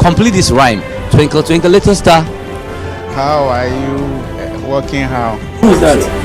Complete this rhyme. Twinkle, twinkle, little star. How are you working? How? Who is that?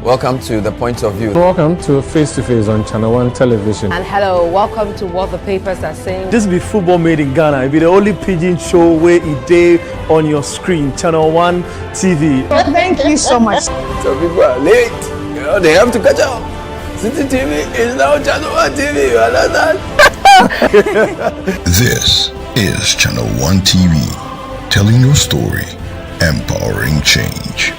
Welcome to The Point of View. Welcome to Face to Face on Channel 1 Television. And hello, welcome to What the Papers Are Saying. This be football made in Ghana. It be the only pidgin show where it day on your screen. Channel 1 TV. Thank you so much. Some people are late. You know, they have to catch up. City TV is now Channel 1 TV. You understand? This is Channel 1 TV, telling your story, empowering change.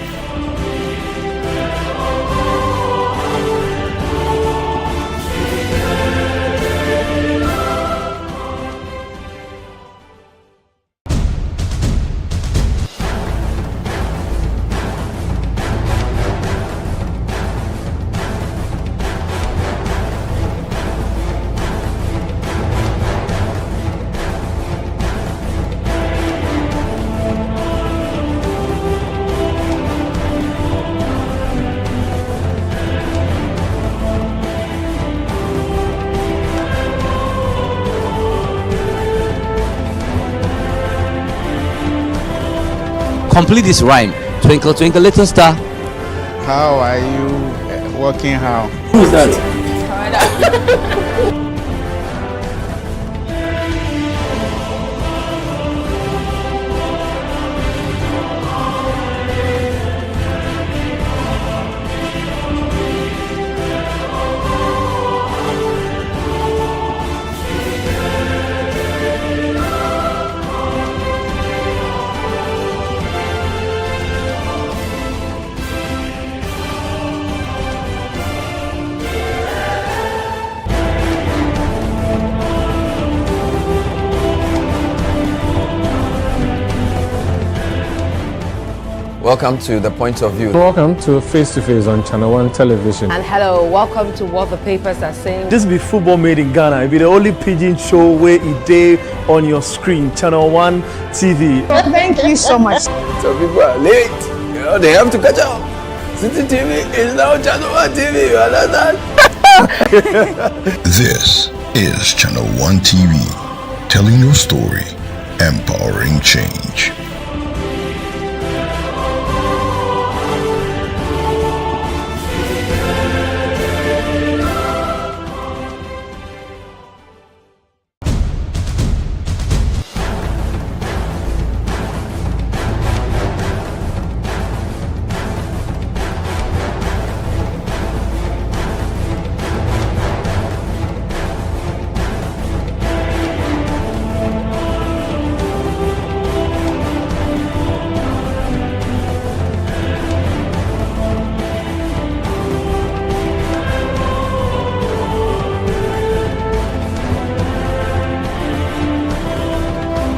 Complete this rhyme. Twinkle, twinkle, little star. How are you working? How? Who is that? Welcome to The Point of View. Welcome to Face to Face on Channel 1 Television. And hello, welcome to What the Papers Are Saying. This be football made in Ghana. It be the only pidgin show where it day on your screen. Channel 1 TV. Thank you so much. Some people are late. You know, they have to catch up. City TV is now Channel 1 TV. You understand? This is Channel 1 TV, telling your story, empowering change.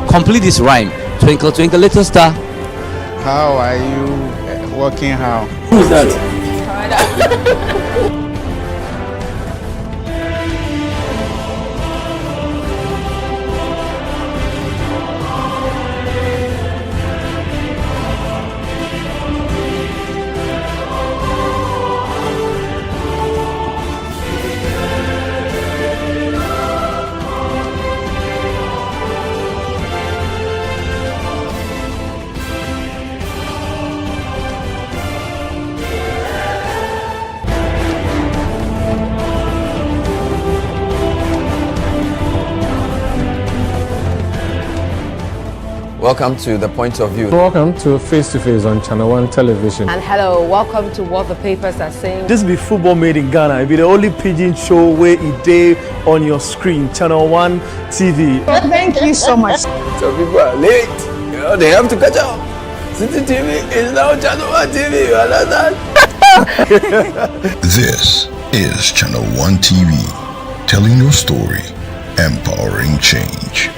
Complete this rhyme. Twinkle, twinkle, little star. How are you working? How? Who is that? Welcome to The Point of View. Welcome to Face to Face on Channel 1 Television. And hello, welcome to What the Papers Are Saying. This be football made in Ghana. It be the only pidgin show where it day on your screen. Channel 1 TV. Thank you so much. Some people are late. You know, they have to catch up. City TV is now Channel 1 TV. You understand? This is Channel 1 TV, telling your story, empowering change.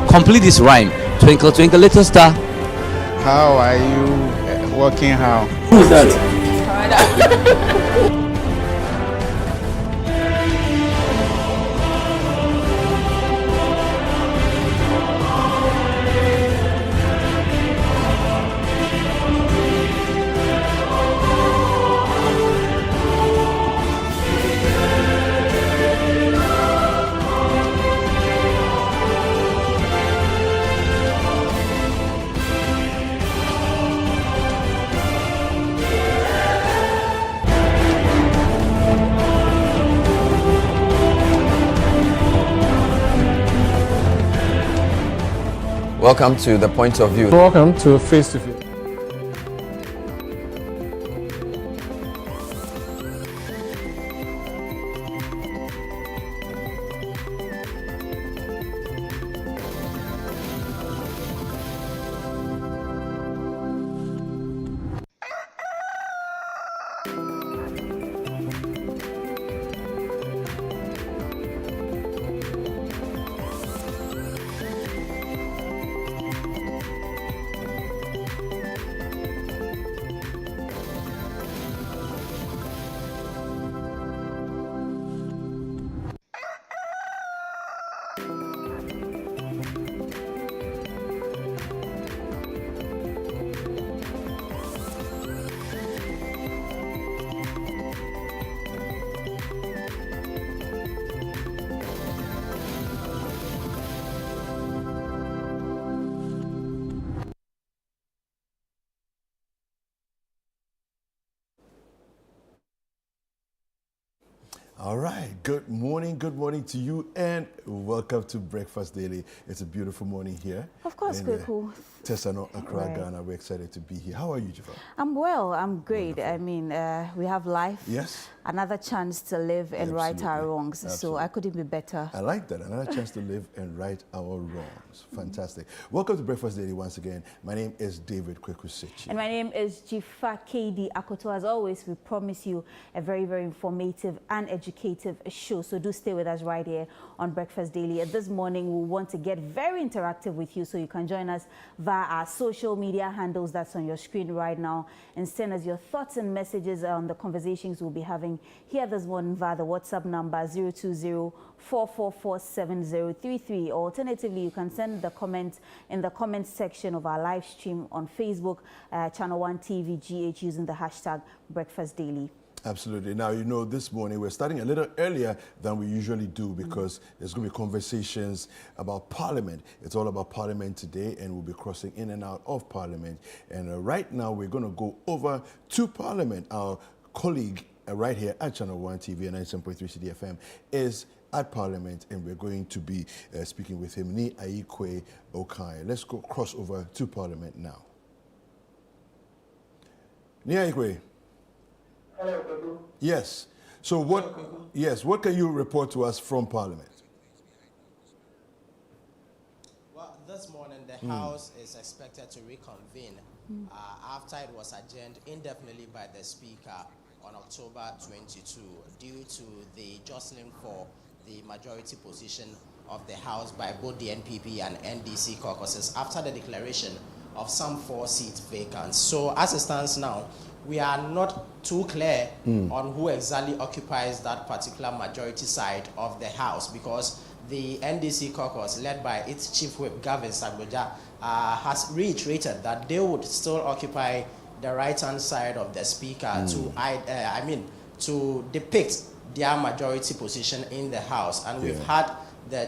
Complete this rhyme. Twinkle, twinkle, little star. How are you working how? Who's that? Welcome to the point of view. Welcome to Face to Face. All right, good morning to you, and welcome to Breakfast Daily. It's a beautiful morning here. Of course, Kweku. Tesano, Accra, Ghana. We're excited to be here. How are you, Jaffa? I'm well, I'm great. Wonderful. I mean, we have life. Yes. Another chance to live and right our wrongs. Absolutely. So I couldn't be better. I like that. Another chance to live and right our wrongs. Fantastic. Welcome to Breakfast Daily once again. My name is David Kweku Sechi. And my name is Jifa KD Akoto. As always, we promise you a very, very informative and educative show. So do stay with us right here on Breakfast Daily. This morning, we want to get very interactive with you, so you can join us via our social media handles that's on your screen right now, and send us your thoughts and messages on the conversations we'll be having here this morning via the WhatsApp number 020-444-7033. Or alternatively, you can send the comment in the comment section of our live stream on Facebook, Channel 1 TV GH, using the hashtag Breakfast Daily. Absolutely. Now, you know, this morning we're starting a little earlier than we usually do, because there's going to be conversations about Parliament. It's all about Parliament today, and we'll be crossing in and out of Parliament. And right now we're going to go over to Parliament. Our colleague right here at Channel 1 TV and 97.3 CDFM is at Parliament, and we're going to be speaking with him, Vivian Kai Lokko. Let's go cross over to Parliament now. Vivian Kai. Hello, Kweku. Yes. So what? Yes. What can you report to us from Parliament? Well, this morning the House is expected to reconvene after it was adjourned indefinitely by the Speaker on October 22 due to the jostling for the majority position of the House by both the NPP and NDC caucuses after the declaration of some 4 seats vacant. So as it stands now, we are not too clear on who exactly occupies that particular majority side of the House, because the NDC caucus, led by its chief whip, Gavin Sagboja, has reiterated that they would still occupy the right-hand side of the Speaker to depict their majority position in the House. And we've had the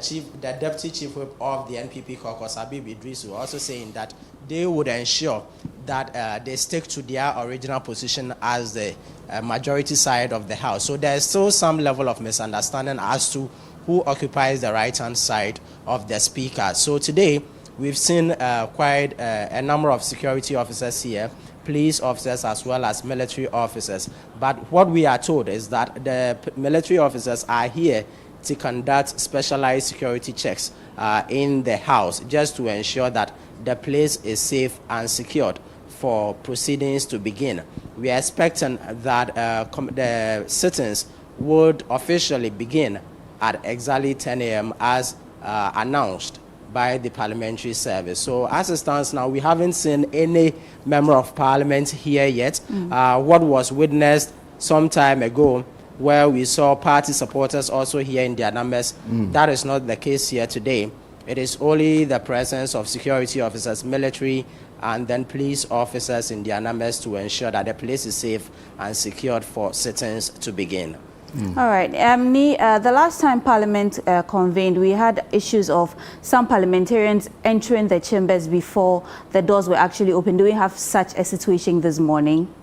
Deputy Chief Whip of the NPP caucus, Habib Idrisu, also saying that they would ensure that they stick to their original position as the majority side of the House. So there's still some level of misunderstanding as to who occupies the right-hand side of the Speaker. So today, we've seen quite a number of security officers here, police officers as well as military officers. But what we are told is that the military officers are here to conduct specialized security checks in the House, just to ensure that the place is safe and secured for proceedings to begin. We are expecting that the sittings would officially begin at exactly 10 a.m. as announced by the Parliamentary Service. So as it stands now, we haven't seen any member of Parliament here yet. What was witnessed some time ago, where we saw party supporters also here in their numbers, that is not the case here today. It is only the presence of security officers, military, and then police officers in their numbers to ensure that the place is safe and secured for sittings to begin. All right. The last time Parliament convened, we had issues of some parliamentarians entering the chambers before the doors were actually open. Do we have such a situation this morning?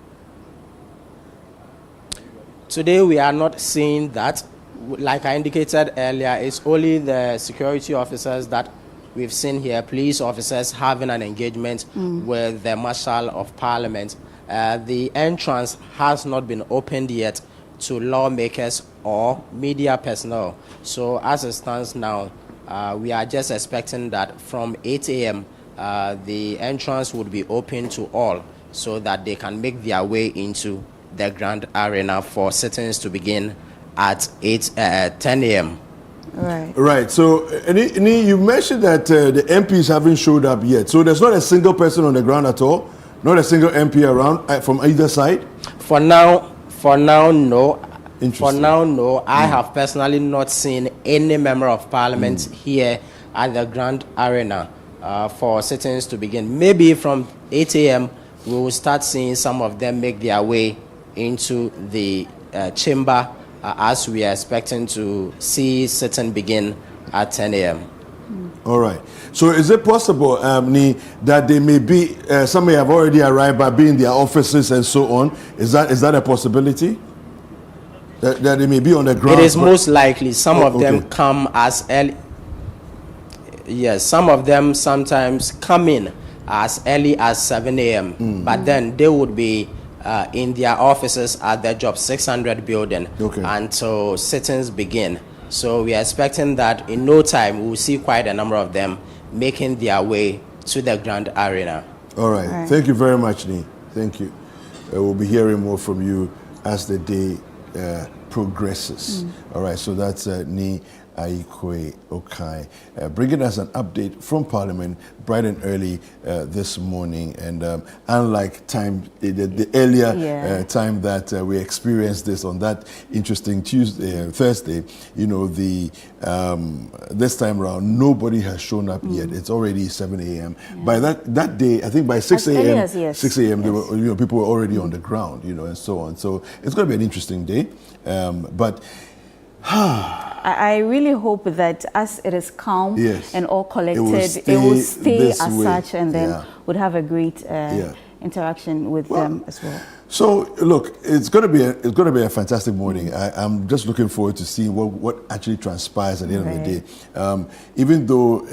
Today, we are not seeing that. Like I indicated earlier, it's only the security officers that we've seen here, police officers having an engagement with the Marshal of Parliament. The entrance has not been opened yet to lawmakers or media personnel. So as it stands now, we are just expecting that from 8 a.m. The entrance would be open to all so that they can make their way into the Grand Arena for sittings to begin at 10 a.m. Right. Right. So, you mentioned that the MPs haven't showed up yet. So there's not a single person on the ground at all? Not a single MP around from either side? For now, no. For now, no. I have personally not seen any member of Parliament here at the Grand Arena for sittings to begin. Maybe from 8 a.m. we will start seeing some of them make their way into the chamber as we are expecting to see sitting begin at 10 a.m. All right. So is it possible, that they may be, some may have already arrived by being in their offices and so on? Is that a possibility? That they may be on the ground? It is most likely. Some of them come as early. Yes, some of them sometimes come in as early as 7 a.m. But then they would be in their offices at the Job 600 building until sittings begin. So we are expecting that in no time we will see quite a number of them making their way to the Grand Arena. All right. Thank you very much, Nee. Thank you. We'll be hearing more from you as the day progresses. All right. So that's Nee Aikwe Okai, bringing us an update from Parliament bright and early this morning. And unlike the earlier time that we experienced this on that interesting Thursday, this time around nobody has shown up yet. It's already 7 a.m. By that day, I think by 6 a.m. 6 a.m. There were, people were already on the ground, and so on. So it's going to be an interesting day, but. I really hope that as it is calm and all collected, it will stay as such, and then would have a great interaction with them as well. So look, it's going to be a fantastic morning. I'm just looking forward to seeing what actually transpires at the end of the day. Even though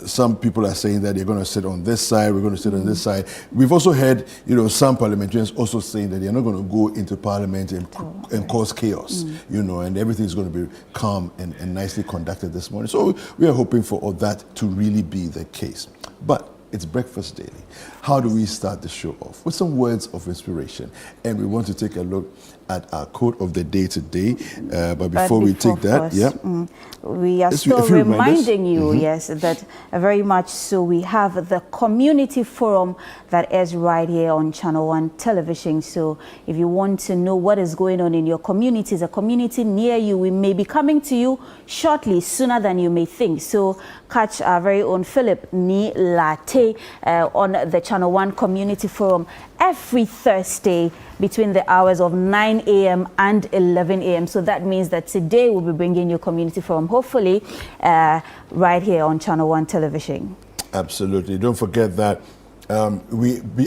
some people are saying that they're going to sit on this side, we're going to sit on this side. We've also heard some parliamentarians also saying that they're not going to go into Parliament and cause chaos. And everything's going to be calm and nicely conducted this morning. So we are hoping for all that to really be the case. But it's Breakfast Daily. How do we start the show off? With some words of inspiration. And we want to take a look at our quote of the day today. But before we take that, we are still reminding you, that very much so we have the community forum that is right here on Channel 1 television. So if you want to know what is going on in your communities, a community near you, we may be coming to you shortly, sooner than you may think. So catch our very own Philip Ni Latte stay on the Channel 1 Community Forum every Thursday between the hours of 9 a.m. and 11 a.m. So that means that today we'll be bringing you Community Forum, hopefully right here on Channel 1 Television. Absolutely. Don't forget that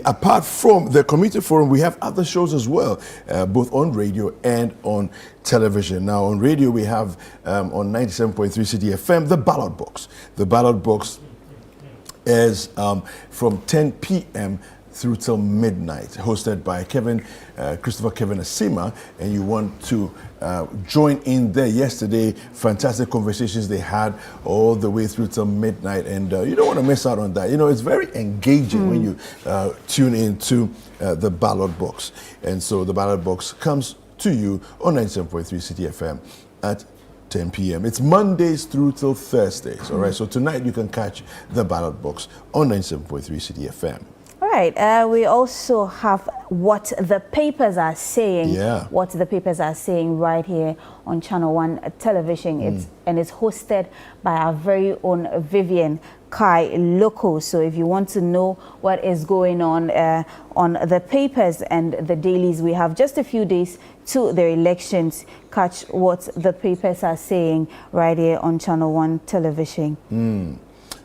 apart from the Community Forum, we have other shows as well, both on radio and on television. Now, on radio, we have on 97.3 City FM, The Ballot Box. The Ballot Box is from 10 p.m. through till midnight, hosted by Christopher Kevin Asima, and you want to join in there. Yesterday, fantastic conversations they had all the way through till midnight, and you don't want to miss out on that. You know, it's very engaging when you tune into the Ballot Box, and so the Ballot Box comes to you on 97.3 City FM at 10 p.m. It's Mondays through till Thursdays, all right? So tonight you can catch the Ballot Box on 97.3 City FM. All right, we also have What the Papers Are Saying. Yeah. What the Papers Are Saying right here on Channel 1 Television. It's hosted by our very own Vivian Kai Lokko. So if you want to know what is going on the papers and the dailies, we have just a few days to the elections. Catch What the Papers Are Saying right here on Channel 1 Television.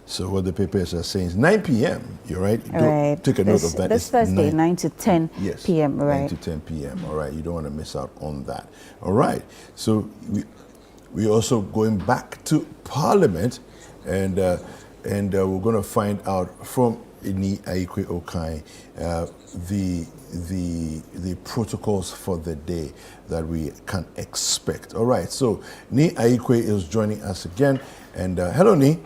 So what the papers are saying is 9 p.m. You're right. Right. Take a note of that. This Thursday, 9 to 10 p.m. Right. 9 to 10 p.m. All right. You don't want to miss out on that. All right. So we also going back to Parliament, and we're going to find out from Ni Aikwe Okai the protocols for the day that we can expect. All right. So Ni Aikwe is joining us again, and hello, Ni.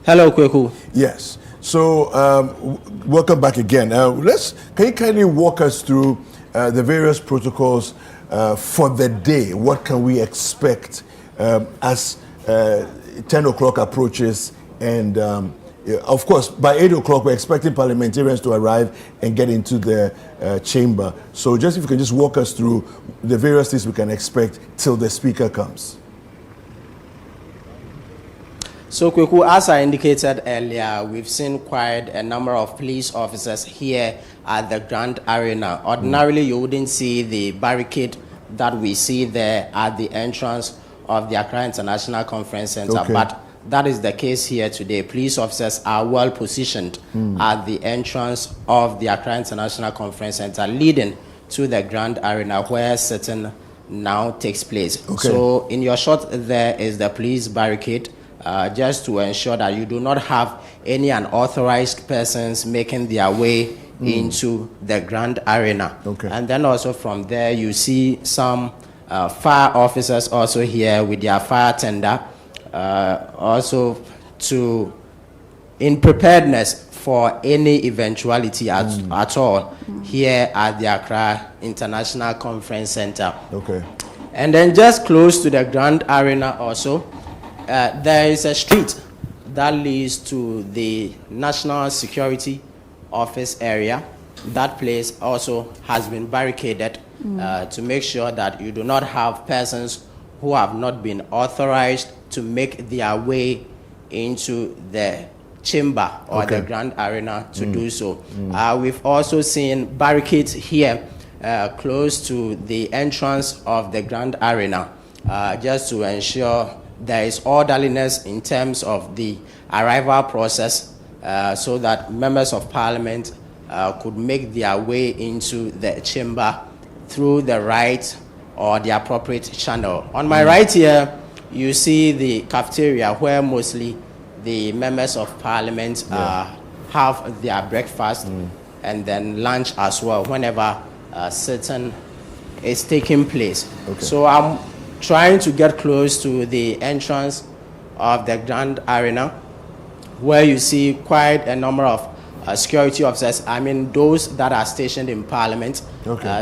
Hello, Kweku. Yes. So, welcome back again. Can you kindly walk us through the various protocols for the day? What can we expect as 10 o'clock approaches? And, of course, by 8 o'clock, we're expecting parliamentarians to arrive and get into the chamber. So, just if you can just walk us through the various things we can expect till the speaker comes. So, Kweku, as I indicated earlier, we've seen quite a number of police officers here at the Grand Arena. Ordinarily, you wouldn't see the barricade that we see there at the entrance of the Accra International Conference Center, but that is the case here today. Police officers are well positioned at the entrance of the Accra International Conference Center, leading to the Grand Arena, where sitting now takes place. So, in your shot, there is the police barricade. Just to ensure that you do not have any unauthorized persons making their way into the Grand Arena. And then also from there, you see some fire officers also here with their fire tender, also in preparedness for any eventuality at all here at the Accra International Conference Center. And then just close to the Grand Arena also, there is a street that leads to the National Security Office area. That place also has been barricaded to make sure that you do not have persons who have not been authorized to make their way into the chamber or the Grand Arena to do so. We've also seen barricades here close to the entrance of the Grand Arena just to ensure there is orderliness in terms of the arrival process so that members of parliament could make their way into the chamber through the right or the appropriate channel. On my right here, you see the cafeteria where mostly the members of parliament have their breakfast and then lunch as well whenever sitting is taking place. So I'm trying to get close to the entrance of the Grand Arena, where you see quite a number of security officers. I mean, those that are stationed in Parliament.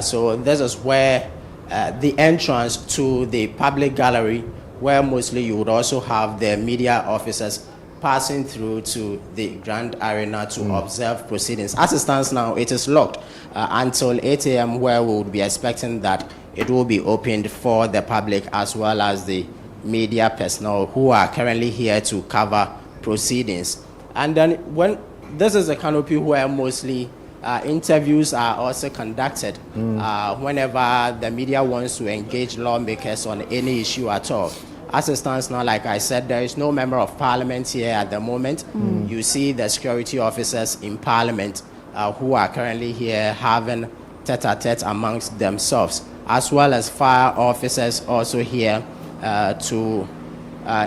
So this is where the entrance to the public gallery, where mostly you would also have the media officers passing through to the Grand Arena to observe proceedings. As it stands now, it is locked until 8 a.m., where we would be expecting that it will be opened for the public as well as the media personnel who are currently here to cover proceedings. And then when this is a canopy where mostly interviews are also conducted whenever the media wants to engage lawmakers on any issue at all. As it stands now, like I said, there is no member of parliament here at the moment. You see the security officers in parliament who are currently here having tete-a-tete amongst themselves, as well as fire officers also here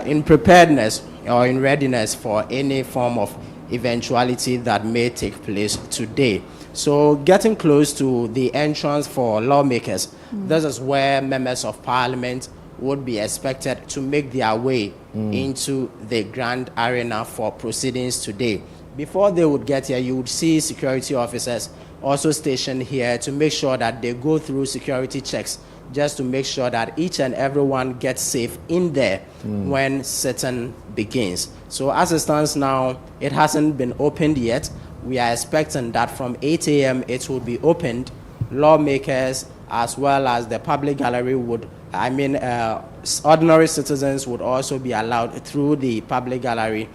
in preparedness or in readiness for any form of eventuality that may take place today. So getting close to the entrance for lawmakers, this is where members of parliament would be expected to make their way into the grand arena for proceedings today. Before they would get here, you would see security officers also stationed here to make sure that they go through security checks, just to make sure that each and everyone gets safe in there when sitting begins. So as it stands now, it hasn't been opened yet. We are expecting that from 8 a.m. it will be opened. Lawmakers as well as the public gallery would, ordinary citizens would also be allowed through the public gallery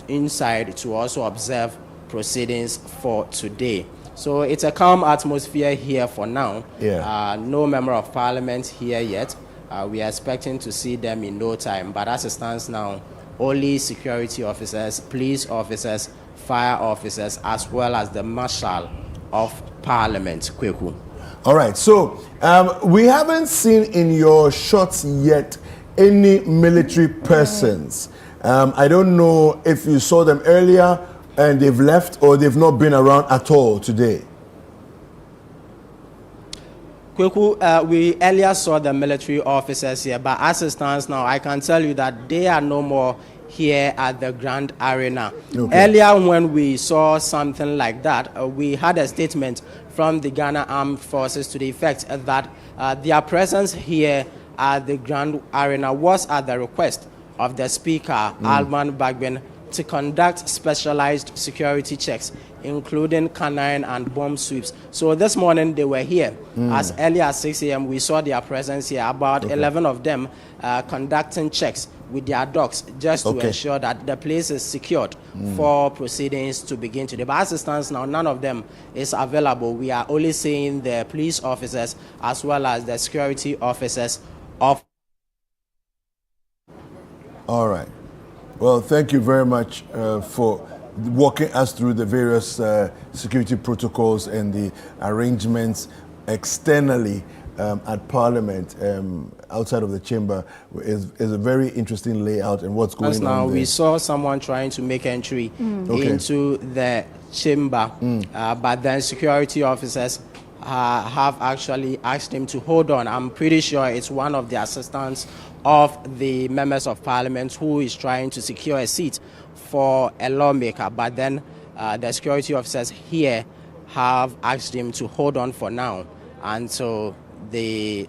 inside to also observe proceedings for today. So it's a calm atmosphere here for now. No member of parliament here yet. We are expecting to see them in no time. But as it stands now, only security officers, police officers, fire officers, as well as the marshal of parliament. Kweku. All right, so we haven't seen in your shots yet any military persons. I don't know if you saw them earlier and they've left or they've not been around at all today. Kweku, we earlier saw the military officers here, but as it stands now, I can tell you that they are no more here at the Grand Arena. Earlier when we saw something like that, we had a statement from the Ghana Armed Forces to the effect that their presence here at the Grand Arena was at the request of the Speaker, Alban Bagbin, to conduct specialized security checks, including canine and bomb sweeps. So this morning they were here. As early as 6 a.m. we saw their presence here, about 11 of them conducting checks with their dogs, just to ensure that the place is secured for proceedings to begin today. But as it stands now, none of them is available. We are only seeing the police officers as well as the security officers of. All right. Well, thank you very much for walking us through the various security protocols and the arrangements externally at Parliament, outside of the chamber. Is a very interesting layout and what's going on now there. We saw someone trying to make entry into the chamber, but then security officers have actually asked him to hold on. I'm pretty sure it's one of the assistants of the members of parliament who is trying to secure a seat for a lawmaker, but then the security officers here have asked him to hold on for now until the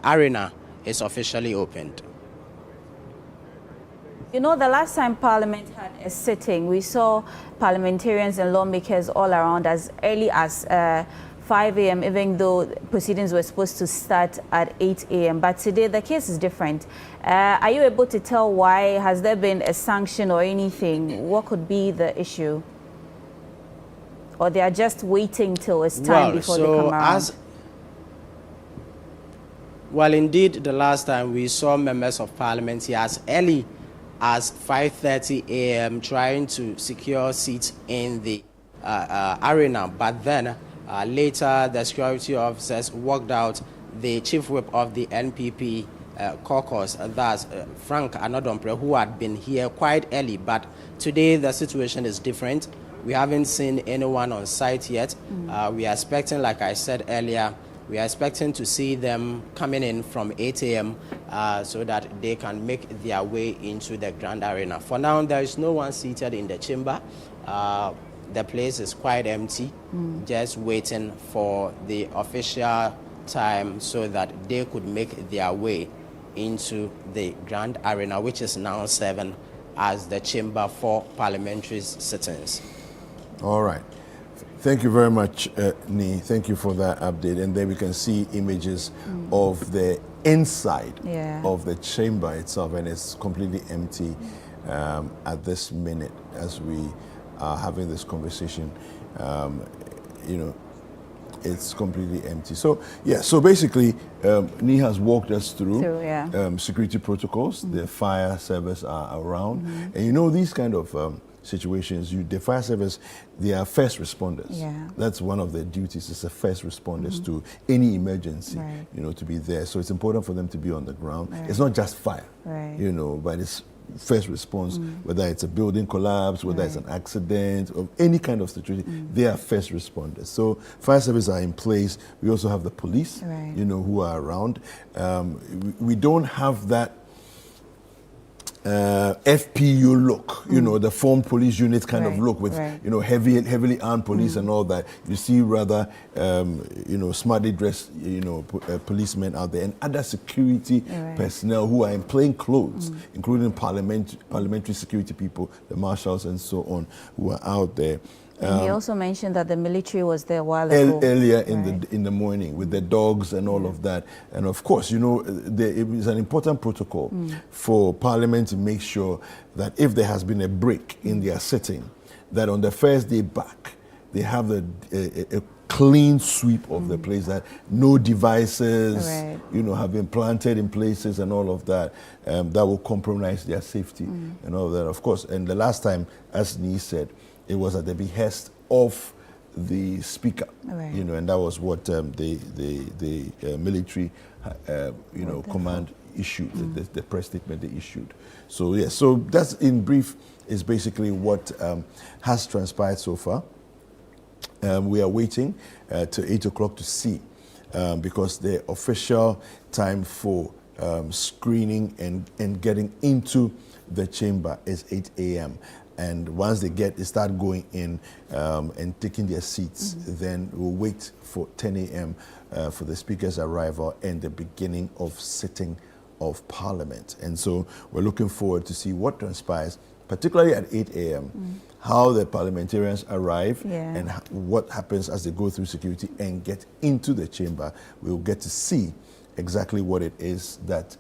arena is officially opened. You know, the last time Parliament had a sitting, we saw parliamentarians and lawmakers all around as early as 5 a.m., even though proceedings were supposed to start at 8 a.m. But today the case is different. Are you able to tell why? Has there been a sanction or anything? What could be the issue? Or they are just waiting till it's time before they come around? Well, indeed, the last time we saw members of parliament here as early as 5:30 a.m. trying to secure seats in the arena, but then later the security officers walked out the chief whip of the NPP caucus, that's Frank Anodompre, who had been here quite early. But today the situation is different. We haven't seen anyone on site yet. We are expecting, like I said earlier, we are expecting to see them coming in from 8 a.m. So that they can make their way into the Grand Arena. For now, there is no one seated in the chamber. The place is quite empty, just waiting for the official time so that they could make their way into the Grand Arena, which is now serving as the chamber for parliamentary sittings. All right. Thank you very much, Nee. Thank you for that update. And then we can see images of the inside of the chamber itself, and it's completely empty. at this minute as we are having this conversation. You know, it's completely empty. So yeah, so basically, Ni has walked us through security protocols. The fire service are around, and you know these kind of situations. The fire service, they are first responders. Yeah. That's one of their duties. It's a first responders to any emergency. Right. You know, to be there. So it's important for them to be on the ground. Right. It's not just fire. Right. You know, but it's first response, whether it's a building collapse, whether it's an accident, or any kind of situation, they are first responders. So fire service are in place. We also have the police, you know, who are around. We don't have that FPU look, you know, the formed police unit kind of look with, you know, heavily armed police and all that. You see rather, you know, smartly dressed, you know, policemen out there and other security personnel who are in plain clothes, including parliamentary security people, the marshals and so on, who are out there. And he also mentioned that the military was there a while ago. Earlier in the morning with the dogs and all of that. And of course, you know, it is an important protocol for Parliament to make sure that if there has been a break in their sitting, that on the first day back, they have a clean sweep of the place, that no devices, you know, have been planted in places and all of that, that will compromise their safety and all of that, of course. And the last time, as Nee said, it was at the behest of the speaker, you know, and that was what the military, you know, command issued, the press statement they issued. So yes, so that's in brief is basically what has transpired so far. We are waiting till 8 o'clock to see, because the official time for screening and getting into the chamber is 8 a.m. And once they start going in and taking their seats, then we'll wait for 10 a.m. For the Speaker's arrival and the beginning of sitting of Parliament. And so we're looking forward to see what transpires, particularly at 8 a.m., how the parliamentarians arrive and what happens as they go through security and get into the chamber. We'll get to see exactly what it is that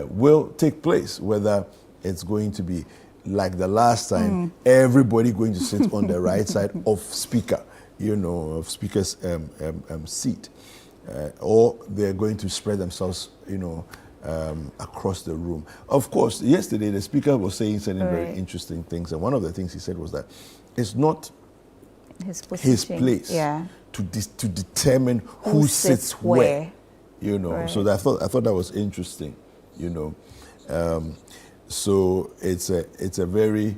will take place, whether it's going to be like the last time, everybody going to sit on the right side of Speaker, you know, of Speaker's seat, or they're going to spread themselves, you know, across the room. Of course, yesterday the Speaker was saying certain very interesting things, and one of the things he said was that it's not his place to determine who sits where, you know. So I thought that was interesting, you know. So it's a very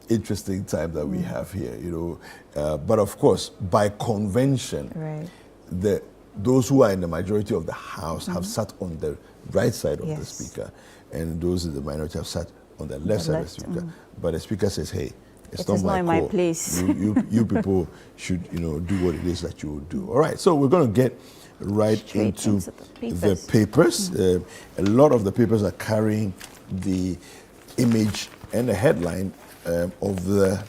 interesting time that we have here, you know. But of course, by convention, those who are in the majority of the House have sat on the right side of the Speaker, and those in the minority have sat on the left side of the Speaker. But the Speaker says, "Hey, it's not my place. You people should, you know, do what it is that you will do." All right. So we're going to get right into the papers. A lot of the papers are carrying the image and the headline of the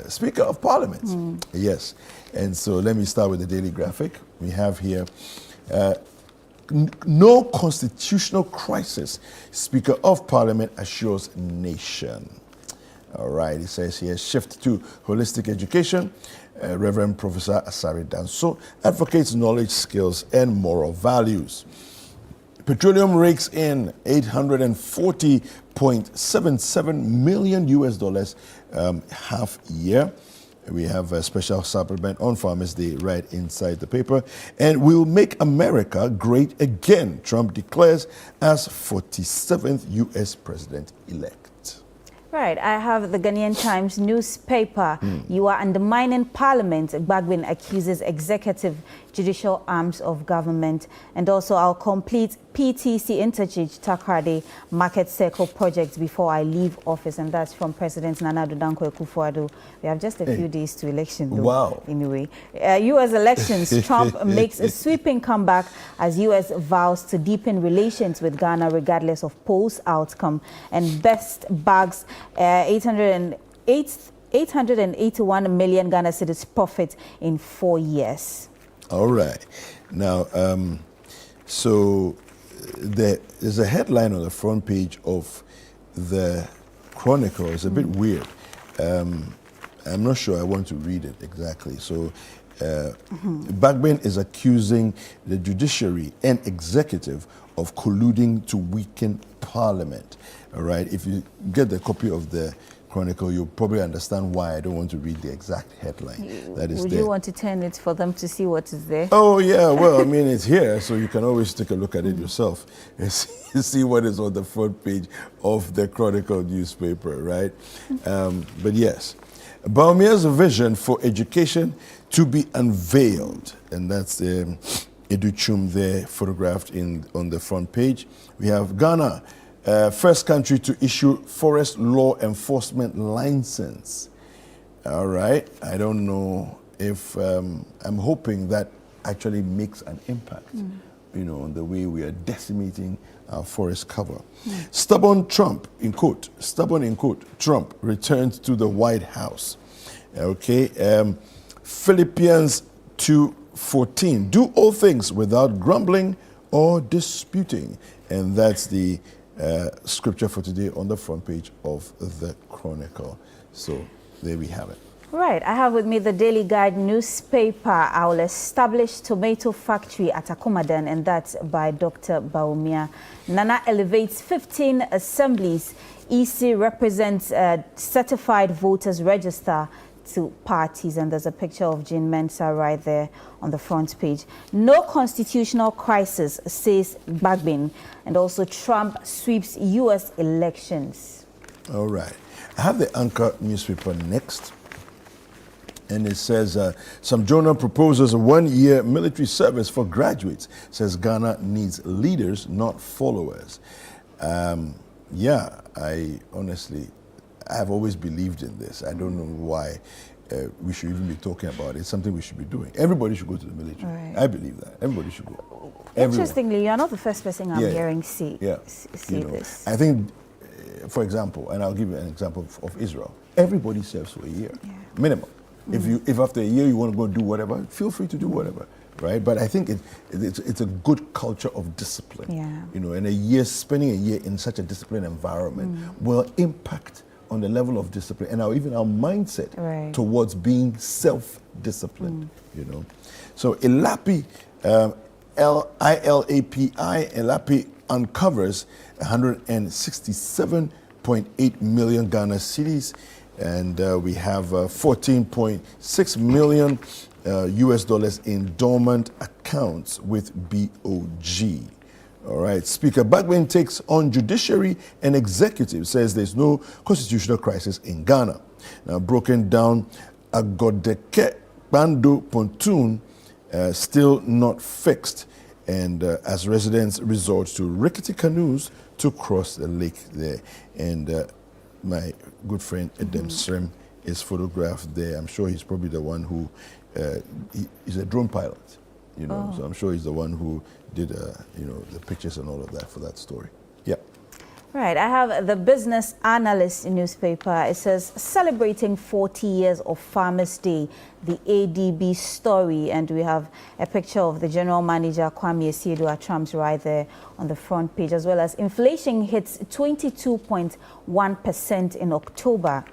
Speaker of Parliament. Yes. And so let me start with the Daily Graphic. We have here, no constitutional crisis. Speaker of Parliament assures nation. All right, it says here, shift to holistic education. Reverend Professor Asari Danso advocates knowledge, skills, and moral values. Petroleum rakes in $840.77 million half year. We have a special supplement on Farmers Day right inside the paper. And we'll make America great again, Trump declares as 47th U.S. president-elect. Right, I have the Ghanaian Times newspaper. You are undermining Parliament. Bagbin accuses executive judicial arms of government. And also, I'll complete PTC Interchange Takoradi Market Circle project before I leave office. And that's from President Nana Addo Dankwa Akufo-Addo. We have just a few days to election, though. Wow. Anyway, U.S. elections, Trump makes a sweeping comeback as U.S. vows to deepen relations with Ghana regardless of polls outcome. And best bags 881 million Ghana cedis profit in 4 years. All right. Now, so there's a headline on the front page of the Chronicle. It's a bit weird. I'm not sure I want to read it exactly. So, Bagbin is accusing the judiciary and executive of colluding to weaken Parliament. All right. If you get the copy of the Chronicle, you'll probably understand why I don't want to read the exact headline that is Would there. you want to turn it for them to see what is there? Oh, yeah. Well, I mean, it's here, so you can always take a look at it yourself and see what is on the front page of the Chronicle newspaper, right? But yes, Baumia's vision for education to be unveiled. And that's Educhum there photographed on the front page. We have Ghana, first country to issue forest law enforcement license. All right. I don't know if I'm hoping that actually makes an impact, you know, on the way we are decimating our forest cover. Stubborn Trump, in quote, Trump returns to the White House. Okay. Philippians 2:14, do all things without grumbling or disputing. And that's the scripture for today on the front page of the Chronicle. So there we have it. Right, I have with me the Daily Guide newspaper. I will establish tomato factory at Akumadan, and that's by Dr. Baumia. Nana elevates 15 assemblies. EC represents certified voters register to parties, and there's a picture of Jean Mensa right there on the front page. No constitutional crisis, says Bagbin, and also Trump sweeps U.S. elections. All right. I have the Anchor newspaper next. And it says, some journal proposes a 1-year military service for graduates. Says Ghana needs leaders, not followers. Yeah, I have always believed in this. I don't know why we should even be talking about it. It's something we should be doing. Everybody should go to the military. Right. I believe that. Everybody should go. Interestingly, you're not the first person I'm hearing say this. I think, for example, and I'll give you an example of Israel. Everybody serves for a year, minimum. If after a year you want to go do whatever, feel free to do whatever, right? But I think it's a good culture of discipline. Yeah. You know, and spending a year in such a disciplined environment will impact on the level of discipline and even our mindset towards being self-disciplined. You know, so Ilapi, Ilapi uncovers 167.8 million Ghana cedis. And we have 14.6 million US dollars in dormant accounts with BOG. All right. Speaker Bagbin takes on judiciary and executive, says there's no constitutional crisis in Ghana. Now, broken down, Agodeke Bando pontoon still not fixed. And as residents resort to rickety canoes to cross the lake there. And my good friend Edem Srem is photographed there. I'm sure he's probably the one who he's a drone pilot, you know. So I'm sure he's the one who did you know, the pictures and all of that for that story. Yeah. Right. I have the Business Analyst newspaper. It says celebrating 40 years of Farmers' Day, the ADB story, and we have a picture of the General Manager Kwame Asiedu-Atram's right there on the front page, as well as inflation hits 22.1% in October.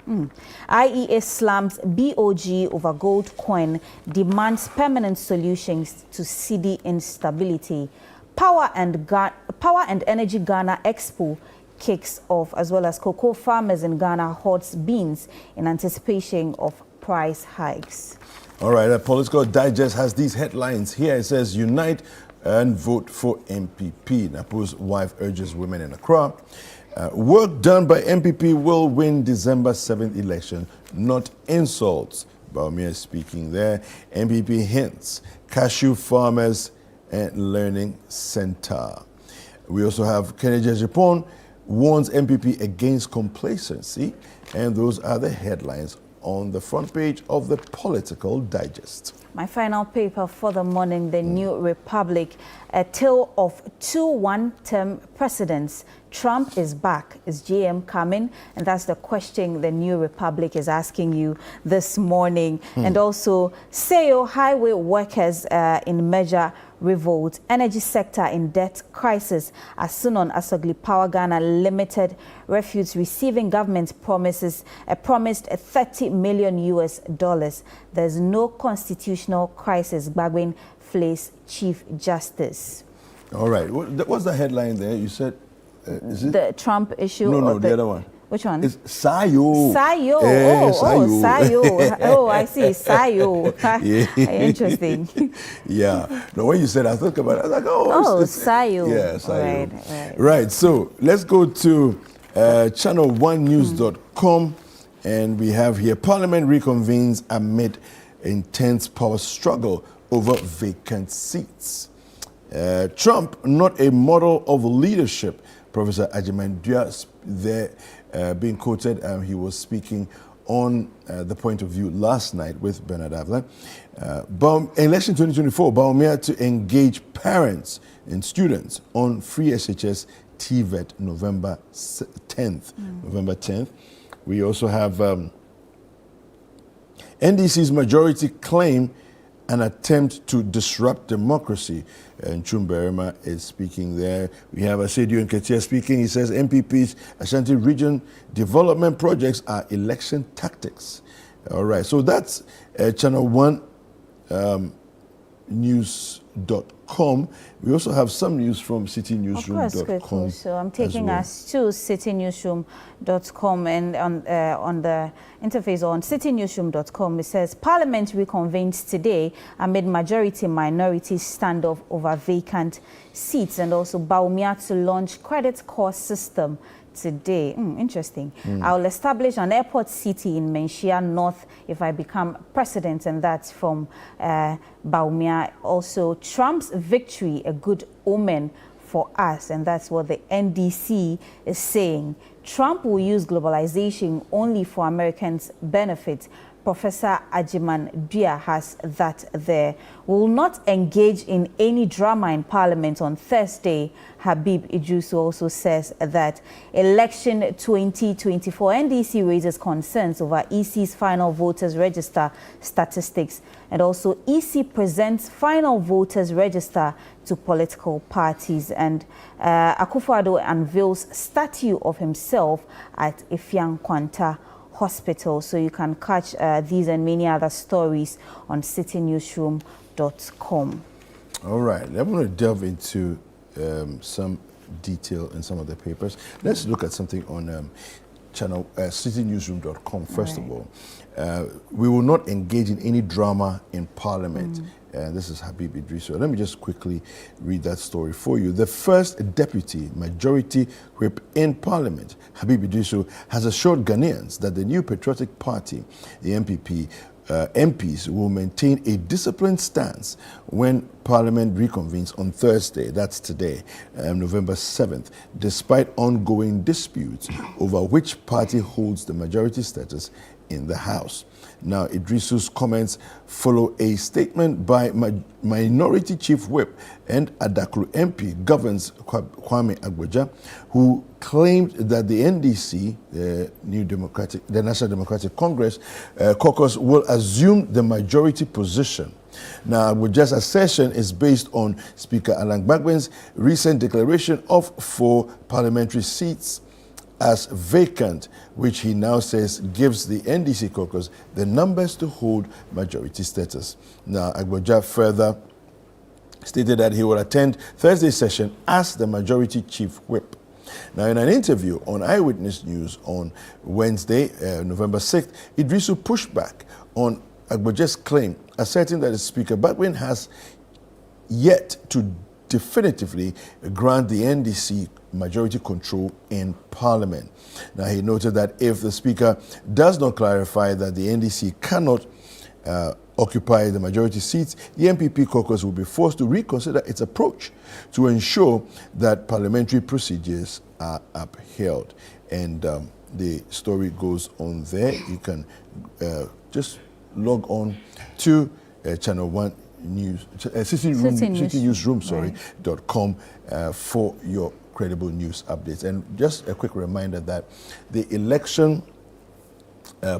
IEA slams BOG over gold coin, demands permanent solutions to cedi instability. Power and Energy Ghana Expo kicks off, as well as cocoa farmers in Ghana hoards beans in anticipation of price hikes. All right, a Political Digest has these headlines here. It says, unite and vote for MPP. Napo's wife urges women in Accra. Work done by MPP will win December 7th election, not insults. Baumia speaking there. MPP hints, cashew farmers and learning center. We also have Kennedy Japan warns MPP against complacency, and those are the headlines on the front page of the Political Digest. My final paper for the morning, the New Republic, a tale of 2 one-term presidents. Trump is back. Is JM coming? And that's the question the New Republic is asking you this morning. And also, SEO highway workers in major revolt. Energy sector in debt crisis as Sunon Asogli Power Ghana Limited refutes receiving government promised $30 million. There's no constitutional crisis, Gbagwin Flays Chief Justice. All right. What's the headline there? You said, is it? The Trump issue? No, the other one. Which one? It's Sayo. Sayo. Sayo. Oh, I see. Sayo. Interesting. Yeah. No, when you said, I thought about it. I was like, Sayo. Yeah, Sayo. Right. So let's go to channel1news.com, and we have here Parliament reconvenes amid intense power struggle over vacant seats. Trump, not a model of leadership. Professor Ajimandua there being quoted. He was speaking on the point of view last night with Bernard Avlan. Election 2024, Baumia to engage parents and students on free SHS TVET November 10th. November 10th. We also have NDC's majority claim an attempt to disrupt democracy. And Chumberima is speaking there. We have Asedio Nketia speaking. He says MPP's Ashanti region development projects are election tactics. All right, so that's channel1news.com. We also have some news from citynewsroom.com. So I'm taking us to citynewsroom.com, and on the interface on citynewsroom.com, it says Parliament reconvenes today amid majority-minority standoff over vacant seats, and also Baumia to launch credit score system today. Interesting. I'll establish an airport city in Menchia North if I become president, and that's from Baumia. Also, Trump's victory, a good omen for us, and that's what the NDC is saying. Trump will use globalization only for Americans' benefit. Professor Ajimandua has that there. We will not engage in any drama in Parliament on Thursday. Habib Idrisu also says that election 2024 NDC raises concerns over EC's final voters register statistics, and also EC presents final voters register to political parties, and Akufo-Addo unveils statue of himself at Efiang Kwanta Hospital. So you can catch these and many other stories on citynewsroom.com. All right, I'm going to delve into some detail in some of the papers. Let's look at something on citynewsroom.com first of all. We will not engage in any drama in Parliament. This is Habib Idrisu. Let me just quickly read that story for you. The first deputy majority whip in Parliament, Habib Idrisu, has assured Ghanaians that the new patriotic party, the MPP, MPs will maintain a disciplined stance when Parliament reconvenes on Thursday, that's today, November 7th, despite ongoing disputes over which party holds the majority status in the House. Now, Idrisu's comments follow a statement by Minority Chief Whip and Adaklu MP governs Kwame Agboja, who claimed that the NDC, the National Democratic Congress caucus, will assume the majority position. Now, Agboja's assertion is based on Speaker Alan Gbagwin's recent declaration of 4 parliamentary seats as vacant, which he now says gives the NDC caucus the numbers to hold majority status. Now, Agboja further stated that he will attend Thursday's session as the majority chief whip. Now, in an interview on Eyewitness News on Wednesday, November 6th, Idrisu pushed back on Agboja's claim, asserting that Speaker Gbagwin has yet to definitively grant the NDC majority control in Parliament. Now, he noted that if the Speaker does not clarify that the NDC cannot occupy the majority seats, the MPP caucus will be forced to reconsider its approach to ensure that parliamentary procedures are upheld. And the story goes on there. You can just log on to Channel 1 News, citynewsroom.com for your credible news updates. And just a quick reminder that the election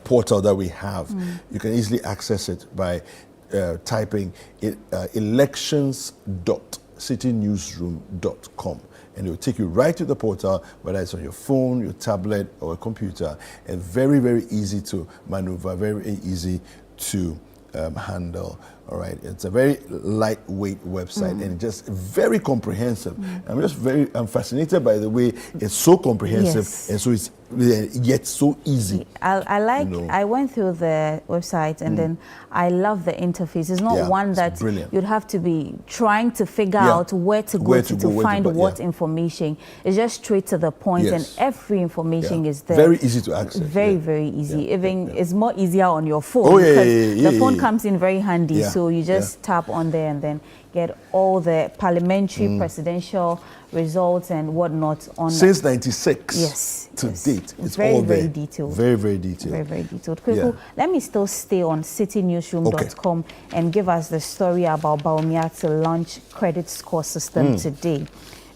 portal that we have, you can easily access it by typing elections.citynewsroom.com. And it will take you right to the portal, whether it's on your phone, your tablet, or a computer. And very, very easy to maneuver, very easy to handle. All right, it's a very lightweight website and just very comprehensive. I'm fascinated by the way it's so comprehensive and so it's yet so easy. I like. I went through the website and then I love the interface. It's not one that you'd have to be trying to figure out where to go to find what information. It's just straight to the point, and every information is there. Very easy to access. Very easy. Even it's more easier on your phone because the phone comes in very handy. So you just tap on there and then get all the parliamentary, presidential results and whatnot on. Since '96 to date, it's very, all there. very detailed. Very detailed. Very detailed. Kweku, let me still stay on citynewsroom.com and give us the story about Bawumia to launch credit score system today.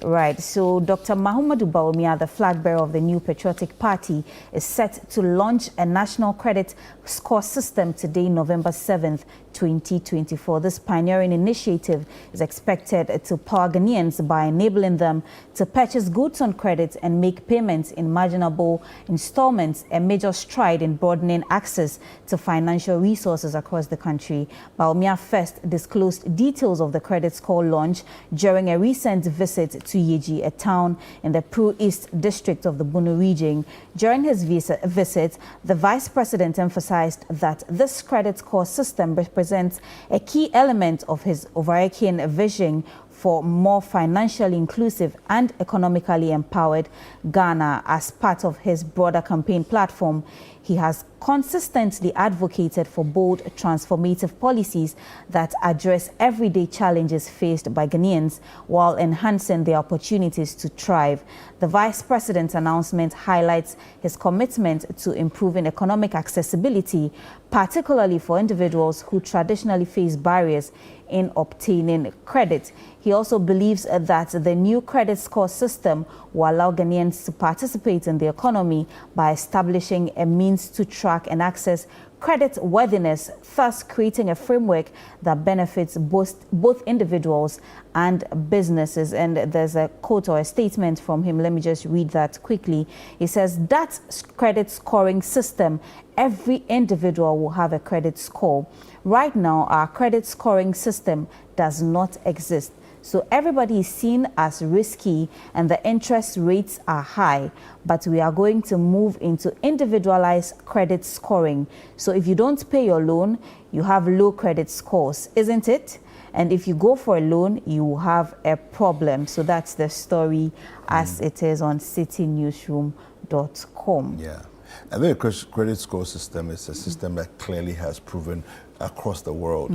Right, so Dr. Mahamudu Bawumia, the flag bearer of the New Patriotic Party, is set to launch a national credit score system today, November 7th, 2024. This pioneering initiative is expected to power Ghanaians by enabling them to purchase goods on credit and make payments in marginable installments, a major stride in broadening access to financial resources across the country. Bawumia first disclosed details of the credit score launch during a recent visit to Yeji, a town in the Pro East district of the Bunu region. During his visit, the Vice President emphasized that this credit score system represents a key element of his overarching vision for more financially inclusive and economically empowered Ghana. As part of his broader campaign platform, he has consistently advocated for bold, transformative policies that address everyday challenges faced by Ghanaians while enhancing their opportunities to thrive. The Vice President's announcement highlights his commitment to improving economic accessibility, particularly for individuals who traditionally face barriers in obtaining credit. He also believes that the new credit score system will allow Ghanaians to participate in the economy by establishing a means to track and access credit worthiness, thus creating a framework that benefits both individuals and businesses. And there's a quote or a statement from him. Let me just read that quickly. He says, that credit scoring system, every individual will have a credit score. Right now, our credit scoring system does not exist. So everybody is seen as risky and the interest rates are high, but we are going to move into individualized credit scoring. So if you don't pay your loan, you have low credit scores, isn't it? And if you go for a loan, you will have a problem. So that's the story as it is on citynewsroom.com. Yeah. I think the credit score system is a system that clearly has proven across the world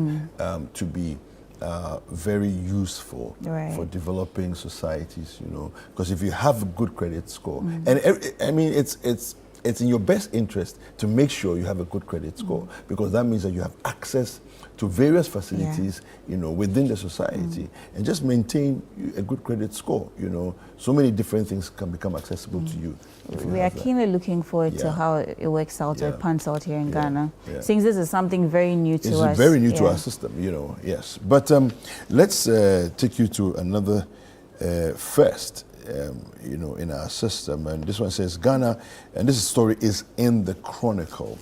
to be very useful for developing societies, you know, because if you have a good credit score, and I mean, it's in your best interest to make sure you have a good credit score, because that means that you have access to various facilities, you know, within the society, and just maintain a good credit score, you know. So many different things can become accessible to you. We are keenly looking forward to how it works out or it pans out here in Ghana. Since this is something very new to us. It's very new to our system, you know, yes. But let's take you to another first, you know, in our system. And this one says Ghana, and this story is in the Chronicle.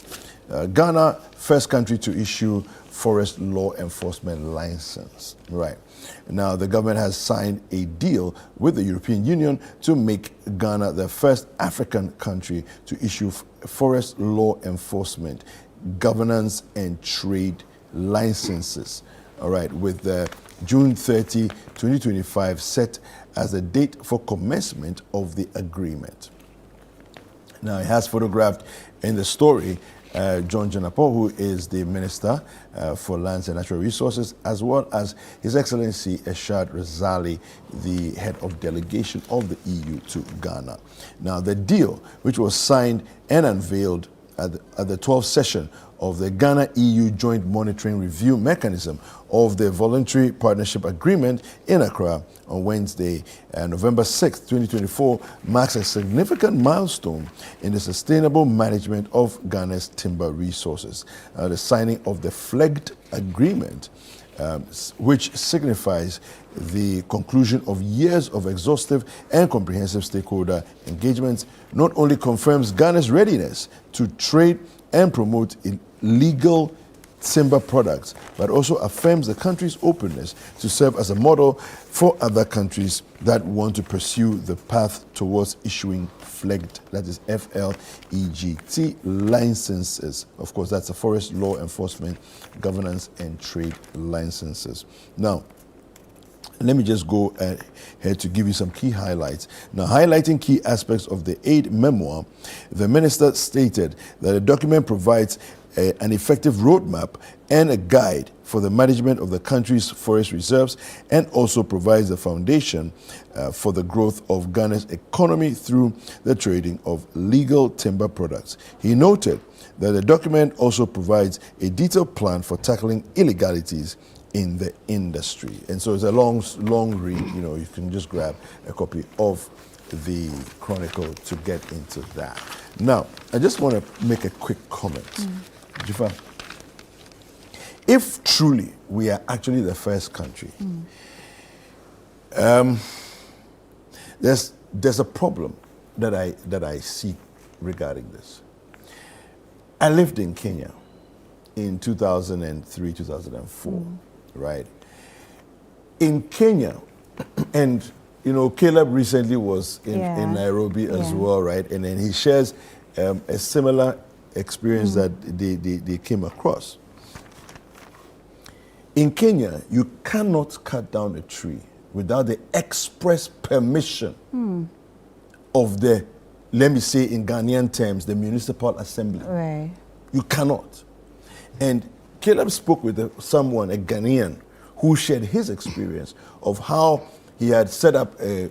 Ghana, first country to issue forest law enforcement license. Right. Now, the government has signed a deal with the European Union to make Ghana the first African country to issue forest law enforcement, governance and trade licenses. All right, with June 30, 2025 set as the date for commencement of the agreement. Now, it has photographed in the story John Janapo, who is the Minister for Lands and Natural Resources, as well as His Excellency Eshad Razali, the head of delegation of the EU to Ghana. Now, the deal, which was signed and unveiled at the 12th session of the Ghana-EU Joint Monitoring Review Mechanism of the Voluntary Partnership Agreement in Accra on Wednesday, November 6, 2024, marks a significant milestone in the sustainable management of Ghana's timber resources. The signing of the flagged agreement, which signifies the conclusion of years of exhaustive and comprehensive stakeholder engagements, not only confirms Ghana's readiness to trade and promote legal timber products, but also affirms the country's openness to serve as a model for other countries that want to pursue the path towards issuing flagged, that is FLEGT licenses. Of course, that's the Forest Law Enforcement, Governance and Trade licenses. Now, let me just go ahead to give you some key highlights. Now, highlighting key aspects of the aid memoir, the minister stated that the document provides an effective roadmap and a guide for the management of the country's forest reserves, and also provides the foundation for the growth of Ghana's economy through the trading of legal timber products. He noted that the document also provides a detailed plan for tackling illegalities in the industry. And so it's a long read. You know, you can just grab a copy of the Chronicle to get into that. Now, I just want to make a quick comment. Jifa, if truly we are actually the first country, there's a problem that I see regarding this. I lived in Kenya in 2003, 2004, right? In Kenya, and you know, Caleb recently was in Nairobi as well, right? And then he shares a similar experience that they came across. In Kenya, you cannot cut down a tree without the express permission of the, let me say in Ghanaian terms, the municipal assembly. Right. You cannot. And Caleb spoke with someone, a Ghanaian, who shared his experience of how he had set up a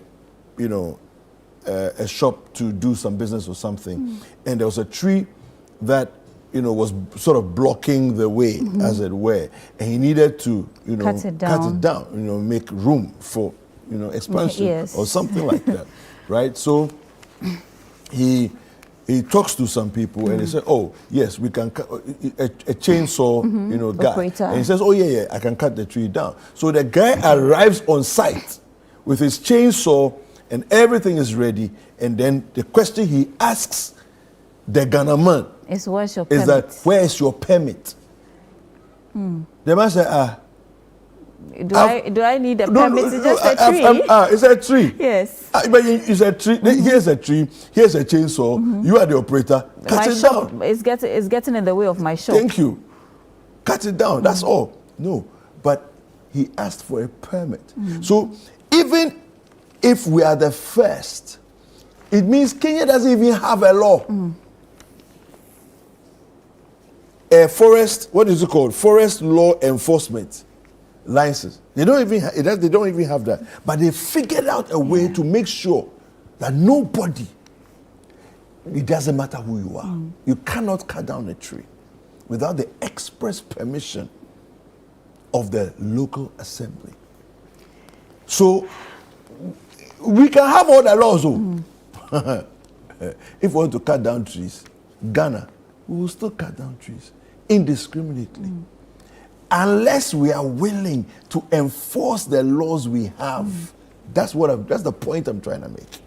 shop to do some business or something, and there was a tree that was sort of blocking the way, as it were, and he needed to cut it down, make room for expansion or something like that, right? So he talks to some people and they say, oh yes, we can cut a chainsaw, guy, operator. And he says, oh yeah, I can cut the tree down. So the guy arrives on site with his chainsaw and everything is ready, and then the question he asks the Ghana man is where is your permit? The man said, do I need a permit? It's just a tree. It's a tree. Yes. But it's a tree. Here's a tree. Here's a chainsaw. You are the operator. Cut it down. It's getting in the way of my shop. Thank you. Cut it down. That's all. No. But he asked for a permit. So even if we are the first, it means Kenya doesn't even have a law. A forest, what is it called? Forest Law Enforcement license. They don't even have that. But they figured out a way to make sure that nobody, it doesn't matter who you are, you cannot cut down a tree without the express permission of the local assembly. So we can have all the laws. If we want to cut down trees, Ghana, we will still cut down trees indiscriminately. Unless we are willing to enforce the laws we have. That's the point I'm trying to make.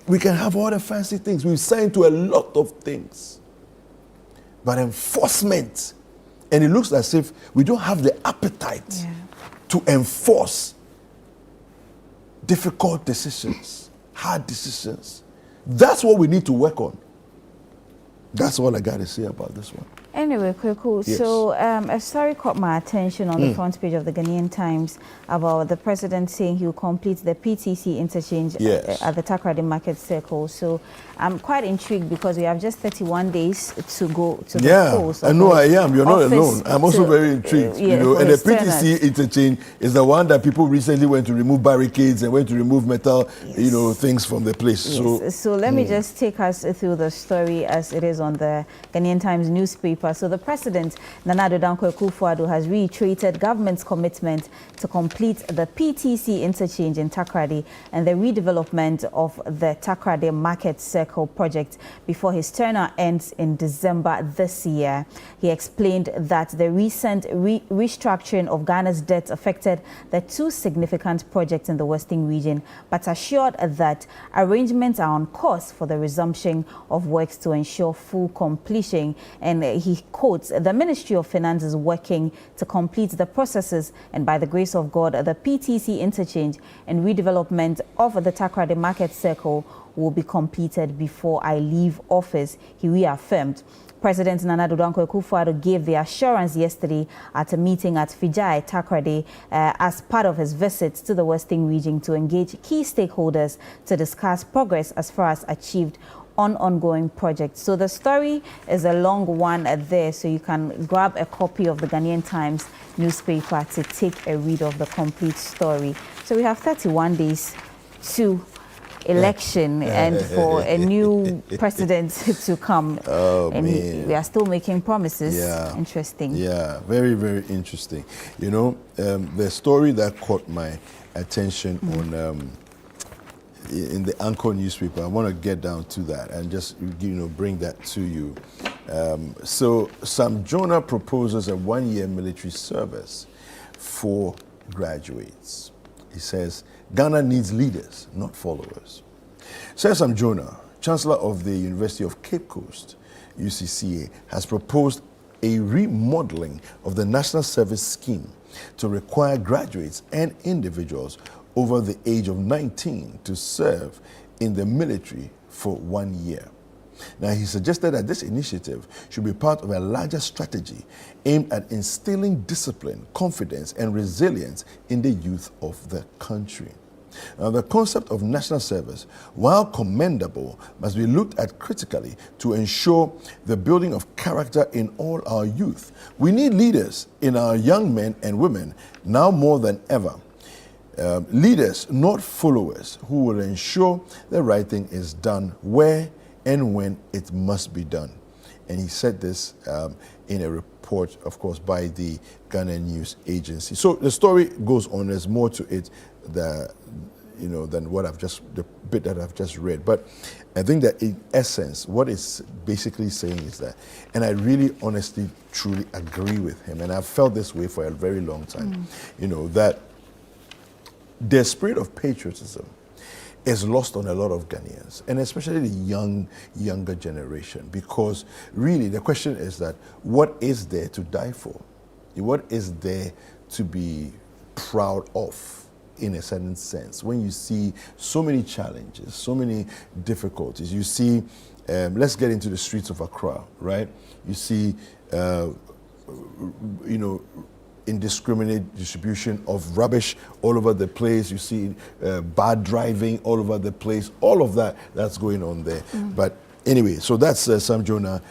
We can have all the fancy things. We've signed to a lot of things. But enforcement, and it looks as if we don't have the appetite to enforce difficult decisions, hard decisions. That's what we need to work on. That's all I got to say about this one. Anyway, cool. Yes. So a story caught my attention on the front page of the Ghanaian Times about the president saying he will complete the PTC interchange at the Takoradi Market Circle. So I'm quite intrigued because we have just 31 days to go to the polls. I know I am. You're not alone. I'm also very intrigued. You know, and the PTC interchange is the one that people recently went to remove barricades and went to remove metal, you know, things from the place. Yes. So let me just take us through the story as it is on the Ghanaian Times newspaper. So the president, Nana Addo Dankwa Akufo-Addo, has reiterated government's commitment to complete the PTC interchange in Takoradi and the redevelopment of the Takoradi Market Circle project before his tenure ends in December this year. He explained that the recent restructuring of Ghana's debt affected the two significant projects in the Western region, but assured that arrangements are on course for the resumption of works to ensure full completion. And he quotes, "The Ministry of Finance is working to complete the processes, and by the grace of God, the PTC interchange and redevelopment of the Takoradi Market Circle will be completed before I leave office," he reaffirmed. President Nana Addo Dankwa Akufo-Addo gave the assurance yesterday at a meeting at Fijai, Takoradi, as part of his visit to the Western region to engage key stakeholders to discuss progress as far as achieved on ongoing projects. So the story is a long one there, so you can grab a copy of the Ghanaian Times newspaper to take a read of the complete story. So we have 31 days to election and for a new president to come. And we are still making promises. Interesting. Yeah, very, very interesting. You know, the story that caught my attention on in the Anchor newspaper, I want to get down to that and just, you know, bring that to you. So Sam Jonah proposes a 1-year military service for graduates. He says, Ghana needs leaders, not followers. Sir Sam Jonah, Chancellor of the University of Cape Coast, UCCA, has proposed a remodeling of the National Service Scheme to require graduates and individuals over the age of 19 to serve in the military for 1 year. Now, he suggested that this initiative should be part of a larger strategy aimed at instilling discipline, confidence, and resilience in the youth of the country. Now, the concept of national service, while commendable, must be looked at critically to ensure the building of character in all our youth. We need leaders in our young men and women now more than ever. Leaders, not followers, who will ensure the right thing is done where and when it must be done. And he said this in a report, of course, by the Ghana News Agency. So the story goes on. There's more to it than what the bit that I've just read. But I think that in essence, what it's basically saying is that, and I really honestly, truly agree with him, and I've felt this way for a very long time, that the spirit of patriotism is lost on a lot of Ghanaians, and especially the younger generation, because really the question is that what is there to die for? What is there to be proud of in a certain sense? When you see so many challenges, so many difficulties, you see, let's get into the streets of Accra, right? You see, indiscriminate distribution of rubbish all over the place. You see bad driving all over the place. All of that's going on there. But anyway, so that's Sam Jonah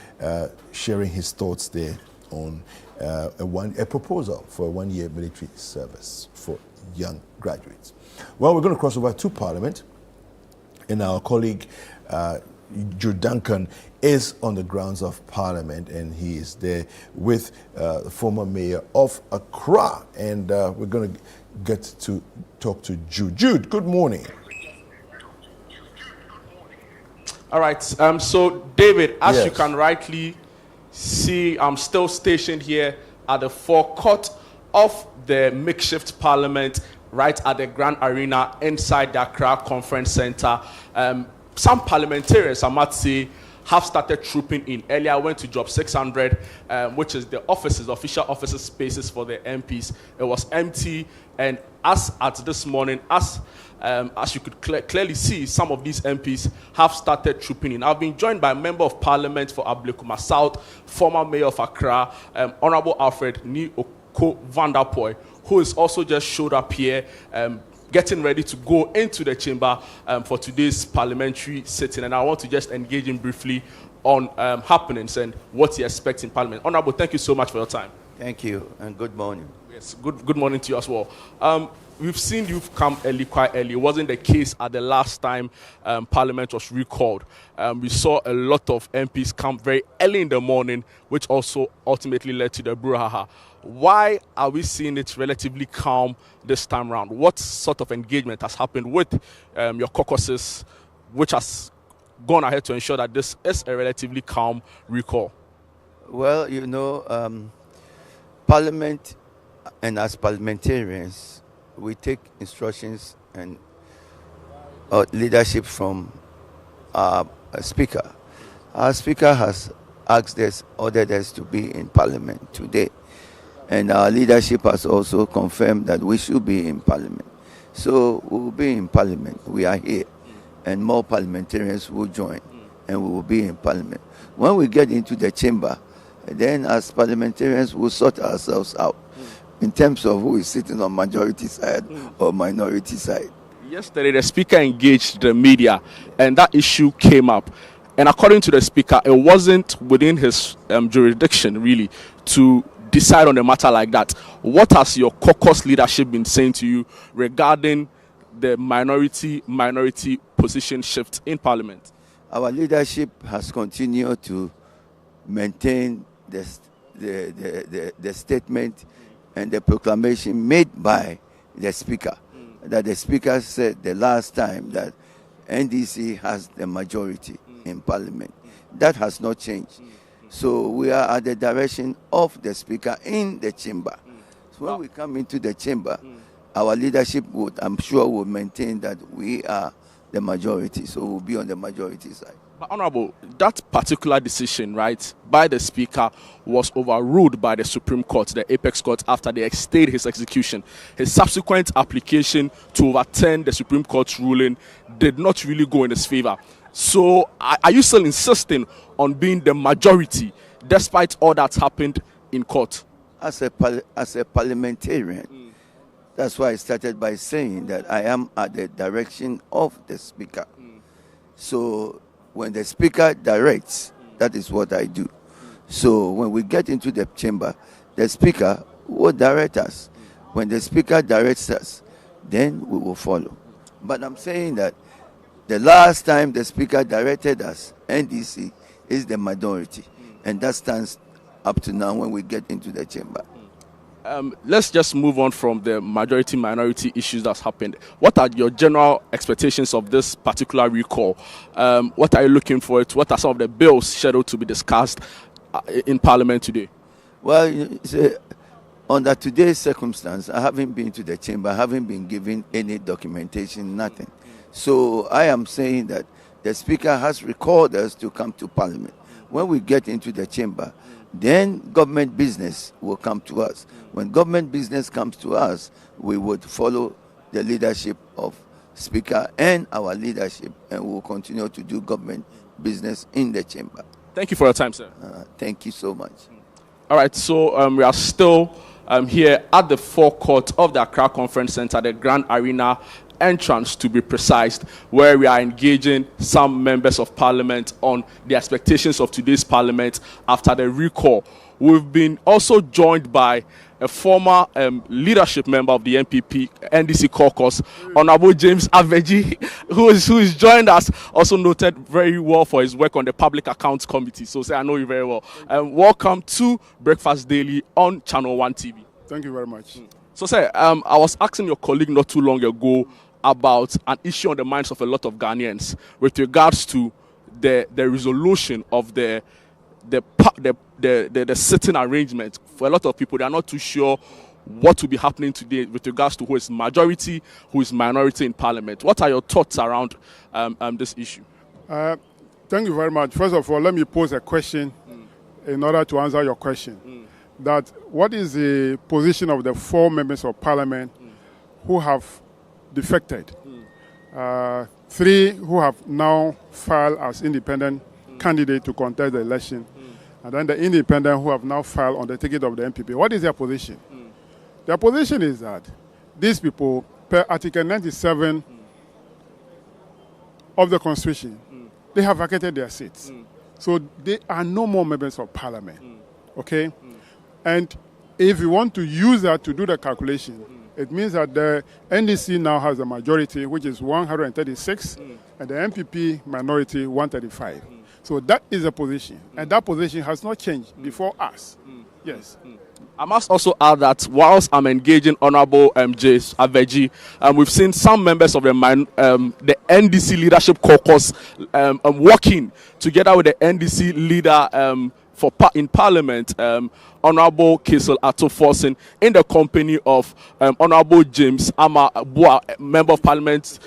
sharing his thoughts there on a proposal for a 1-year military service for young graduates. Well, we're going to cross over to Parliament, and our colleague Joe Duncan is on the grounds of Parliament, and he is there with the former mayor of Accra, and we're going to get to talk to Jude. Jude, good morning. All right, so David, as you can rightly see, I'm still stationed here at the forecourt of the makeshift Parliament right at the Grand Arena inside the Accra Conference Center. Some parliamentarians, I might say, have started trooping in. Earlier, I went to Job 600, which is the offices, official offices spaces for the MPs. It was empty, and as at this morning, as you could clearly see, some of these MPs have started trooping in. I've been joined by a member of Parliament for Ablekuma South, former mayor of Accra, Honorable Alfred Ni Oko Vanderpoy, who has also just showed up here, getting ready to go into the chamber for today's parliamentary sitting. And I want to just engage him briefly on happenings and what he expects in Parliament. Honorable, thank you so much for your time. Thank you, and good morning. Yes, good morning to you as well. We've seen you've come early, quite early. It wasn't the case at the last time Parliament was recalled. We saw a lot of MPs come very early in the morning, which also ultimately led to the brouhaha. Why are we seeing it relatively calm this time around? What sort of engagement has happened with your caucuses, which has gone ahead to ensure that this is a relatively calm recall? Well, you know, Parliament and as parliamentarians, we take instructions and leadership from our Speaker. Our Speaker has asked us, ordered us to be in Parliament today. And our leadership has also confirmed that we should be in Parliament. So we will be in Parliament. We are here. And more parliamentarians will join. And we will be in Parliament. When we get into the chamber, then as parliamentarians, we'll sort ourselves out in terms of who is sitting on majority side or minority side. Yesterday, the Speaker engaged the media, and that issue came up. And according to the Speaker, it wasn't within his jurisdiction, really, to decide on a matter like that. What has your caucus leadership been saying to you regarding the minority position shift in Parliament? Our leadership has continued to maintain the statement and the proclamation made by the Speaker, that the Speaker said the last time that NDC has the majority in Parliament. That has not changed. So we are at the direction of the Speaker in the chamber. So when we come into the chamber, our leadership would, I'm sure, will maintain that we are the majority. So we'll be on the majority side. But Honorable, that particular decision, right, by the Speaker was overruled by the Supreme Court, the Apex Court, after they stayed his execution. His subsequent application to overturn the Supreme Court's ruling did not really go in his favor. So are you still insisting on being the majority despite all that's happened in court? As a parliamentarian, that's why I started by saying that I am at the direction of the Speaker. So when the Speaker directs, that is what I do. So when we get into the chamber, the Speaker will direct us. When the Speaker directs us, then we will follow. But I'm saying that the last time the Speaker directed us, NDC is the majority. And that stands up to now when we get into the chamber. Let's just move on from the majority-minority issues that's happened. What are your general expectations of this particular recall? What are you looking for? What are some of the bills scheduled to be discussed in Parliament today? Well, under today's circumstance, I haven't been to the chamber, I haven't been given any documentation, nothing. So I am saying that the Speaker has recalled us to come to Parliament. When we get into the chamber, then government business will come to us. When government business comes to us, we would follow the leadership of Speaker and our leadership, and we will continue to do government business in the chamber. Thank you for your time, sir. Thank you so much. All right, so we are still here at the forecourt of the Accra Conference Center, the Grand Arena entrance to be precise, where we are engaging some members of Parliament on the expectations of today's Parliament after the recall. We've been also joined by a former leadership member of the NPP NDC caucus, Honorable James Aveji, who is joined us, also noted very well for his work on the Public Accounts Committee. So, sir, I know you very well. Welcome to Breakfast Daily on Channel 1 TV. Thank you very much. So, sir, I was asking your colleague not too long ago about an issue on the minds of a lot of Ghanaians with regards to the resolution of the sitting arrangement. For a lot of people, they are not too sure what will be happening today with regards to who is majority, who is minority in Parliament. What are your thoughts around this issue? Thank you very much. First of all, let me pose a question in order to answer your question. That what is the position of the 4 members of parliament who have defected? 3 who have now filed as independent candidate to contest the election, and then the independent who have now filed on the ticket of the MPP. What is their position? Their position is that these people, per Article 97 of the Constitution, they have vacated their seats. So they are no more members of parliament. Okay? And if you want to use that to do the calculation, it means that the NDC now has a majority, which is 136, and the MPP minority 135. So that is a position, and that position has not changed before us. Yes. I must also add that whilst I'm engaging Honorable James Aveji, we've seen some members of the NDC leadership caucus working together with the NDC leader in Parliament, Honorable Kisel Atoforsen, in the company of Honorable James Amabua, Member of Parliament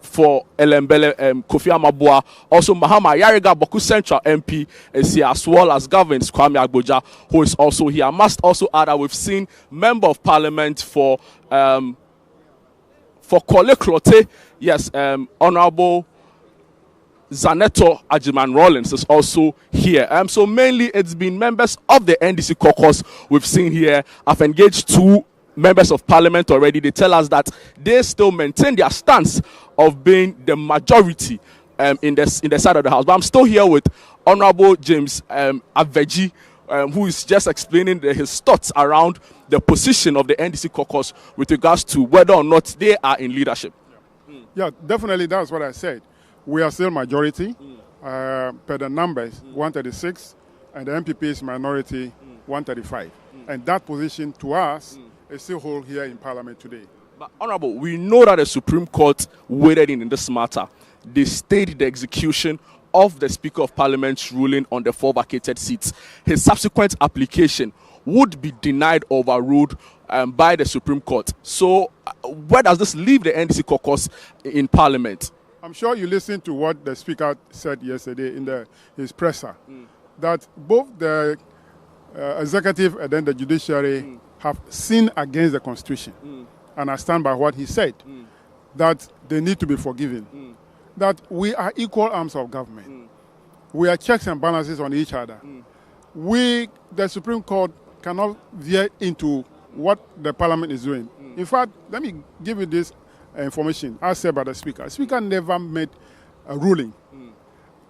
for Elembele, Kofi Amabua, also Mahama Yariga Boku Central MP is here, as well as Governor Kwame Agboja, who is also here. I must also add that we've seen Member of Parliament for Kole Klote, yes, Honorable Zaneto Ajiman Rollins is also here. So mainly it's been members of the NDC caucus we've seen here. I've engaged 2 members of parliament already. They tell us that they still maintain their stance of being the majority in the side of the house. But I'm still here with Honorable James Aveji, who is just explaining his thoughts around the position of the NDC caucus with regards to whether or not they are in leadership. Yeah, definitely that's what I said. We are still majority per the numbers, 136, and the MPP is minority, 135. And that position to us is still hold here in Parliament today. But Honorable, we know that the Supreme Court weighed in this matter. They stayed the execution of the Speaker of Parliament's ruling on the 4 vacated seats. His subsequent application would be denied or overruled by the Supreme Court. So where does this leave the NDC caucus in Parliament? I'm sure you listened to what the Speaker said yesterday in his presser, that both the executive and then the judiciary have sinned against the Constitution. And I stand by what he said, that they need to be forgiven, that we are equal arms of government. We are checks and balances on each other. The Supreme Court, cannot veer into what the Parliament is doing. In fact, let me give you this information, as said by the Speaker. The Speaker never made a ruling.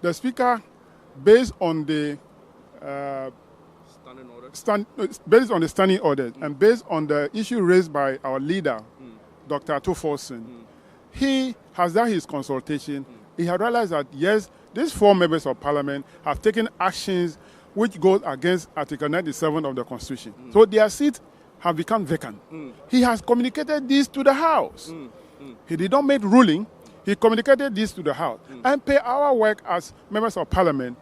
The Speaker, based on the standing order and based on the issue raised by our leader, Dr. Atoforsen, he has done his consultation. He had realized that, yes, these 4 members of Parliament have taken actions which goes against Article 97 of the Constitution. So their seats have become vacant. He has communicated this to the House. He did not make ruling. He communicated this to the House. And per our work as members of Parliament,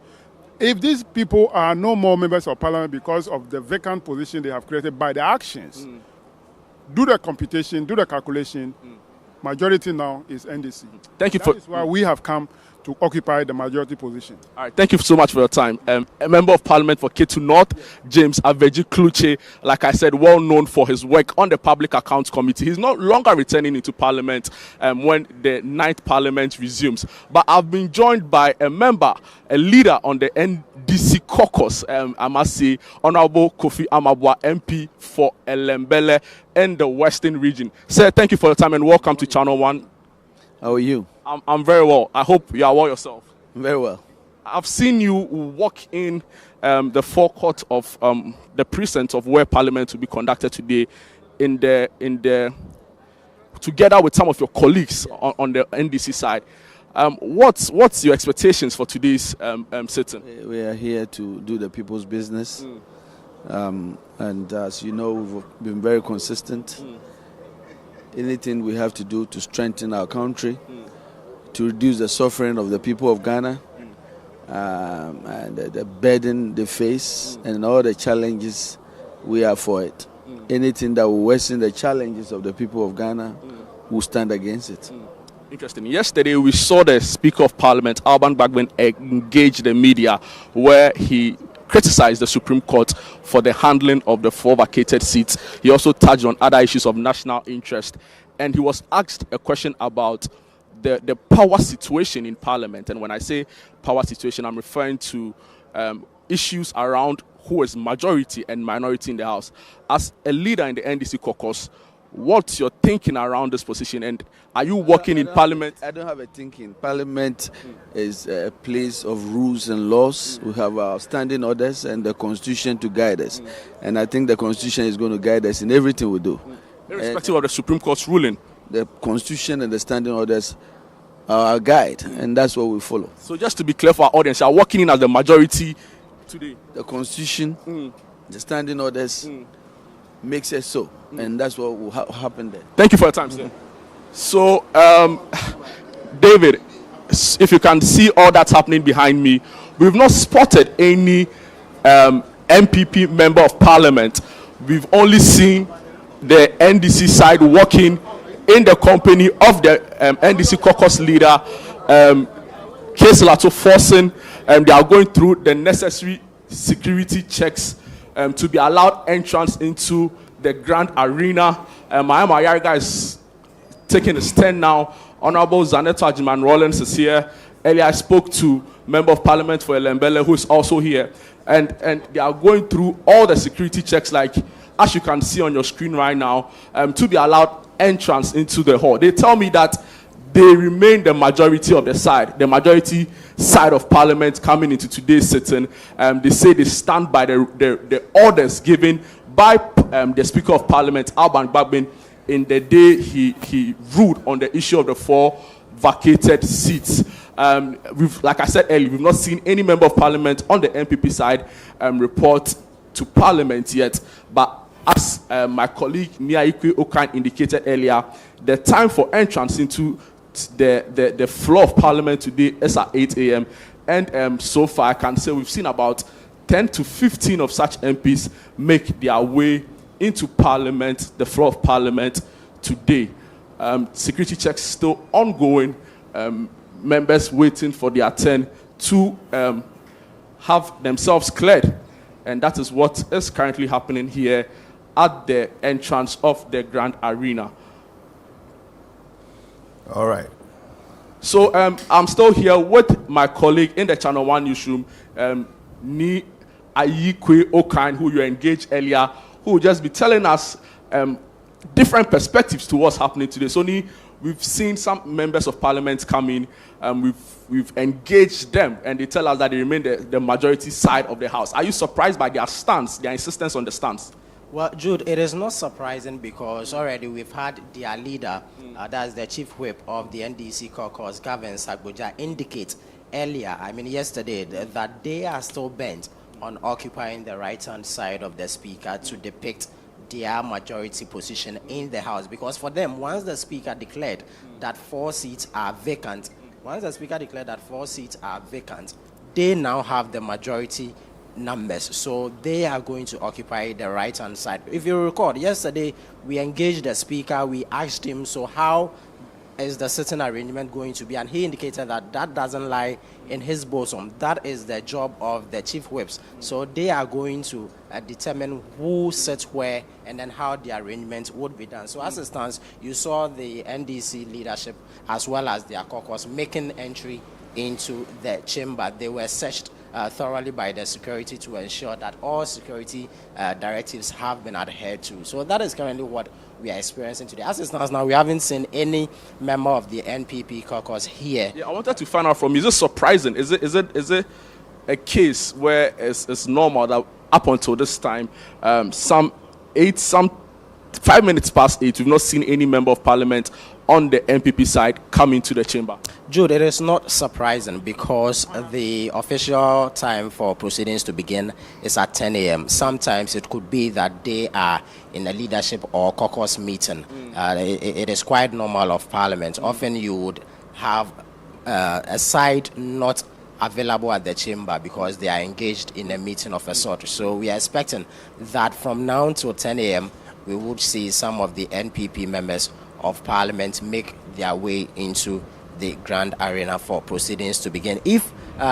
if these people are no more members of Parliament because of the vacant position they have created by their actions, do the computation, do the calculation, majority now is NDC. Thank you. That is why we have come to occupy the majority position. All right, thank you so much for your time. A member of Parliament for Ketu North, James Aveji Kluche, like I said, well known for his work on the Public Accounts Committee. He's no longer returning into Parliament when the 9th Parliament resumes. But I've been joined by a member, a leader on the NDC caucus, I must say, Honorable Kofi Amabua, MP for Elembele in the Western region. Sir, thank you for your time and welcome to Channel 1. How are you? I'm very well. I hope you are well yourself. Very well. I've seen you walk in the forecourt of the precinct of where Parliament will be conducted today, together with some of your colleagues on the NDC side. What's your expectations for today's sitting? We are here to do the people's business, and as you know, we've been very consistent. Anything we have to do to strengthen our country, to reduce the suffering of the people of Ghana, and the burden they face, and all the challenges, we are for it. Anything that will worsen the challenges of the people of Ghana, will stand against it. Interesting. Yesterday, we saw the Speaker of Parliament, Alban Bagbin, engage the media where he criticized the Supreme Court for the handling of the 4 vacated seats. He also touched on other issues of national interest. And he was asked a question about the power situation in Parliament. And when I say power situation, I'm referring to issues around who is majority and minority in the House. As a leader in the NDC caucus, what's your thinking around this position, and are you working in Parliament? I don't have a thinking. Parliament is a place of rules and laws. We have our standing orders and the Constitution to guide us. And I think the Constitution is going to guide us in everything we do. Irrespective of the Supreme Court's ruling? The Constitution and the standing orders are our guide, and that's what we follow. So just to be clear for our audience, you are working in as the majority today? The Constitution, the standing orders makes it so. And that's what will happen there. Thank you for your time, sir. So, David, if you can see all that's happening behind me, we've not spotted any MPP member of Parliament. We've only seen the NDC side working in the company of the NDC caucus leader, Lato Forsen, and they are going through the necessary security checks to be allowed entrance into the Grand Arena. Mahama Ayariga is taking a stand now. Honorable Zaneto Ajiman Rollins is here. Earlier I spoke to Member of Parliament for Elembele, who is also here. And they are going through all the security checks, like as you can see on your screen right now, to be allowed entrance into the hall. They tell me that they remain the majority of the side, the majority side of Parliament coming into today's sitting. They say they stand by the orders given by the Speaker of Parliament, Alban Bagbin, in the day he ruled on the issue of the 4 vacated seats. Like I said earlier, we've not seen any member of Parliament on the MPP side report to Parliament yet. But as my colleague Miaikwe Okan indicated earlier, the time for entrance into the floor of Parliament today is at 8 a.m. And so far, I can say we've seen about 10 to 15 of such MPs make their way into Parliament, the floor of Parliament today. Security checks still ongoing. Members waiting for their turn to have themselves cleared. And that is what is currently happening here at the entrance of the Grand Arena. All right. So I'm still here with my colleague in the Channel 1 newsroom, Ni Ayikwe Okan, who you engaged earlier, who will just be telling us different perspectives to what's happening today. So Ni, we've seen some members of Parliament come in, we've engaged them, and they tell us that they remain the majority side of the House. Are you surprised by their stance, their insistence on the stance? Well, Jude, it is not surprising because already we've had their leader, that's the chief whip of the NDC caucus, Gavin Sagboja, indicate earlier, yesterday, that they are still bent on occupying the right-hand side of the speaker to depict their majority position in the House. Because for them, once the speaker declared that 4 seats are vacant, they now have the majority numbers, so they are going to occupy the right-hand side. If you recall, yesterday we engaged the speaker. We asked him, so how is the sitting arrangement going to be? And he indicated that that doesn't lie in his bosom. That is the job of the chief whips. So they are going to determine who sits where and then how the arrangement would be done. So as it stands, you saw the NDC leadership as well as their caucus making entry into the chamber. They were searched thoroughly by the security to ensure that all security directives have been adhered to. So that is currently what we are experiencing today. As it stands now, we haven't seen any member of the NPP caucus here. Yeah, I wanted to find out from you, is it surprising? Is it a case where it's normal that up until this time, 5 minutes past 8, we've not seen any member of Parliament on the MPP side come into the chamber? Jude, it is not surprising because the official time for proceedings to begin is at 10 a.m. Sometimes it could be that they are in a leadership or caucus meeting. It is quite normal of Parliament. Often you would have a side not available at the chamber because they are engaged in a meeting of a sort. So we are expecting that from now till 10 a.m. we would see some of the NPP members of Parliament make their way into the Grand Arena for proceedings to begin. If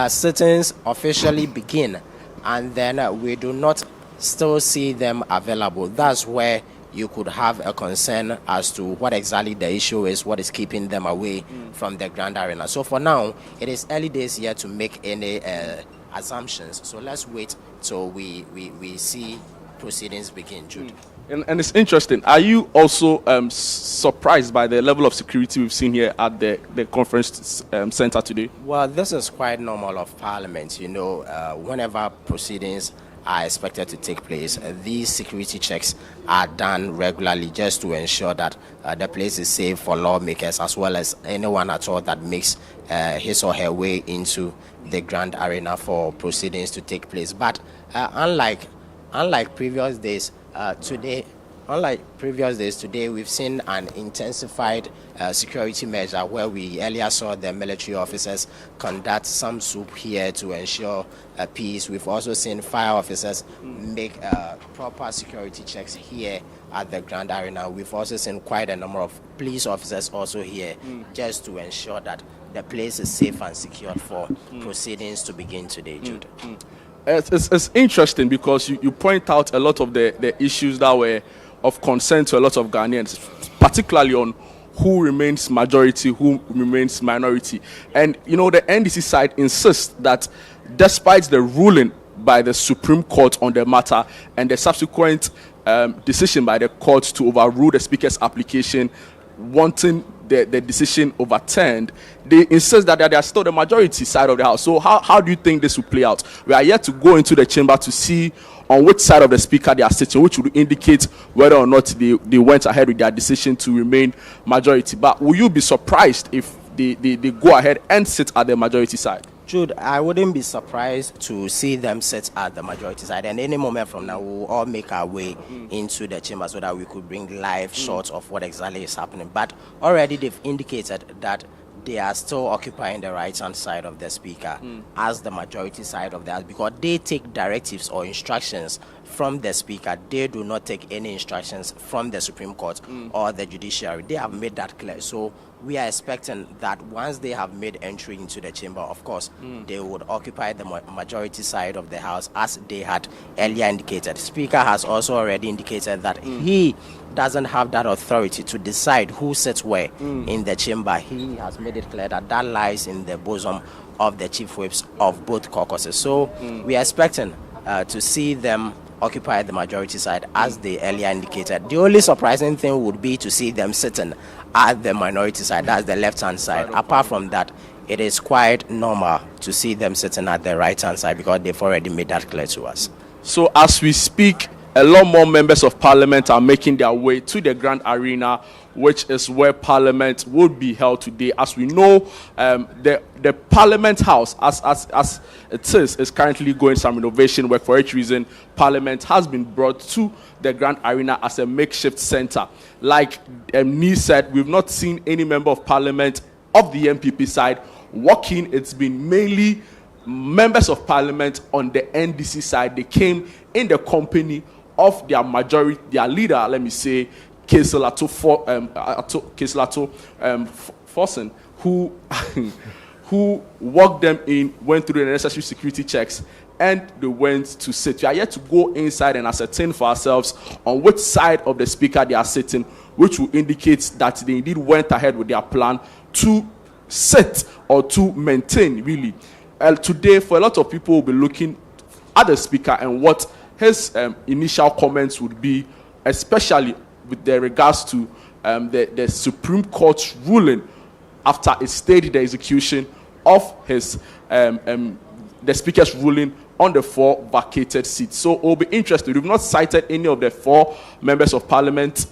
sittings officially begin and then we do not still see them available, that's where you could have a concern as to what exactly the issue is, what is keeping them away from the Grand Arena. So for now, it is early days here to make any assumptions. So let's wait till we see proceedings begin, Jude. And it's interesting. Are you also surprised by the level of security we've seen here at the conference center today? Well, this is quite normal of Parliament. You know, whenever proceedings are expected to take place, these security checks are done regularly just to ensure that the place is safe for lawmakers as well as anyone at all that makes his or her way into the Grand Arena for proceedings to take place. But unlike previous days, today we've seen an intensified security measure where we earlier saw the military officers conduct some swoop here to ensure peace. We've also seen fire officers make proper security checks here at the Grand Arena. We've also seen quite a number of police officers also here just to ensure that the place is safe and secure for proceedings to begin today, Jude. It's interesting because you point out a lot of the issues that were of concern to a lot of Ghanaians, particularly on who remains majority, who remains minority. And, you know, the NDC side insists that despite the ruling by the Supreme Court on the matter and the subsequent decision by the court to overrule the Speaker's application, wanting the decision overturned, they insist that they are still the majority side of the House. So how do you think this will play out? We are yet to go into the chamber to see on which side of the Speaker they are sitting, which would indicate whether or not they went ahead with their decision to remain majority. But will you be surprised if they go ahead and sit at the majority side? Jude, I wouldn't be surprised to see them sit at the majority side, and any moment from now we'll all make our way into the chamber so that we could bring live shots of what exactly is happening. But already they've indicated that they are still occupying the right-hand side of the Speaker as the majority side of the House, because they take directives or instructions from the Speaker. They do not take any instructions from the Supreme Court or the judiciary. They have made that clear. So we are expecting that once they have made entry into the chamber, of course, they would occupy the majority side of the House as they had earlier indicated. Speaker has also already indicated that he doesn't have that authority to decide who sits where in the chamber. He has made it clear that that lies in the bosom of the chief whips of both caucuses. So we are expecting to see them occupy the majority side as they earlier indicated. The only surprising thing would be to see them sitting at the minority side, that's the left-hand side. Apart from that, it is quite normal to see them sitting at the right-hand side because they've already made that clear to us. So as we speak, a lot more members of Parliament are making their way to the Grand Arena, which is where Parliament would be held today. As we know, the Parliament House, as it is currently going some renovation work. For which reason, Parliament has been brought to the Grand Arena as a makeshift center. Like Nee said, we've not seen any member of Parliament of the MPP side walking. It's been mainly members of Parliament on the NDC side. They came in the company of their majority, their leader, let me say, Keselato Forsen, who walked them in, went through the necessary security checks, and they went to sit. We are yet to go inside and ascertain for ourselves on which side of the Speaker they are sitting, which will indicate that they indeed went ahead with their plan to sit or to maintain, really. Today, for a lot of people, will be looking at the Speaker and what his initial comments would be, especially with regards to the Supreme Court's ruling after it stayed the execution of his the Speaker's ruling on the 4 vacated seats. So it will be interesting. We've not cited any of the 4 members of Parliament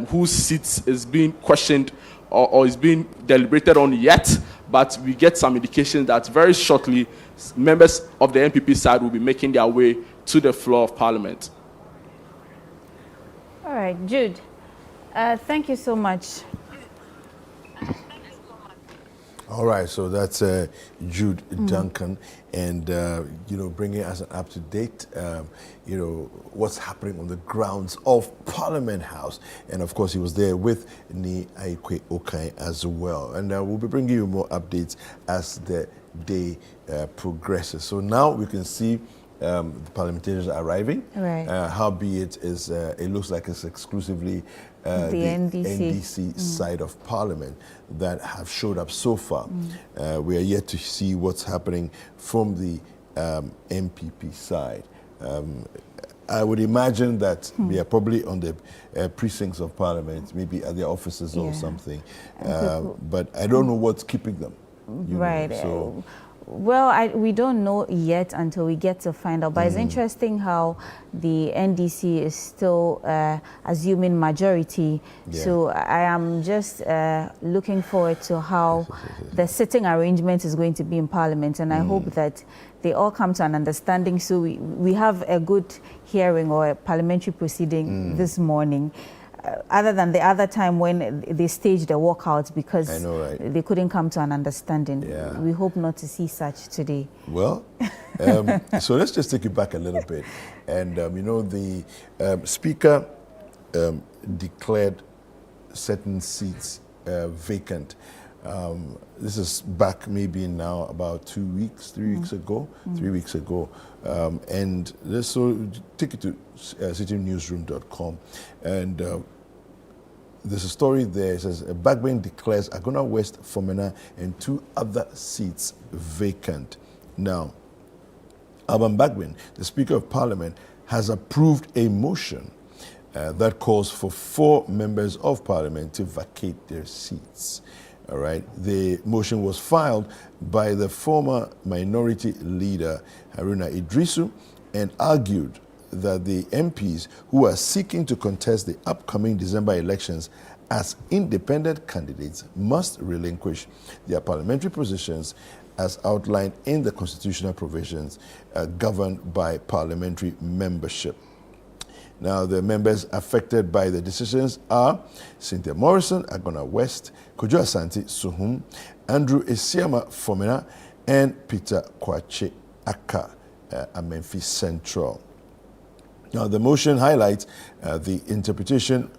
whose seats is being questioned or is being deliberated on yet, but we get some indication that very shortly members of the MPP side will be making their way to the floor of Parliament. All right, Jude, thank you so much. All right, so that's Jude Duncan, and bringing us an up-to-date, what's happening on the grounds of Parliament House, and of course he was there with Ni Aikwe Okai as well, and we'll be bringing you more updates as the day progresses. So now we can see the parliamentarians arriving. Right. Howbeit it looks like it's exclusively the NDC side of Parliament that have showed up so far. We are yet to see what's happening from the MPP side. I would imagine that they are probably on the precincts of Parliament, maybe at their offices or something. But I don't know what's keeping them. Right. Well, we don't know yet until we get to find out. But it's interesting how the NDC is still assuming majority. Yeah. So I am just looking forward to how the sitting arrangement is going to be in Parliament. And I hope that they all come to an understanding. So we have a good hearing or a parliamentary proceeding this morning. Other than the other time when they staged the walkout because they couldn't come to an understanding. Yeah. We hope not to see such today. Well, so let's just take it back a little bit. And, the Speaker declared certain seats vacant. This is back maybe now about 2 weeks, 3 weeks ago, 3 weeks ago. And so take it to citynewsroom.com. And there's a story there. It says, Bagbin declares Agona West, Fomena, and 2 other seats vacant. Now, Alban Bagbin, the Speaker of Parliament, has approved a motion that calls for 4 members of Parliament to vacate their seats. All right. The motion was filed by the former minority leader, Haruna Idrisu, and argued that the MPs who are seeking to contest the upcoming December elections as independent candidates must relinquish their parliamentary positions as outlined in the constitutional provisions governed by parliamentary membership. Now, the members affected by the decisions are Cynthia Morrison, Agona West, Kojo Asante, Suhum, Andrew Esiama Fomena, and Peter Kwache Aka, Amenfi Central. Now, the motion highlights the interpretation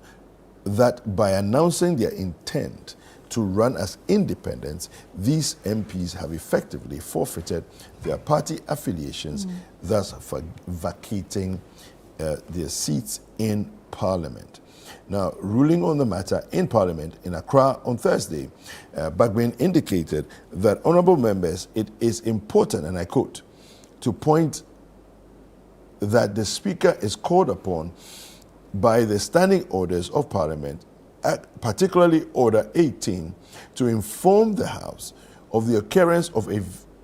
that by announcing their intent to run as independents, these MPs have effectively forfeited their party affiliations, thus vacating their seats in Parliament. Now, ruling on the matter in Parliament in Accra on Thursday, Bagbin indicated that, honourable members, it is important, and I quote, to point that the Speaker is called upon by the standing orders of Parliament, particularly Order 18, to inform the House of the occurrence of a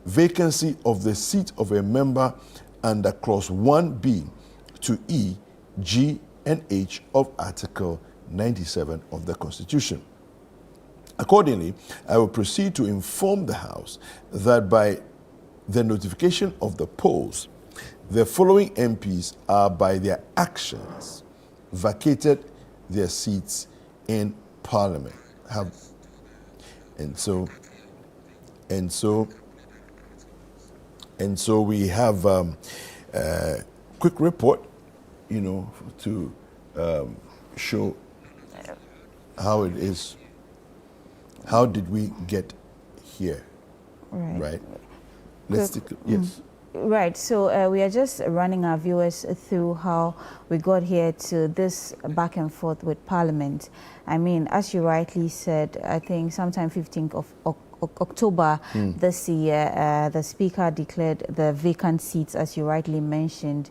vacancy of the seat of a member under Clause 1B to E, G, and H of Article 97 of the Constitution. Accordingly, I will proceed to inform the House that by the notification of the polls, the following MPs are by their actions vacated their seats in Parliament. And so we have a quick report, to show how it is. How did we get here? Right? Let's take yes. Right, so we are just running our viewers through how we got here to this back and forth with Parliament. I mean, as you rightly said, I think sometime 15th of October this year, the Speaker declared the vacant seats, as you rightly mentioned,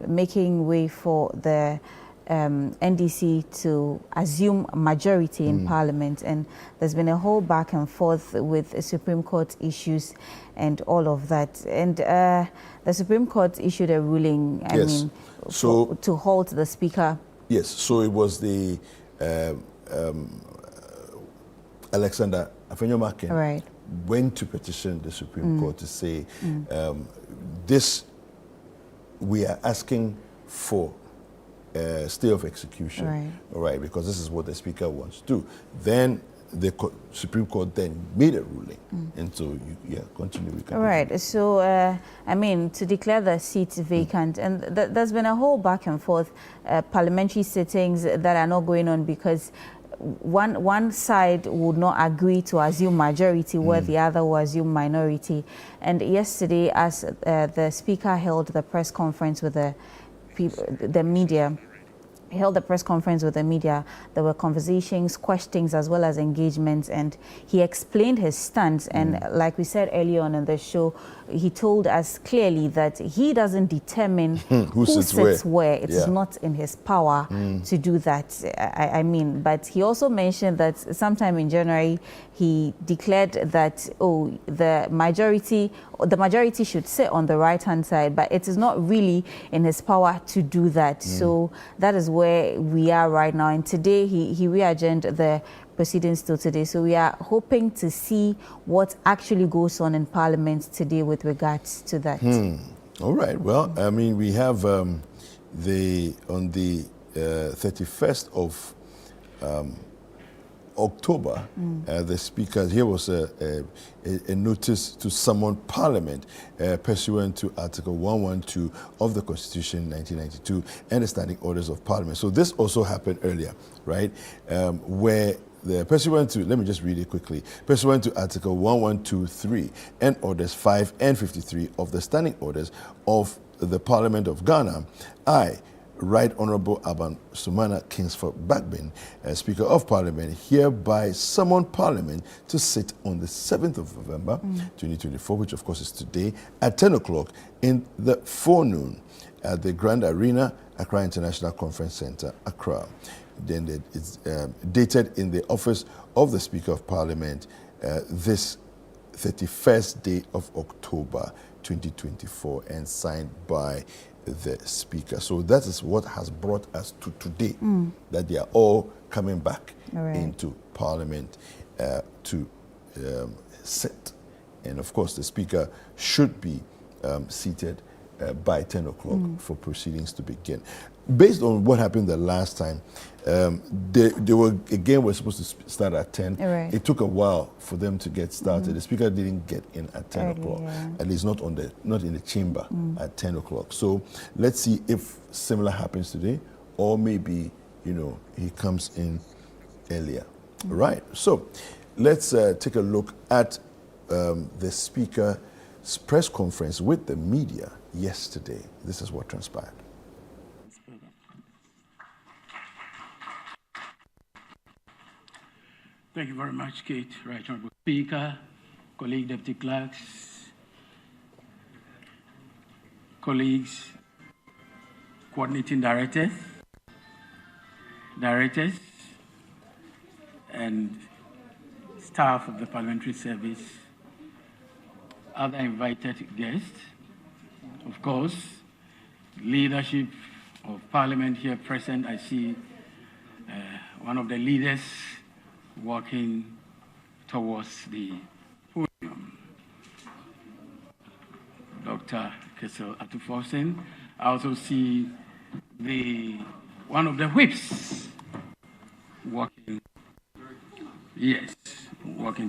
making way for the NDC to assume majority in Parliament. And there's been a whole back and forth with Supreme Court issues and all of that. And the Supreme Court issued a ruling, I mean, to halt the Speaker. Yes, so it was the Alexander Afenyo-Markin went to petition the Supreme Court to say this, we are asking for stay of execution, all right, because this is what the Speaker wants to do. Then the Supreme Court then made a ruling. And so, continue. Right. So, I mean, to declare the seats vacant, and there's been a whole back and forth parliamentary sittings that are not going on because one side would not agree to assume majority where the other will assume minority. And yesterday, as the Speaker held the press conference with the media, he held the press conference with the media. There were conversations, questions, as well as engagements, and he explained his stance. And like we said earlier on in the show, he told us clearly that he doesn't determine who sits where. It is not in his power to do that. I mean, but he also mentioned that sometime in January, he declared that, the majority should sit on the right-hand side, but it is not really in his power to do that. So that is where we are right now. And today, he re-adjourned the proceedings till today. So we are hoping to see what actually goes on in Parliament today with regards to that. All right. Well, I mean, we have on the 31st of October, the Speaker, here was a notice to summon Parliament pursuant to Article 112 of the Constitution 1992 and the Standing Orders of Parliament. So this also happened earlier, right, where the pursuant to, let me just read it quickly, pursuant to Article 1123 and Orders 5 and 53 of the Standing Orders of the Parliament of Ghana, I, Right Honourable Aban Sumana Kingsford Bagbin, Speaker of Parliament, hereby summon Parliament to sit on the 7th of November 2024, which of course is today, at 10 o'clock in the forenoon at the Grand Arena, Accra International Conference Centre, Accra. Then it's dated in the office of the Speaker of Parliament this 31st day of October 2024 and signed by the Speaker. So that is what has brought us to today, that they are all coming back into Parliament to sit. And of course, the Speaker should be seated by 10 o'clock for proceedings to begin. Based on what happened the last time, they were supposed to start at 10. It took a while for them to get started. The Speaker didn't get in at 10 o'clock, at least not in the chamber at 10 o'clock. So let's see if similar happens today, or maybe, he comes in earlier. Right. So let's take a look at the Speaker's press conference with the media yesterday. This is what transpired. Thank you very much, Kate. Right Honourable Speaker, colleague deputy clerks, colleagues, coordinating directors, and staff of the Parliamentary Service, other invited guests, of course, leadership of Parliament here present. I see one of the leaders walking towards the podium, Dr. Kessel Atufosin. I also see one of the whips walking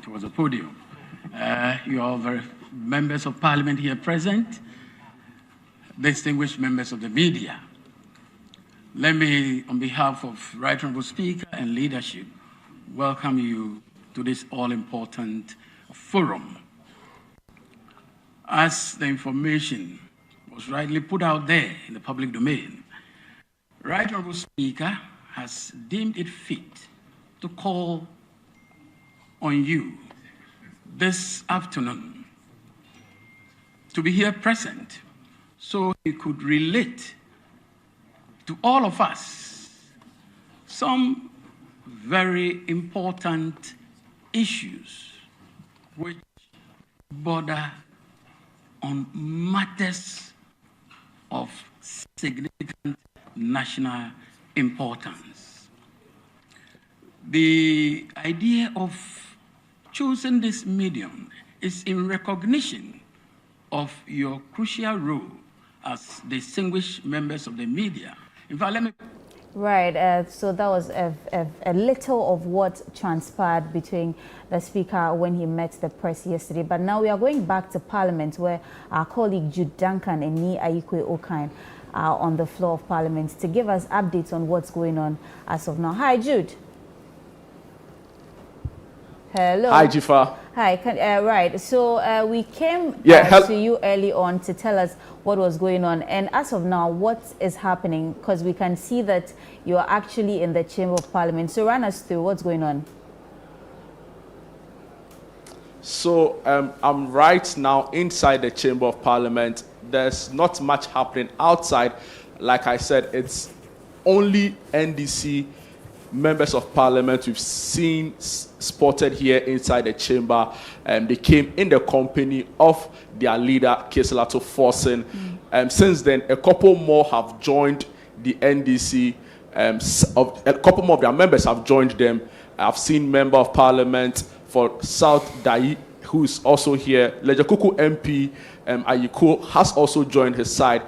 towards the podium. You are all members of Parliament here present, distinguished members of the media. Let me, on behalf of Right Honourable Speaker and leadership, welcome you to this all-important forum. As the information was rightly put out there in the public domain, Right Honourable Speaker has deemed it fit to call on you this afternoon to be here present so he could relate to all of us some very important issues which border on matters of significant national importance. The idea of choosing this medium is in recognition of your crucial role as distinguished members of the media. In fact, let me... Right, so that was a little of what transpired between the Speaker when he met the press yesterday. But now we are going back to Parliament, where our colleague Jude Duncan and Ni Ayikwe Okan are on the floor of Parliament to give us updates on what's going on as of now. Hi, Jude. Hello. Hi, Jifa. Hi, right. So we came to you early on to tell us what was going on. And as of now, what is happening? Because we can see that you are actually in the Chamber of Parliament. So run us through what's going on. So I'm right now inside the Chamber of Parliament. There's not much happening outside. Like I said, it's only NDC members of Parliament we've seen spotted here inside the chamber. They came in the company of their leader, Keselato Forsen. Since then, a couple more have joined the NDC. A couple more of their members have joined them. I've seen Member of Parliament for South Dai, who is also here. Lejakuku MP Ayiko has also joined his side.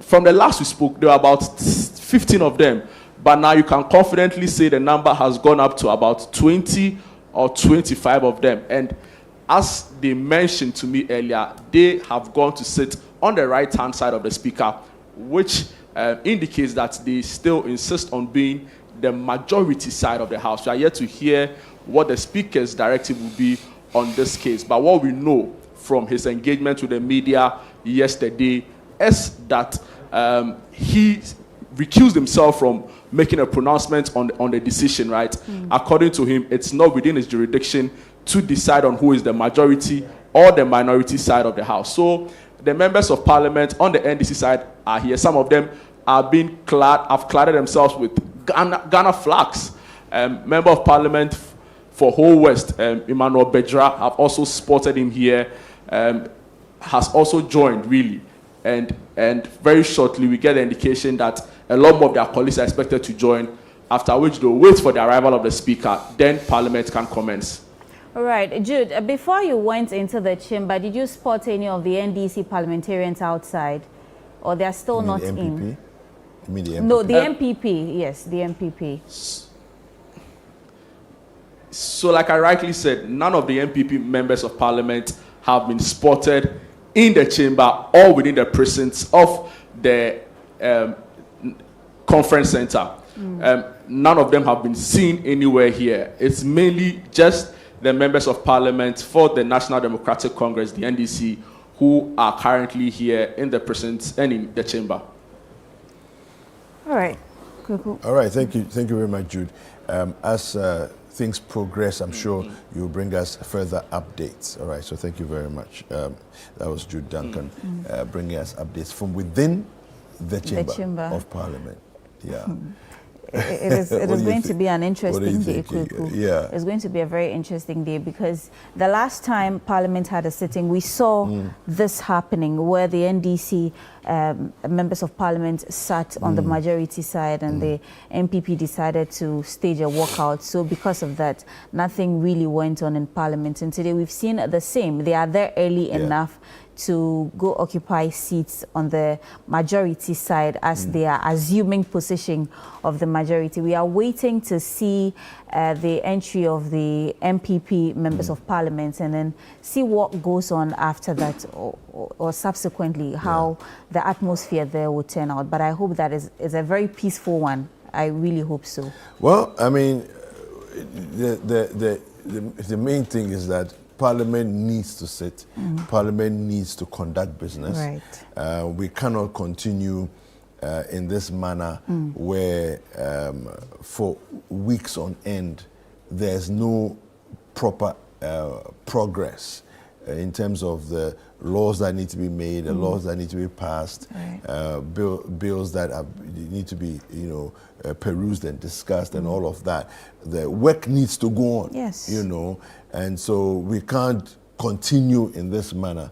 From the last we spoke, there were about 15 of them. But now you can confidently say the number has gone up to about 20 or 25 of them. And as they mentioned to me earlier, they have gone to sit on the right-hand side of the Speaker, which indicates that they still insist on being the majority side of the House. We are yet to hear what the Speaker's directive will be on this case. But what we know from his engagement with the media yesterday is that he recused himself from making a pronouncement on the decision, right? According to him, it's not within his jurisdiction to decide on who is the majority or the minority side of the House. So the members of Parliament on the NDC side are here. Some of them are being have cladded themselves with Ghana flags. Member of Parliament for Whole West, Emmanuel Bedra, have also spotted him here, has also joined, really. And very shortly, we get the indication that a lot more of their colleagues are expected to join, after which they'll wait for the arrival of the Speaker. Then Parliament can commence. All right, Jude, before you went into the chamber, did you spot any of the NDC parliamentarians outside? Or they're still not in? You mean the MPP? No, the MPP, yes, the MPP. So like I rightly said, none of the MPP members of Parliament have been spotted in the chamber or within the precincts of the conference center. None of them have been seen anywhere here. It's mainly just the members of Parliament for the National Democratic Congress, the NDC, who are currently here in the precincts and in the chamber. All right. Cool. All right, thank you very much, Jude. As things progress, I'm sure you'll bring us further updates. All right, so thank you very much. That was Jude Duncan bringing us updates from within the chamber of Parliament. Yeah. It is going to be an interesting day, Kuku. Yeah. It's going to be a very interesting day because the last time Parliament had a sitting, we saw this happening where the NDC members of Parliament sat on the majority side and the MPP decided to stage a walkout. So because of that, nothing really went on in Parliament. And today we've seen the same. They are there early enough to go occupy seats on the majority side as they are assuming position of the majority. We are waiting to see the entry of the MPP members of Parliament and then see what goes on after that or subsequently how the atmosphere there will turn out. But I hope that is a very peaceful one. I really hope so. Well, I mean, the main thing is that Parliament needs to sit. Parliament needs to conduct business. Right. We cannot continue in this manner where for weeks on end there's no proper progress in terms of the laws that need to be made, the laws that need to be passed, bills that need to be, perused and discussed and all of that. The work needs to go on. Yes. And so we can't continue in this manner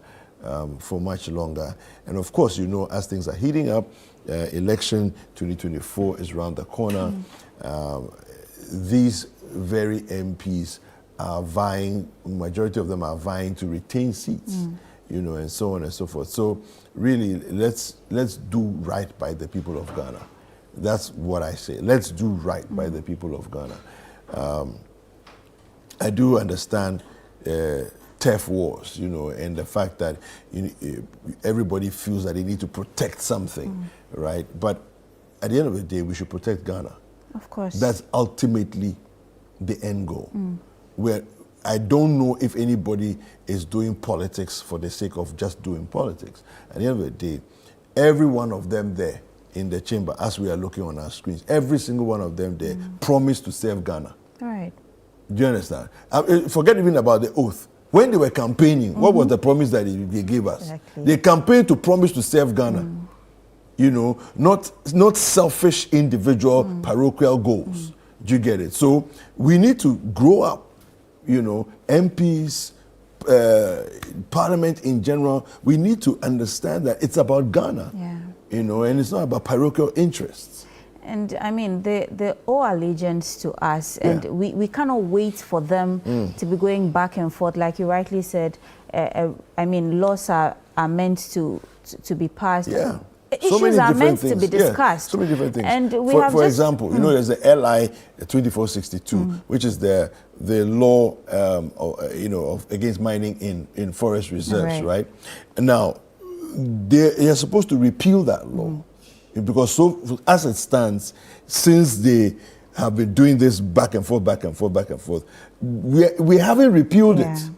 for much longer. And of course, as things are heating up, election 2024 is around the corner. These very MPs are vying, majority of them are vying to retain seats, and so on and so forth. So really, let's do right by the people of Ghana. That's what I say. Let's do right by the people of Ghana. I do understand turf wars, and the fact that everybody feels that they need to protect something, right? But at the end of the day, we should protect Ghana. Of course. That's ultimately the end goal. Where I don't know if anybody is doing politics for the sake of just doing politics. At the end of the day, every one of them there in the chamber, as we are looking on our screens, every single one of them there promised to serve Ghana. All right. Do you understand? Forget even about the oath. When they were campaigning, what was the promise that they gave us? Exactly. They campaigned to promise to serve Ghana. Not selfish individual parochial goals. Do you get it? So we need to grow up. MPs, Parliament in general, we need to understand that it's about Ghana. And it's not about parochial interests. And I mean, they owe allegiance to us, and we cannot wait for them to be going back and forth. Like you rightly said, I mean, laws are meant to be passed. Yeah. Issues are meant to be discussed. So many different things. And for example, there's the LI 2462, which is the law, against mining in forest reserves, right? Now, they are supposed to repeal that law. Because so as it stands, since they have been doing this back and forth, we haven't repealed it.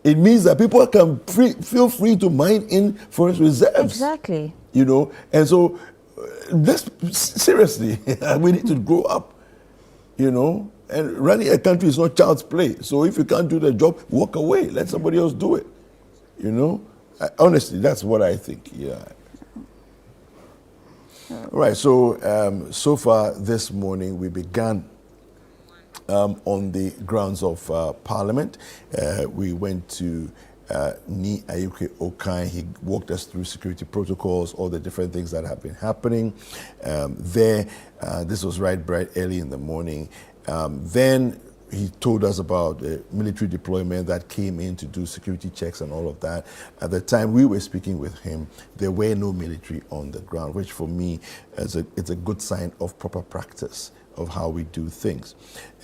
It means that people can feel free to mine in forest reserves. Exactly. And so seriously, we need to grow up, and running a country is not child's play. So if you can't do the job, walk away, let somebody else do it. Honestly, that's what I think. Right, so so far this morning we began on the grounds of Parliament. We went to Ni Ayuke Okai. He walked us through security protocols, all the different things that have been happening there. This was right bright early in the morning. Then he told us about the military deployment that came in to do security checks and all of that. At the time we were speaking with him, there were no military on the ground, which for me it's a good sign of proper practice of how we do things.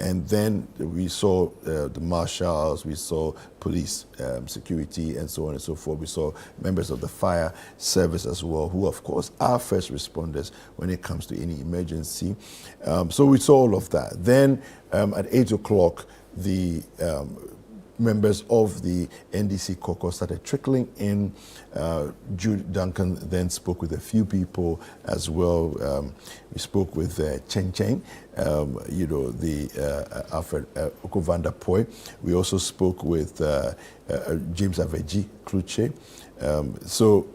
And then we saw the marshals, we saw police security, and so on and so forth. We saw members of the fire service as well, who of course are first responders when it comes to any emergency. So we saw all of that. Then at 8 o'clock, the members of the NDC caucus started trickling in. Jude Duncan then spoke with a few people as well. We spoke with Chen Cheng, the Alfred Okovanda Poi. We also spoke with James Aveji Kluche. So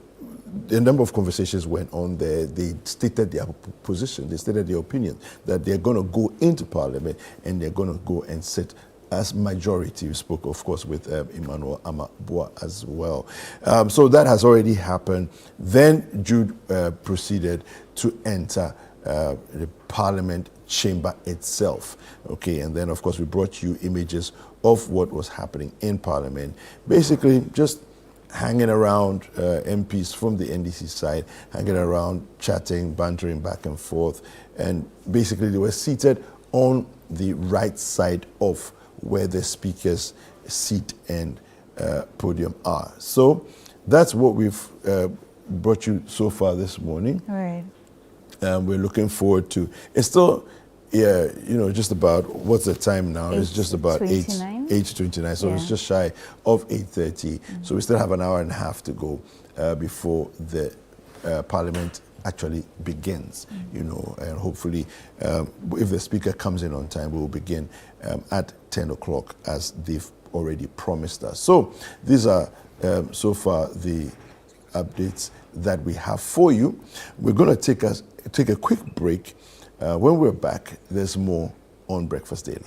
a number of conversations went on there. They stated their position, they stated their opinion, that they're going to go into Parliament and they're going to go and sit as majority. We spoke, of course, with Emmanuel Amabua as well. So that has already happened. Then Jude proceeded to enter the Parliament chamber itself. Okay, and then, of course, we brought you images of what was happening in Parliament. Basically, just hanging around MPs from the NDC side, hanging around, chatting, bantering back and forth. And basically, they were seated on the right side of where the speaker's seat and podium are. So that's what we've brought you so far this morning. All right. We're looking forward to, it's still, just about, what's the time now? It's just about 8:29, so it's just shy of 8:30. So we still have an hour and a half to go before the Parliament actually begins, and hopefully if the speaker comes in on time, we will begin at 10 o'clock as they've already promised us. So these are so far the updates that we have for you. We're going to take a quick break. When we're back, there's more on Breakfast Daily.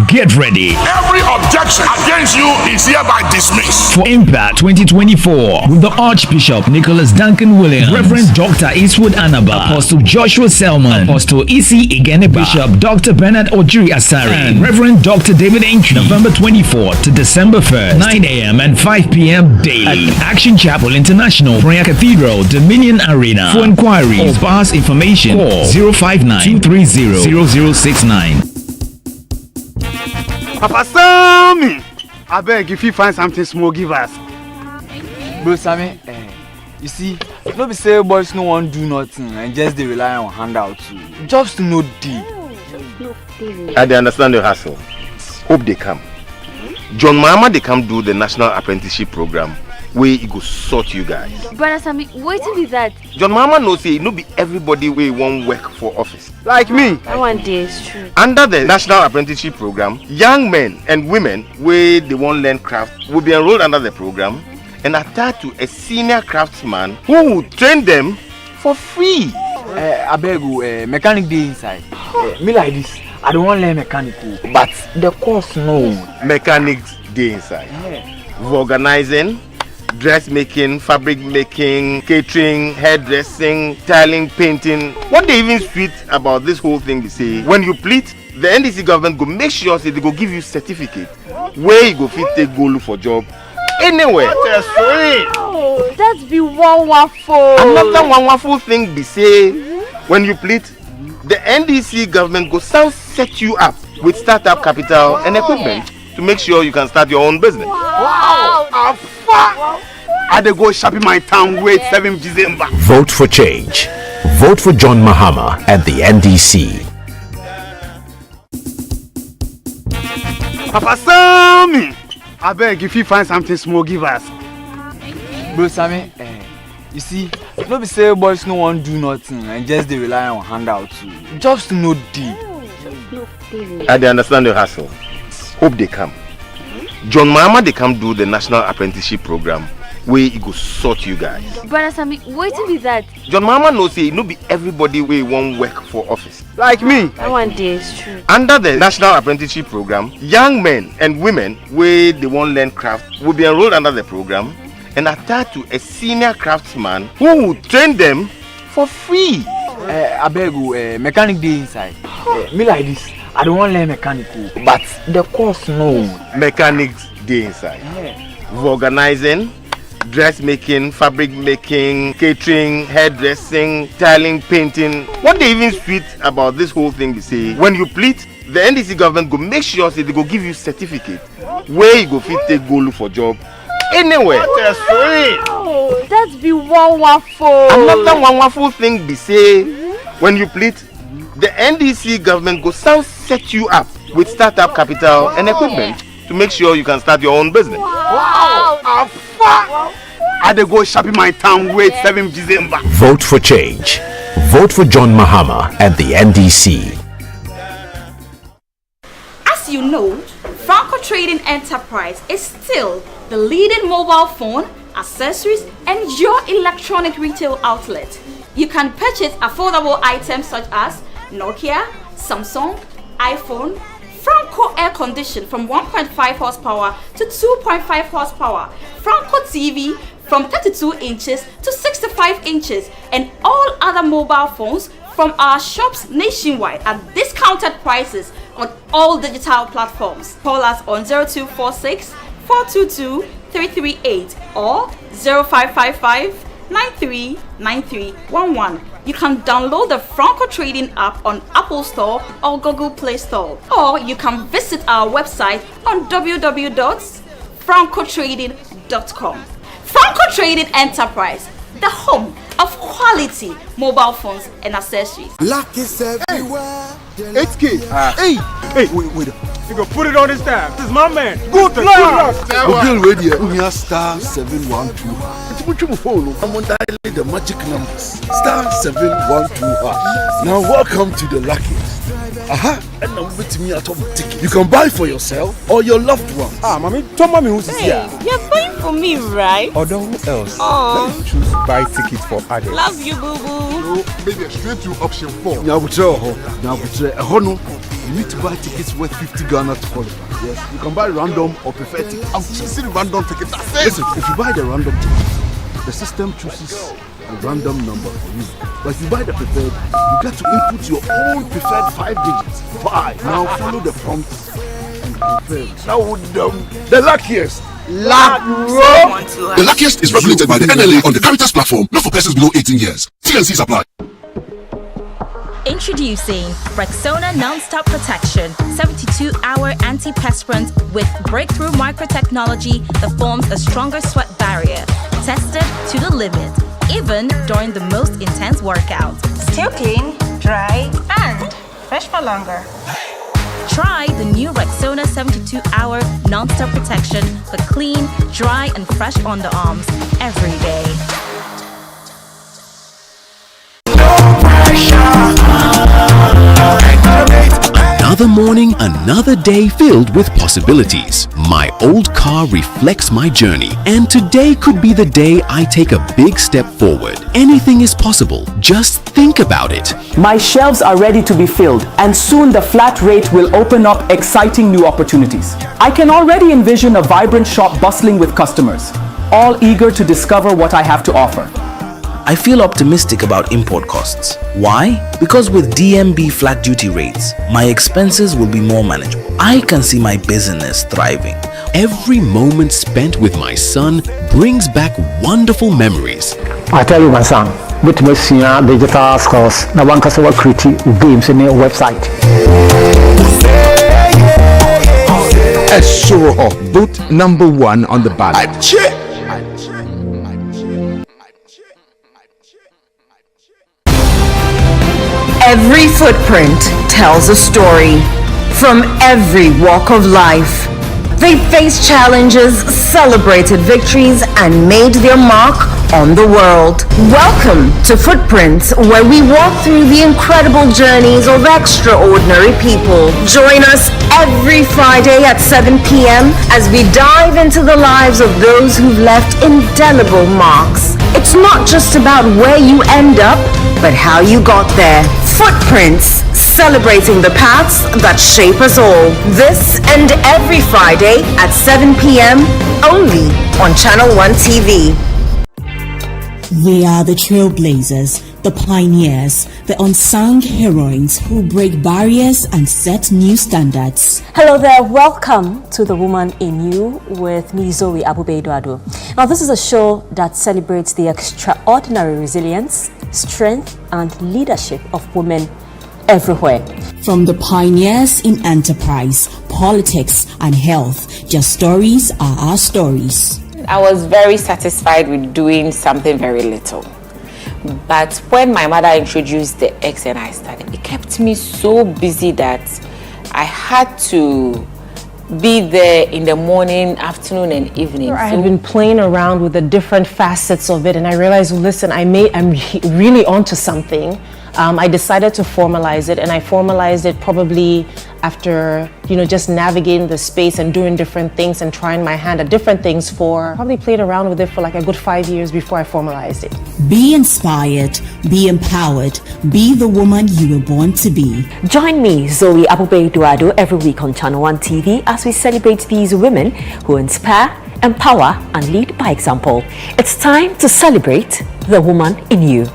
Get ready. Every objective action against you is hereby dismissed. For Impact 2024 with the Archbishop Nicholas Duncan Williams, Reverend Dr. Eastwood Anaba, Apostle Joshua Selman, Apostle Isi Igeneba, Bishop Dr. Bernard Ojiri Asari, and Reverend Dr. David Aintree, November 24th to December 1st, 9 a.m. and 5 p.m. daily at Action Chapel International, Prayer Cathedral, Dominion Arena. For inquiries or pass information, call 059-230-0069. Papa Sammy, I beg if you find something small, give us. Bro Sammy, you see, no be say boys no one do nothing and just they rely on handouts. Jobs to no deal. I understand your hassle. Hope they come. John Mahama they come do the National Apprenticeship Program where he go sort you guys. Brother Sammy, waiting with that. John Mahama knows say no be everybody wey won't work for office. Like me. That one day is true. Under the National Apprenticeship Program, young men and women where they won't learn craft will be enrolled under the program and attached to a senior craftsman who will train them for free. I beg you, mechanic day inside. Me like this, I don't want to learn mechanical, but the course no. Mechanics day inside. Organizing, dressmaking, fabric making, catering, hairdressing, tiling, painting. What they even sweet about this whole thing they say, when you plead, the NDC government go make sure say they go give you certificate where you go fit take go look for job anywhere. Oh, that's be one waffle. Another one waffle thing be say, when you plead, the NDC government go set you up with startup capital and equipment to make sure you can start your own business. Wow! I dey go shopping my town wait 7th December. Vote for change. Vote for John Mahama and the NDC. Papa Sammy, I beg if you find something small, give us. Bro Sammy, you see, no be say boys no one do nothing and just they rely on handouts. Jobs to no deal. I understand your hassle. Hope they come. John Mahama they come do the National Apprenticeship Program where he go sort you guys. Brother Sammy, waiting with that. John Mahama knows say no be everybody wey won't work for office. Like me. That one day is true. Under the National Apprenticeship Program, young men and women where they won't learn craft will be enrolled under the program and attached to a senior craftsman who will train them for free. I beg you, mechanic day inside. Me like this, I don't want to learn mechanical, but the course no. Mechanics day inside. Organizing, dressmaking, fabric making, catering, hairdressing, tiling, painting. What they even sweet about this whole thing they say, when you plead, the NDC government go make sure say they go give you certificate where you go fit take go look for job anywhere. Oh, that's be one waffle. Another one waffle thing be say, when you plead, the NDC government go set you up with startup capital and equipment to make sure you can start your own business. Wow! I dey go shopping my town wait 7th December. Vote for change. Vote for John Mahama and the NDC. As you know, Franco Trading Enterprise is still the leading mobile phone, accessories, and your electronic retail outlet. You can purchase affordable items such as Nokia, Samsung, iPhone, Franco air condition from 1.5 horsepower to 2.5 horsepower, Franco TV from 32 inches to 65 inches, and all other mobile phones from our shops nationwide at discounted prices on all digital platforms. Call us on 0246 422 338 or 0555 939311. You can download the Franco Trading app on Apple Store or Google Play Store, or you can visit our website on www.francotrading.com. Franco Trading Enterprise, the home of quality mobile phones and accessories. Luck is everywhere. 8K. Hey, wait. You can put it on this tab. This is my man. Good luck. Bill Radio. We are star 712. I'm on dialing the magic numbers. Star 712. Now welcome to the luckiest. And now with me at home ticket. You can buy for yourself or your loved ones. Mommy, tell mommy who's here. You're buying for me, right? Or who else? Let's choose buy tickets for others. Love you, boo boo. Maybe straight to option 4. You need to buy tickets worth 50 Ghana to qualify. Yes, you can buy random or preferred ticket. I'm choosing random ticket. Listen, if you buy the random ticket, the system chooses a random number for you. But if you buy the preferred, you get to input your own preferred 5 digits. 5. Now follow the prompts and confirm. Now the luckiest. The luckiest is regulated by the NLA on the Caritas platform, not for persons below 18 years. T&Cs apply. Introducing Rexona Non-Stop Protection 72-hour antiperspirant with breakthrough microtechnology that forms a stronger sweat barrier. Tested to the limit, even during the most intense workout. Still clean, dry, and fresh for longer. Try the new Rexona 72-hour non-stop protection for clean, dry, and fresh underarms every day. Another morning, another day filled with possibilities. My old car reflects my journey, and today could be the day I take a big step forward. Anything is possible. Just think about it. My shelves are ready to be filled, and soon the flat rate will open up exciting new opportunities. I can already envision a vibrant shop bustling with customers, all eager to discover what I have to offer. I feel optimistic about import costs. Why? Because with DMB flat duty rates, my expenses will be more manageable. I can see my business thriving. Every moment spent with my son brings back wonderful memories. I tell you, my son, with my digital skills, now one can create games in your website. A show of boot number 1 on the ballot. Every footprint tells a story from every walk of life. They faced challenges, celebrated victories, and made their mark on the world. Welcome to Footprints, where we walk through the incredible journeys of extraordinary people. Join us every Friday at 7 p.m. as we dive into the lives of those who've left indelible marks. It's not just about where you end up, but how you got there. Footprints, celebrating the paths that shape us all. This and every Friday at 7 p.m. only on Channel 1 TV. They are the trailblazers, the pioneers, the unsung heroines who break barriers and set new standards. Hello there, welcome to The Woman in You with me, Zoe Abubedoado. Now, this is a show that celebrates the extraordinary resilience, strength, and leadership of women everywhere. From the pioneers in enterprise, politics, and health, their stories are our stories. I was very satisfied with doing something very little. But when my mother introduced the eggs and I started, it kept me so busy that I had to be there in the morning, afternoon, and evening. I had been playing around with the different facets of it, and I realized, listen, I'm really onto something. I decided to formalize it, and I formalized it probably after, just navigating the space and doing different things and trying my hand at different things probably played around with it for like a good 5 years before I formalized it. Be inspired, be empowered, be the woman you were born to be. Join me, Zoe Abubedoado, every week on Channel 1 TV as we celebrate these women who inspire, empower, and lead by example. It's time to celebrate the woman in you.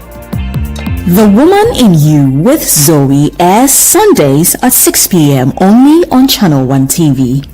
The Woman in You with Zoe airs Sundays at 6 p.m. only on Channel 1 TV.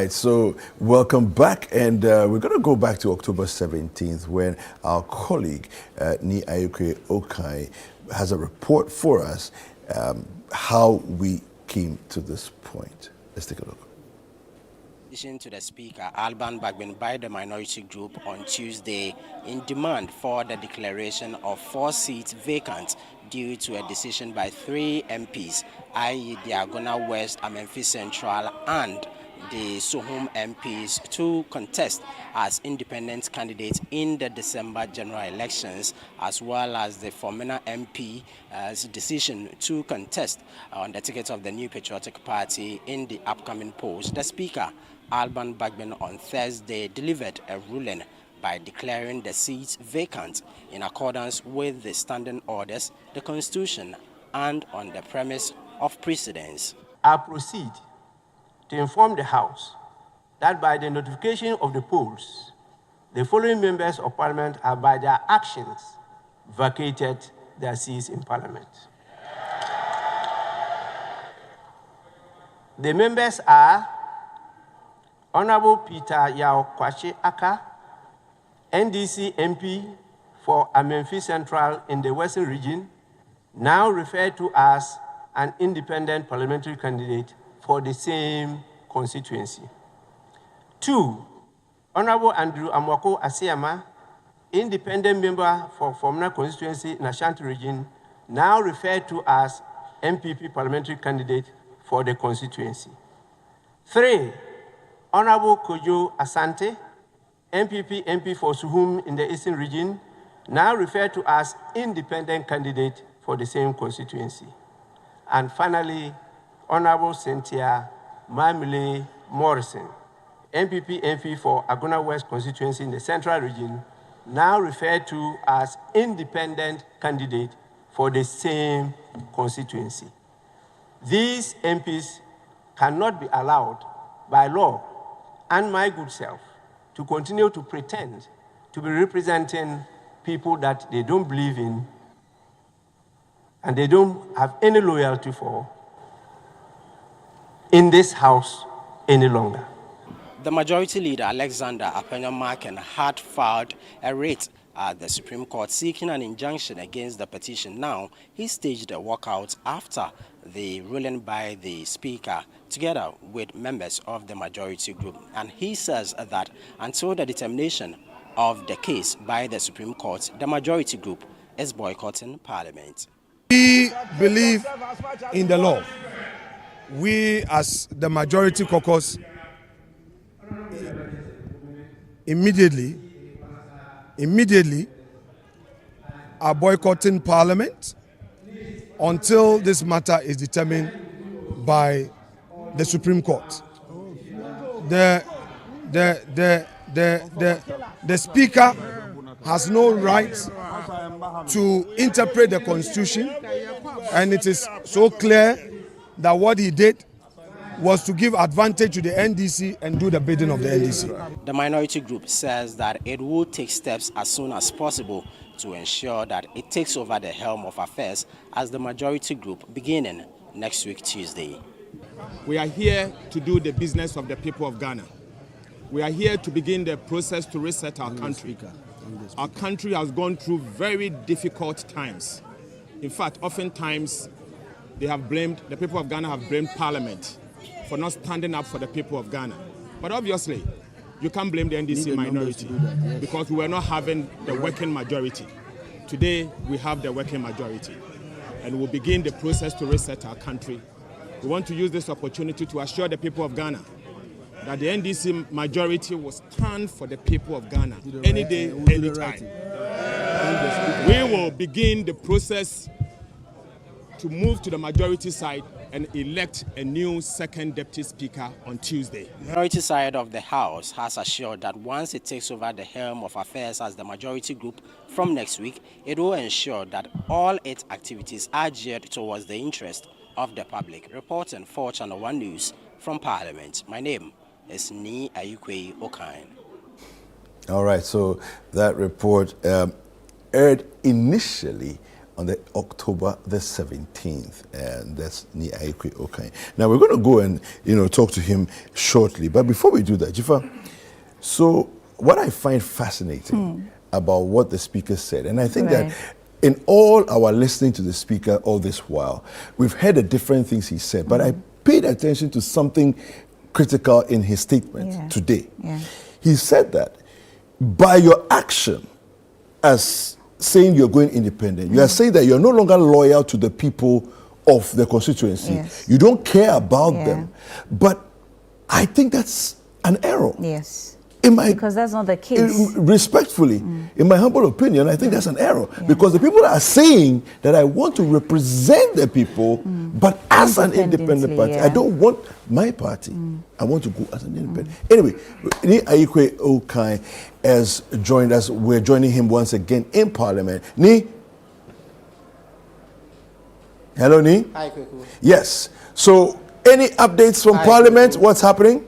So welcome back, and we're going to go back to October 17th when our colleague Vivian Kai Lokko has a report for us how we came to this point. Let's take a look. petition to the Speaker, Alban Bagbin, by the minority group on Tuesday in demand for the declaration of 4 seats vacant due to a decision by 3 MPs, i.e. the Agona West, Amenfi Central and the Sohum MPs to contest as independent candidates in the December general elections, as well as the Formina MP's decision to contest on the ticket of the New Patriotic Party in the upcoming polls. The Speaker, Alban Bagbin, on Thursday delivered a ruling by declaring the seats vacant in accordance with the standing orders, the Constitution, and on the premise of precedence. I proceed to inform the House that by the notification of the polls, the following members of Parliament have by their actions vacated their seats in Parliament. The members are Honorable Peter Yao Kwashi Aka, NDC MP for Amenfi Central in the Western Region, now referred to as an independent parliamentary candidate for the same constituency. 2, Honorable Andrew Amwako Asiama, independent member for Formina constituency in Ashanti region, now referred to as MPP parliamentary candidate for the constituency. 3, Honorable Kojo Asante, MPP MP for Suhum in the Eastern region, now referred to as independent candidate for the same constituency. And finally, Honorable Cynthia Mamile Morrison, MPP MP for Agona West constituency in the Central region, now referred to as independent candidate for the same constituency. These MPs cannot be allowed by law and my good self to continue to pretend to be representing people that they don't believe in and they don't have any loyalty for in this House any longer. The Majority Leader, Alexander Apenya-Marken, had filed a writ at the Supreme Court seeking an injunction against the petition. Now, he staged a walkout after the ruling by the Speaker, together with members of the Majority Group. And he says that until the determination of the case by the Supreme Court, the Majority Group is boycotting Parliament. We believe in the law. We, as the Majority Caucus, immediately are boycotting Parliament until this matter is determined by the Supreme Court. The Speaker has no right to interpret the Constitution, and it is so clear that what he did was to give advantage to the NDC and do the bidding of the NDC. The Minority Group says that it will take steps as soon as possible to ensure that it takes over the helm of affairs as the Majority Group beginning next week, Tuesday. We are here to do the business of the people of Ghana. We are here to begin the process to reset our country. Our country has gone through very difficult times. In fact, oftentimes the people of Ghana have blamed Parliament for not standing up for the people of Ghana. But obviously, you can't blame the NDC minority because we were not having the working majority. Today, we have the working majority, and we'll begin the process to reset our country. We want to use this opportunity to assure the people of Ghana that the NDC majority will stand for the people of Ghana any day, any time. We will begin the process to move to the majority side and elect a new second deputy speaker on Tuesday. The majority side of the House has assured that once it takes over the helm of affairs as the Majority Group from next week, it will ensure that all its activities are geared towards the interest of the public. Reporting for Channel 1 News from Parliament. My name is Ni Ayukwe Okain. All right, so that report aired initially on the October the 17th, and that's Ni Ayukwe Okain. Now we're going to go and talk to him shortly, but before we do that, Jifa, so what I find fascinating about what the Speaker said, and I think that in all our listening to the Speaker all this while, we've heard the different things he said, but I paid attention to something critical in his statement today. He said that by your action as saying you're going independent, you are saying that you're no longer loyal to the people of the constituency. Yes. You don't care about them. But I think that's an error. Yes. Because that's not the case. Respectfully, in my humble opinion, I think that's an error. Because the people are saying that I want to represent the people, but as an independent party. I don't want my party. I want to go as an independent. Anyway, Ni Ayikwe Okai has joined us. We're joining him once again in Parliament. Ni? Hello, Ni? Hi, Kweku. Yes. So, any updates from Parliament? Kweku. What's happening?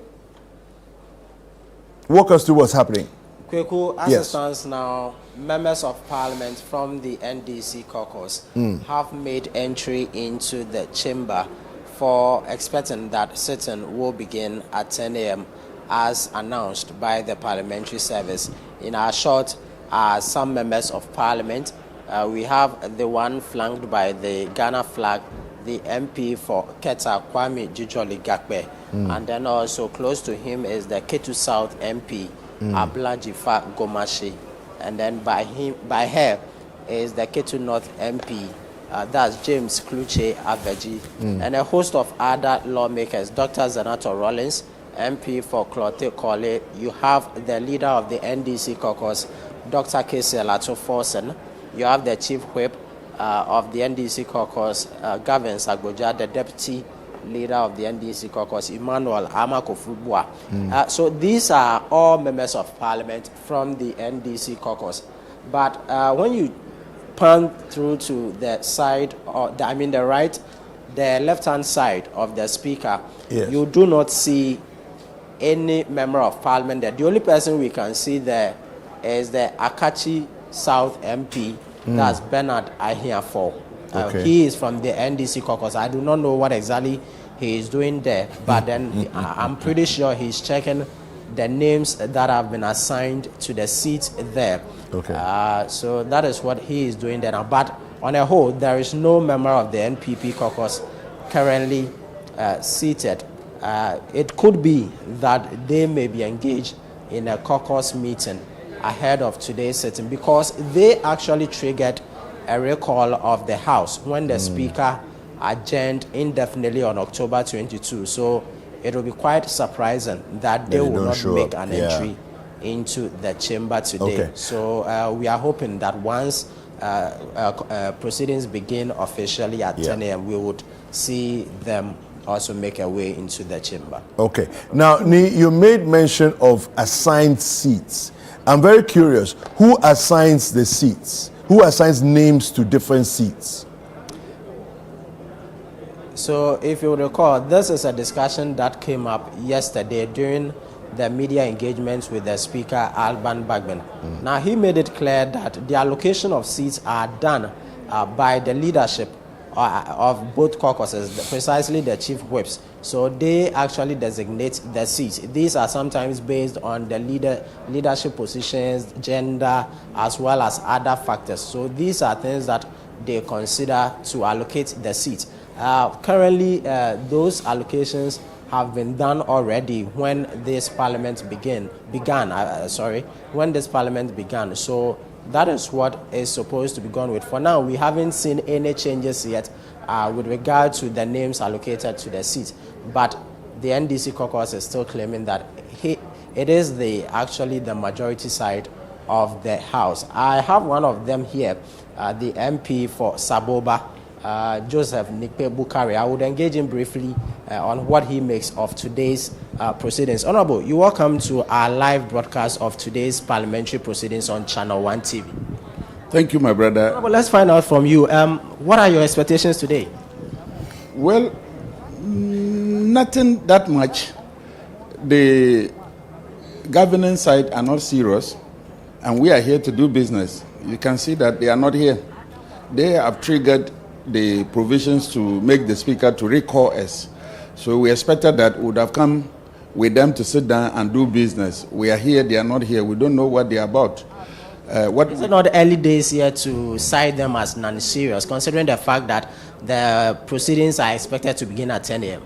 Walk us through what's happening. Kweku, as it stands now, members of Parliament from the NDC caucus have made entry into the chamber for expecting that sitting will begin at 10 a.m. as announced by the Parliamentary Service. In our short, some members of Parliament, we have the one flanked by the Ghana flag, the MP for Keta Kwame Jujoli Gakbe, and then also close to him is the Ketu South MP, Ablajifa Gomashi, and then by her is the Ketu North MP, that's James Kluche Aveji, and a host of other lawmakers, Dr. Zanato Rollins, MP for Clote Kole. You have the leader of the NDC caucus, Dr. Kese Lato Forsen. You have the chief whip of the NDC caucus, Gavin Sagboja, the deputy leader of the NDC caucus, Emmanuel Amakofubua. So these are all members of Parliament from the NDC caucus. But when you pan through to the side, or the left-hand side of the speaker, you do not see any member of Parliament there. The only person we can see there is the Akachi South MP, that's Bernard Ahiafo. He is from the NDC caucus. I do not know what exactly he is doing there, but then I'm pretty sure he's checking the names that have been assigned to the seats there. So that is what he is doing there now. But on a whole, there is no member of the NPP caucus currently seated. It could be that they may be engaged in a caucus meeting ahead of today's sitting, because they actually triggered a recall of the House when the Speaker adjourned indefinitely on October 22. So it will be quite surprising that they will not make an entry into the chamber today. So we are hoping that once proceedings begin officially at 10 a.m., we would see them also make a way into the chamber. Now, Ni, you made mention of assigned seats. I'm very curious, who assigns the seats? Who assigns names to different seats? So if you recall, this is a discussion that came up yesterday during the media engagements with the Speaker, Alban Bagman. Now, he made it clear that the allocation of seats are done by the leadership of both caucuses, precisely the chief whips. So they actually designate the seats. These are sometimes based on the leadership positions, gender, as well as other factors. So these are things that they consider to allocate the seats. Currently, those allocations have been done already when this parliament began. So that is what is supposed to be gone with. For now, we haven't seen any changes yet with regard to the names allocated to the seats. But the NDC caucus is still claiming that it is actually the majority side of the House. I have one of them here, the MP for Saboba, Joseph Nikpe Bukari. I would engage him briefly on what he makes of today's proceedings. Honorable, you're welcome to our live broadcast of today's parliamentary proceedings on Channel 1 TV. Thank you, my brother. Honorable, let's find out from you. What are your expectations today? Well, nothing that much. The governance side are not serious, and we are here to do business. You can see that they are not here. They have triggered the provisions to make the speaker to recall us. So we expected that we would have come with them to sit down and do business. We are here, they are not here. We don't know what they are about. Is it not early days here to cite them as non-serious, considering the fact that the proceedings are expected to begin at 10 a.m.?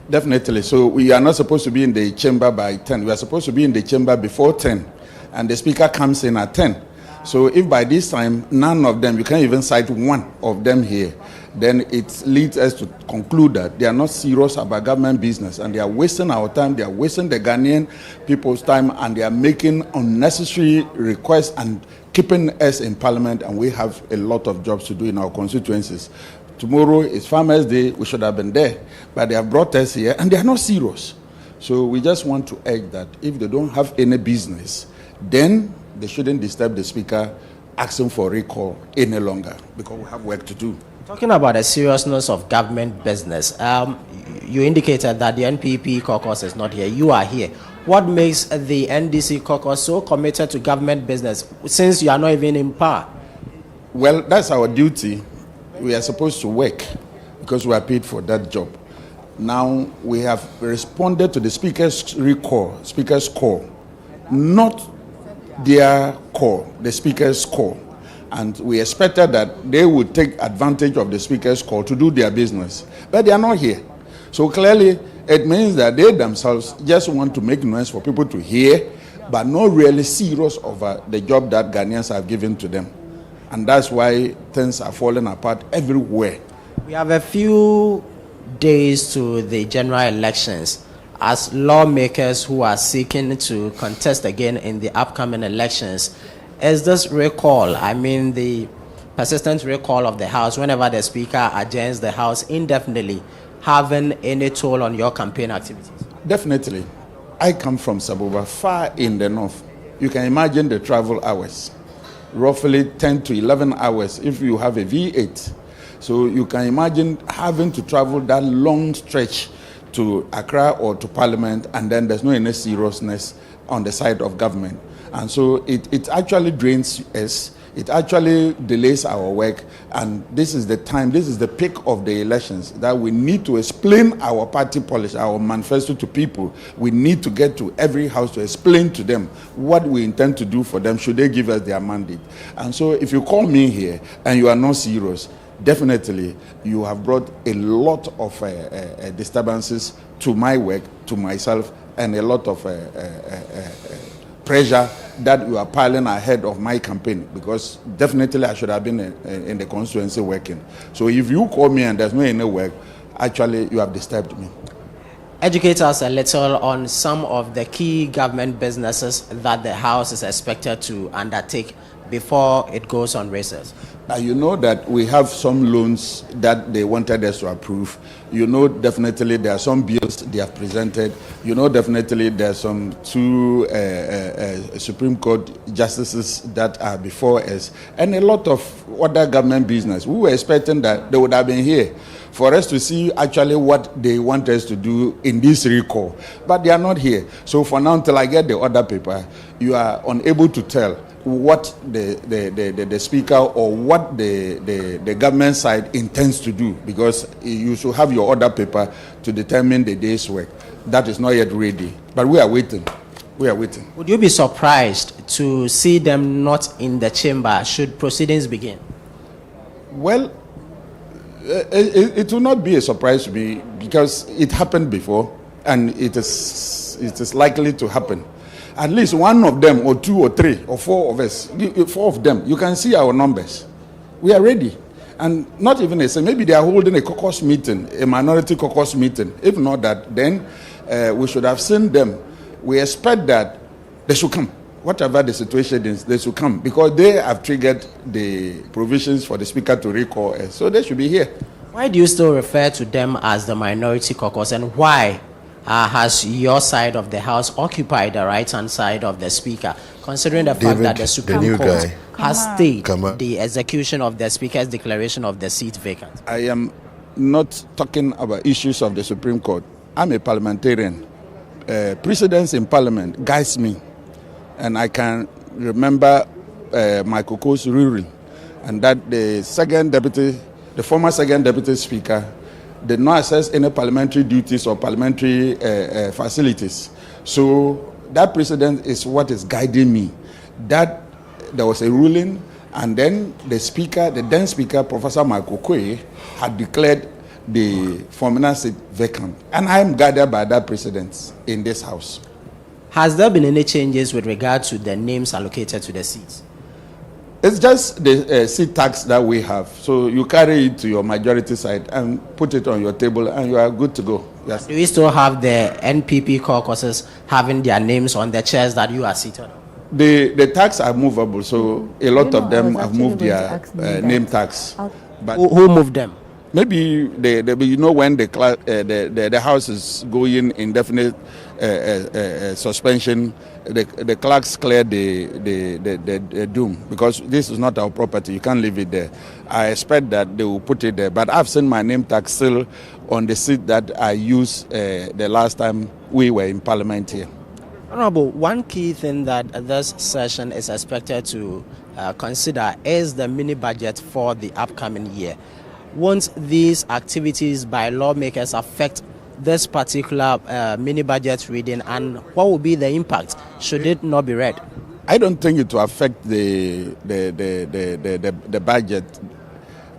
Definitely. So we are not supposed to be in the chamber by 10. We are supposed to be in the chamber before 10. And the speaker comes in at 10. So if by this time, none of them, you can't even cite one of them here, then it leads us to conclude that they are not serious about government business and they are wasting our time, they are wasting the Ghanaian people's time, and they are making unnecessary requests and keeping us in parliament, and we have a lot of jobs to do in our constituencies. Tomorrow is Farmers' Day, we should have been there, but they have brought us here and they are not serious. So we just want to urge that if they don't have any business, then they shouldn't disturb the speaker asking for recall any longer, because we have work to do. Talking about the seriousness of government business, you indicated that the NPP caucus is not here. You are here. What makes the NDC caucus so committed to government business since you are not even in power? Well, that's our duty. We are supposed to work because we are paid for that job. Now we have responded to the speaker's call, not their call, the speaker's call. And we expected that they would take advantage of the speaker's call to do their business. But they are not here. So clearly, it means that they themselves just want to make noise for people to hear, but not really serious over the job that Ghanaians have given to them. And that's why things are falling apart everywhere. We have a few days to the general elections. As lawmakers who are seeking to contest again in the upcoming elections, is this recall, I mean the persistent recall of the House whenever the Speaker adjourns the House indefinitely, having any toll on your campaign activities? Definitely. I come from Sabuba, far in the north. You can imagine the travel hours, roughly 10 to 11 hours if you have a V8. So you can imagine having to travel that long stretch to Accra or to Parliament, and then there's no any seriousness on the side of government. And so it actually drains us, it actually delays our work, and this is the time, this is the peak of the elections, that we need to explain our party policy, our manifesto to people. We need to get to every house to explain to them what we intend to do for them should they give us their mandate. And so if you call me here and you are not serious, definitely you have brought a lot of disturbances to my work, to myself, and a lot of pressure that you are piling ahead of my campaign, because definitely I should have been in the constituency working. So if you call me and there's no any work, actually you have disturbed me. Educate us a little on some of the key government businesses that the House is expected to undertake before it goes on recess. Now, you know that we have some loans that they wanted us to approve. You know, definitely there are some bills they have presented. You know, definitely there are some two Supreme Court justices that are before us, and a lot of other government business. We were expecting that they would have been here for us to see actually what they want us to do in this recall. But they are not here. So for now, until I get the other paper, you are unable to tell what the speaker or what the government side intends to do, because you should have your order paper to determine the day's work. That is not yet ready, but we are waiting. We are waiting. Would you be surprised to see them not in the chamber should proceedings begin? Well, it will not be a surprise to me, because it happened before and it is likely to happen. At least one of them, or two or three or four of us, 4 of them, you can see our numbers. We are ready. And not even a say, maybe they are holding a caucus meeting, a minority caucus meeting. If not that, then we should have seen them. We expect that they should come. Whatever the situation is, they should come, because they have triggered the provisions for the speaker to recall us. So they should be here. Why do you still refer to them as the minority caucus, and why has your side of the House occupied the right-hand side of the Speaker, considering the fact that the Supreme Court has stayed the execution of the Speaker's declaration of the seat vacant? I am not talking about issues of the Supreme Court. I'm a parliamentarian. Precedence in Parliament guides me. And I can remember my Koko's ruling, and that the former second deputy speaker did not access any parliamentary duties or parliamentary facilities. So that precedent is what is guiding me. That there was a ruling, and then the then speaker, Professor Michael Kwe, had declared the former seat vacant. And I am guided by that precedent in this house. Has there been any changes with regard to the names allocated to the seats? It's just the seat tax that we have. So you carry it to your majority side and put it on your table and you are good to go. Yes. Do we still have the NPP caucuses having their names on the chairs that you are seated on? The tax are movable, so a lot of them have moved their name tax. But who moved them? Maybe when the house is going indefinite suspension, the clerks clear the doom, because this is not our property. You can't leave it there. I expect that they will put it there. But I've seen my name tag still on the seat that I used the last time we were in Parliament here. Honorable, one key thing that this session is expected to consider is the mini budget for the upcoming year. Won't these activities by lawmakers affect this particular mini budget reading, and what will be the impact should it not be read? I don't think it will affect the budget.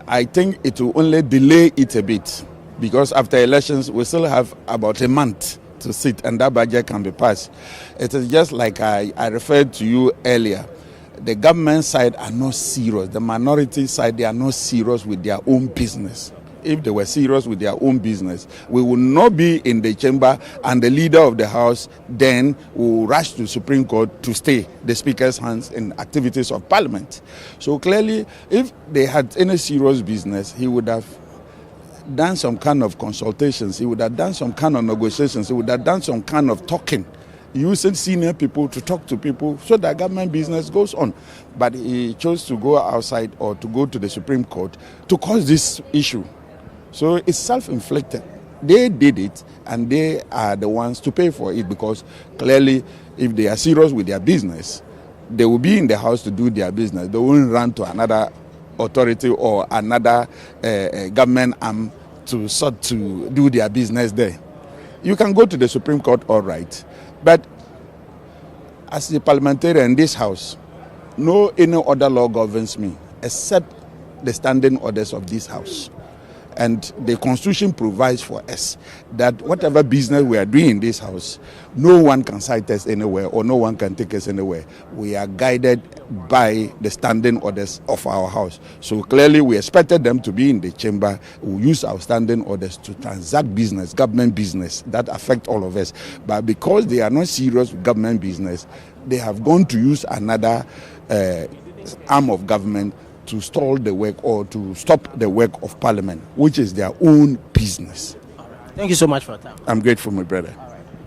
I think it will only delay it a bit, because after elections we still have about a month to sit and that budget can be passed. It is just like I referred to you earlier. The government side are not serious. The minority side, they are not serious with their own business. If they were serious with their own business, we will not be in the chamber, and the leader of the house then will rush to Supreme Court to stay the speaker's hands in activities of parliament. So clearly, if they had any serious business, he would have done some kind of consultations, he would have done some kind of negotiations, he would have done some kind of talking, using senior people to talk to people so that government business goes on. But he chose to go outside or to go to the Supreme Court to cause this issue. So it's self-inflicted. They did it and they are the ones to pay for it, because clearly if they are serious with their business, they will be in the house to do their business. They won't run to another authority or another government arm to sort to do their business there. You can go to the Supreme Court, all right, but as a parliamentarian in this house, no any other law governs me except the standing orders of this house. And the Constitution provides for us that whatever business we are doing in this house, no one can cite us anywhere or no one can take us anywhere. We are guided by the standing orders of our house. So clearly we expected them to be in the chamber. We use our standing orders to transact business, government business, that affect all of us. But because they are not serious with government business, they have gone to use another arm of government to stall the work or to stop the work of Parliament, which is their own business. Thank you so much for your time. I'm grateful, my brother.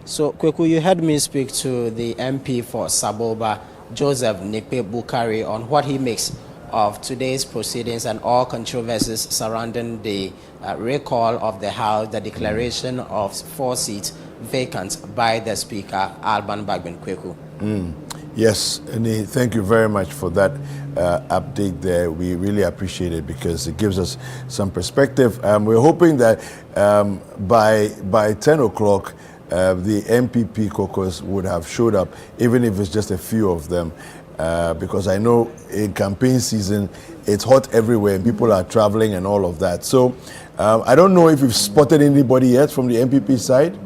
So, Kweku, you heard me speak to the MP for Saboba, Joseph Nikpe Bukari, on what he makes of today's proceedings and all controversies surrounding the recall of the House, the declaration of 4 seats vacant by the Speaker, Alban Bagbin. Kweku. Yes, and thank you very much for that update there. We really appreciate it because it gives us some perspective. We're hoping that by 10 o'clock, the MPP caucus would have showed up, even if it's just a few of them, because I know in campaign season, it's hot everywhere and people are traveling and all of that. So I don't know if you've spotted anybody yet from the MPP side.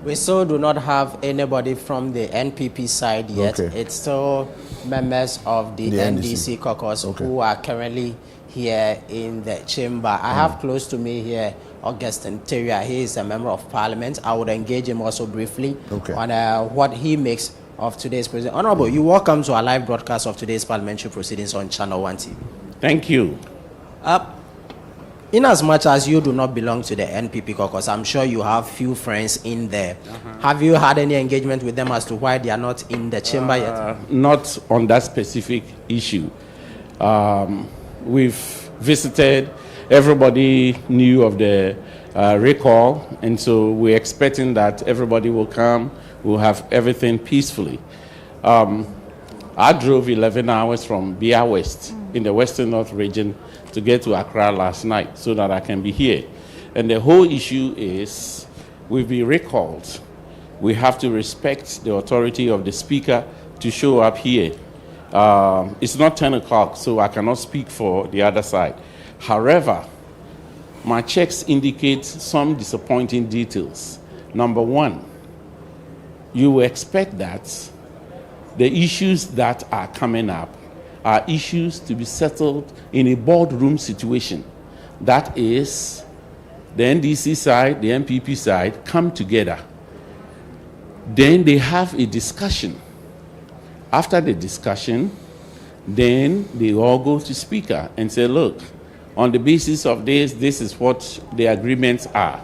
We still do not have anybody from the NPP side yet. Okay. It's still members of the NDC caucus who are currently here in the chamber. I have close to me here Augustine Terria. He is a member of parliament. I would engage him also briefly on what he makes of today's proceedings. Honorable, you're welcome to our live broadcast of today's parliamentary proceedings on Channel 1 TV. Thank you. In as much as you do not belong to the NPP caucus, I'm sure you have few friends in there. Have you had any engagement with them as to why they are not in the chamber yet? Not on that specific issue. We've visited, everybody knew of the recall, and so we're expecting that everybody will come, we'll have everything peacefully. I drove 11 hours from Bia West in the Western North region to get to Accra last night so that I can be here. And the whole issue is we've been recalled. We have to respect the authority of the speaker to show up here. It's not 10 o'clock, so I cannot speak for the other side. However, my checks indicate some disappointing details. Number one, you will expect that the issues that are coming up are issues to be settled in a boardroom situation. That is, the NDC side, the MPP side come together. Then they have a discussion. After the discussion, then they all go to Speaker and say, look, on the basis of this, this is what the agreements are.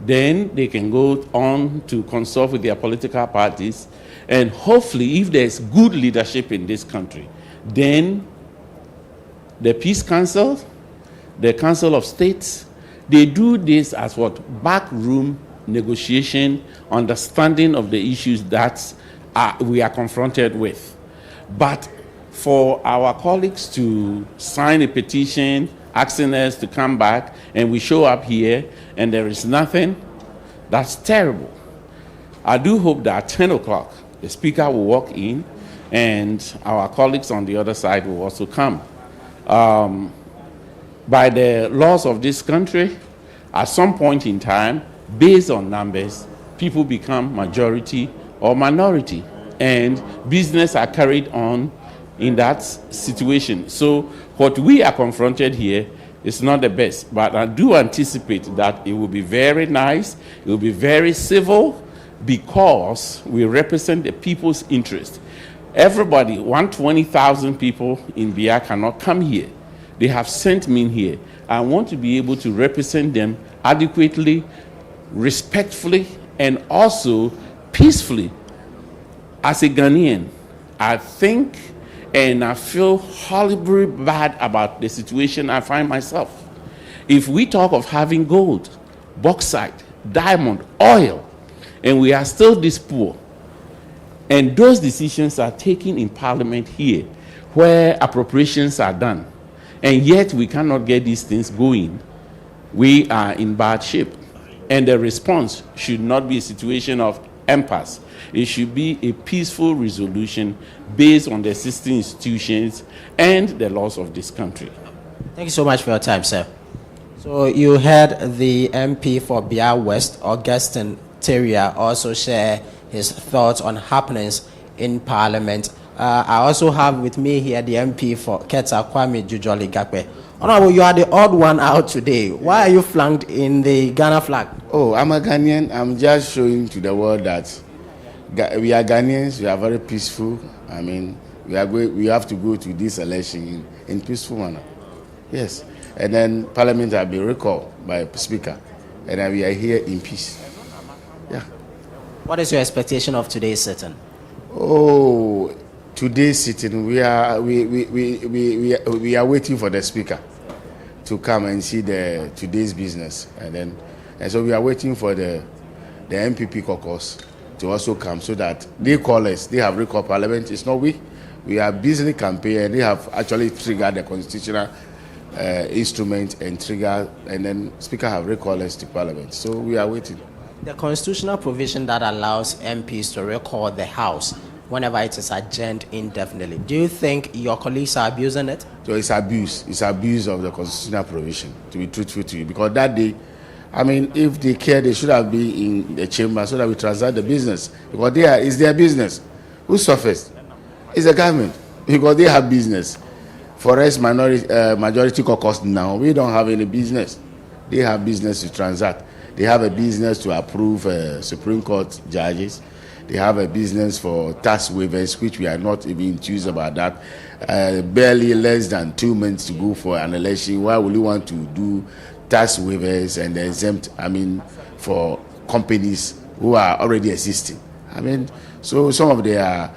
Then they can go on to consult with their political parties, and hopefully, if there's good leadership in this country, then the Peace Council, the Council of States, they do this as what? Backroom negotiation, understanding of the issues that we are confronted with. But for our colleagues to sign a petition asking us to come back, and we show up here and there is nothing, that's terrible. I do hope that at 10 o'clock, the Speaker will walk in and our colleagues on the other side will also come. By the laws of this country, at some point in time, based on numbers, people become majority or minority, and business are carried on in that situation. So what we are confronted here is not the best, but I do anticipate that it will be very nice, it will be very civil, because we represent the people's interest. Everybody, 120,000 people in Bia cannot come here. They have sent me in here. I want to be able to represent them adequately, respectfully, and also peacefully. As a Ghanaian, I think and I feel horribly bad about the situation I find myself. If we talk of having gold, bauxite, diamond, oil, and we are still this poor, and those decisions are taken in Parliament here, where appropriations are done, and yet we cannot get these things going, we are in bad shape. And the response should not be a situation of impasse. It should be a peaceful resolution based on the existing institutions and the laws of this country. Thank you so much for your time, sir. So you heard the MP for Bia West, Augustine Teria, also share his thoughts on happenings in Parliament. I also have with me here the MP for Keta, Kwame Jujoli Gakwe. Honorable, you are the odd one out today. Why are you flanked in the Ghana flag? Oh, I'm a Ghanaian. I'm just showing to the world that we are Ghanaians. We are very peaceful. I mean, we have to go to this election in peaceful manner. Yes. And then Parliament will be recalled by Speaker. And then we are here in peace. Yeah. What is your expectation of today's sitting? Oh, today's sitting, we are waiting for the Speaker to come and see today's business, and so we are waiting for the MPP caucus to also come, so that they call us. They have recalled Parliament. It's not we. We are busy campaign, and they have actually triggered the constitutional instrument and then Speaker have recalled us to Parliament. So we are waiting. The constitutional provision that allows MPs to recall the House whenever it is adjourned indefinitely. Do you think your colleagues are abusing it? So it's abuse. It's abuse of the constitutional provision, to be truthful to you. Because that day, I mean, if they care, they should have been in the chamber so that we transact the business. Because it's their business. Who suffers? It's the government. Because they have business. For us, majority caucus now, we don't have any business. They have business to transact. They have a business to approve Supreme Court judges. They have a business for tax waivers, which we are not even enthused about that. Barely less than 2 months to go for an election. Why would you want to do tax waivers and exempt, for companies who are already existing? So some of their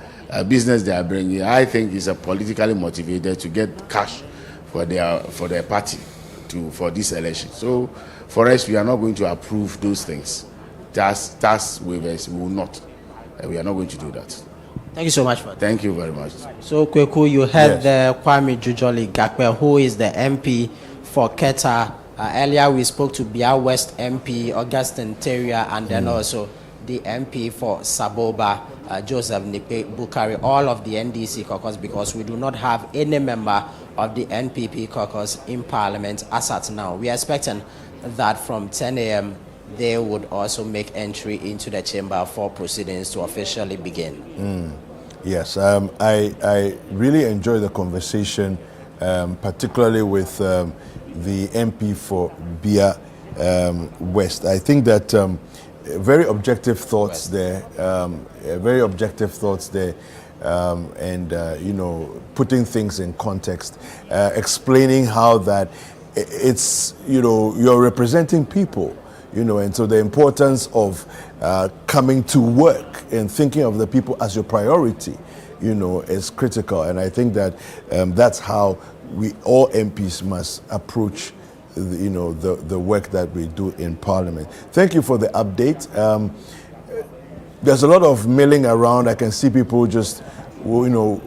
business they are bringing, I think, is a politically motivated to get cash for their party for this election. So for us, we are not going to approve those things. Tax waivers, we will not. We are not going to do that. Thank you so much for that. Thank you very much. So, Kweku, you heard the Kwame Jujoli Gakwe, who is the MP for Keta. Earlier, we spoke to Bia West MP, Augustine Teria, and then also the MP for Saboba, Joseph Nipe Bukari, all of the NDC caucus, because we do not have any member of the NPP caucus in Parliament as at now. We are expecting that from 10 a.m. they would also make entry into the chamber for proceedings to officially begin. Yes, I really enjoy the conversation, particularly with the MP for Bia West. I think that very objective thoughts there, and you know, putting things in context, explaining how that it's, you know, you're representing people, you know, and so the importance of coming to work and thinking of the people as your priority, you know, is critical. And I think that that's how we all MPs must approach, you know, the work that we do in Parliament. Thank you for the update. There's a lot of milling around. I can see people just, you know,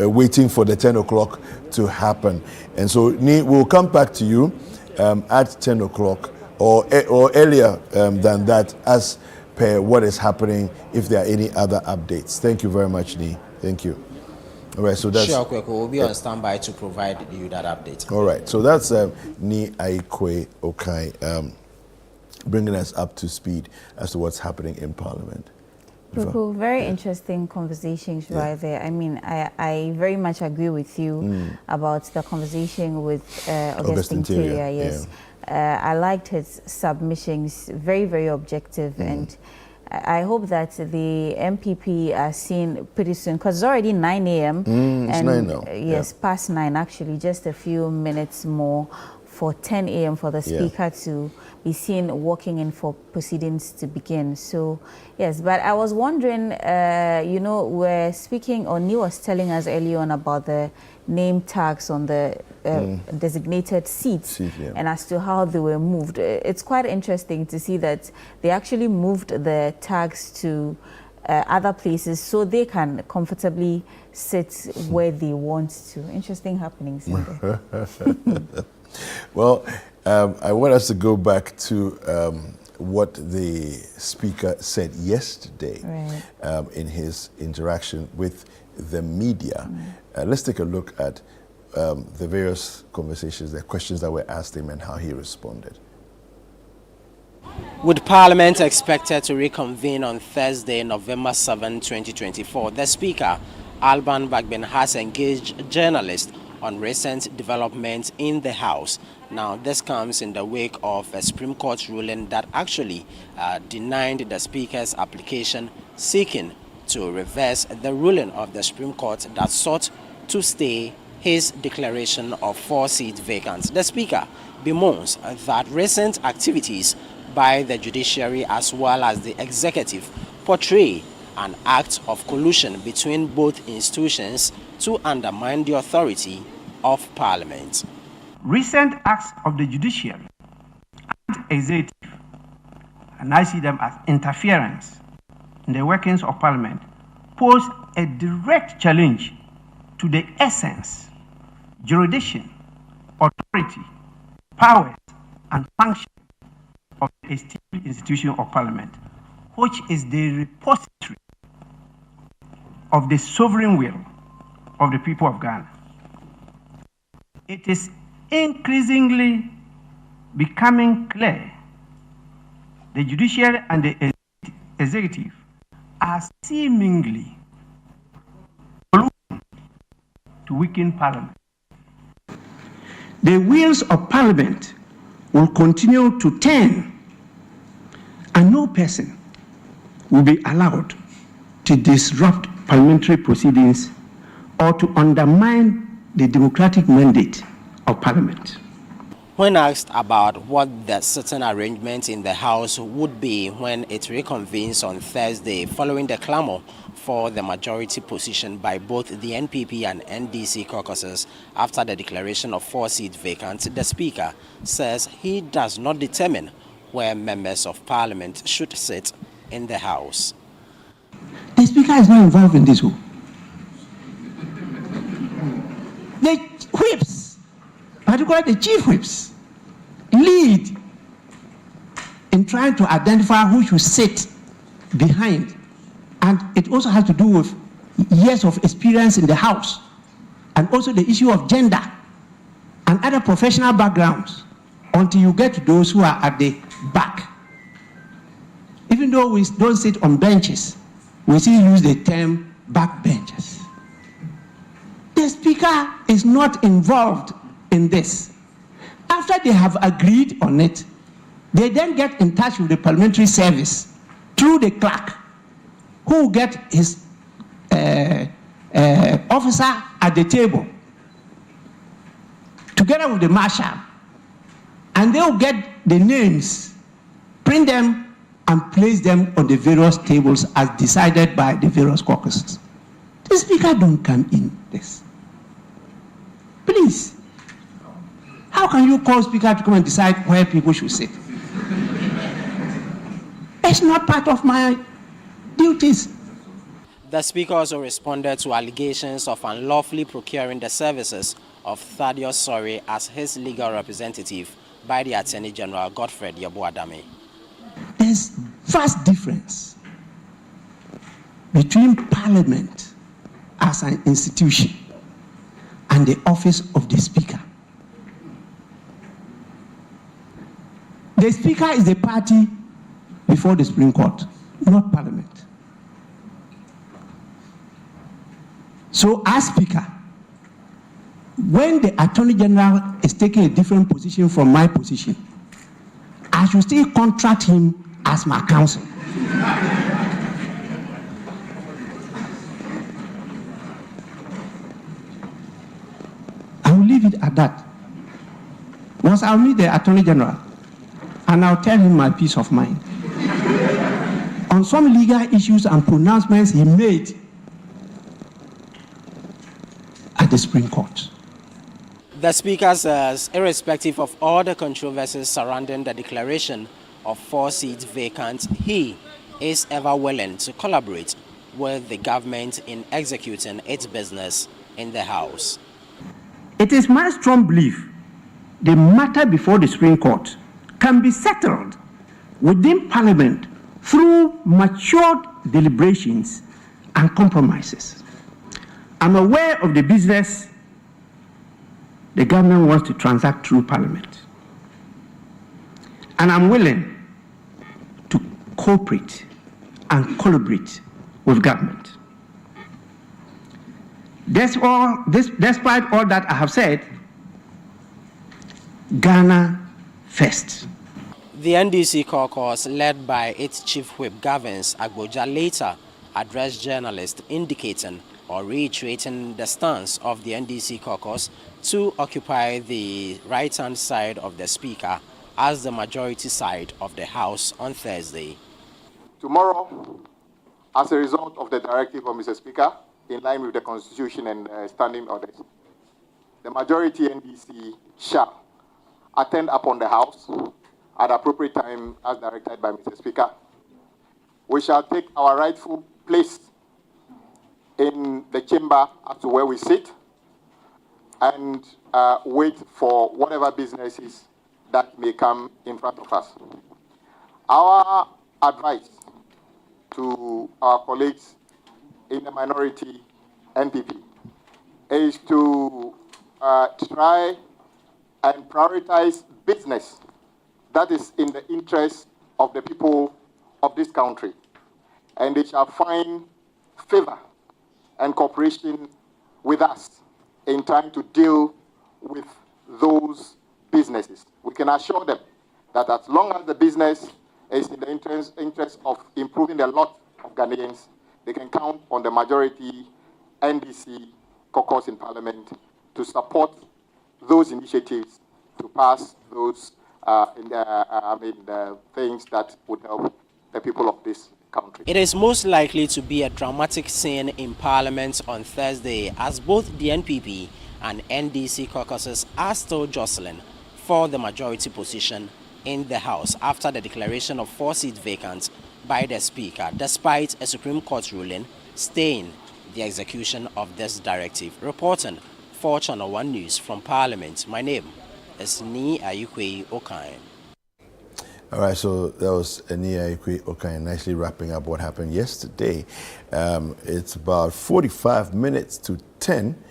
waiting for the 10 o'clock to happen. And so we'll come back to you at 10 o'clock or earlier than that, as per what is happening, if there are any other updates. Thank you very much, Ni. Thank you. All right, so that's... Sure, we'll be on standby to provide you that update. All right, so that's Ni Aikwe Okai bringing us up to speed as to what's happening in Parliament. Cool. Very interesting conversations right there. I mean, I very much agree with you about the conversation with Augustine Teria. Yes, I liked his submissions. Very, very objective, and I hope that the MPP are seen pretty soon, because it's already 9 a.m. It's 9 now. Yes, past 9 actually. Just a few minutes more for 10 a.m. for the speaker to be seen walking in for proceedings to begin. So, yes, but I was wondering, you know, we're speaking, or Neil was telling us earlier on about the name tags on the designated seats and as to how they were moved. It's quite interesting to see that they actually moved the tags to other places so they can comfortably sit where they want to. Interesting happenings in there. Well, I want us to go back to what the speaker said yesterday in his interaction with the media. Let's take a look at the various conversations, the questions that were asked him and how he responded. With Parliament expected to reconvene on Thursday, November 7, 2024, the Speaker, Alban Bagbin, has engaged journalists on recent developments in the House. Now, this comes in the wake of a Supreme Court ruling that actually denied the Speaker's application seeking to reverse the ruling of the Supreme Court that sought to stay his declaration of 4 seats vacant. The Speaker bemoans that recent activities by the judiciary as well as the executive portray an act of collusion between both institutions to undermine the authority of Parliament. Recent acts of the judiciary and executive, and I see them as interference in the workings of Parliament, pose a direct challenge to the essence, jurisdiction, authority, powers, and function of the esteemed institution of Parliament, which is the repository of the sovereign will of the people of Ghana. It is increasingly becoming clear the judiciary and the executive are seemingly colluding to weaken Parliament. The wheels of Parliament will continue to turn, and no person will be allowed to disrupt parliamentary proceedings or to undermine the democratic mandate of Parliament. When asked about what the certain arrangements in the House would be when it reconvenes on Thursday following the clamor for the majority position by both the NPP and NDC caucuses after the declaration of 4 seats vacant, the Speaker says he does not determine where members of Parliament should sit in the House. The Speaker is not involved in this. The whips, particularly the chief whips, lead in trying to identify who should sit behind. And it also has to do with years of experience in the House, and also the issue of gender and other professional backgrounds until you get to those who are at the back. Even though we don't sit on benches, we still use the term back benches. The Speaker is not involved in this. After they have agreed on it, they then get in touch with the Parliamentary Service through the clerk, who will get his officer at the table, together with the marshal, and they will get the names, print them, and place them on the various tables as decided by the various caucuses. The Speaker don't come in this. Please. How can you call Speaker to come and decide where people should sit? It's not part of my duties. The Speaker also responded to allegations of unlawfully procuring the services of Thaddeus Sori as his legal representative by the Attorney General Godfred Yeboah-Dame. There's vast difference between Parliament as an institution and the office of the Speaker. The Speaker is the party before the Supreme Court, not Parliament. So as Speaker, when the Attorney General is taking a different position from my position, I should still contract him as my counsel. I will leave it at that. Once I'll meet the Attorney General, and I'll tell him my peace of mind on some legal issues and pronouncements he made at the Supreme Court. The Speaker says, irrespective of all the controversies surrounding the declaration of 4 seats vacant, he is ever willing to collaborate with the government in executing its business in the House. It is my strong belief the matter before the Supreme Court can be settled within Parliament through matured deliberations and compromises. I'm aware of the business the government wants to transact through Parliament, and I'm willing to cooperate and collaborate with government. Despite all that I have said, Ghana first. The NDC caucus, led by its Chief Whip Gavins Agboja, later addressed journalists indicating or reiterating the stance of the NDC caucus to occupy the right-hand side of the Speaker as the majority side of the House on Thursday. Tomorrow, as a result of the directive of Mr. Speaker, in line with the Constitution and standing orders, the majority NDC shall attend upon the House at appropriate time as directed by Mr. Speaker. We shall take our rightful place in the chamber as to where we sit and wait for whatever businesses that may come in front of us. Our advice to our colleagues in the minority NPP is to try and prioritize business that is in the interest of the people of this country, and they shall find favor and cooperation with us in trying to deal with those businesses. We can assure them that as long as the business is in the interest of improving the lot of Ghanaians, they can count on the majority NDC caucus in Parliament to support those initiatives to pass those things that would help the people of this country. It is most likely to be a dramatic scene in Parliament on Thursday, as both the NPP and NDC caucuses are still jostling for the majority position in the House after the declaration of 4 seats vacant by the Speaker, despite a Supreme Court ruling staying the execution of this directive. Reporting for Channel 1 News from Parliament, my name is Ni Ayukwe Okan. All right, so that was Ania Ikwe Okan nicely wrapping up what happened yesterday. It's about 45 minutes to 10,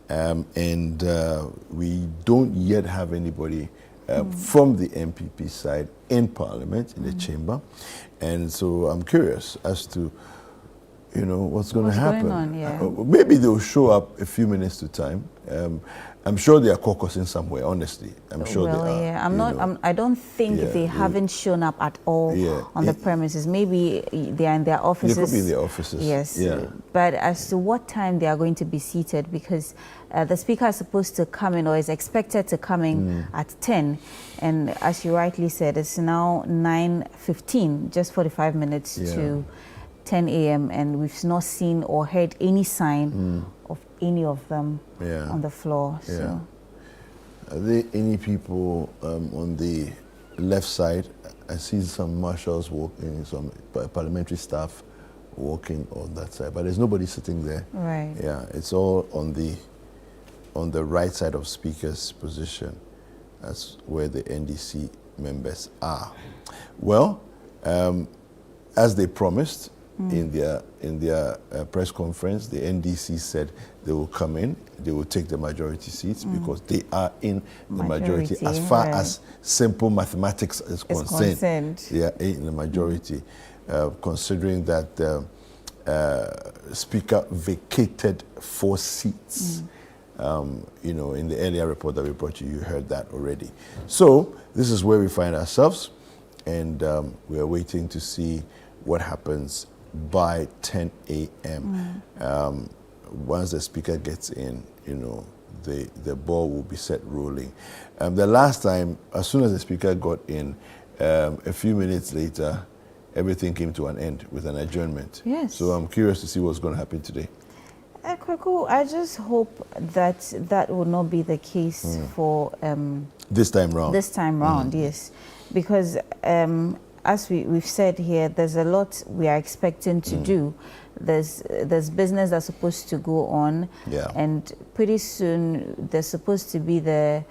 and we don't yet have anybody from the MPP side in Parliament, in the chamber. And so I'm curious as to, what's going to happen. Going on, maybe they'll show up a few minutes to time. I'm sure they are caucusing somewhere, honestly. I'm sure they are. Yeah, I don't think they haven't shown up at all on the premises. Maybe they are in their offices. They could be in their offices. Yes. Yeah. But as to what time they are going to be seated, because the speaker is supposed to come in, or is expected to come in at 10. And as you rightly said, it's now 9:15, just 45 minutes to 10 a.m. and we've not seen or heard any sign of any of them on the floor. So. Are there any people on the left side? I see some marshals walking, some parliamentary staff walking on that side, but there's nobody sitting there. Right. Yeah, it's all on the right side of Speaker's position. That's where the NDC members are. Well, as they promised in their press conference, the NDC said they will come in, they will take the majority seats because they are in the majority as far as simple mathematics is concerned. They are in the majority, considering that the Speaker vacated 4 seats. In the earlier report that we brought you heard that already. So this is where we find ourselves, and we are waiting to see what happens by 10 a.m. Once the speaker gets in, the ball will be set rolling. The last time, as soon as the speaker got in, a few minutes later, everything came to an end with an adjournment. Yes. So I'm curious to see what's going to happen today. Kwaku, I just hope that that will not be the case for this time round. This time round, yes, because as we've said here, there's a lot we are expecting to do. There's business that's supposed to go on, and pretty soon there's supposed to be the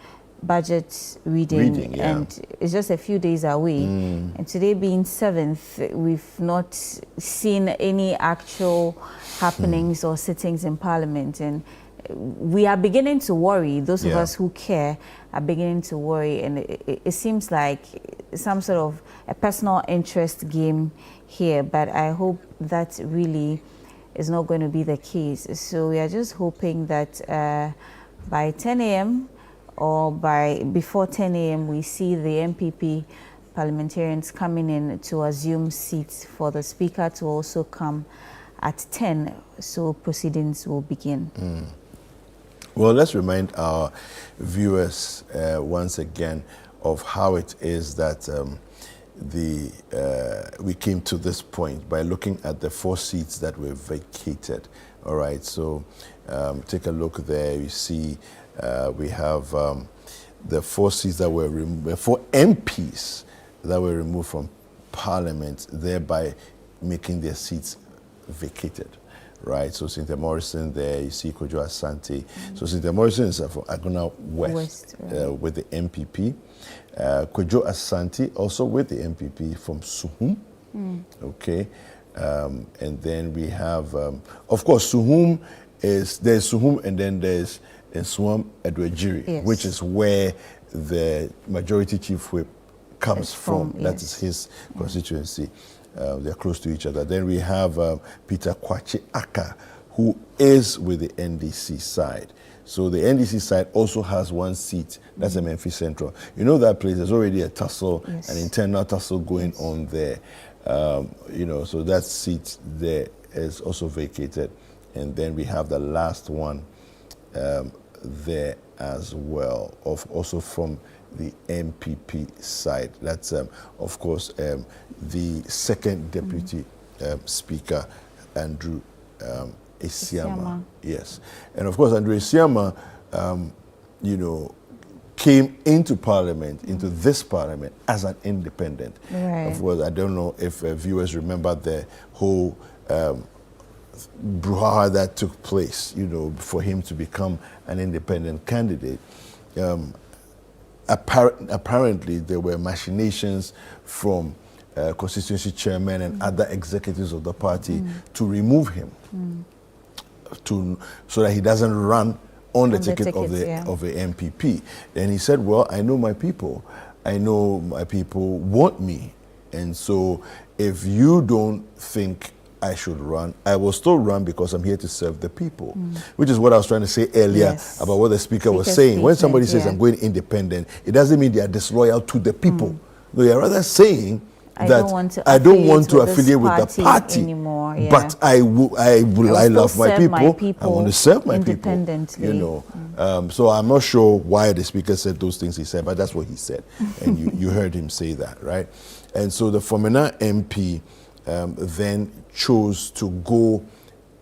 budget reading and it's just a few days away. And today being 7th, we've not seen any actual happenings or sittings in Parliament, and we are beginning to worry. Those of us who care are beginning to worry, and it seems like some sort of a personal interest game here, but I hope that really is not going to be the case. So we are just hoping that by 10 a.m. or before 10 a.m. we see the MPP parliamentarians coming in to assume seats for the speaker to also come at 10, so proceedings will begin. Well, let's remind our viewers once again of how it is that we came to this point by looking at the 4 seats that were vacated. All right, so take a look there. You see we have the 4 seats that were removed, 4 MPs that were removed from Parliament, thereby making their seats vacated. Right, so Cynthia Morrison there, you see Kojo Asante. So Cynthia Morrison is from Agona West with the MPP. Kojo Asante also with the MPP from Suhum. Okay, and then we have, of course, Suhum there's Suhum, and then there's Swam Edwejiri, which is where the majority chief whip comes from. That is his constituency. They're close to each other. Then we have Peter Kwachi Aka, who is with the NDC side. So the NDC side also has 1 seat. That's a Memphis Central. You know that place, there's already a tussle, an internal tussle going on there. So that seat there is also vacated. And then we have the last one there as well, also from the MPP side. That's, of course, the second deputy speaker, Andrew Esiama. Yes. And, of course, Andrew Esiama, came into Parliament, into this Parliament, as an independent. Right. Of course, I don't know if viewers remember the whole brouhaha that took place, for him to become an independent candidate. Apparently, there were machinations from constituency chairman and other executives of the party to remove him, so that he doesn't run on the ticket of the MPP. And he said, well, I know my people. I know my people want me. And so if you don't think I should run, I will still run because I'm here to serve the people, which is what I was trying to say earlier about what the speaker was saying. When somebody says I'm going independent, it doesn't mean they are disloyal to the people. No, they are rather saying that I don't want to affiliate with the party anymore, but I love my people. I want to serve my people. You know, so I'm not sure why the speaker said those things he said, but that's what he said, and you heard him say that, right? And so the Fomena MP then chose to go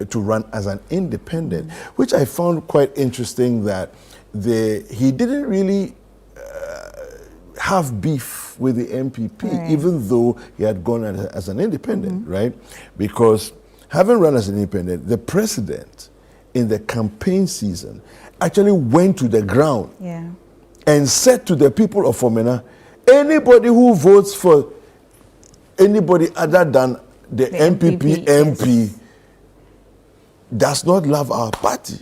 to run as an independent, which I found quite interesting that he didn't really have beef with the MPP, even though he had gone as an independent, right? Because having run as an independent, the president in the campaign season actually went to the ground and said to the people of Fomena, anybody who votes for anybody other than the MPP MP does not love our party.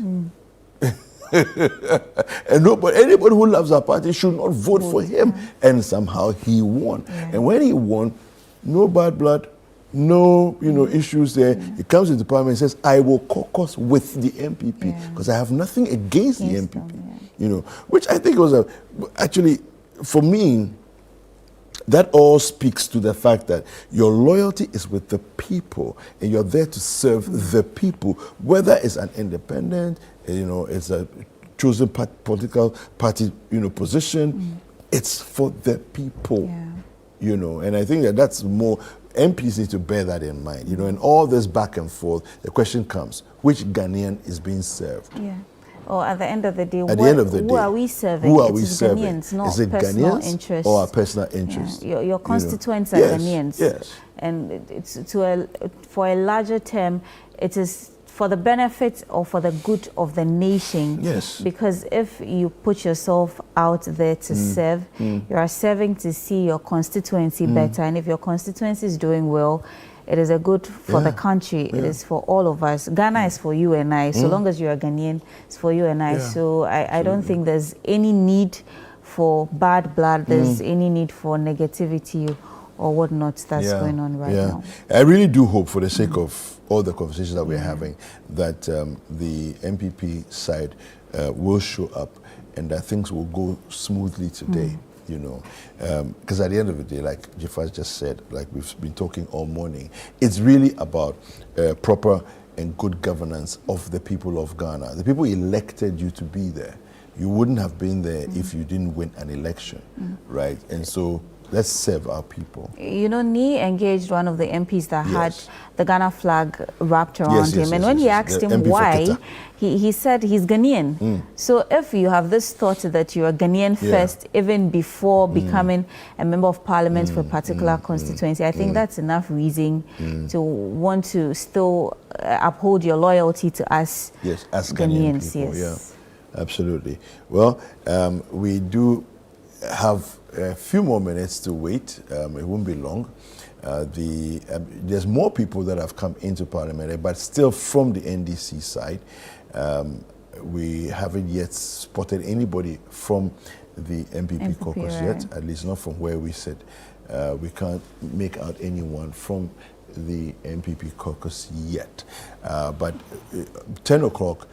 And anybody who loves our party should not vote for him. And somehow he won. And when he won, no bad blood, no issues there. He comes into parliament and says, I will caucus with the MPP because I have nothing against the MPP. Which I think was actually, for me, that all speaks to the fact that your loyalty is with the people and you're there to serve the people, whether it's an independent, it's a chosen political party, position. It's for the people, and I think that's more, MPs need to bear that in mind, and all this back and forth, the question comes, which Ghanaian is being served? Or at the end of the day, who are we serving? Who are we serving? Ghanaians, not is it personal Ghanaians interest. or our personal interest? Your constituents are Ghanaians. Yes. And it's for a larger term, it is for the benefit or for the good of the nation. Yes. Because if you put yourself out there to serve, you are serving to see your constituency better. And if your constituency is doing well, it is a good for the country. It is for all of us. Ghana is for you and I. So long as you're a Ghanaian, it's for you and I. So I don't think there's any need for bad blood. There's any need for negativity or whatnot that's going on right now. I really do hope, for the sake of all the conversations that we're having, that the MPP side will show up and that things will go smoothly today. Because at the end of the day, like Jeffas just said, like we've been talking all morning, it's really about proper and good governance of the people of Ghana. The people elected you to be there. You wouldn't have been there if you didn't win an election, right? And so let's serve our people. Nee engaged one of the MPs that had the Ghana flag wrapped around him. And when he asked him why, he said he's Ghanaian. So if you have this thought that you're a Ghanaian first, even before becoming a member of parliament for a particular constituency, I think that's enough reason to want to still uphold your loyalty to us as Ghanaians. People, absolutely. Well, we do have a few more minutes to wait. It won't be long. There's more people that have come into parliament, but still from the NDC side. We haven't yet spotted anybody from the MPP caucus yet, at least not from where we sit. We can't make out anyone from the MPP caucus yet. But 10 o'clock,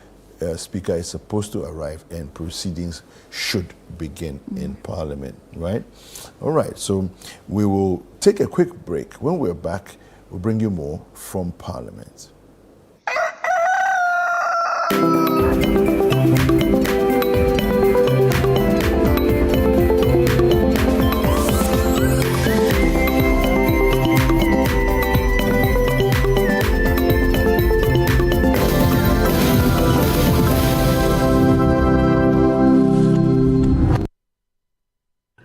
Speaker is supposed to arrive and proceedings should begin in Parliament, right? All right, so we will take a quick break. When we're back, we'll bring you more from Parliament.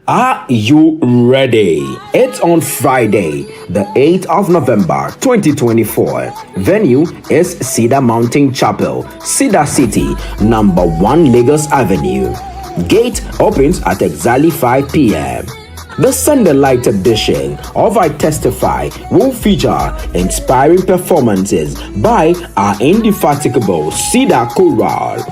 Are you ready? It's on Friday, the 8th of November, 2024. Venue is Cedar Mountain Chapel, Cedar City, number 1 Lagos Avenue. Gate opens at exactly 5 p.m. The Sunday Light edition of I Testify will feature inspiring performances by our indefatigable Cedar Choral.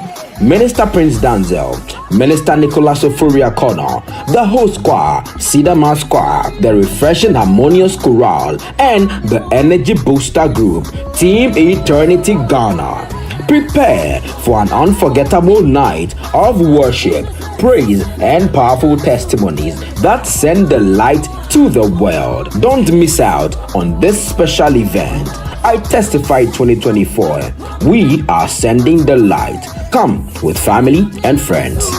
Minister Prince Danzel, Minister Nicholas Ofuria Connor, the host choir, Cedar Mass Choir, the Refreshing Harmonious Chorale, and the Energy Booster Group, Team Eternity Ghana. Prepare for an unforgettable night of worship, praise, and powerful testimonies that send the light to the world. Don't miss out on this special event. I Testify 2024. We are sending the light. Come with family and friends.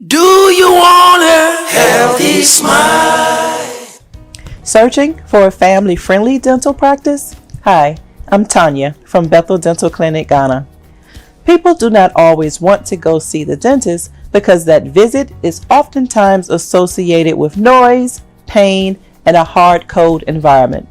Do you want a healthy smile? Searching for a family-friendly dental practice? Hi, I'm Tanya from Bethel Dental Clinic, Ghana. People do not always want to go see the dentist because that visit is oftentimes associated with noise, pain, and a hard, cold environment.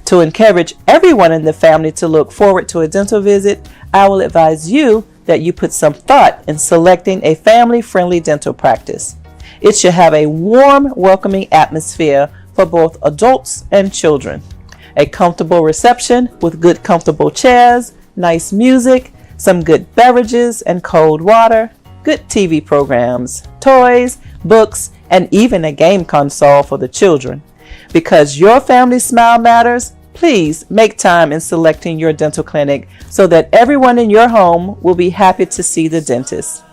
To encourage everyone in the family to look forward to a dental visit, I will advise you that you put some thought in selecting a family-friendly dental practice. It should have a warm, welcoming atmosphere for both adults and children. A comfortable reception with good, comfortable chairs, nice music, some good beverages and cold water, good TV programs, toys, books, and even a game console for the children. Because your family smile matters, please make time in selecting your dental clinic so that everyone in your home will be happy to see the dentist.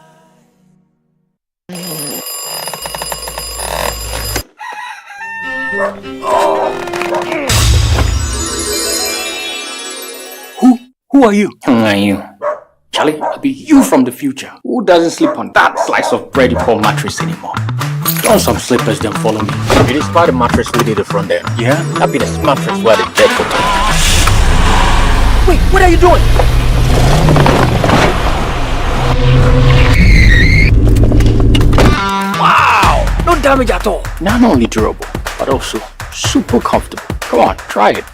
Who are you? Who are you? Charlie, I'll be you from the future. Who doesn't sleep on that slice of bready poor mattress anymore? Don some slippers, then follow me. It is part of the mattress we did the front there. Yeah? That'll be the mattress where the dead put on. Wait, what are you doing? Wow! No damage at all. Not only durable, but also super comfortable. Come on, try it.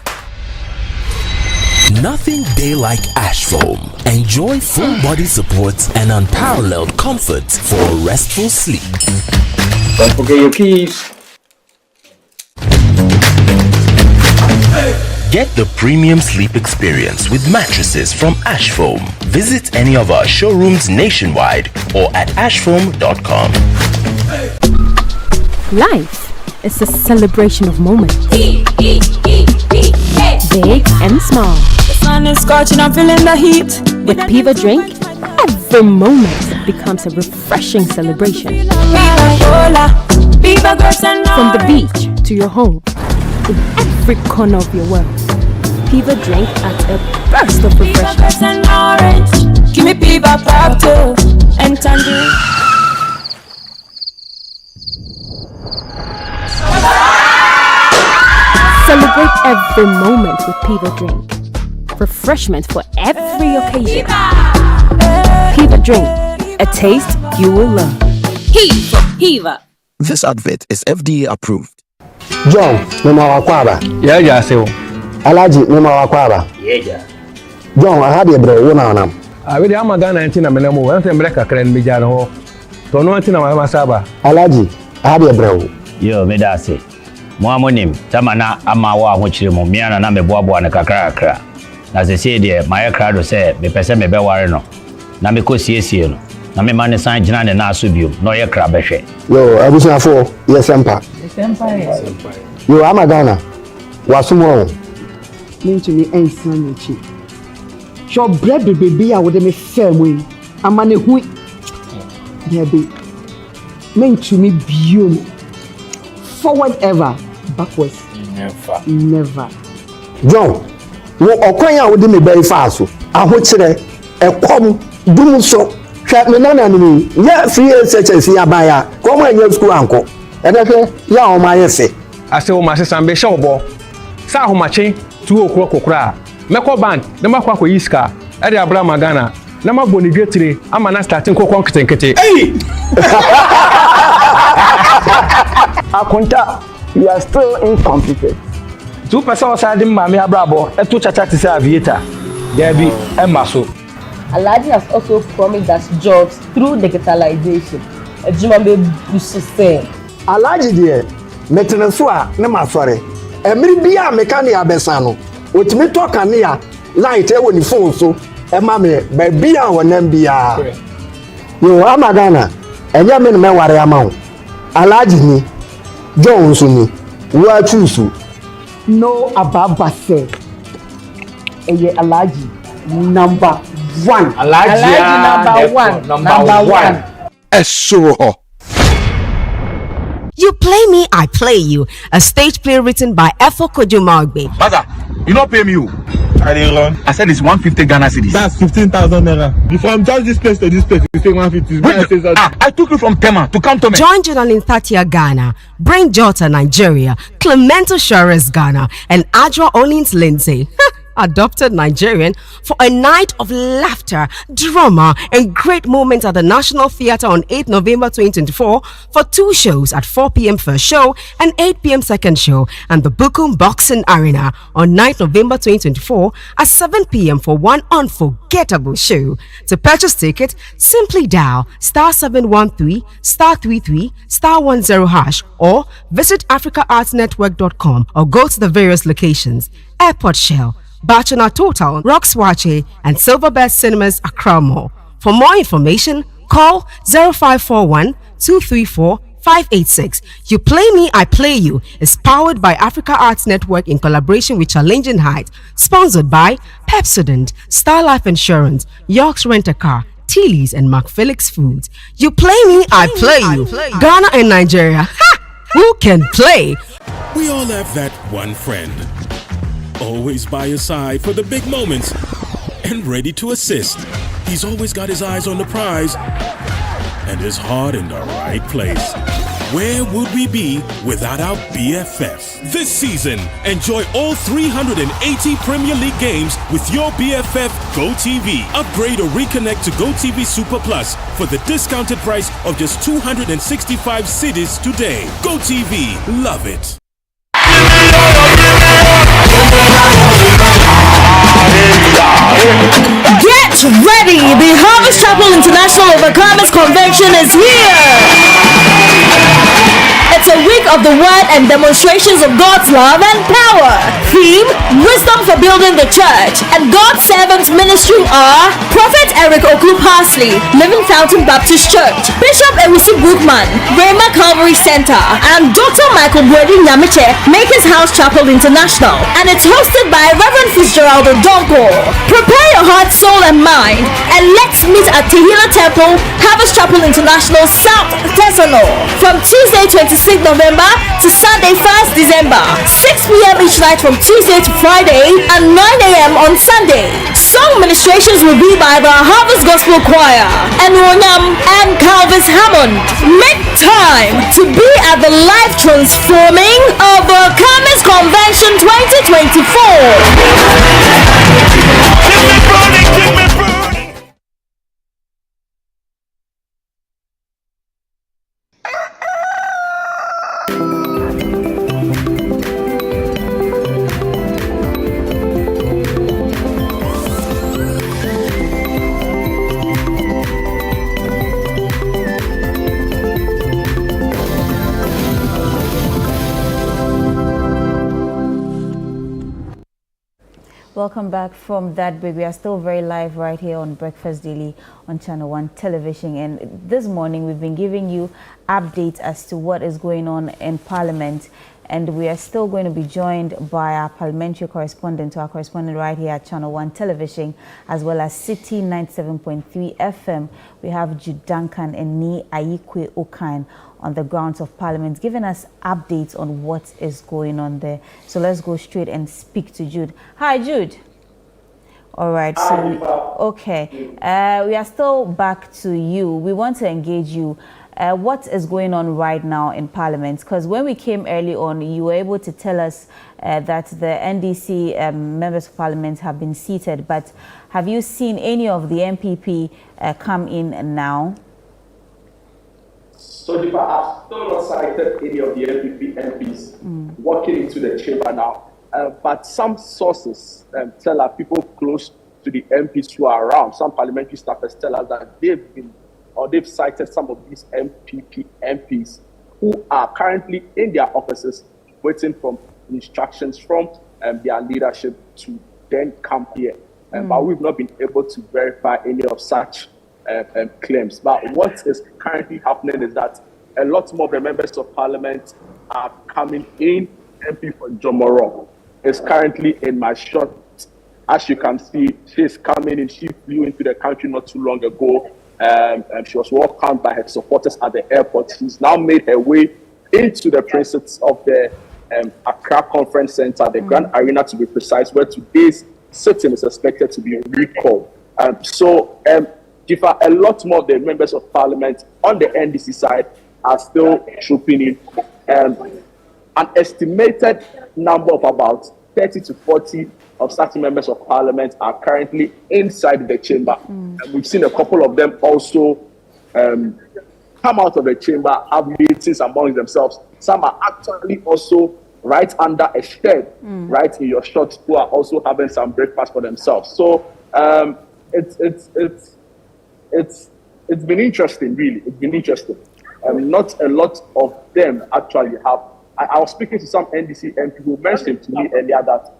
Nothing day like ash foam. Enjoy full body support and unparalleled comfort for a restful sleep. Don't forget your keys. Get the premium sleep experience with mattresses from Ash Foam. Visit any of our showrooms nationwide or at ashfoam.com. Life is a celebration of moments. Big and small. The sun is scorching, I'm feeling the heat. With Piva Drink, every moment becomes a refreshing celebration. From the beach to your home, in every corner of your world, Piva Drink adds a burst of refreshment. Give me Piva Pop and tangerine. Celebrate every moment with Piva Drink. Refreshment for every occasion. Piva Drink, a taste you will love. Piva. This advert is FDA approved. John, Mama Wakwaba. Yeah, so. Alaji, Mama Wakwaba. Yeah. John, I had a bro, one on them. I really am a gun and Tina Menamo, and Breca Cran Mijano. Tonotina Masaba. Alaji, I had a bro. Yo, Medasi. Mwamonim, Tamana Amawa, which Mumiana Nambe Bobo and Kakra. As I say, dear, my crowd said, me pese me be wareno. Na me ko siesie no. Na me man san gina ne na asobio. No ye kra behwe. Yo, abusia fo, yes empa. Yo, Amagana. Wasumo. Mentumi ensan mechi. Sho bread baby a wo de me famwe. Amane hu. Debi. Mentumi biom. Forward ever, backwards. Never. John, wo okwan a wo de me bai fa so. Ahokyere, ekom, dum so. Hwa me nana ni. Ya free SHS ya ba ya. Kom anya school anko. Edeke ya o ma yefe. Ase o ma sesan be shobo. Sa ahomache tu okro kokra. Meko bank, na makwa ko yiska. E de abra magana. Na magbo ni dwetire ama na starting kokon ketenkete. Hey! Akunta, you are still incompetent. 2% side mami abrabo, eto chacha to say aviator. There be emaso. Alaji has also promised us jobs through digitalization. Ejimambe busise. Alaji there, metenso a na masore. Emiri bia mekani abesano. Otimi to kanea light wɔ ne phone so ɛma me baabi a wɔnam biara yo ama Ghana ɛnyɛ me ne mɛware ama wo Alhaji ni John nso ni wo choose no ababa sɛ ɛyɛ Alhaji number 1 Alhaji number one ɛsoro hɔ. You play me, I play you. A stage play written by Efo Kojumagbe. Brother, you not pay me you. I didn't run. I said it's 150 Ghana cedis. That's 15,000 naira. If I'm just this place to this place, you say 150. I took you from Tema to come to me. Join Jonalyn Thatia Ghana, Brain Jota Nigeria, Clemento Shores Ghana, and Adra Olins Lindsay. Adopted Nigerian for a night of laughter, drama, and great moments at the National Theatre on 8 November 2024 for 2 shows at 4 p.m. first show and 8 p.m. second show, and the Bukum Boxing Arena on 9 November 2024 at 7 p.m. for one unforgettable show. To purchase ticket, simply dial *713 *33 *10# or visit africaartsnetwork.com or go to the various locations: Airport Shell, Bachana Total, Roxwache, and Silverbird Cinemas Accra Mall. For more information, call 0541 234 586. You Play Me, I Play You is powered by Africa Arts Network in collaboration with Challenging Heights, sponsored by Pepsodent, Star Life Insurance, York's Rent-A-Car, Tilly's, and Mark Felix Foods. You Play Me, I Play You. Ghana and Nigeria. Ha! Who can play? We all have that one friend. Always by your side for the big moments and ready to assist. He's always got his eyes on the prize and his heart in the right place. Where would we be without our BFF? This season, enjoy all 380 Premier League games with your BFF GoTV. Upgrade or reconnect to GoTV Super Plus for the discounted price of just 265 cedis today. GoTV, love it. Get ready! The Harvest Chapel International Overcomers Convention is here! It's a week of the word and demonstrations of God's love and power. Theme: Wisdom for Building the Church. And God's servants ministry are Prophet Eric Oku Parsley, Living Fountain Baptist Church, Bishop Ewusi Brookman, Rhema Calvary Center, and Dr. Michael Brady Nyamiche, Makers House Chapel International. And it's hosted by Reverend Fitzgerald Donko. Prepare your heart, soul, and mind, and let's meet at Tehillah Temple, Harvest Chapel International, South Tesano, from Tuesday 26th November to Sunday 1st December, 6 p.m. each night from Tuesday to Friday, and 9 a.m. on Sunday. Song ministrations will be by the Harvest Gospel Choir, and Wonyam and Calvis Hammond. Make time to be at the life transforming Overcomers Convention 2024. Welcome back from that break. We are still very live right here on Breakfast Daily on Channel 1 Television. And this morning we've been giving you updates as to what is going on in Parliament. And we are still going to be joined by our parliamentary correspondent, our correspondent right here at Channel 1 Television, as well as City 97.3 FM. We have Jude Duncan and Ni Ayikwe Okan on the grounds of Parliament, giving us updates on what is going on there. So let's go straight and speak to Jude. Hi, Jude. All right. Okay. We are still back to you. We want to engage you. What is going on right now in Parliament? Because when we came early on, you were able to tell us that the NDC members of Parliament have been seated. But have you seen any of the MPP come in now? So, I've still not cited any of the MPP MPs walking into the chamber now. But some sources tell us, people close to the MPs who are around, some parliamentary staffers tell us that they've cited some of these MPP MPs who are currently in their offices waiting for instructions from their leadership to then come here. But we've not been able to verify any of such claims. But what is currently happening is that a lot more of the members of parliament are coming in. MP for Jomoro is currently in my shot. As you can see, she's coming in. She flew into the country not too long ago. And she was welcomed by her supporters at the airport. She's now made her way into the premises of the Accra Conference Center, the Grand Arena to be precise, where today's sitting is expected to be recalled. A lot more of the members of parliament on the NDC side are still trooping in. An estimated number of about 30 to 40 of such members of parliament are currently inside the chamber. And we've seen a couple of them also come out of the chamber, have meetings among themselves. Some are actually also right under a shed, right in your shop, who are also having some breakfast for themselves. So it's been interesting, really. It's been interesting. Not a lot of them actually have. I was speaking to some NDC MP who mentioned to me earlier that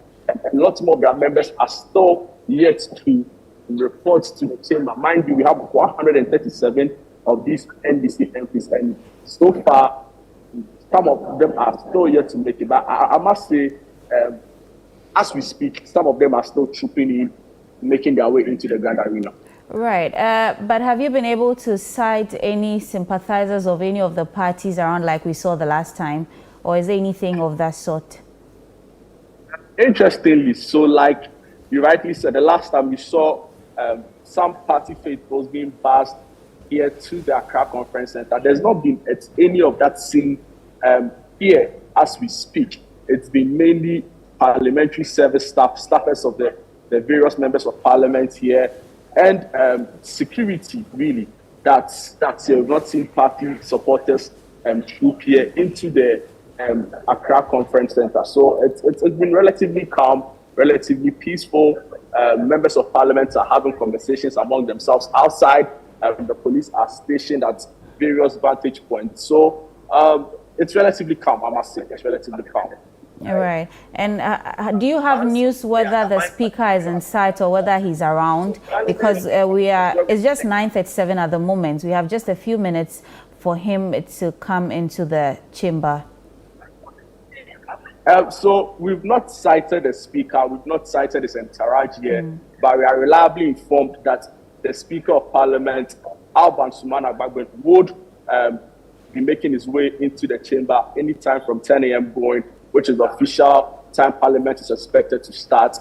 a lot more of their members are still yet to report to the chamber. Mind you, we have 137 of these NDC MPs, and so far, some of them are still yet to make it. But I must say, as we speak, some of them are still trooping in, making their way into the Grand Arena. Right, but have you been able to cite any sympathizers of any of the parties around like we saw the last time, or is there anything of that sort? Interestingly, so like you rightly said, the last time we saw some party faithfuls being passed here to the Accra Conference Center. There's not been any of that seen here as we speak. It's been mainly parliamentary service staffers of the various members of parliament here, and security, really. That's you've not seen party supporters troop here into the Accra Conference Center. So it's been relatively calm, relatively peaceful. Members of parliament are having conversations among themselves outside. The police are stationed at various vantage points. So it's relatively calm, I must say. It's relatively calm. All right. And do you have news whether the speaker is in sight or whether he's around? Because it's just 9:37 at the moment. We have just a few minutes for him to come into the chamber. So we've not cited the speaker, we've not cited his entourage yet, but we are reliably informed that the Speaker of Parliament, Alban Sumana Bagben, would be making his way into the chamber anytime from 10 a.m. going, which is the official time Parliament is expected to start.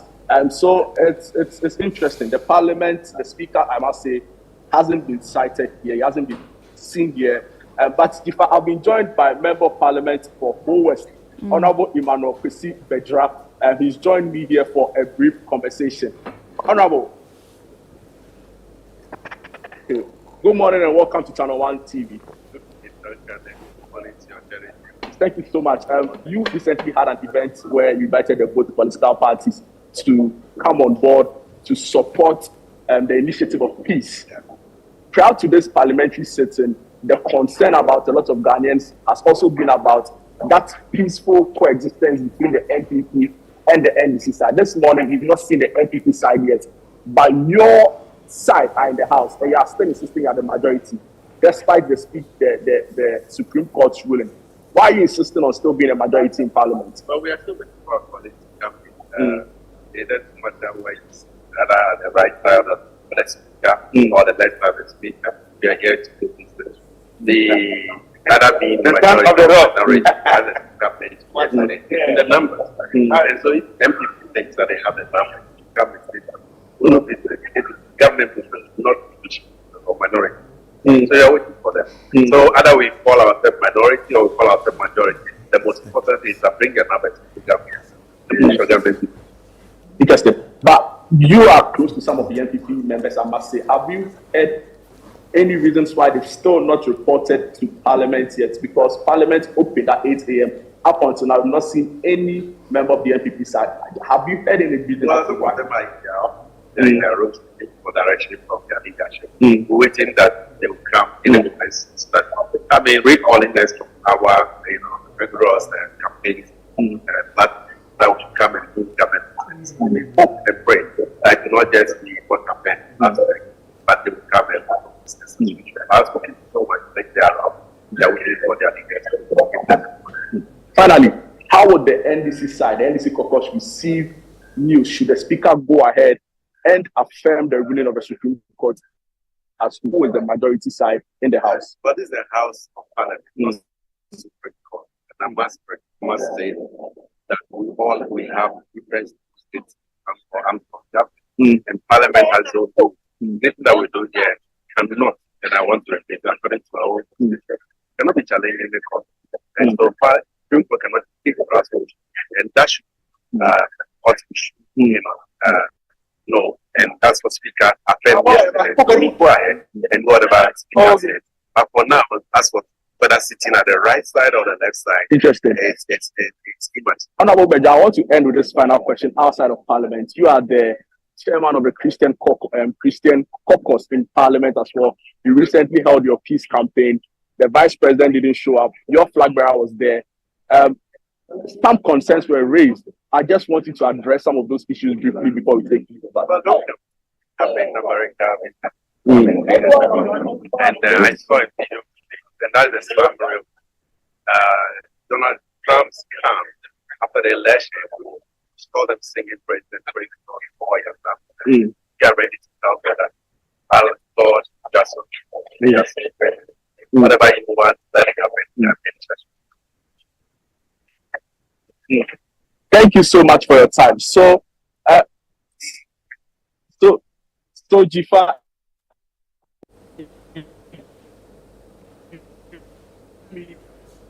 So it's interesting. The Parliament, the Speaker, I must say, hasn't been cited here, he hasn't been seen here. But if I've been joined by Member of Parliament for Whole West, Honorable Emmanuel Kwesi Bedra, and he's joined me here for a brief conversation. Honorable, good morning and welcome to Channel 1 TV. Thank you so much. You recently had an event where you invited both political parties to come on board to support the initiative of peace. Prior to this parliamentary sitting, the concern about a lot of Ghanaians has also been about that peaceful coexistence between the NPP and the NDC side. This morning, we've not seen the NPP side yet, but your side are in the House, and you are still insisting at the majority, despite the Supreme Court's ruling. Why are you insisting on still being a majority in Parliament? Well, we are still waiting for our colleagues to come in. It doesn't matter where you sit, the right side of the speaker or the left side of the speaker. We are here to do business. The other being the majority of the government in the numbers. And so if MPP thinks that they have the numbers, government it's government movement, not or minority. So you are waiting for them. So either we call ourselves minority or we call ourselves majority. The most important is to bring a number to the government. Interesting. But you are close to some of the NPP members, I must say. Have you heard any reasons why they've still not reported to Parliament yet? Because Parliament opened at 8 a.m. Up until now, I've not seen any member of the NPP side. Have you heard any reasons? Well, some of them are in their roles for direction from their leadership. We're waiting that they will come in the places that recalling us from our, rigorous campaigns, but that will come and do government we hope and pray that it will not just be what happened last week, but they will come and have business. I've spoken so much like they are waiting for their leaders. Finally, how would the NDC side, the NDC caucus, receive news? Should the speaker go ahead and affirm the ruling of the Supreme Court as who is the majority side in the House? But this is the House of Parliament, not the Supreme Court. And I must say that we all will have different states and Parliament has also anything that we do here cannot, and I want to repeat, according to our own cannot be challenged in the court. And so far, Supreme Court cannot take the resolution, and that should no, and that's what Speaker affirmed yesterday. So we go ahead and whatever Speaker said. But for now, that's what whether sitting at the right side or the left side. Interesting. It's image. Honorable Beja, I want to end with this final question outside of Parliament. You are the chairman of the Christian caucus in Parliament as well. You recently held your peace campaign. The Vice President didn't show up. Your flag bearer was there. Some concerns were raised. I just want you to address some of those issues briefly before we take you. Well, look, in America, and I saw a video, and that's the summary of Donald Trump's camp after the election. Saw them singing President 4 years after. Get ready to tell me that I'll Lord just whatever you want, let it happen. Thank you so much for your time. So Jifa,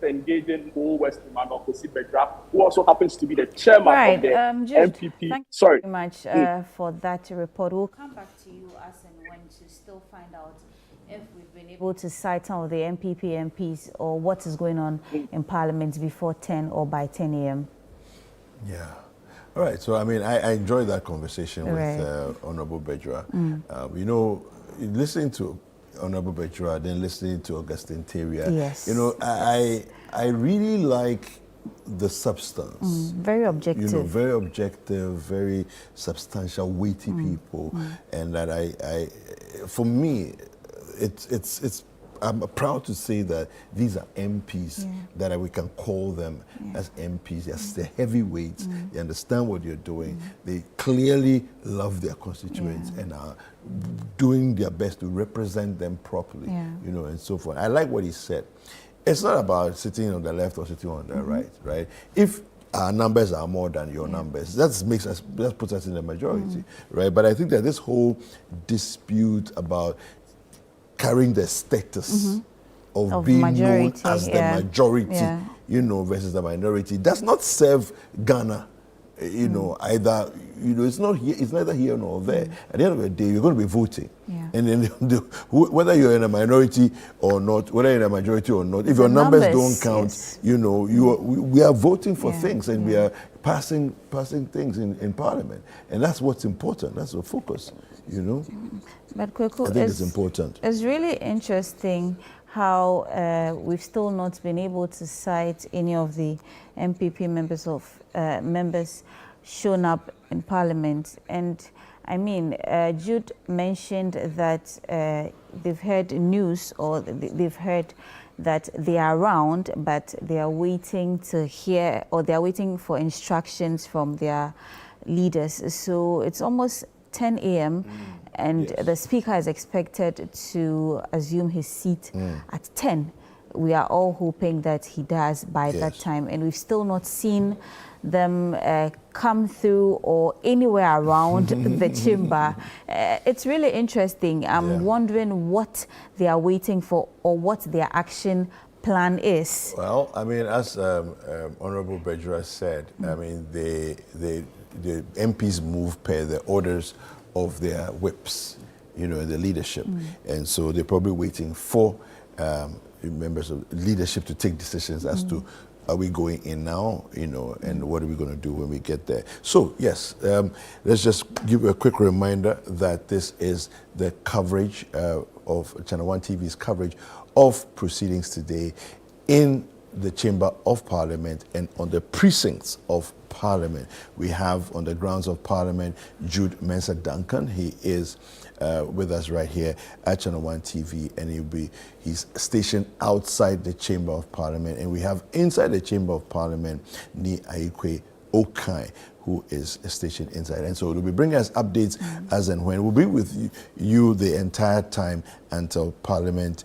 engaging Mo West Emmanuel Kosi-Bedra, who also happens to be the chairman of the MPP. Thank Sorry. you very much for that report. We'll come back to you as and when to still find out if we've been able to cite some of the MPP MPs or what is going on in Parliament before 10 or by 10 a.m. Yeah. All right. So, I mean, I enjoyed that conversation with Honorable Bedra. You know, listening to Honorable Bedra, then listening to Augustine Teria, you know, I really like the substance. Very objective. You know, very objective, very substantial, weighty people. And that for me, I'm proud to say that these are MPs that we can call them as MPs. Yes, they're heavyweights. They understand what you're doing. They clearly love their constituents and are doing their best to represent them properly, you know, and so forth. I like what he said. It's not about sitting on the left or sitting on the right? If our numbers are more than your numbers, that puts us in the majority, right? But I think that this whole dispute about carrying the status of being known as the majority, you know, versus the minority does not serve Ghana, you know, either, you know, it's neither here nor there. At the end of the day, you're going to be voting. And then whether you're in a minority or not, whether you're in a majority or not, if your numbers don't count, you know, we are voting for things and we are passing things in Parliament. And that's what's important. That's the focus, you know. But Kweku, I think it's important. It's really interesting how we've still not been able to cite any of the MPP members shown up in Parliament. And I mean, Jude mentioned that they've heard news or they've heard that they are around, but they are waiting to hear or they are waiting for instructions from their leaders. So it's almost 10 a.m. and the speaker is expected to assume his seat at 10. We are all hoping that he does by that time, and we've still not seen them come through or anywhere around the chamber. It's really interesting. I'm wondering what they are waiting for or what their action plan is. Well, I mean, as Honorable Bedra said, I mean, the MPs move per the orders of their whips, you know, the leadership. And so they're probably waiting for members of leadership to take decisions as to are we going in now, you know, and what are we going to do when we get there. So, yes, let's just give a quick reminder that this is the coverage of Channel 1 TV's coverage of proceedings today in the Chamber of Parliament and on the precincts of Parliament. We have on the grounds of Parliament Jude Mensah Duncan. He is with us right here at Channel 1 TV, and he's stationed outside the Chamber of Parliament. And we have inside the Chamber of Parliament Ni Aikwe Okai, who is stationed inside. And so we'll be bringing us updates as and when. We'll be with you the entire time until Parliament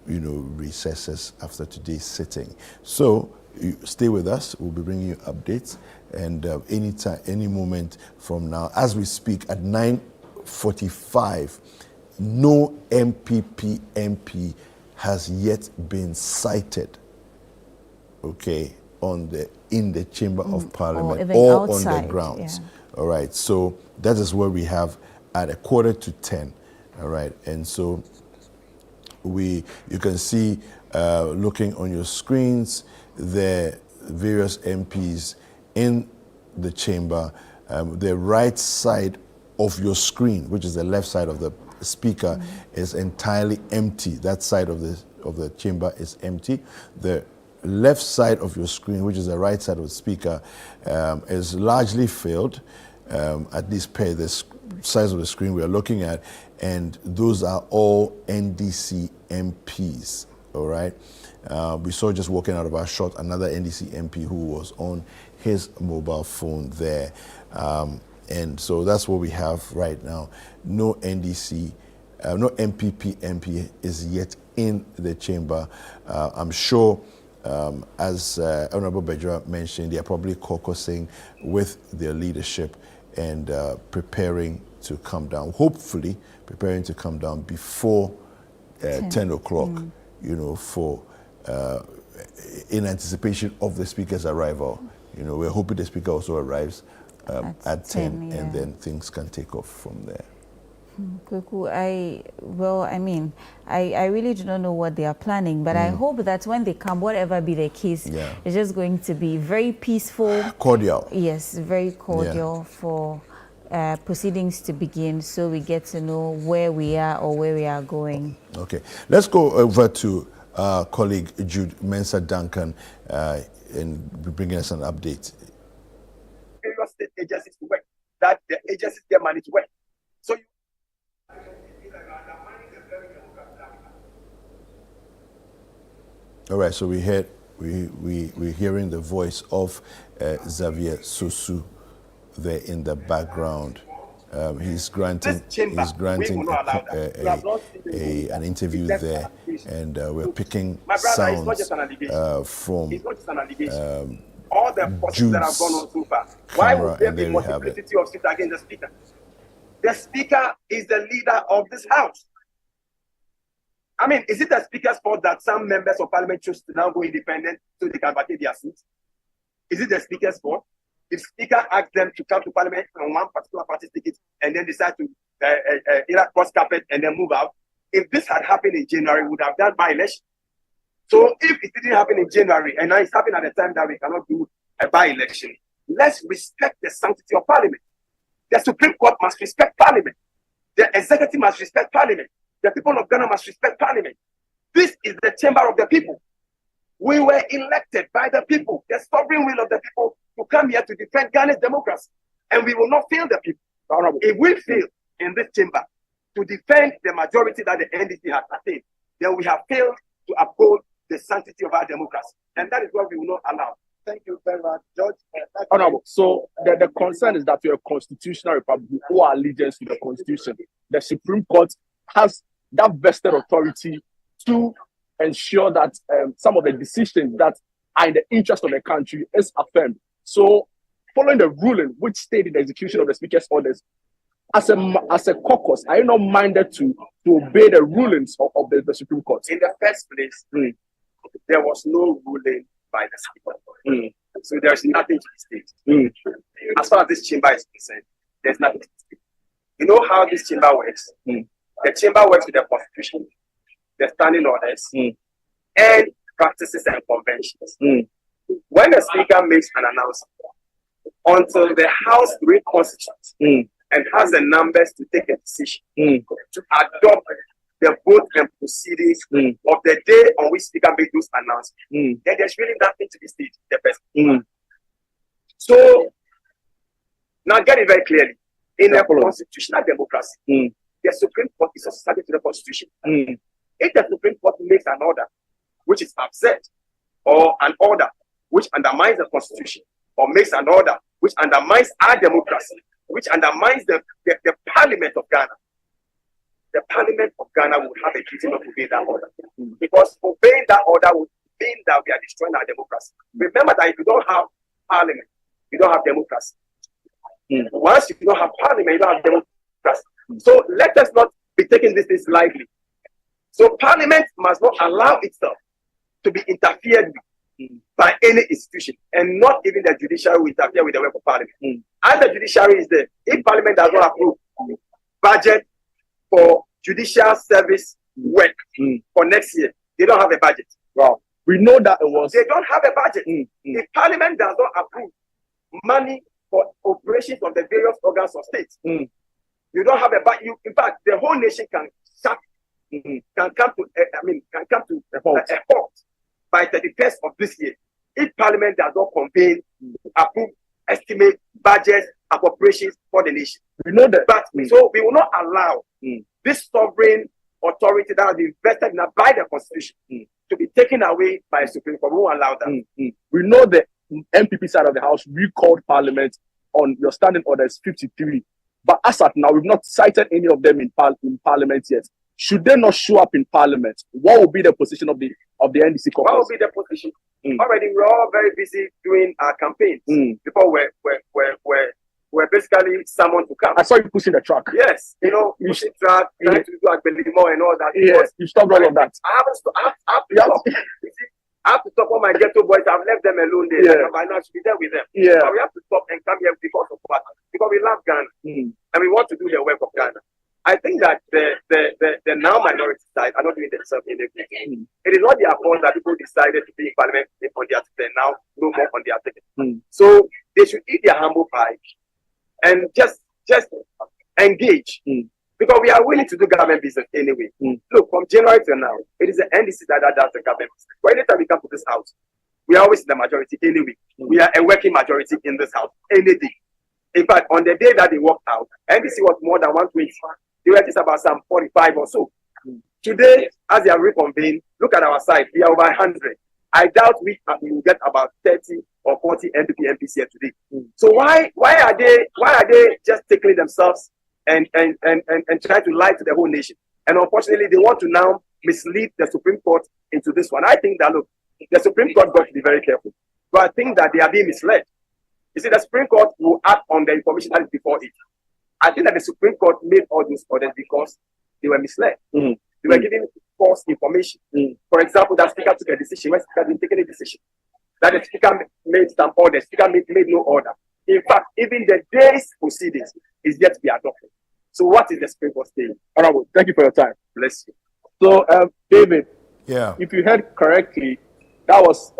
recesses after today's sitting. So you stay with us. We'll be bringing you updates, and any moment from now, as we speak at 9:45, no MPP MP has yet been cited. Okay, in the Chamber of Parliament or on the grounds. Yeah. All right. So that is where we have at 9:45. All right, and so you can see, looking on your screens, the various MPs in the chamber. The right side of your screen, which is the left side of the speaker, is entirely empty. That side of the chamber is empty. The left side of your screen, which is the right side of the speaker, is largely filled, at least per the size of the screen we are looking at, and those are all NDC MPs. All right. We saw just walking out of our shot another NDC MP who was on his mobile phone there. And so that's what we have right now. No NDC, no MPP MP is yet in the chamber. I'm sure, as Honorable Bajwa mentioned, they are probably caucusing with their leadership and preparing to come down, hopefully preparing to come down before 10 o'clock, for in anticipation of the Speaker's arrival. We're hoping the Speaker also arrives at 10, and then things can take off from there. Kuku, I really do not know what they are planning, but I hope that when they come, whatever be the case, it's just going to be very peaceful. Cordial. Yes, very cordial for proceedings to begin, so we get to know where we are or where we are going. Okay, let's go over to colleague Jude Mensah Duncan and bringing us an update. Various state agencies to work, that the agencies get money to work. So all right, so we're hearing the voice of Xavier Sosu there in the background. He's granting an interview there, and we're picking sounds from all the processes that have gone on so far. Why would there be multiplicity of seats against the Speaker? The Speaker is the leader of this House. I mean, is it the Speaker's fault that some members of Parliament choose to now go independent so they can vacate their seats? Is it the Speaker's fault? If Speaker asks them to come to Parliament on one particular party's ticket and then decide to cross carpet and then move out, if this had happened in January, we would have done by-election. So if it didn't happen in January and now it's happening at the time that we cannot do a by-election, let's respect the sanctity of Parliament. The Supreme Court must respect Parliament. The executive must respect Parliament. The people of Ghana must respect Parliament. This is the chamber of the people. We were elected by the people, the sovereign will of the people, to come here to defend Ghana's democracy. And we will not fail the people. If we fail in this chamber to defend the majority that the NDC has attained, then we have failed to uphold the sanctity of our democracy. And that is what we will not allow. Thank you very much, George. Honorable. So the concern is that we're a constitutional republic who are allegiance to the Constitution. The Supreme Court has that vested authority to ensure that some of the decisions that are in the interest of the country is affirmed. So, following the ruling which stated the execution of the Speaker's orders, as a caucus, are you not minded to obey the rulings of the Supreme Court? In the first place, there was no ruling by the Speaker. So there's nothing to state. As far as this chamber is concerned, there's nothing to state. You know how this chamber works? The chamber works with the Constitution, the standing orders, and practices and conventions. When the Speaker makes an announcement, until the House reconstitutes and has the numbers to take a decision to adopt the vote and proceedings of the day on which Speaker made those announcements, then there's really nothing to be stated in the person. So now get it very clearly. In a constitutional democracy, the Supreme Court is also subject to the Constitution. If the Supreme Court makes an order which is absurd, or an order which undermines the Constitution, or makes an order which undermines our democracy, which undermines the Parliament of Ghana, the Parliament of Ghana would have a duty not to obey that order. Because obeying that order would mean that we are destroying our democracy. Remember that if you don't have Parliament, you don't have democracy. Once you don't have Parliament, you don't have democracy. So let us not be taking this lightly. So Parliament must not allow itself to be interfered with by any institution, and not even the judiciary will interfere with the work of Parliament. As the judiciary is there, if Parliament does not approve budget for judicial service work for next year, they don't have a budget. Wow. We know that it was. They don't have a budget. If Parliament does not approve money for operations of the various organs of state, you don't have a budget. In fact, the whole nation can shut, can come to a halt by 31st of this year. If Parliament does not convene, approve, estimate, budget, appropriations for the nation. We know that. But so we will not allow this sovereign authority that has been vested in by the Constitution to be taken away by the Supreme Court. We won't allow that. We know the MPP side of the House recalled Parliament on your standing orders 53. But as at now, we've not cited any of them in Parliament yet. Should they not show up in Parliament, what will be the position of the NDC caucus? What will be the position? Already, we're all very busy doing our campaigns. People were basically summoned to come. I saw you pushing the truck. Yes, pushing truck, trying to do Agbelimo and all that. Yes, you stopped all of that. I have to stop all my ghetto boys. I've left them alone there. By now, I should be there with them. But we have to stop and come here because of what? Because we love Ghana and we want to do the work of Ghana. I think that the now minority side are not doing themselves in anything. It is not their fault that people decided to be in Parliament on their ticket, now no more on their ticket. So they should eat their humble pie and just engage. Because we are willing to do government business anyway. Look, from January to now, it is the NDC that does the government business. But anytime we come to this house, we are always in the majority anyway. We are a working majority in this house any day. In fact, on the day that they walked out, NDC was more than 120. They were just about some 45 or so. Today, as they have reconvened, look at our side. We are over 100. I doubt we will get about 30 or 40 MPs here today. So why are they just tickling themselves and try to lie to the whole nation? And unfortunately, they want to now mislead the Supreme Court into this one. I think that, look, the Supreme Court got to be very careful. But I think that they are being misled. You see, the Supreme Court will act on the information that is before it. I think that the Supreme Court made all these orders because they were misled. They were giving false information. For example, that Speaker took a decision when Speaker didn't take any decision. That the Speaker made some order, Speaker made no order. In fact, even the day's proceedings is yet to be adopted. So what is the Supreme Court saying? All right, well, thank you for your time. Bless you. So, David, if you heard correctly, that was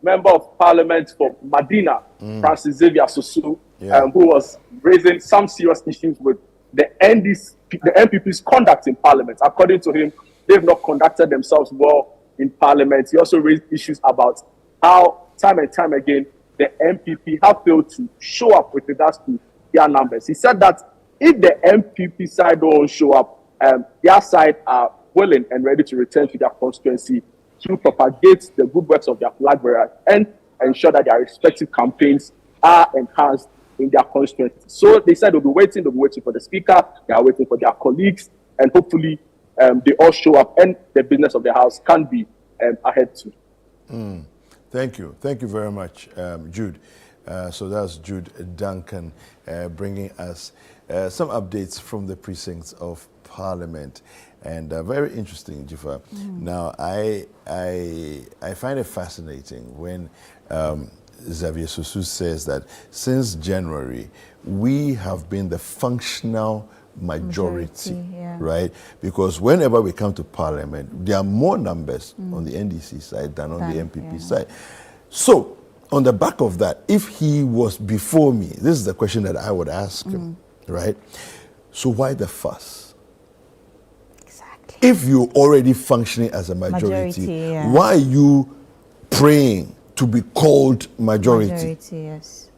Member of Parliament for Madina, Francis Xavier Sosu, who was raising some serious issues with the MPP's conduct in Parliament. According to him, they've not conducted themselves well in Parliament. He also raised issues about how, time and time again, the MPP have failed to show up with regards to their numbers. He said that if the MPP side don't show up, their side are willing and ready to return to their constituency to propagate the good works of their flag bearers and ensure that their respective campaigns are enhanced in their constituency. So they said they'll be waiting for the Speaker, they are waiting for their colleagues, and hopefully they all show up and the business of the House can be ahead too. Thank you. Thank you very much, Jude. So that's Jude Duncan bringing us some updates from the precincts of Parliament. And very interesting, Jifa. Now, I find it fascinating when Xavier Sosu says that since January, we have been the functional majority, right? Because whenever we come to Parliament, there are more numbers on the NDC side than on the MPP side. So, on the back of that, if he was before me, this is the question that I would ask him, right? So why the fuss? if you're already functioning as a majority, yeah. why are you praying to be called majority? Majority, yes.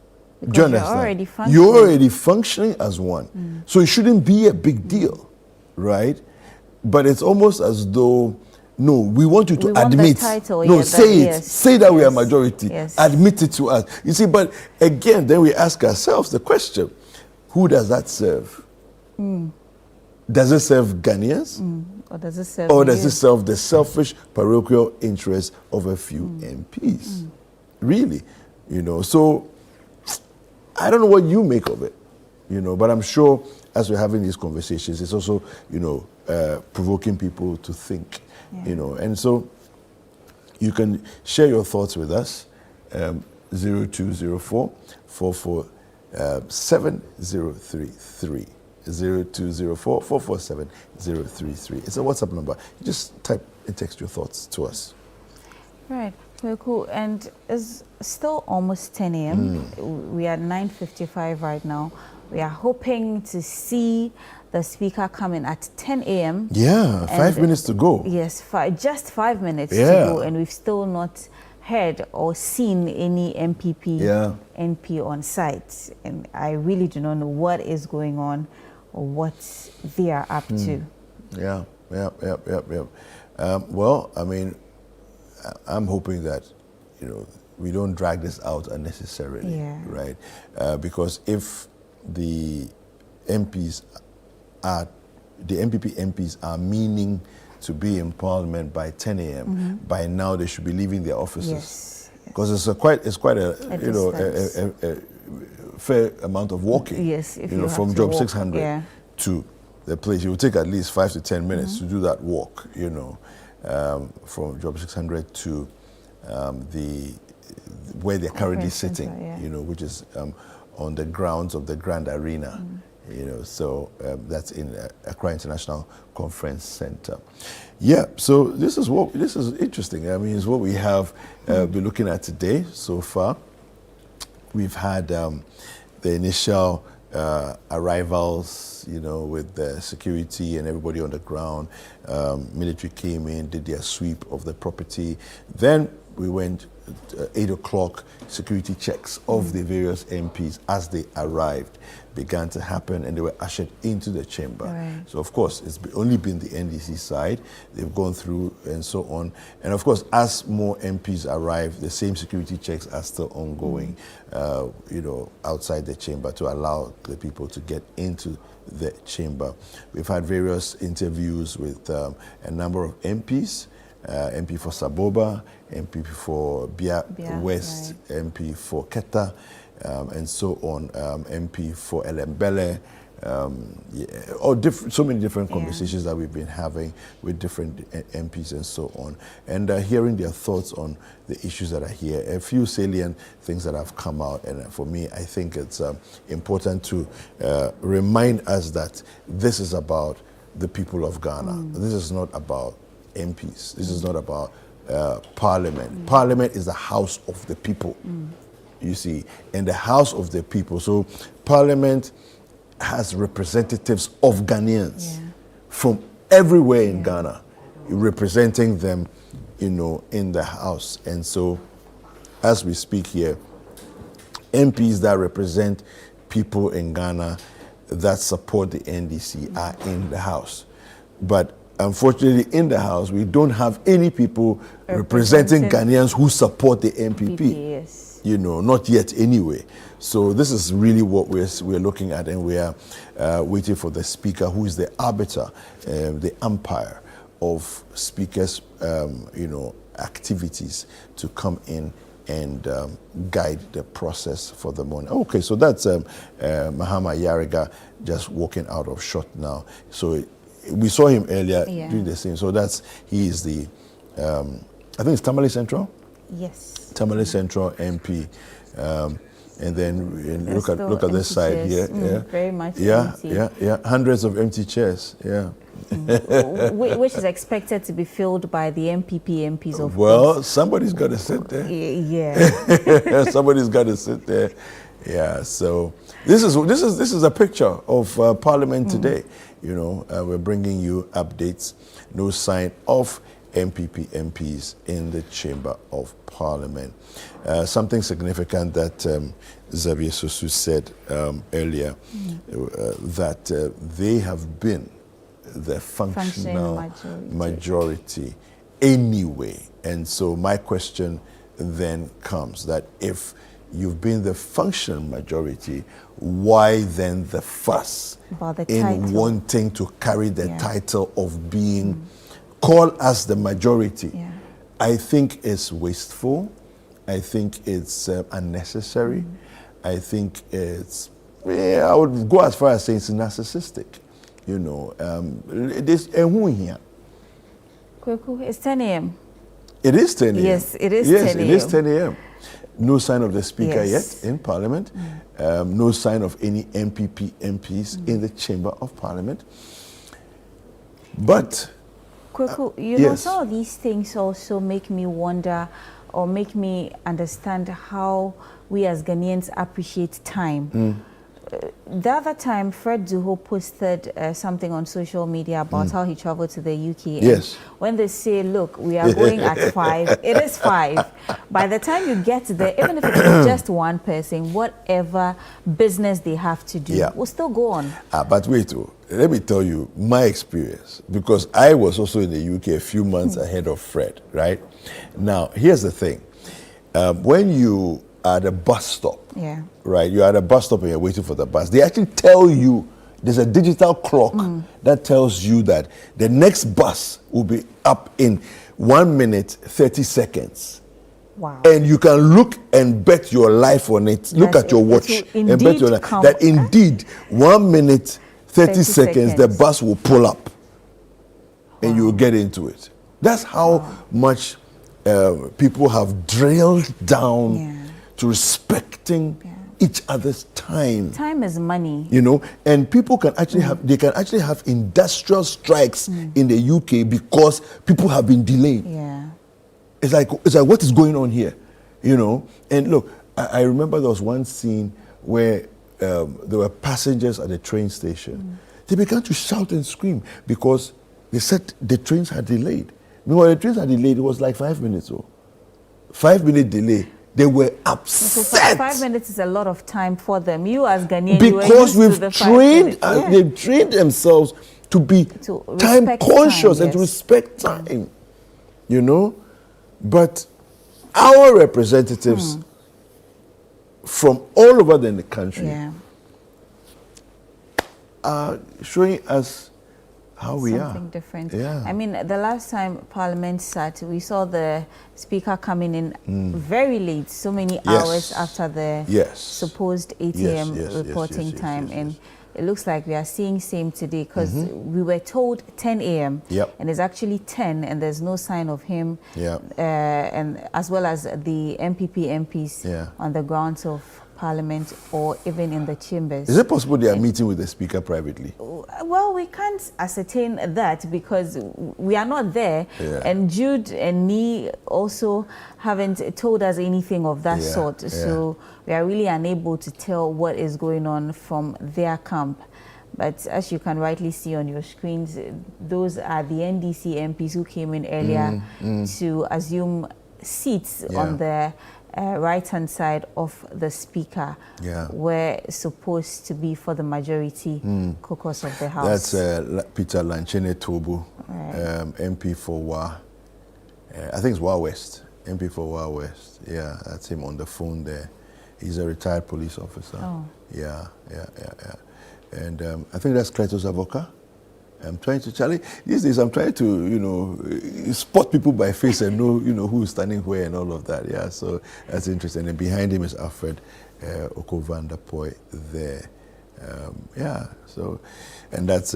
Do you understand? You're already functioning as one. So it shouldn't be a big deal, right? But it's almost as though, no, we want you to admit. Say that we are majority. Admit it to us. You see, but again, then we ask ourselves the question, who does that serve? Does it serve Ghanaians? Or does it serve the selfish parochial interests of a few MPs? Really? So I don't know what you make of it, but I'm sure as we're having these conversations, it's also, provoking people to think, and so you can share your thoughts with us, 0204 447 0204 447 033. It's a WhatsApp number. Just type and text your thoughts to us. Right. Very cool. And it's still almost 10 a.m. We are at 9:55 right now. We are hoping to see the speaker coming at 10 a.m. Yeah, 5 minutes to go. Yes, just 5 minutes to go. And we've still not heard or seen any MP on site. And I really do not know what is going on or what they are up to. Yeah. Well, I mean, I'm hoping that, we don't drag this out unnecessarily, right? Because if the MPP MPs are meaning to be in Parliament by 10 a.m., by now they should be leaving their offices. Because it's quite a fair amount of walking. Yes, if from job 600 to the place. It will take at least 5 to 10 minutes to do that walk. From job 600 to where they're currently sitting, which is on the grounds of the Grand Arena, so that's in Accra International Conference Center. Yeah, so this is interesting. I mean, it's what we have been looking at today so far. We've had the initial arrivals, with the security and everybody on the ground. Military came in, did their sweep of the property. Then we went 8 o'clock, security checks of the various MPs as they arrived began to happen, and they were ushered into the chamber. Right. So of course, it's only been the NDC side. They've gone through and so on. And of course, as more MPs arrive, the same security checks are still ongoing, outside the chamber to allow the people to get into the chamber. We've had various interviews with a number of MPs, MP for Saboba, MP for Bia West, right. MP for Keta, and so on, MP for Elembele, so many different conversations that we've been having with different MPs and so on, and hearing their thoughts on the issues that are here. A few salient things that have come out, and for me, I think it's important to remind us that this is about the people of Ghana. This is not about MPs. This is not about Parliament. Parliament is the house of the people, you see, and the house of the people. So Parliament has representatives of Ghanaians from everywhere in Ghana, representing them, in the house. And so, as we speak here, MPs that represent people in Ghana that support the NDC are in the house. But unfortunately, in the House, we don't have any people representing Ghanaians who support the MPP. Not yet anyway. So this is really what we're looking at, and we are waiting for the Speaker, who is the arbiter, the umpire of Speaker's, activities, to come in and guide the process for the morning. Okay, so that's Mahama Yariga just walking out of shot now. So we saw him earlier doing the same. So he is the, I think it's Tamale Central? Yes. Tamale Central MP. And then look at this side here. Very much empty. Yeah. Hundreds of empty chairs. Yeah. Which is expected to be filled by the MPs, of Well, course. somebody's got to sit there. Yeah. Somebody's got to sit there Yeah, so this is a picture of Parliament today. You know, we're bringing you updates. No sign of MPP MPs in the Chamber of Parliament. Something significant that Xavier Sosu said earlier, that they have been the functional majority anyway. And so my question then comes that if you've been the functional majority, why then the fuss in wanting to carry the title of being called as the majority? I think it's wasteful. I think it's unnecessary. I think it's, I would go as far as saying it's narcissistic. You know, this here. It's 10 a.m. It is 10 a.m. Yes, it is 10 a.m. It is 10 a.m. No sign of the Speaker yet in Parliament. No sign of any MPP MPs in the Chamber of Parliament. But you know, some of these things also make me wonder or make me understand how we as Ghanaians appreciate time. The other time, Fred Duho posted something on social media about how he traveled to the UK. Yes. And when they say, look, we are going at 5, it is 5. By the time you get there, even if it's just one person, whatever business they have to do will still go on. But wait, let me tell you my experience, because I was also in the UK a few months ahead of Fred, right? Now, here's the thing. When you are at a bus stop, right? You're at a bus stop and you're waiting for the bus. They actually tell you, there's a digital clock that tells you that the next bus will be up in 1 minute, 30 seconds. Wow. And you can look and bet your life on it. Look at your watch and bet your life that indeed 1 minute, 30 seconds, the bus will pull up and you will get into it. That's how much people have drilled down to respecting each other's time. Time is money. You know, and people can actually have, they can actually have industrial strikes in the UK because people have been delayed. It's like what is going on here? You know, and look, I remember there was one scene where there were passengers at the train station. They began to shout and scream because they said the trains had delayed. Meanwhile, the trains had delayed, it was like 5 minutes or 5 minute delay. They were upset. 5 minutes is a lot of time for them. You as Ghanaian, because we've trained, they've trained themselves to be time conscious and to respect time. You know, but our representatives from all over the country are showing us how we are. Something different. I mean, the last time Parliament sat, we saw the Speaker coming in very late, so many hours after the supposed 8 a.m. reporting time. And it looks like we are seeing same today because we were told 10 a.m. and it's actually 10 and there's no sign of him. And as well as the MPP MPs on the grounds of Parliament or even in the chambers. Is it possible they are meeting with the Speaker privately? Well, we can't ascertain that because we are not there, and Jude and me also haven't told us anything of that sort. So we are really unable to tell what is going on from their camp. But as you can rightly see on your screens, those are the NDC MPs who came in earlier to assume seats on the right-hand side of the Speaker were supposed to be for the majority caucus of the House. That's Peter Lanchene Tobu, MP for Wa. I think it's Wa West. MP for Wa West. Yeah, that's him on the phone there. He's a retired police officer. Yeah. And I think that's Kletos Avoka. I'm trying to, Charlie, these days I'm trying to, you know, spot people by face and know, you know, who's standing where and all of that. Yeah, so that's interesting. And behind him is Alfred Oko van der Poy there. So, and that's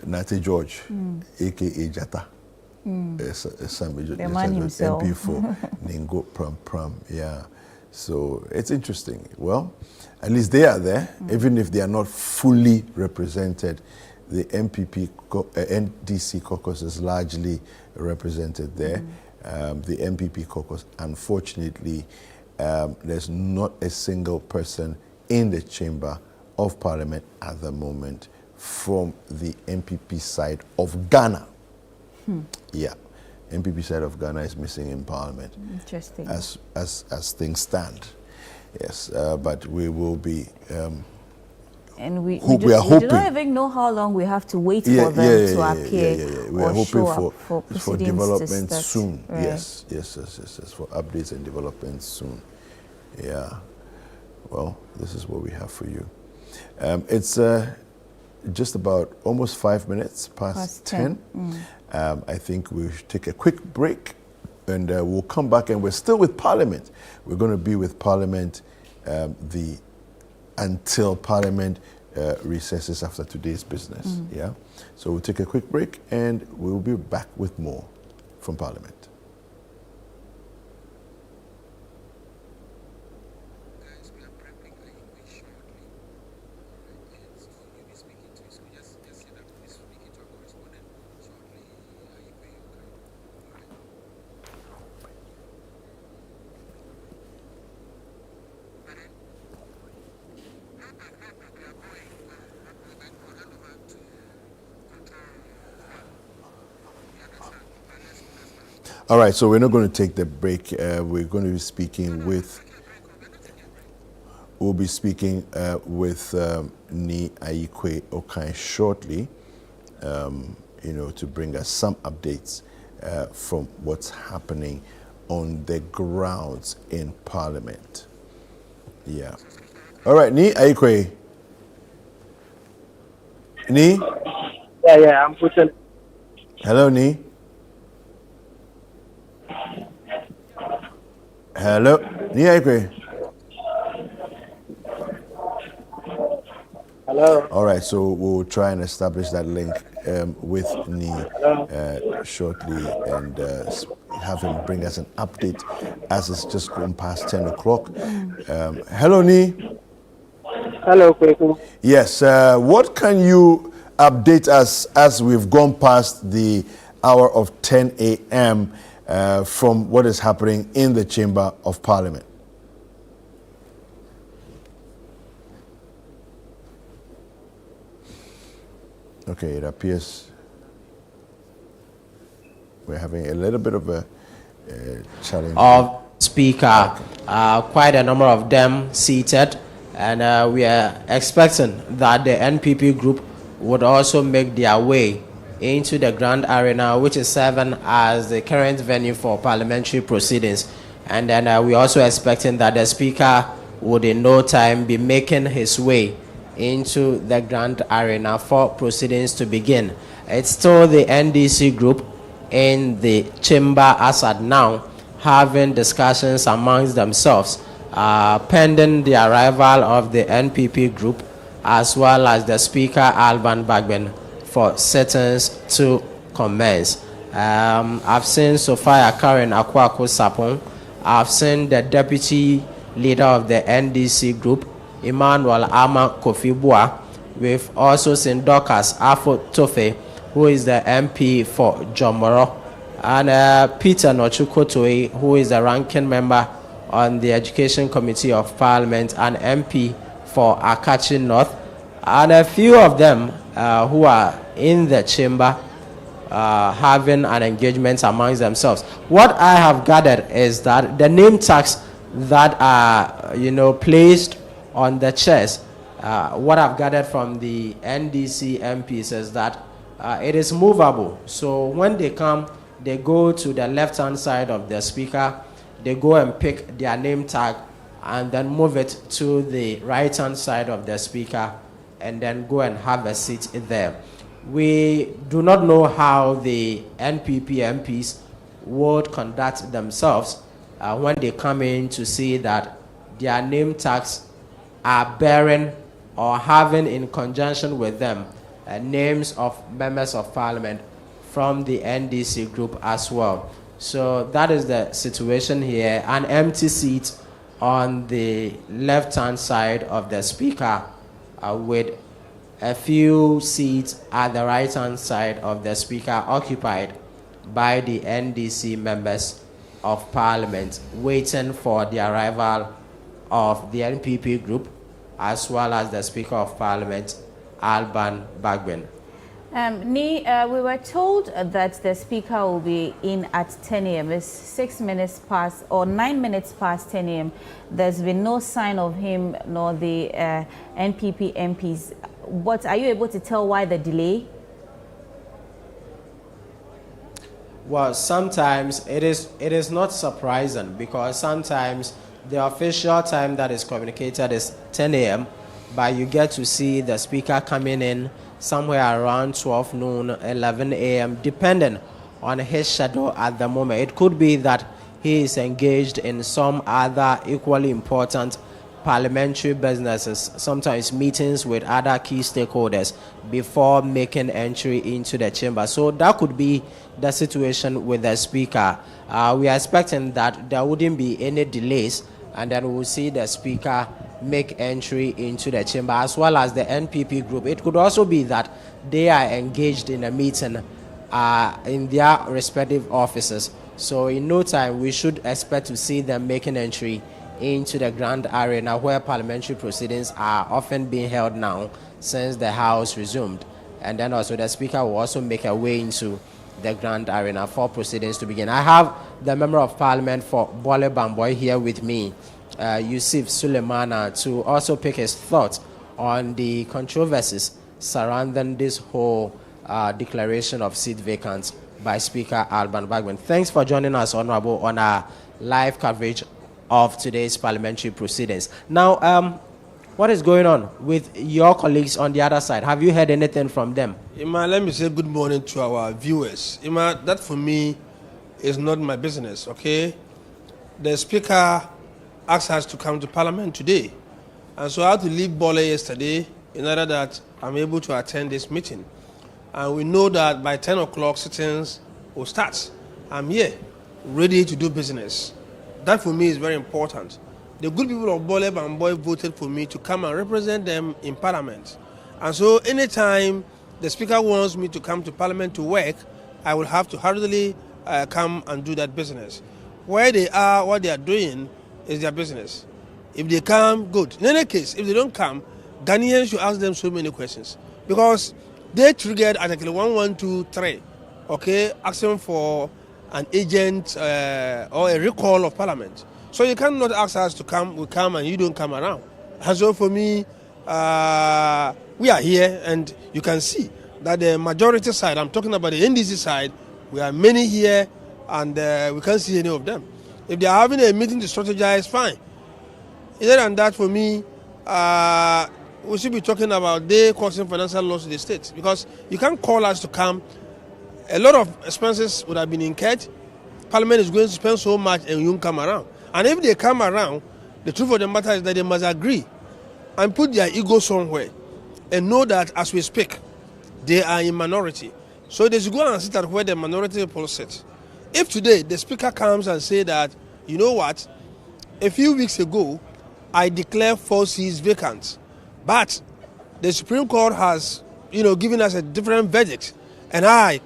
Nate George, a.k.a. Jata. The man himself. MP for Ningo Pram. Yeah. So it's interesting. Well, at least they are there, even if they are not fully represented. The NDC caucus is largely represented there. The MPP caucus, unfortunately, there's not a single person in the chamber of Parliament at the moment from the MPP side of Ghana. Yeah, MPP side of Ghana is missing in Parliament. Interesting. As things stand. Yes, but we will be. And we are do hoping. Not even know how long we have to wait for them to appear. We are hoping for development soon. Right. Yes, for updates and developments soon. Yeah. Well, this is what we have for you. It's just about almost 5 minutes past 10. I think we should take a quick break, and we'll come back, and we're still with Parliament. We're going to be with Parliament until Parliament recesses after today's business. Yeah. So we'll take a quick break, and we'll be back with more from Parliament. All right, so we're not going to take the break. We're going to be speaking with. We'll be speaking with Ni Ayikwe Okai shortly. To bring us some updates from what's happening on the grounds in Parliament. Yeah. All right, Ni Ayikwe. Ni. Yeah, I'm putting. Hello, Ni. Hello, Ni Ayikwe. Hello. All right, so we'll try and establish that link with Ni shortly, and have him bring us an update as it's just gone past 10 o'clock. Hello, Ni. Hello, Kweku. Yes, what can you update us as we've gone past the hour of 10 a.m. From what is happening in the Chamber of Parliament? Okay, it appears we're having a little bit of a challenge. Of Speaker, quite a number of them seated, and we are expecting that the NPP group would also make their way into the Grand Arena, which is serving as the current venue for parliamentary proceedings. And then we're also expecting that the Speaker would in no time be making his way into the Grand Arena for proceedings to begin. It's still the NDC group in the chamber as at now, having discussions amongst themselves, pending the arrival of the NPP group, as well as the Speaker, Alban Bagbin, for sittings to commence. I've seen Sophia Karen Akwako Sapong. I've seen the deputy leader of the NDC group, Emmanuel Ama Kofibua. We've also seen Dorcas Afo Tofe, who is the MP for Jomoro, and Peter Nochukotoi, who is the ranking member on the Education Committee of Parliament and MP for Akachi North, and a few of them who are in the chamber having an engagement amongst themselves. What I have gathered is that the name tags that are placed on the chairs, what I've gathered from the NDC MPs is that it is movable. So when they come, they go to the left-hand side of the speaker, they go and pick their name tag and then move it to the right-hand side of the speaker and then go and have a seat there. We do not know how the NPP MPs would conduct themselves when they come in to see that their name tags are bearing or having in conjunction with them names of members of parliament from the NDC group as well. So that is the situation here. An empty seat on the left-hand side of the speaker with a few seats at the right-hand side of the speaker occupied by the NDC members of Parliament, waiting for the arrival of the NPP group, as well as the Speaker of Parliament, Alban Bagbin. We were told that the Speaker will be in at 10 a.m. It's 6 minutes past or 9 minutes past 10 a.m. There's been no sign of him nor the NPP MPs. But are you able to tell why the delay? Well, sometimes it is not surprising, because sometimes the official time that is communicated is 10 a.m., but you get to see the Speaker coming in somewhere around 12 noon, 11 a.m., depending on his schedule at the moment. It could be that he is engaged in some other equally important parliamentary businesses, sometimes meetings with other key stakeholders before making entry into the chamber. So that could be the situation with the Speaker. We are expecting that there wouldn't be any delays, and then we will see the Speaker make entry into the chamber, as well as the NPP group. It could also be that they are engaged in a meeting in their respective offices. So in no time, we should expect to see them making entry into the grand arena, where parliamentary proceedings are often being held now since the House resumed. And then also the Speaker will also make a way into the grand arena for proceedings to begin. I have the Member of Parliament for Bole Bamboy here with me, Yusuf Sulemana, to also pick his thoughts on the controversies surrounding this whole declaration of seat vacant by Speaker Alban Bagbin. Thanks for joining us, Honorable, on our live coverage of today's parliamentary proceedings. Now, what is going on with your colleagues on the other side? Have you heard anything from them? Ima, let me say good morning to our viewers. Ima, that for me is not my business, okay? The Speaker asked us to come to Parliament today. And so I had to leave Bole yesterday in order that I'm able to attend this meeting. And we know that by 10 o'clock sittings will start. I'm here, ready to do business. That for me is very important. The good people of Bole Bamboy voted for me to come and represent them in Parliament. And so anytime the Speaker wants me to come to Parliament to work, I will have to hurriedly come and do that business. Where they are, what they are doing is their business. If they come, good. In any case, if they don't come, Ghanaians should ask them so many questions. Because they triggered Article 1123, okay, asking for an agent or a recall of Parliament. So you cannot ask us to come, we come and you don't come around. And so for me, we are here, and you can see that the majority side, I'm talking about the NDC side, we are many here, and we can't see any of them. If they are having a meeting to strategize, fine. Other than that, for me, we should be talking about they causing financial loss to the state, because you can't call us to come. A lot of expenses would have been incurred. Parliament is going to spend so much and you won't come around. And if they come around, the truth of the matter is that they must agree and put their ego somewhere and know that as we speak, they are in minority. So they should go and sit at where the minority people sit. If today the Speaker comes and say that, you know what, a few weeks ago, I declared 4 seats vacant, but the Supreme Court has, given us a different verdict, and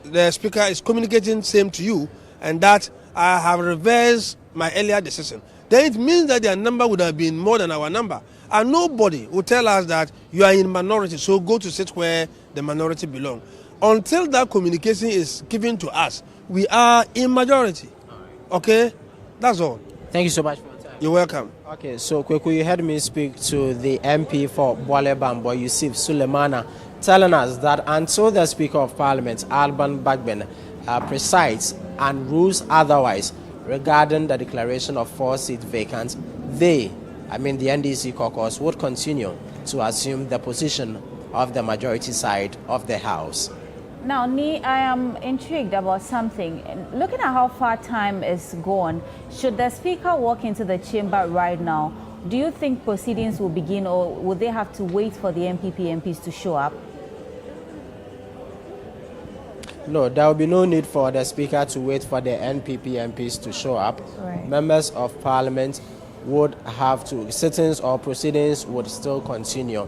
the Speaker is communicating same to you, and that I have reversed my earlier decision, then it means that their number would have been more than our number. And nobody will tell us that you are in minority, so go to sit where the minority belong. Until that communication is given to us, we are in majority. Okay? That's all. Thank you so much for your time. You're welcome. Okay, so Kweku, you heard me speak to the MP for Bole Bamboy, Yusuf Sulemana, telling us that until the Speaker of Parliament, Alban Bagbin, presides and rules otherwise regarding the declaration of 4 seats vacant, the NDC caucus would continue to assume the position of the majority side of the House. Now, Ni, I am intrigued about something. Looking at how far time is gone, should the Speaker walk into the chamber right now, do you think proceedings will begin, or would they have to wait for the NPP MPs to show up? No, there will be no need for the Speaker to wait for the NPP MPs to show up. Right. Members of Parliament would have to, sittings or proceedings would still continue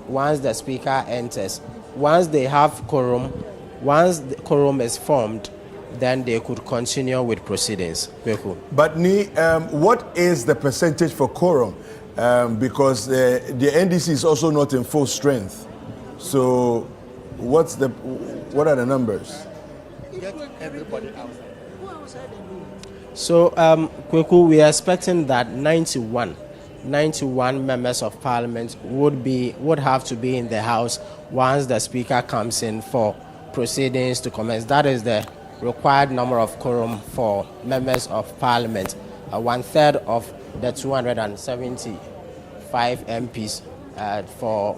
once the Speaker enters. Once they have quorum, once the quorum is formed, then they could continue with proceedings. But what is the percentage for quorum? Because the NDC is also not in full strength. So what are the numbers? So, Kweku, we are expecting that 91 members of parliament would have to be in the house once the speaker comes in for proceedings to commence. That is the required number of quorum for members of parliament. 1/3 of the 275 MPs for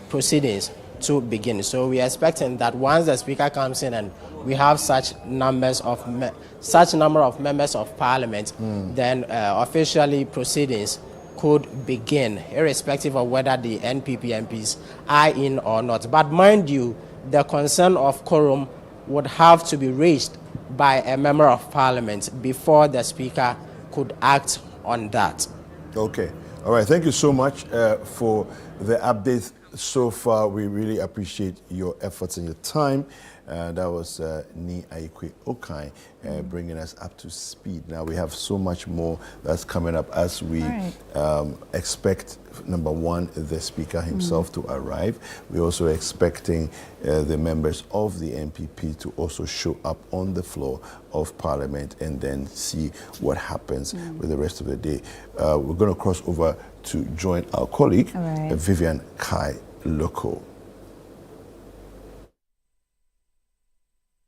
proceedings to begin. So we are expecting that once the speaker comes in and we have such number of members of parliament, then officially proceedings could begin, irrespective of whether the NPP MPs are in or not. But mind you, the concern of quorum would have to be raised by a member of parliament before the speaker could act on that. Okay. All right. Thank you so much for the update so far. We really appreciate your efforts and your time. That was Ni Aikwe Okai bringing us up to speed. Now we have so much more that's coming up as we expect, number one, the speaker himself to arrive. We're also expecting the members of the NPP to also show up on the floor of Parliament and then see what happens with the rest of the day. We're going to cross over to join our colleague, Vivian Kai Lokko.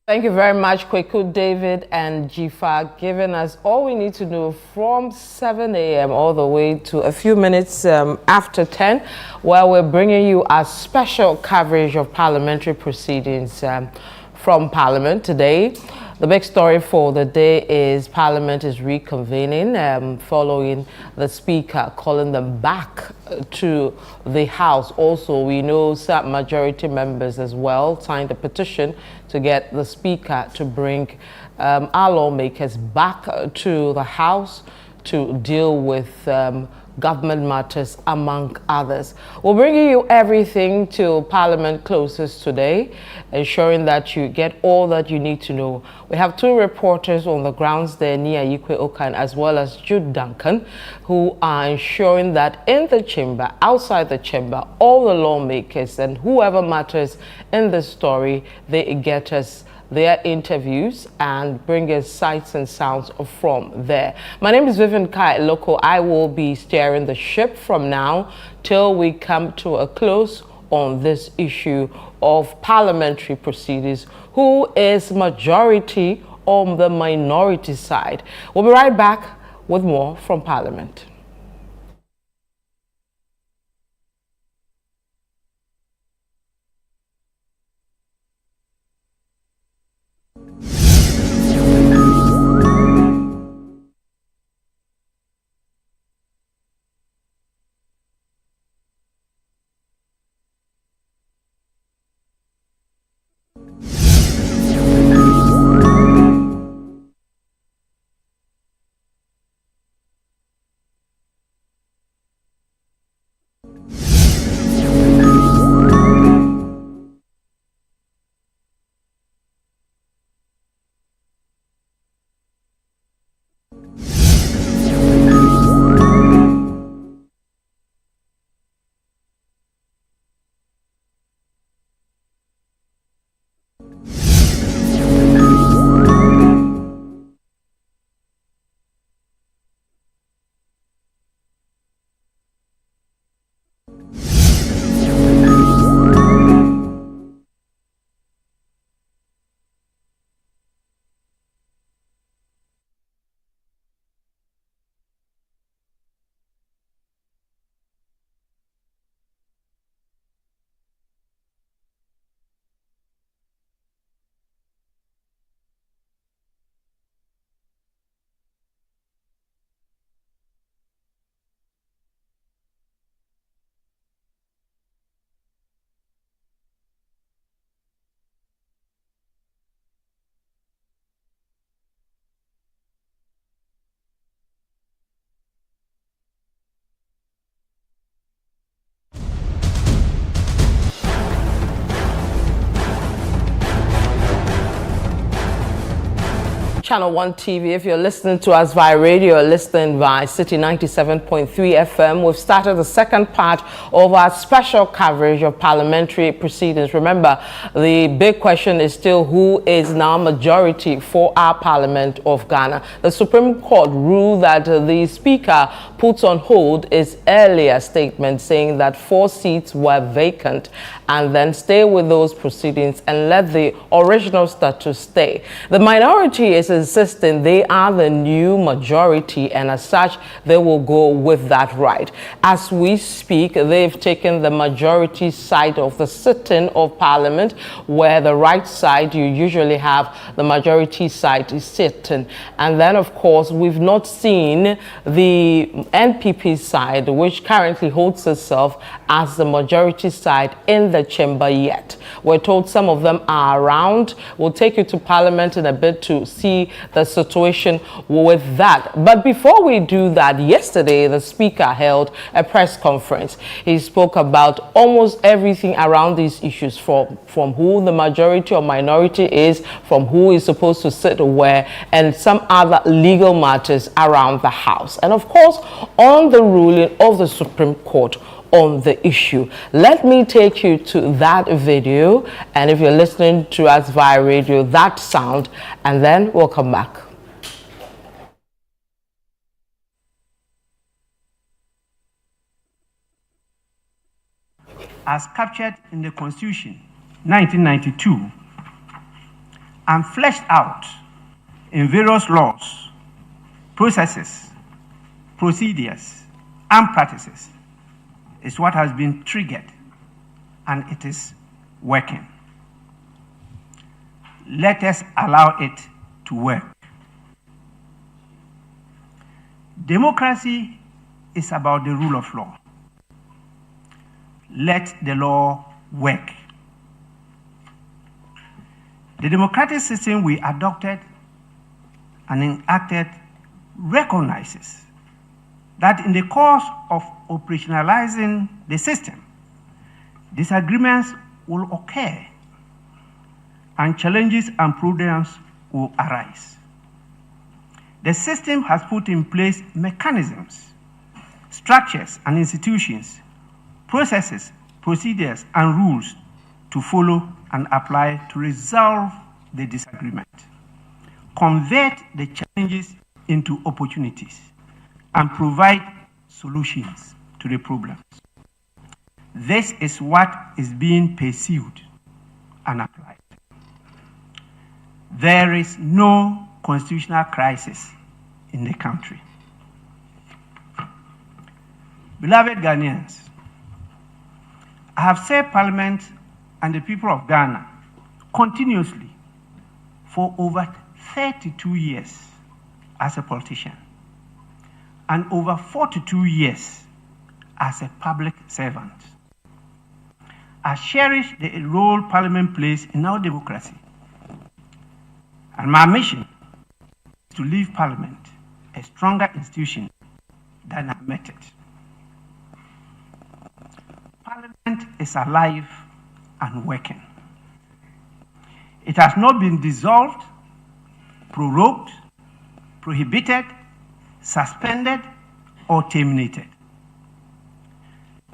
Thank you very much, Kweku, David, and Jifa, giving us all we need to know from 7 a.m. all the way to a few minutes after 10, where we're bringing you a special coverage of parliamentary proceedings from Parliament today. The big story for the day is Parliament is reconvening following the Speaker calling them back to the House. Also, we know some majority members as well signed a petition to get the Speaker to bring our lawmakers back to the House to deal with government matters, among others. We're bringing you everything till Parliament closes today, ensuring that you get all that you need to know. We have two reporters on the grounds there, Nia Yikwe Okan as well as Jude Duncan, who are ensuring that in the chamber, outside the chamber, all the lawmakers and whoever matters in the story, they get us their interviews and bring us sights and sounds from there. My name is Vivian Kai Lokko. I will be steering the ship from now till we come to a close on this issue of parliamentary proceedings. Who is majority on the minority side? We'll be right back with more from Parliament. Channel 1 TV. If you're listening to us via radio or listening via City 97.3 FM, we've started the second part of our special coverage of parliamentary proceedings. Remember, the big question is still who is now majority for our Parliament of Ghana. The Supreme Court ruled that the Speaker puts on hold his earlier statement saying that 4 seats were vacant and then stay with those proceedings and let the original status stay. The minority is insisting they are the new majority, and as such, they will go with that right. As we speak, they've taken the majority side of the sitting of Parliament, where the right side, you usually have the majority side is sitting. And then, of course, we've not seen the NPP side, which currently holds itself as the majority side in the chamber yet. We're told some of them are around. We'll take you to Parliament in a bit to see the situation with that. But before we do that, yesterday the Speaker held a press conference. He spoke about almost everything around these issues, from who the majority or minority is, from who is supposed to sit where, and some other legal matters around the House. And of course, on the ruling of the Supreme Court on the issue. Let me take you to that video, and if you're listening to us via radio, that sound, and then we'll come back. As captured in the Constitution 1992 and fleshed out in various laws, processes, procedures, and practices, is what has been triggered, and it is working. Let us allow it to work. Democracy is about the rule of law. Let the law work. The democratic system we adopted and enacted recognizes that in the course of operationalizing the system, disagreements will occur and challenges and problems will arise. The system has put in place mechanisms, structures and institutions, processes, procedures and rules to follow and apply to resolve the disagreement, convert the challenges into opportunities, and provide solutions to the problems. This is what is being pursued and applied. There is no constitutional crisis in the country. Beloved Ghanaians, I have served Parliament and the people of Ghana continuously for over 32 years as a politician, and over 42 years as a public servant. I cherish the role Parliament plays in our democracy, and my mission is to leave Parliament a stronger institution than I met it. Parliament is alive and working. It has not been dissolved, prorogued, prohibited, suspended, or terminated.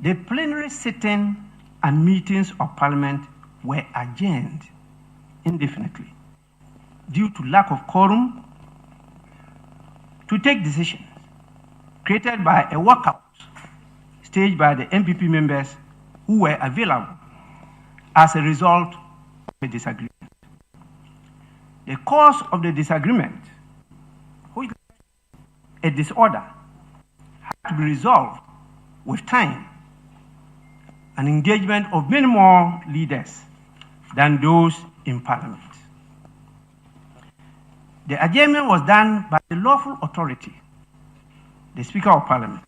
The plenary sitting and meetings of Parliament were adjourned indefinitely due to lack of quorum to take decisions created by a walkout staged by the MPP members who were available as a result of a disagreement. The cause of the disagreement, which a disorder, had to be resolved with time and engagement of many more leaders than those in Parliament. The adjournment was done by the lawful authority, the Speaker of Parliament.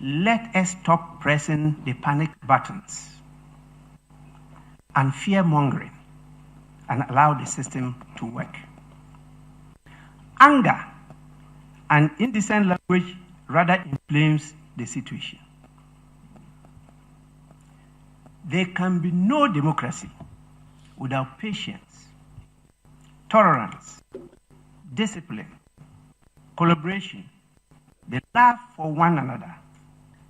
Let us stop pressing the panic buttons and fear-mongering and allow the system to work. Anger and indecent language rather inflames the situation. There can be no democracy without patience, tolerance, discipline, collaboration, the love for one another,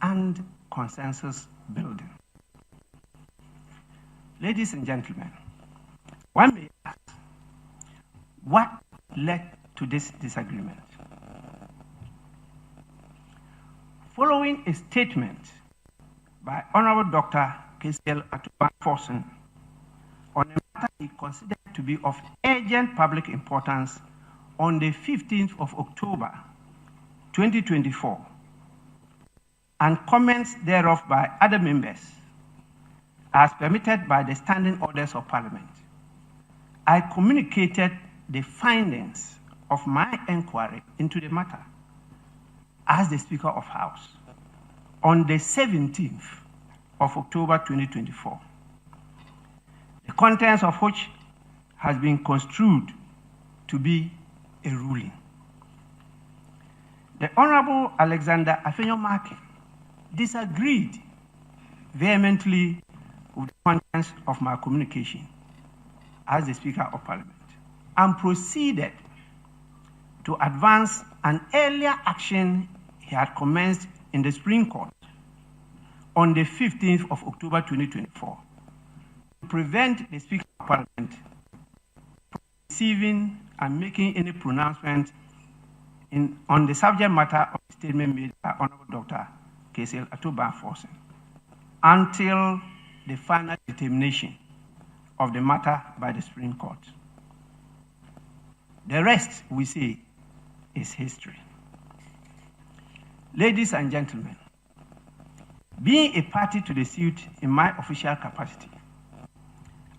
and consensus building. Ladies and gentlemen, one may ask, what led to this disagreement? Following a statement by Honorable Dr. KCL Atuba-Forson on a matter he considered to be of urgent public importance on the 15th of October 2024, and comments thereof by other members as permitted by the standing orders of Parliament, I communicated the findings of my inquiry into the matter as the Speaker of House on the 17th of October 2024, the contents of which has been construed to be a ruling. The Honorable Alexander Afenyo-Markin disagreed vehemently with the contents of my communication as the Speaker of Parliament and proceeded to advance an earlier action he had commenced in the Supreme Court on the 15th of October 2024 to prevent the Speaker of Parliament from receiving and making any pronouncement on the subject matter of the statement made by Honorable Dr. KCL Atuba-Forson until the final determination of the matter by the Supreme Court. The rest, we say, is history. Ladies and gentlemen, being a party to the suit in my official capacity,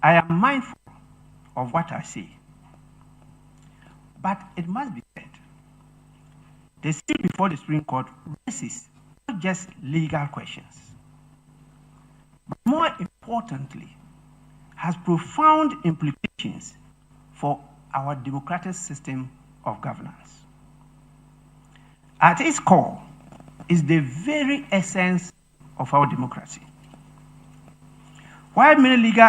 I am mindful of what I say. But it must be said, the suit before the Supreme Court raises not just legal questions, but more importantly, has profound implications for our democratic system of governance. At its core is the very essence of our democracy. While many legal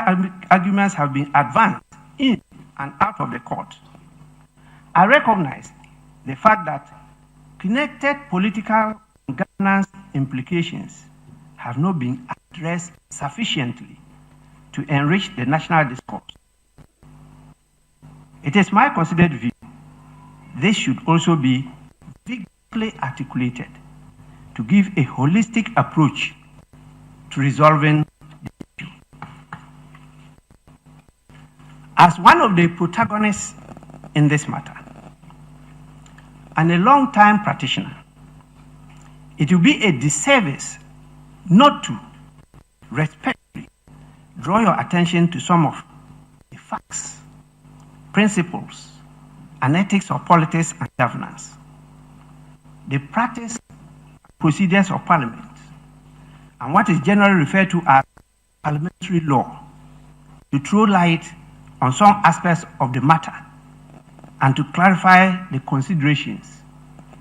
arguments have been advanced in and out of the court, I recognize the fact that connected political and governance implications have not been addressed sufficiently to enrich the national discourse. It is my considered view this should also be vigorously articulated to give a holistic approach to resolving the issue. As one of the protagonists in this matter, and a long-time practitioner, it will be a disservice not to respectfully draw your attention to some of the facts, principles, and ethics of politics and governance, the practice, procedures of Parliament, and what is generally referred to as parliamentary law, to throw light on some aspects of the matter and to clarify the considerations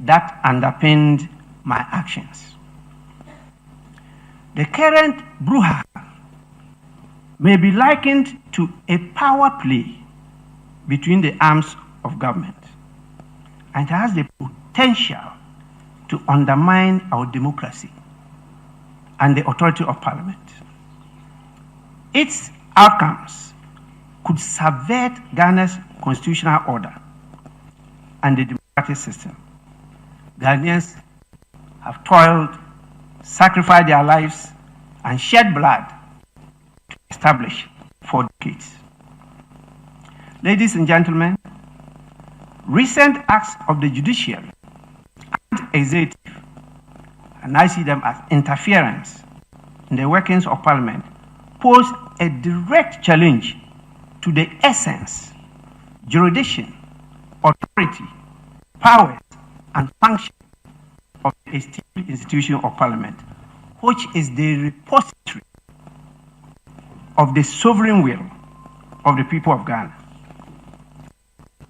that underpinned my actions. The current brouhaha may be likened to a power play between the arms of government, and has the potential to undermine our democracy and the authority of Parliament. Its outcomes could subvert Ghana's constitutional order and the democratic system. Ghanaians have toiled, sacrificed their lives, and shed blood to establish for decades. Ladies and gentlemen, recent acts of the judiciary and executive, and I see them as interference in the workings of Parliament, pose a direct challenge to the essence, jurisdiction, authority, powers, and function of the esteemed institution of Parliament, which is the repository of the sovereign will of the people of Ghana.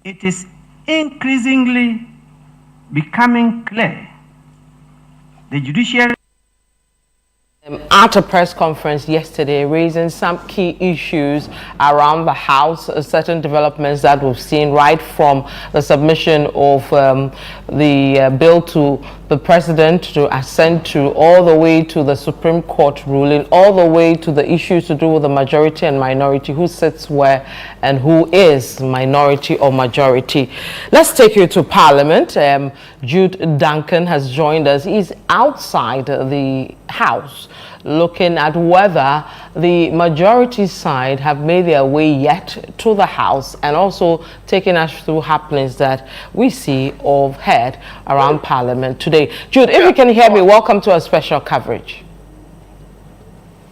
It is increasingly becoming clear the judiciary at a press conference yesterday raising some key issues around the House, certain developments that we've seen right from the submission of the bill to the President to assent to, all the way to the Supreme Court ruling, all the way to the issues to do with the majority and minority, who sits where and who is minority or majority. Let's take you to Parliament. Jude Duncan has joined us. He's outside the House looking at whether the majority side have made their way yet to the House, and also taking us through happenings that we see or heard around Parliament today. Jude, if you can hear me, welcome to our special coverage.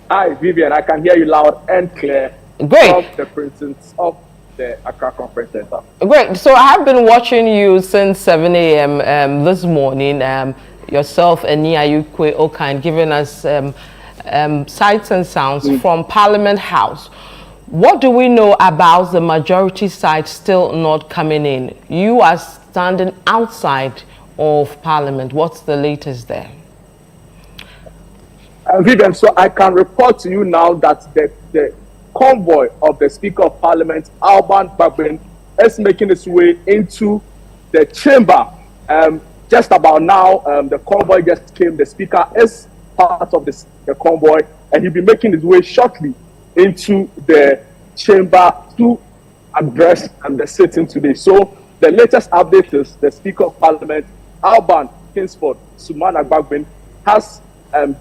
Hi, Vivian. I can hear you loud and clear. Great. Of the presence of the Accra Conference Center. Great. So I have been watching you since 7 a.m. This morning. Yourself and Nia Yukwe Okan giving us sights and sounds from Parliament House. What do we know about the majority side still not coming in? You are standing outside of Parliament. What's the latest there? Vivian, so I can report to you now that the convoy of the Speaker of Parliament, Alban Bagbin, is making its way into the chamber. Just about now, the convoy just came. The Speaker is part of the convoy, and he'll be making his way shortly into the chamber to address the sitting today. So the latest update is the Speaker of Parliament, Alban Kingsford Sumana Bagbin, has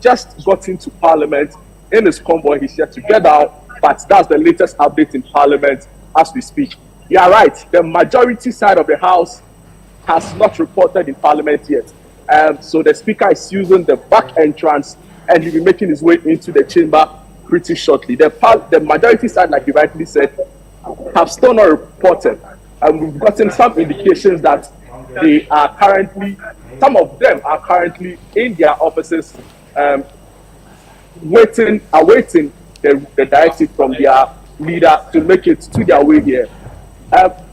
just got into Parliament in his convoy. He's yet to get out, but that's the latest update in Parliament as we speak. You are right. The majority side of the House has not reported in Parliament yet. So the Speaker is using the back entrance, and he'll be making his way into the chamber pretty shortly. The majority side, like you rightly said, have still not reported. And we've gotten some indications that they are currently, some of them are currently in their offices, awaiting the directive from their leader to make it to their way here.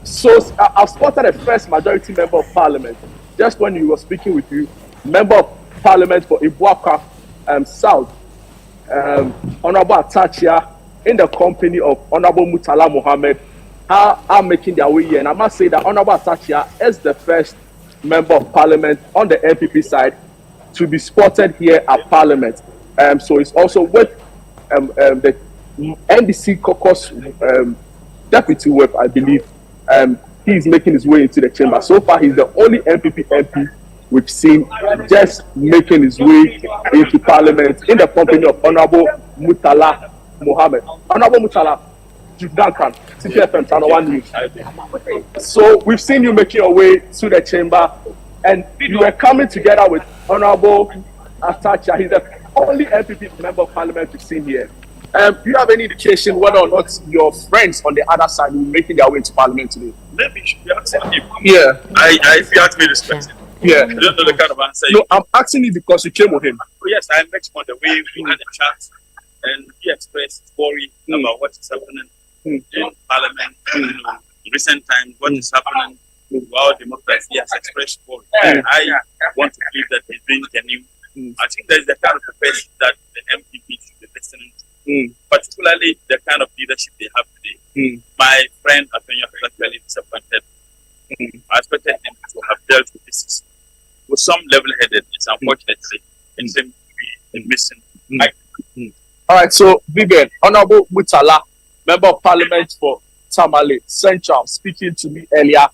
So I've spotted a first majority member of Parliament just when you were speaking with you, member of Parliament for Ibuaka South, Honorable Atachia, in the company of Honorable Mutala Mohammed, are making their way here. And I must say that Honorable Atachia is the first member of Parliament on the NPP side to be spotted here at Parliament. So it's also with the NDC caucus deputy whip, I believe. He's making his way into the chamber. So far, he's the only NPP MP we've seen just making his way into Parliament in the company of Honorable Mutala Mohammed. Honorable Mutala, Duncan, CPFM Channel 1 News. So we've seen you making your way to the chamber, and you were coming together with Honorable Atachia. He's the only NPP member of Parliament we've seen here. Do you have any indication whether or not your friends on the other side will be making their way into Parliament today? Maybe you should be asking him. Yeah. If you ask me this question, yeah. I don't know the kind of answer. No, I'm asking you because you came with him. Oh, yes, I met him on the way. We had a chat, and he expressed his worry about what is happening in Parliament. You know, in recent times, what is happening with our democracy. He has expressed worry. And I want to believe that he's being genuine. I think that is the kind of person that the MPP should be listening to, particularly the kind of leadership they have today. My friend Antonio was actually disappointed. I expected him to have dealt with this with some level-headedness. Unfortunately, it seems to be missing. All right, so Vivian, Honorable Mutala, Member of Parliament for Tamale Central, speaking to me earlier,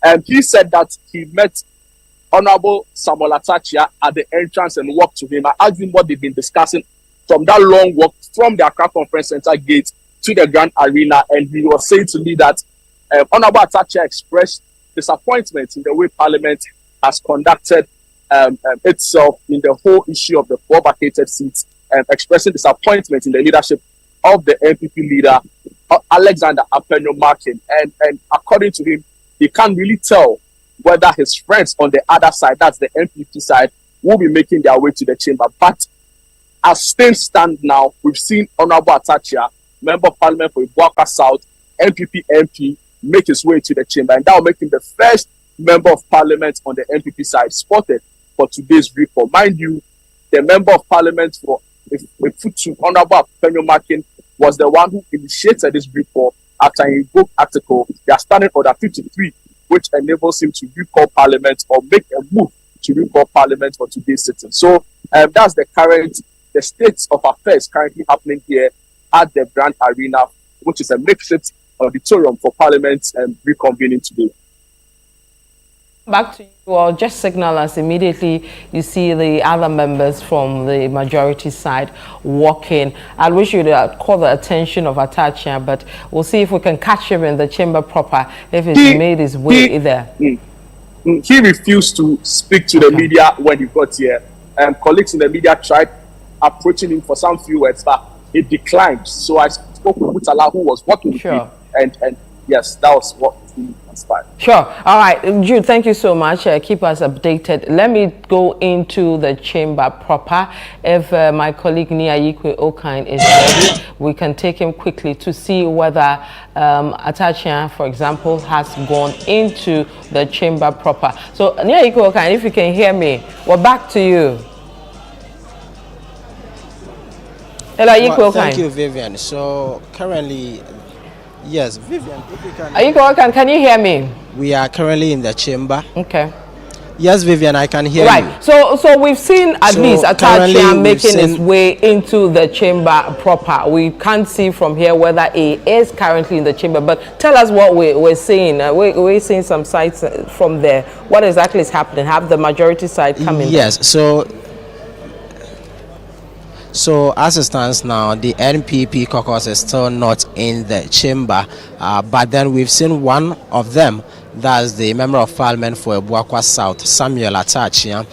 and he said that he met Honorable Samuel Atachia at the entrance and walked to him. I asked him what they've been discussing from that long walk from the Accra Conference Center gate to the Grand Arena, and he was saying to me that Honorable Atachia expressed disappointment in the way Parliament has conducted itself in the whole issue of the 4 vacated seats, and expressing disappointment in the leadership of the NPP leader, Alexander Apenyo Markin. And according to him, he can't really tell whether his friends on the other side, that's the NPP side, will be making their way to the chamber. But as things stand now, we've seen Honorable Atachia, Member of Parliament for Ibuaka South, NPP MP, make his way to the chamber. And that will make him the first Member of Parliament on the NPP side spotted for today's report. Mind you, the Member of Parliament for Futu, Honorable Penyo Makin, was the one who initiated this report after a book article. They are standing order 53, which enables him to recall Parliament or make a move to recall Parliament for today's sitting. So that's the state of affairs currently happening here at the Grand Arena, which is a makeshift auditorium for Parliament reconvening today. Back to you, or just signal us immediately you see the other members from the majority side walking. I wish you'd call the attention of Atachia, but we'll see if we can catch him in the chamber proper, if he's made his way there. He refused to speak to the media when he got here. Colleagues in the media tried approaching him for some few words, but he declined. So I spoke with Mutala, who was working with him, and yes, that was what he inspired. Sure. All right, Jude, thank you so much. Keep us updated. Let me go into the chamber proper. If my colleague Niayikwe Okine is ready, we can take him quickly to see whether Atachia, for example, has gone into the chamber proper. So, Niayikwe Okine, if you can hear me, we're back to you. Hello, well, thank you, Vivian. So, currently, yes, Vivian, if you can. Can you hear me? We are currently in the chamber. Okay. Yes, Vivian, I can hear you. Right. So we've seen at least Atachia making his way into the chamber proper. We can't see from here whether he is currently in the chamber. But tell us what we're seeing. We're seeing some sites from there. What exactly is happening? Have the majority side come in? Yes. So as it stands now, the NPP caucus is still not in the chamber, but then we've seen one of them, that's the Member of Parliament for Ebuakwa South, Samuel Atachia.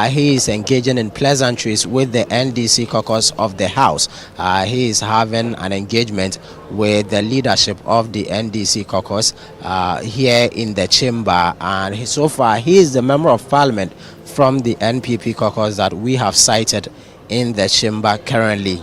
He is engaging in pleasantries with the NDC caucus of the House. He is having an engagement with the leadership of the NDC caucus here in the chamber, and so far he is the Member of Parliament from the NPP caucus that we have cited in the chamber currently,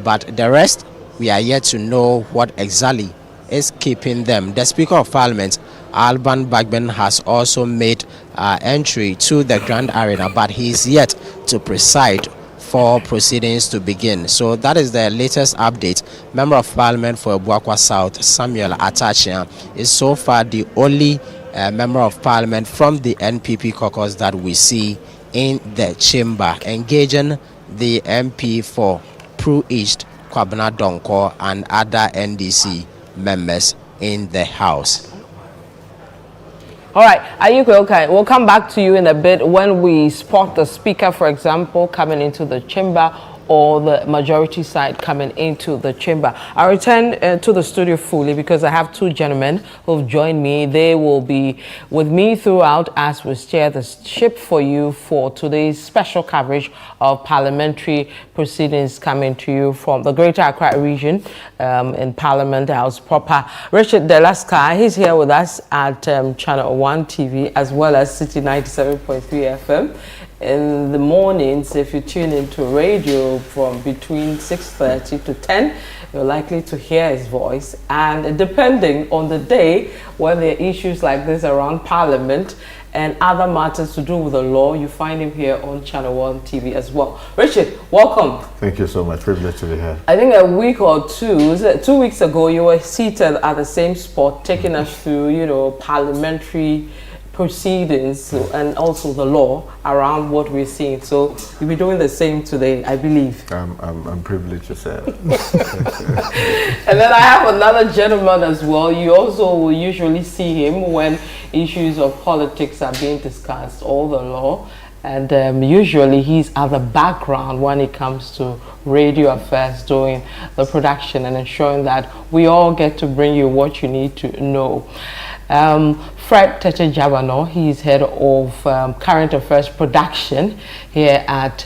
but the rest we are yet to know what exactly is keeping them. The Speaker of Parliament, Alban Bagbin, has also made entry to the Grand Arena, but he is yet to preside for proceedings to begin. So that is the latest update. Member of Parliament for Ebuakwa South, Samuel Atachia, is so far the only Member of Parliament from the NPP caucus that we see in the chamber, engaging the MP for Pru East, Kwabena Donko, and other NDC members in the House. All right, Ayikwe, okay, we'll come back to you in a bit when we spot the speaker, for example, coming into the chamber, or the majority side coming into the chamber. I return to the studio fully because I have two gentlemen who've joined me. They will be with me throughout as we steer the ship for you for today's special coverage of parliamentary proceedings coming to you from the Greater Accra region in Parliament House proper. Richard Delaska, he's here with us at Channel 1 TV as well as City 97.3 FM. In the mornings, if you tune into radio from between 6:30 to 10, you're likely to hear his voice. And depending on the day, when there are issues like this around Parliament and other matters to do with the law, you find him here on Channel 1 TV as well. Richard, welcome. Thank you so much. Privilege to be here. I think a week or 2 weeks ago, you were seated at the same spot, taking us through, parliamentary proceedings and also the law around what we're seeing. So you'll be doing the same today, I believe. I'm privileged to say. And then I have another gentleman as well. You also will usually see him when issues of politics are being discussed, or the law. And usually he's at the background when it comes to radio affairs, doing the production and ensuring that we all get to bring you what you need to know. Fred Tete Jabano, he's head of current affairs production here at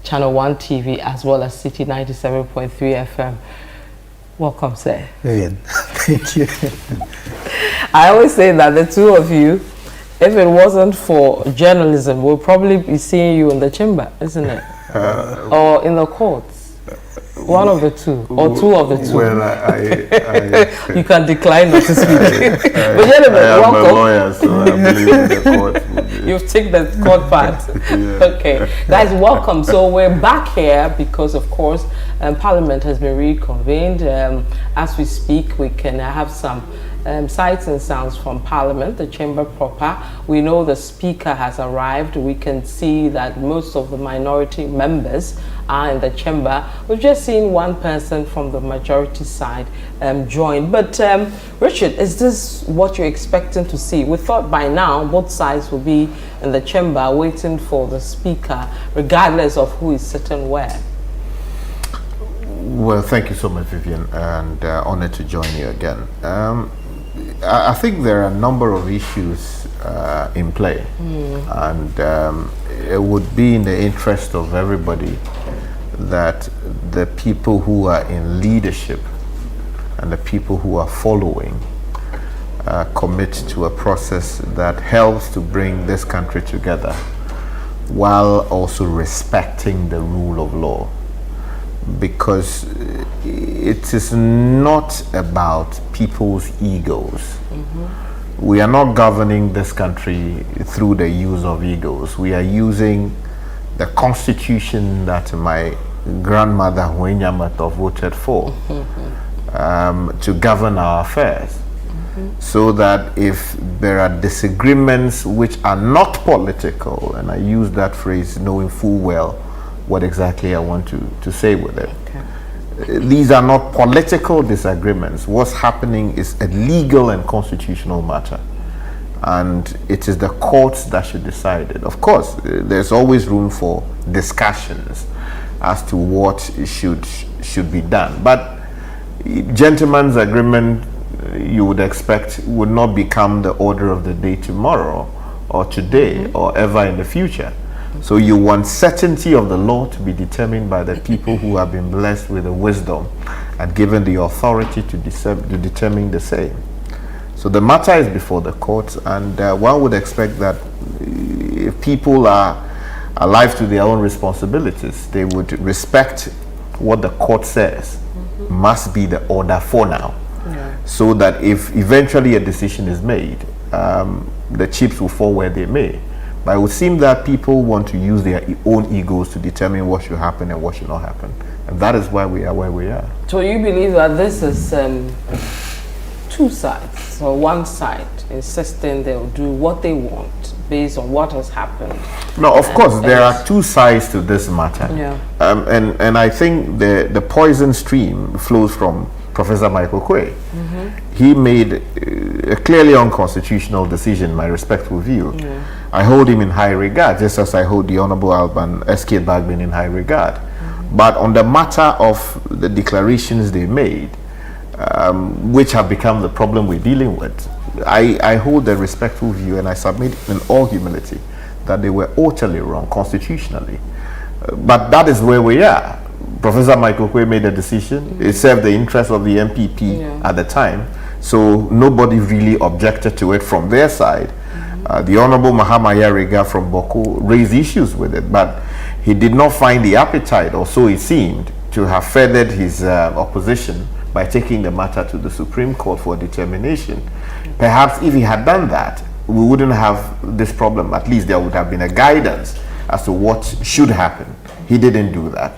Channel 1 TV as well as City 97.3 FM. Welcome, sir. Vivian, thank you. I always say that the two of you, if it wasn't for journalism, we'll probably be seeing you in the chamber, isn't it? Or in the courts. One of the two, or two of the two. Well, I you can decline not to speak. But gentlemen, I am welcome. a lawyer, so I believe in the court. You've taken the court part. Okay, guys, welcome. So we're back here because, of course, Parliament has been reconvened. As we speak, we can have some sights and sounds from Parliament, the chamber proper. We know the Speaker has arrived. We can see that most of the minority members are in the chamber. We've just seen one person from the majority side join. But Richard, is this what you're expecting to see? We thought by now both sides will be in the chamber waiting for the Speaker, regardless of who is sitting where. Well, thank you so much, Vivian, and honored to join you again. I think there are a number of issues in play, and it would be in the interest of everybody that the people who are in leadership and the people who are following commit to a process that helps to bring this country together while also respecting the rule of law. Because it is not about people's egos. We are not governing this country through the use of egos. We are using the constitution that my grandmother Huenyamato voted for to govern our affairs. So that if there are disagreements which are not political, and I use that phrase knowing full well what exactly I want to say with it. These are not political disagreements. What's happening is a legal and constitutional matter, and it is the courts that should decide it. Of course, there's always room for discussions as to what should be done, but gentleman's agreement, you would expect, would not become the order of the day tomorrow or today or ever in the future. So you want certainty of the law to be determined by the people who have been blessed with the wisdom and given the authority to determine the same. So the matter is before the courts, and one would expect that if people are alive to their own responsibilities, they would respect what the court says must be the order for now. So that if eventually a decision is made, the chips will fall where they may. But it would seem that people want to use their own egos to determine what should happen and what should not happen. And that is why we are where we are. So you believe that this is two sides, so one side insisting they'll do what they want based on what has happened? No, of course, there are two sides to this matter. And I think the poison stream flows from Professor Michael Quay. He made a clearly unconstitutional decision, my respectful view. I hold him in high regard, just as I hold the Honorable Alban S.K. Bagbin in high regard. But on the matter of the declarations they made, which have become the problem we're dealing with, I hold a respectful view, and I submit in all humility that they were utterly wrong constitutionally. But that is where we are. Professor Michael Quay made a decision. It served the interest of the MPP at the time, so nobody really objected to it from their side. The Honorable Mahama Yariga from Boko raised issues with it, but he did not find the appetite, or so it seemed, to have furthered his opposition by taking the matter to the Supreme Court for determination. Perhaps if he had done that, we wouldn't have this problem. At least there would have been a guidance as to what should happen. He didn't do that.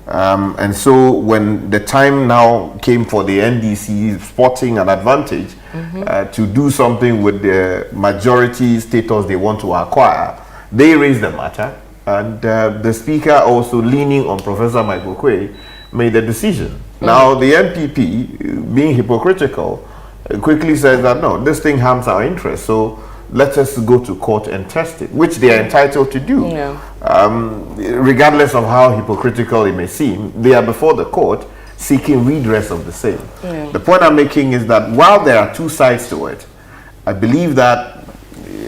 And so when the time now came for the NDC spotting an advantage to do something with the majority status they want to acquire, they raised the matter, and the Speaker, also leaning on Professor Michael Quay, made a decision. Now the MPP, being hypocritical, quickly says that no, this thing harms our interests, so let us go to court and test it, which they are entitled to do. Regardless of how hypocritical it may seem, they are before the court seeking redress of the same. The point I'm making is that while there are two sides to it, I believe that,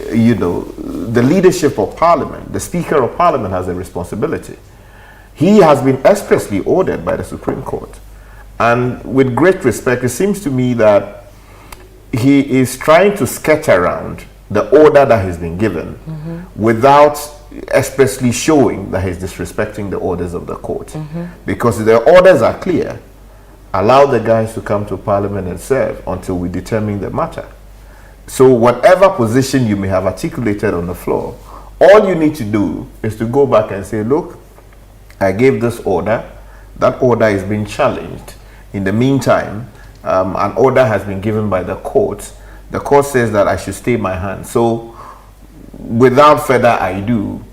the leadership of Parliament, the Speaker of Parliament, has a responsibility. He has been expressly ordered by the Supreme Court. And with great respect, it seems to me that he is trying to sketch around the order that has been given without expressly showing that he's disrespecting the orders of the court. Because the orders are clear. Allow the guys to come to Parliament and serve until we determine the matter. So whatever position you may have articulated on the floor, all you need to do is to go back and say, look, I gave this order. That order is being challenged. In the meantime, an order has been given by the court. The court says that I should stay my hand. So without further ado,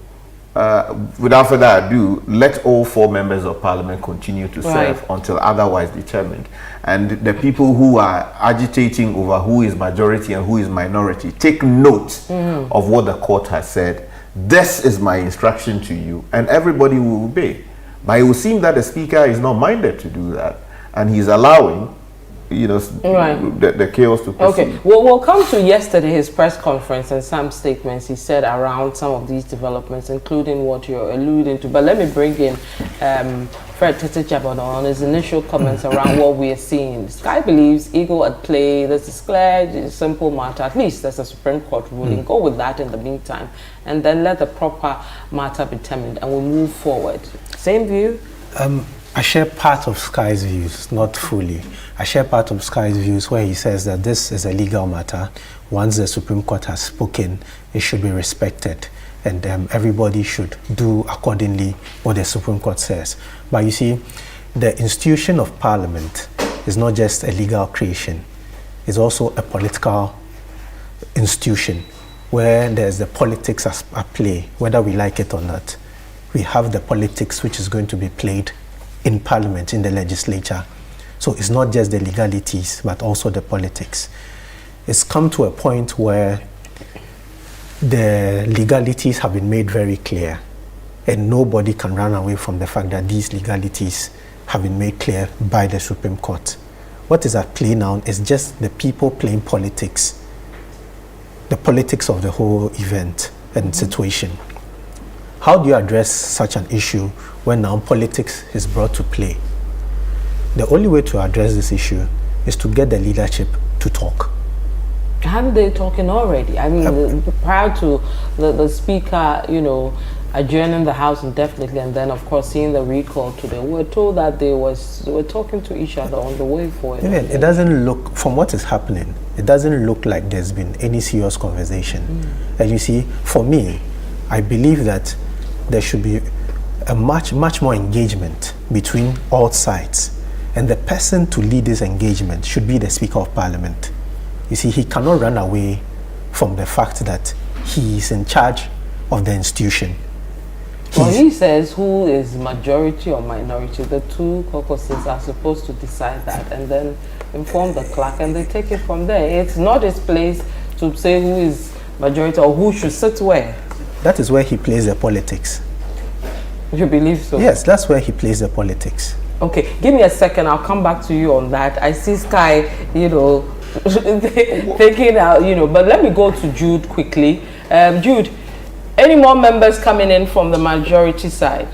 let all 4 members of Parliament continue to serve until otherwise determined. And the people who are agitating over who is majority and who is minority, take note of what the court has said. This is my instruction to you, and everybody will obey. But it will seem that the Speaker is not minded to do that, and he's allowing, you know, the chaos to proceed. Okay, well, we'll come to yesterday, his press conference, and some statements he said around some of these developments, including what you're alluding to. But let me bring in Fred Tete-Jabon on his initial comments around what we are seeing. Sky believes Eagle at play. This is clear, it's a simple matter. At least there's a Supreme Court ruling. Go with that in the meantime, and then let the proper matter be determined, and we'll move forward. Same view? I share part of Sky's views, not fully. I share part of Sky's views where he says that this is a legal matter. Once the Supreme Court has spoken, it should be respected. And everybody should do accordingly what the Supreme Court says. But you see, the institution of Parliament is not just a legal creation. It's also a political institution where there's the politics at play, whether we like it or not. We have the politics which is going to be played in Parliament, in the legislature. So it's not just the legalities, but also the politics. It's come to a point where the legalities have been made very clear, and nobody can run away from the fact that these legalities have been made clear by the Supreme Court. What is at play now is just the people playing politics, the politics of the whole event and situation. How do you address such an issue when now politics is brought to play? The only way to address this issue is to get the leadership to talk. Haven't they talking already? I mean, prior to the Speaker, you know, adjourning the House indefinitely, and then of course seeing the recall today, we were told that they were talking to each other on the way forward. It doesn't look, from what is happening, it doesn't look like there's been any serious conversation. And you see, for me, I believe that there should be a much more engagement between all sides, and the person to lead this engagement should be the Speaker of Parliament. You see, he cannot run away from the fact that he is in charge of the institution. Well, he says who is majority or minority. The two caucuses are supposed to decide that and then inform the clerk, and they take it from there. It's not his place to say who is majority or who should sit where. That is where he plays the politics. You believe so? Yes, that's where he plays the politics. Okay, give me a second. I'll come back to you on that. I see Sky, you know, taking out, you know, but let me go to Jude quickly. Jude, any more members coming in from the majority side?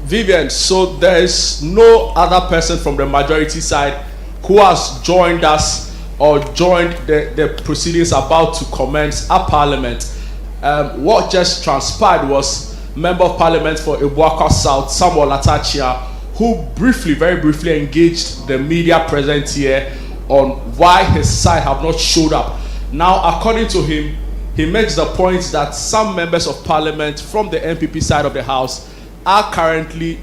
Vivian, so there is no other person from the majority side who has joined us or joined the proceedings about to commence at Parliament. What just transpired was Member of Parliament for Ibuaka South, Samuel Latachia, who very briefly engaged the media present here on why his side have not showed up. Now, according to him, he makes the point that some members of Parliament from the MPP side of the House are currently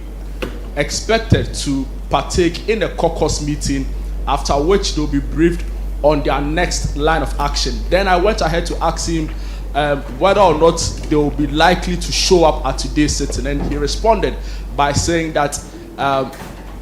expected to partake in a caucus meeting, after which they'll be briefed on their next line of action. Then I went ahead to ask him whether or not they will be likely to show up at today's sitting, and he responded by saying that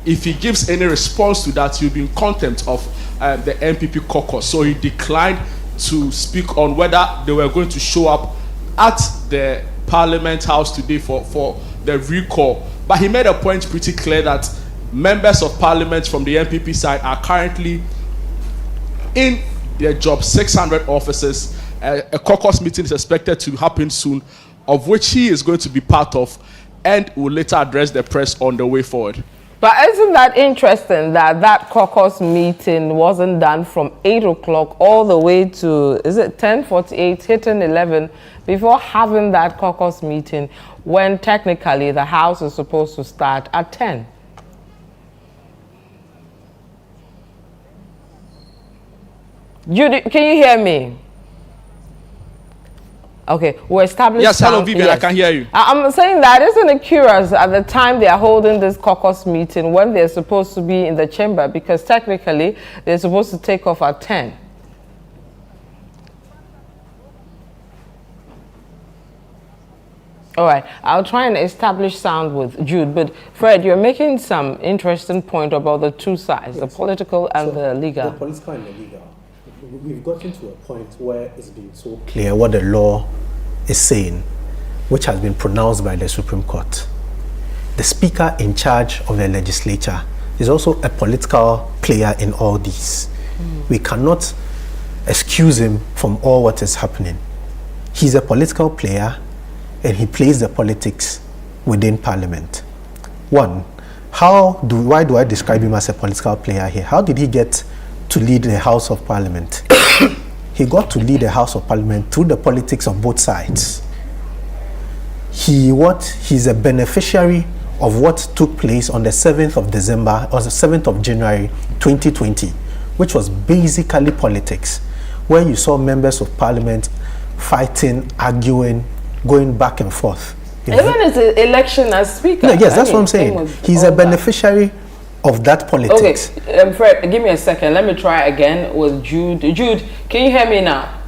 if he gives any response to that, he'll be in contempt of the MPP caucus. So he declined to speak on whether they were going to show up at the Parliament House today for the recall. But he made a point pretty clear that members of Parliament from the MPP side are currently in their job, 600 offices. A caucus meeting is expected to happen soon, of which he is going to be part of, and will later address the press on the way forward. But isn't that interesting that that caucus meeting wasn't done from 8 o'clock all the way to, is it 10:48, hitting 11, before having that caucus meeting when technically the House is supposed to start at 10? Judy, can you hear me? Okay, we're established. Yes, hello, Vivian, yes. I can hear you. I'm saying that, isn't it curious at the time they are holding this caucus meeting when they're supposed to be in the chamber, because technically they're supposed to take off at 10. All right, I'll try and establish sound with Jude, but Fred, you're making some interesting point about the two sides, yes, the political and the legal. The political and the legal. We've gotten to a point where it's been so clear what the law is saying, which has been pronounced by the Supreme Court. The speaker in charge of the legislature is also a political player in all these. We cannot excuse him from all what is happening. He's a political player, and he plays the politics within Parliament. One, why do I describe him as a political player here? How did he get to lead the House of Parliament? He got to lead the House of Parliament through the politics of both sides. He's a beneficiary of what took place on the 7th of December or the 7th of January 2020, which was basically politics, where you saw members of Parliament fighting, arguing, going back and forth. Even his election as speaker. No, yes, that's what I'm saying. He's a beneficiary of that politics. Okay, Fred, give me a second. Let me try again with Jude. Jude, can you hear me now?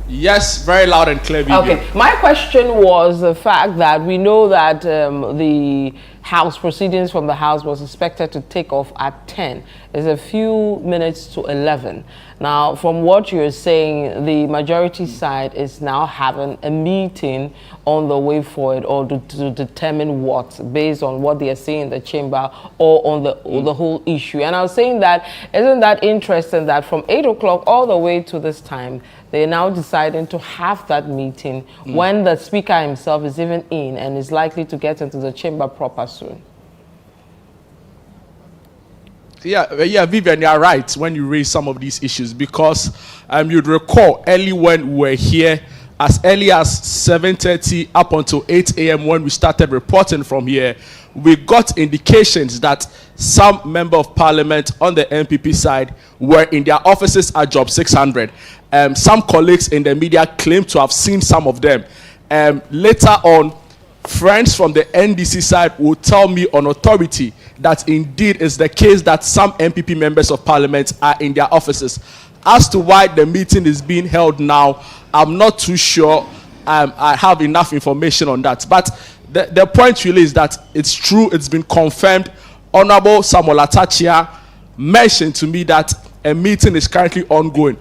Yes, very loud and clear. Okay, my question was the fact that we know that the House proceedings from the House was expected to take off at 10. It's a few minutes to 11. Now, from what you're saying, the majority side is now having a meeting on the way forward, or to determine what, based on what they are saying in the chamber, or on the whole issue. And I was saying that, isn't that interesting that from 8 o'clock all the way to this time, they're now deciding to have that meeting when the speaker himself is even in and is likely to get into the chamber proper soon. Yeah, Vivian, you're right when you raise some of these issues, because you'd recall early when we were here, as early as 7:30 up until 8 a.m. when we started reporting from here, we got indications that some member of parliament on the MPP side were in their offices at Job 600. Some colleagues in the media claimed to have seen some of them. Later on, friends from the NDC side will tell me on authority that indeed is the case that some MPP members of parliament are in their offices. As to why the meeting is being held now, I'm not too sure. I have enough information on that. But the point really is that it's true, it's been confirmed. Honorable Samuel Atachia mentioned to me that a meeting is currently ongoing.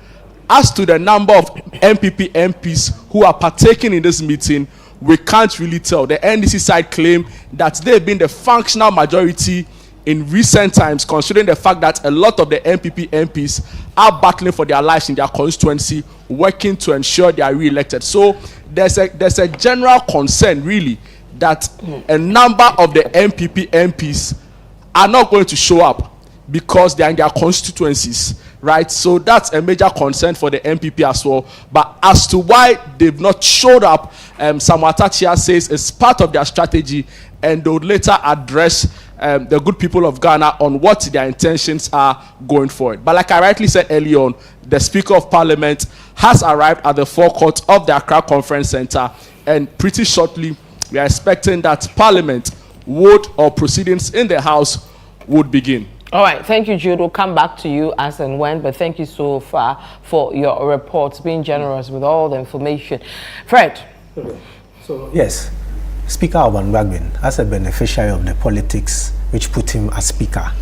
As to the number of MPP MPs who are partaking in this meeting, we can't really tell. The NDC side claim that they've been the functional majority in recent times, considering the fact that a lot of the MPP MPs are battling for their lives in their constituency, working to ensure they are re-elected. So there's a general concern, really, that a number of the MPP MPs are not going to show up because they are in their constituencies, right? So that's a major concern for the MPP as well. But as to why they've not showed up, Samuel Atachia says it's part of their strategy, and they would later address the good people of Ghana on what their intentions are going forward. But like I rightly said earlier on, the Speaker of Parliament has arrived at the forecourt of the Accra Conference Center, and pretty shortly we are expecting that Parliament would, or proceedings in the House would begin. All right, thank you, Jude. We'll come back to you as and when, but thank you so far for your reports, being generous with all the information. Fred. Okay. So, yes, Speaker Alban Bagbin, as a beneficiary of the politics which put him as Speaker,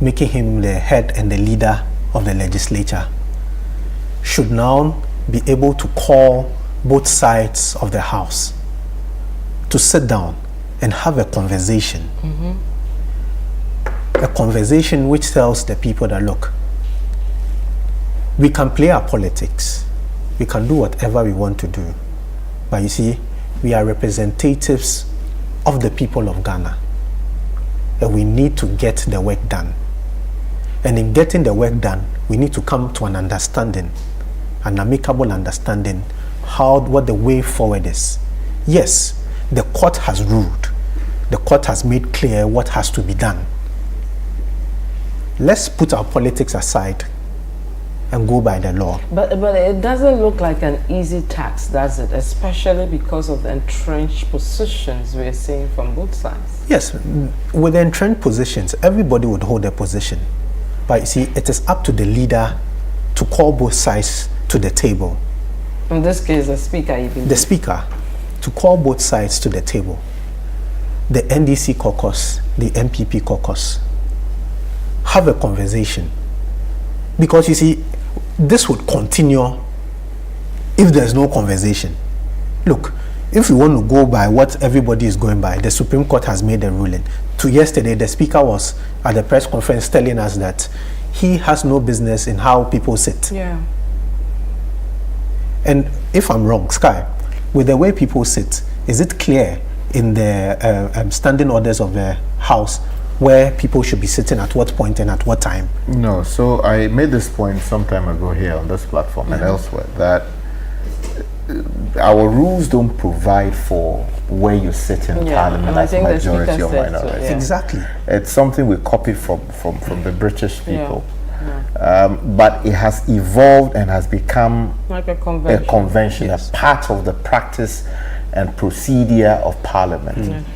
making him the head and the leader of the legislature, should now be able to call both sides of the House to sit down and have a conversation. A conversation which tells the people that, look, we can play our politics, we can do whatever we want to do, but you see, we are representatives of the people of Ghana. And we need to get the work done. And in getting the work done, we need to come to an understanding, an amicable understanding, what the way forward is. Yes, the court has ruled. The court has made clear what has to be done. Let's put our politics aside and go by the law. But it doesn't look like an easy task, does it? Especially because of the entrenched positions we're seeing from both sides. Yes, with the entrenched positions, everybody would hold a position. But you see, it is up to the leader to call both sides to the table. In this case, the speaker, even. The speaker, to call both sides to the table. The NDC caucus, the MPP caucus, have a conversation. Because you see, this would continue if there's no conversation. Look, if we want to go by what everybody is going by, the Supreme Court has made a ruling. To yesterday, the speaker was at the press conference telling us that he has no business in how people sit. Yeah. And if I'm wrong, Sky, with the way people sit, is it clear in the standing orders of the House where people should be sitting at what point and at what time? No, so I made this point some time ago here on this platform and elsewhere that our rules don't provide for where you sit in Parliament as a majority or minority. Exactly. It's something we copied from the British people. But it has evolved and has become like a convention, a part of the practice and procedure of Parliament.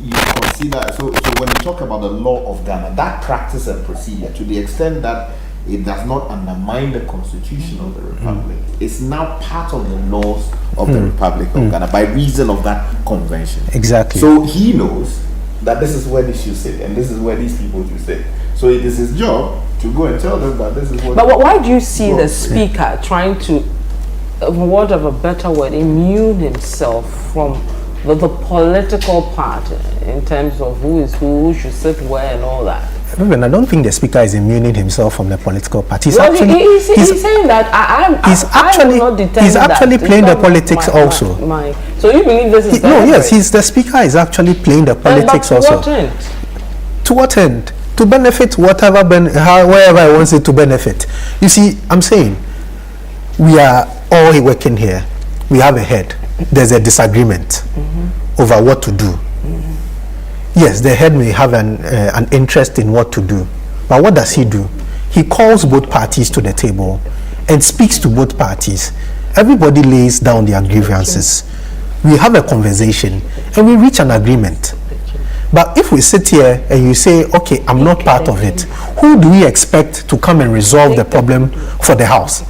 You consider, so when you talk about the law of Ghana, that practice and procedure, to the extent that it does not undermine the constitution of the Republic, it's now part of the laws of the Republic of Ghana by reason of that convention. Exactly. So he knows that this is where they should sit and this is where these people should sit. So it is his job to go and tell them that this is what. But why do you see the speaker trying to, for want of a better word, immune himself from the political part in terms of who is who should sit where and all that? I don't think the speaker is immuning himself from the political part. He's well, actually he's saying that he's actually playing the politics also. So you believe this is no? Yes, the speaker is actually playing the politics also. What end? To what end? To benefit whatever, wherever he wants it to benefit. You see, I'm saying we are all working here. We have a head. There's a disagreement over what to do. Yes, the head may have an interest in what to do, but what does he do? He calls both parties to the table and speaks to both parties. Everybody lays down their grievances. We have a conversation and we reach an agreement. But if we sit here and you say, okay, I'm not part of it, who do we expect to come and resolve the problem for the House?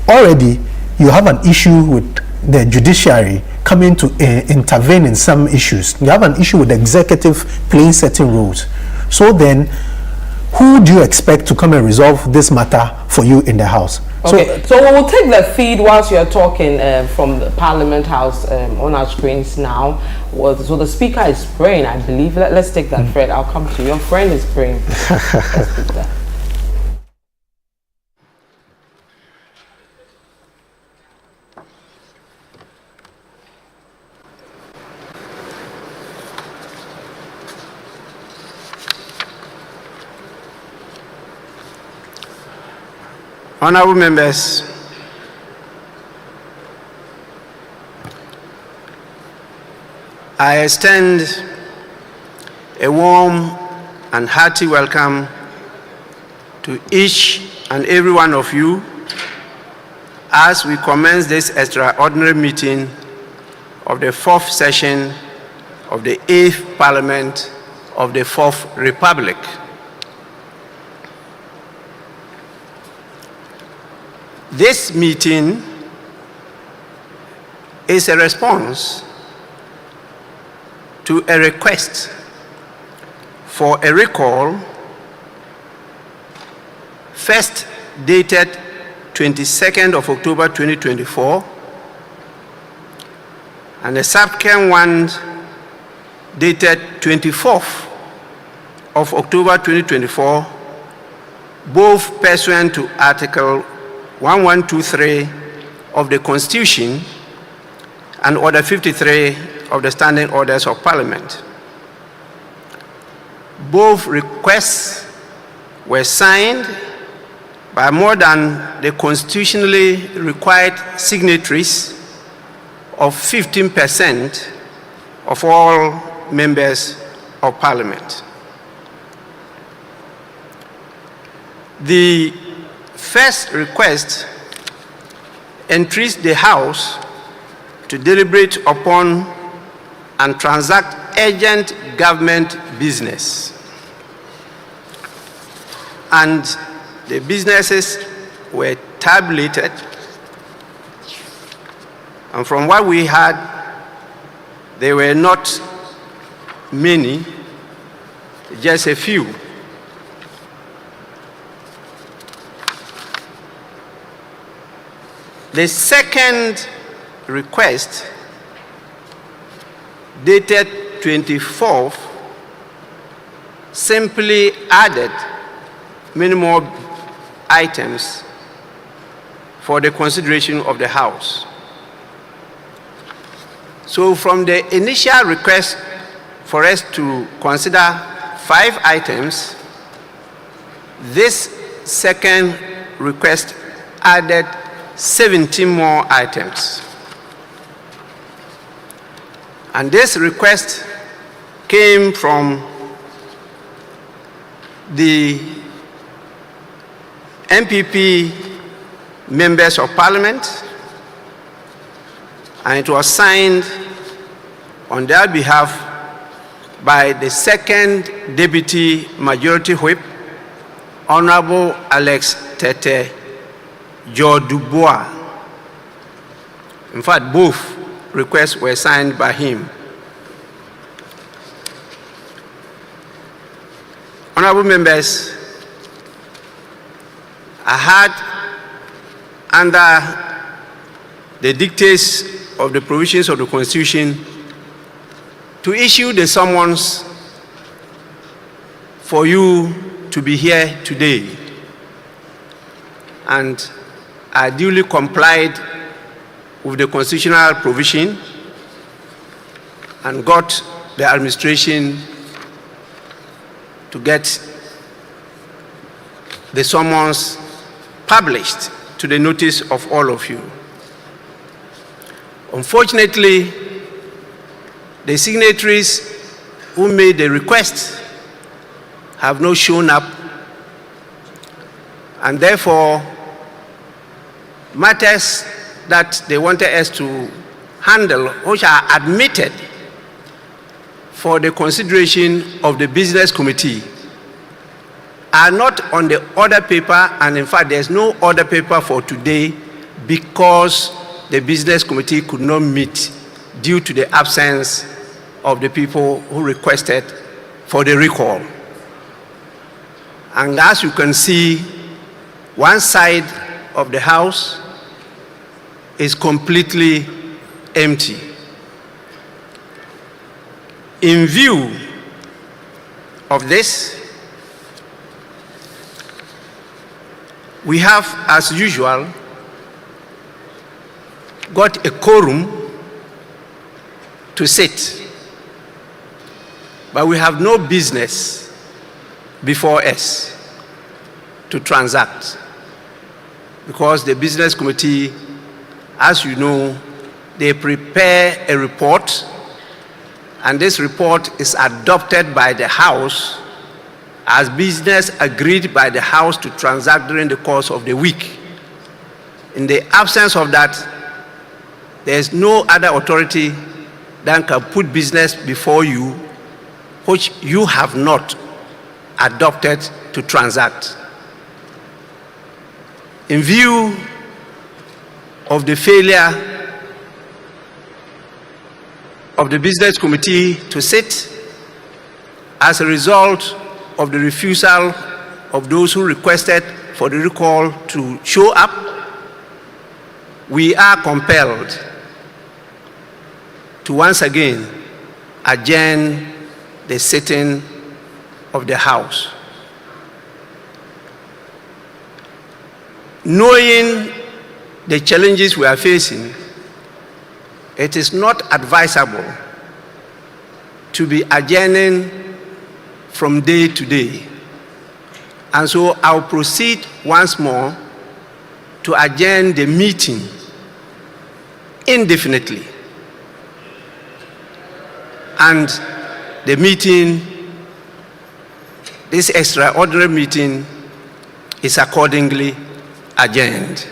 Already, you have an issue with the judiciary coming to intervene in some issues. You have an issue with the executive playing certain roles. So then, who do you expect to come and resolve this matter for you in the House? Okay, so we'll take the feed whilst you're talking from the Parliament House on our screens now. Well, so the speaker is praying, I believe. Let's take that, Fred. I'll come to you. Your friend is praying. Let's take that. Honorable members, I extend a warm and hearty welcome to each and every one of you as we commence this extraordinary meeting of the 4th session of the 8th Parliament of the 4th Republic. This meeting is a response to a request for a recall first dated 22nd of October 2024 and a subsequent one dated 24th of October 2024, both pursuant to Article 1123 of the Constitution and Order 53 of the Standing Orders of Parliament. Both requests were signed by more than the constitutionally required signatories of 15% of all members of Parliament. The first request entreats the House to deliberate upon and transact urgent government business. And the businesses were tabulated, and from what we had, there were not many, just a few. The second request, dated 24th, simply added many more items for the consideration of the House. So from the initial request for us to consider 5 items, this second request added 17 more items. And this request came from the MPP members of Parliament, and it was signed on their behalf by the second Deputy Majority Whip, Honorable Alex Tete Jodubois. In fact, both requests were signed by him. Honorable members, I had, under the dictates of the provisions of the Constitution, to issue the summons for you to be here today. And I duly complied with the constitutional provision and got the administration to get the summons published to the notice of all of you. Unfortunately, the signatories who made the request have not shown up, and therefore matters that they wanted us to handle, which are admitted for the consideration of the Business Committee, are not on the order paper, and in fact there's no order paper for today because the Business Committee could not meet due to the absence of the people who requested for the recall. And as you can see, one side of the House is completely empty. In view of this, we have, as usual, got a quorum to sit, but we have no business before us to transact, because the Business Committee, as you know, they prepare a report, and this report is adopted by the House as business agreed by the House to transact during the course of the week. In the absence of that, there is no other authority that can put business before you which you have not adopted to transact. In view of the failure of the Business Committee to sit, as a result of the refusal of those who requested for the recall to show up, we are compelled to once again adjourn the sitting of the House. Knowing the challenges we are facing, it is not advisable to be adjourning from day to day. And so I'll proceed once more to adjourn the meeting indefinitely. And the meeting, this extraordinary meeting, is accordingly adjourned.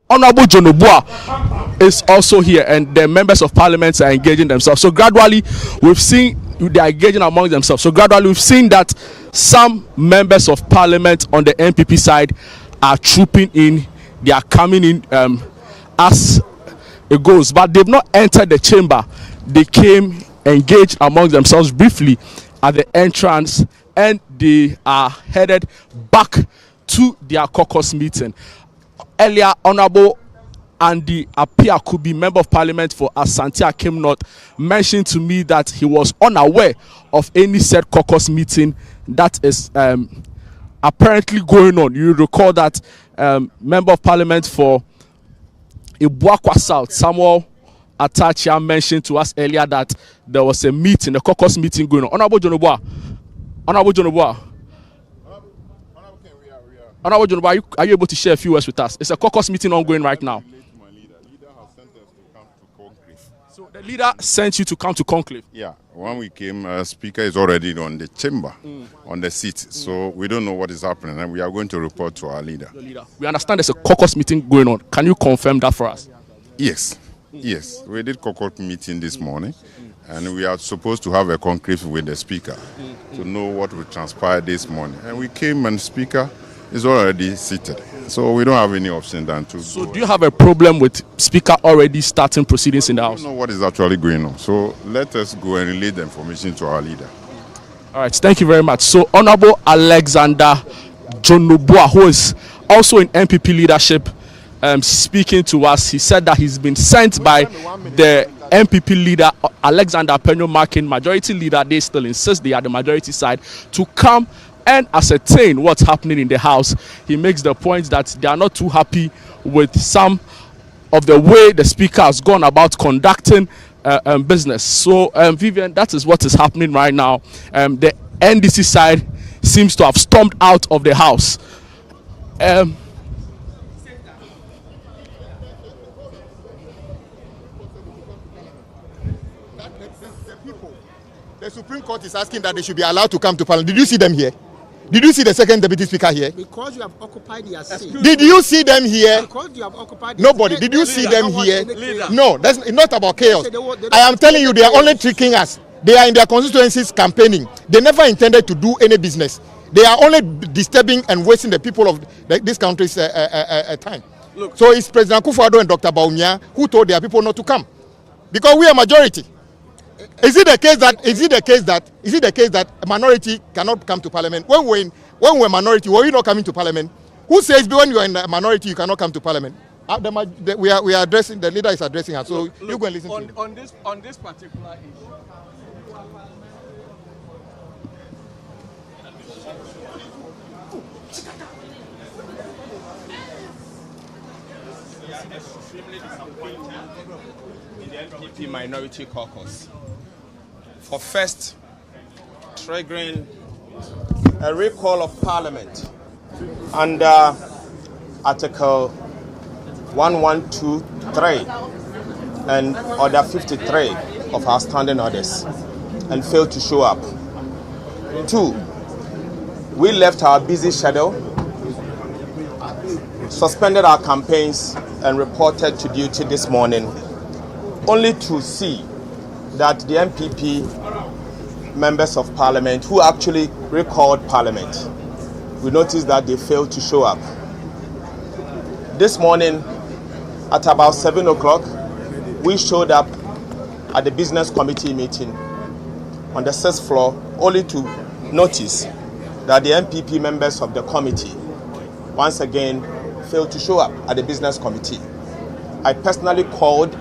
Honorable John Obua is also here, and the members of parliament are engaging themselves. So gradually, we've seen they are engaging among themselves. So gradually, we've seen that some members of parliament on the NPP side are trooping in. They are coming in as it goes, but they've not entered the chamber. They came engaged among themselves briefly at the entrance, and they are headed back to their caucus meeting. Earlier, Honorable Andy Apia Kubi, Member of Parliament for Asante Akim North, mentioned to me that he was unaware of any said caucus meeting that is apparently going on. You recall that Member of Parliament for Ibuakwa South, Samuel Atachia, mentioned to us earlier that there was a meeting, a caucus meeting going on. Honorable John Obua, Honorable John, are you able to share a few words with us? It's a caucus meeting ongoing right now. So the leader sent you to come to conclave? Yeah, when we came, Speaker is already on the chamber, on the seat. So we don't know what is happening, and we are going to report to our leader. We understand there's a caucus meeting going on. Can you confirm that for us? Yes, yes. We did caucus meeting this morning, and we are supposed to have a conclave with the Speaker to know what will transpire this morning. And we came, and Speaker is already seated, so we don't have any option than to. So do you have a problem with Speaker already starting proceedings in the House? I don't know what is actually going on, so let us go and relay the information to our leader. All right, thank you very much. So Honorable Alexander Jonobua, who is also in NPP leadership, speaking to us, he said that he's been sent by the NPP leader Alexander Penyo Markin, majority leader. They still insist they are the majority side, to come and ascertain what's happening in the House. He makes the point that they are not too happy with some of the way the Speaker has gone about conducting business. So, Vivian, that is what is happening right now. The NDC side seems to have stormed out of the House. The Supreme Court is asking that they should be allowed to come to Parliament. Did you see them here? Did you see the second deputy speaker here? Because you have occupied their seat. Did you see them here? Because you have occupied their Nobody. Did you see them here? No, that's not about chaos. I am telling you, they are only tricking us. They are in their constituencies campaigning. They never intended to do any business. They are only disturbing and wasting the people of this country's time. Look. So it's President Akufo-Addo and Dr. Bawumia who told their people not to come, because we are majority. Is it the case that a minority cannot come to Parliament? When we're minority, were we not coming to Parliament? Who says when you are in a minority you cannot come to Parliament? We are addressing, the leader is addressing us. So you go and listen to him. On this particular issue. In the NPP Minority Caucus for first triggering a recall of Parliament under Article 1123 and Order 53 of our standing orders and failed to show up. 2, we left our busy schedule, suspended our campaigns and reported to duty this morning, only to see that the MPP members of Parliament who actually recalled Parliament, we noticed that they failed to show up. This morning, at about 7 o'clock, we showed up at the business committee meeting on the 6th floor only to notice that the MPP members of the committee once again failed to show up at the business committee. I personally called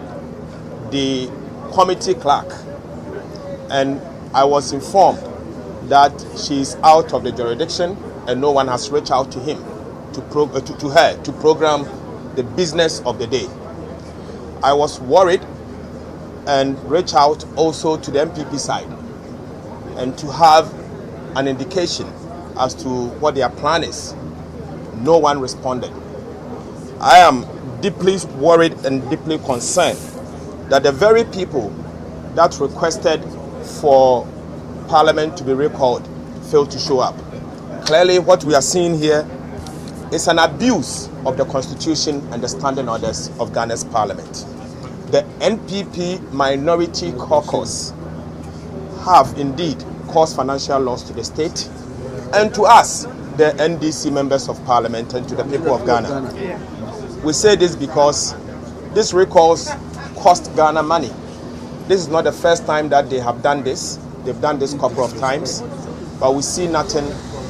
the committee clerk and I was informed that she is out of the jurisdiction and no one has reached out to him, to her, to program the business of the day. I was worried and reached out also to the MPP side and to have an indication as to what their plan is. No one responded. I am deeply worried and deeply concerned that the very people that requested for Parliament to be recalled failed to show up. Clearly, what we are seeing here is an abuse of the Constitution and the standing orders of Ghana's Parliament. The NPP Minority Caucus have indeed caused financial loss to the state and to us, the NDC members of Parliament, and to the people of Ghana. We say this because these recalls cost Ghana money. This is not the first time that they have done this. They've done this a couple of times, but we see nothing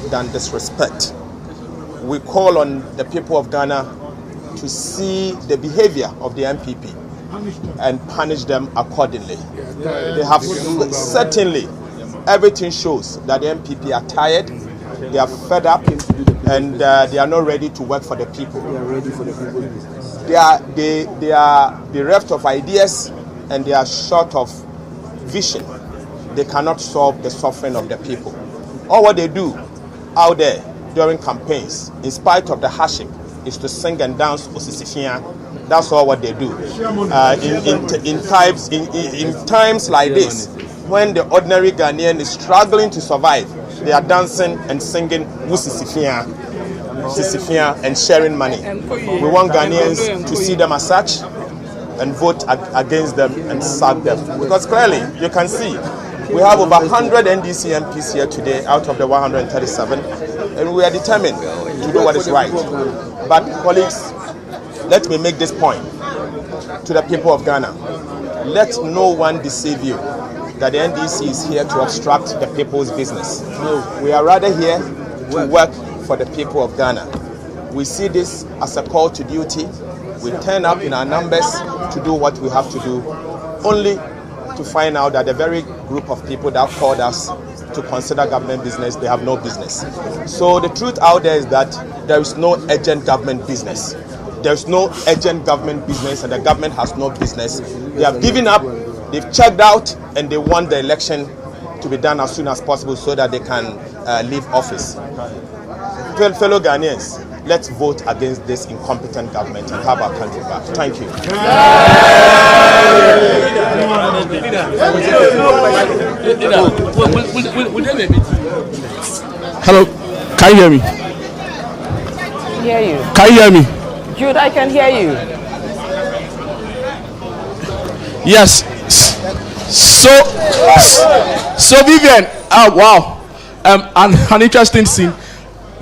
than disrespect. We call on the people of Ghana to see the behavior of the MPP and punish them accordingly. They have certainly, everything shows that the MPP are tired, they are fed up, and they are not ready to work for the people. They are bereft of ideas and they are short of vision. They cannot solve the suffering of the people. All what they do out there during campaigns, in spite of the hardship, is to sing and dance Osisifia. That's all what they do. In times like this, when the ordinary Ghanaian is struggling to survive, they are dancing and singing Osisifia and sharing money. We want Ghanaians to see them as such and vote against them and sack them. Because clearly, you can see, we have over 100 NDC MPs here today out of the 137, and we are determined to do what is right. But colleagues, let me make this point to the people of Ghana. Let no one deceive you that the NDC is here to obstruct the people's business. No, we are rather here to work for the people of Ghana. We see this as a call to duty. We turn up in our numbers to do what we have to do, only to find out that the very group of people that called us to consider government business, they have no business. So the truth out there is that there is no urgent government business. There is no urgent government business and the government has no business. They have given up, they've checked out, and they want the election to be done as soon as possible so that they can leave office. Fellow Ghanaians, let's vote against this incompetent government and have our country back. Thank you. Hello, can you hear me? Hear you. Can you hear me? Jude, I can hear you. Yes. So Vivian, wow, an interesting scene.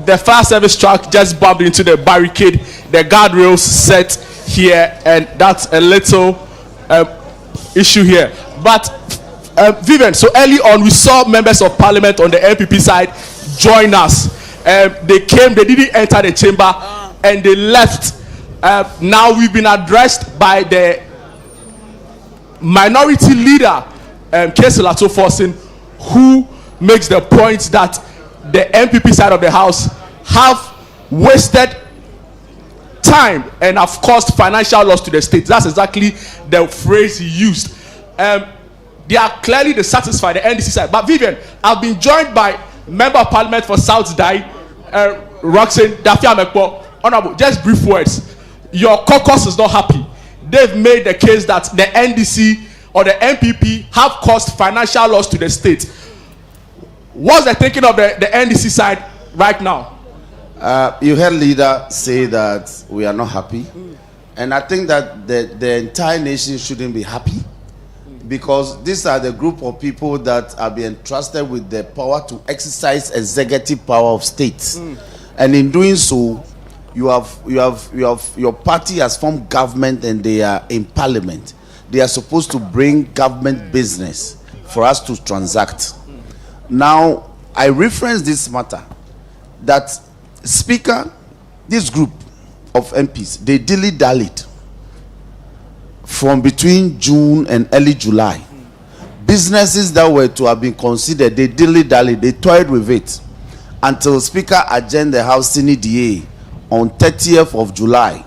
The fire service truck just bumped into the barricade, the guardrails set here, and that's a little issue here. But Vivian, so early on we saw members of Parliament on the NPP side join us. They came, they didn't enter the chamber, and they left. Now we've been addressed by the minority leader, Kese Lato Forsin, who makes the point that the NPP side of the house have wasted time and have caused financial loss to the state. That's exactly the phrase he used. They are clearly dissatisfied, the NDC side. But Vivian, I've been joined by Member of Parliament for South Dai, Roxanne Dafia Mekpo. Honorable, just brief words. Your caucus is not happy. They've made the case that the NDC or the MPP have caused financial loss to the state. What's the thinking of the NDC side right now? You heard leader say that we are not happy. And I think that the entire nation shouldn't be happy. because these are the group of people that are being entrusted with the power to exercise executive power of states. And in doing so, your party has formed government and they are in parliament. They are supposed to bring government business for us to transact. Now, I reference this matter that Speaker, this group of MPs, they dilly-dallied from between June and early July. Businesses that were to have been considered, they dilly-dallied, they toyed with it until Speaker adjourned the House CNDA on 30th of July.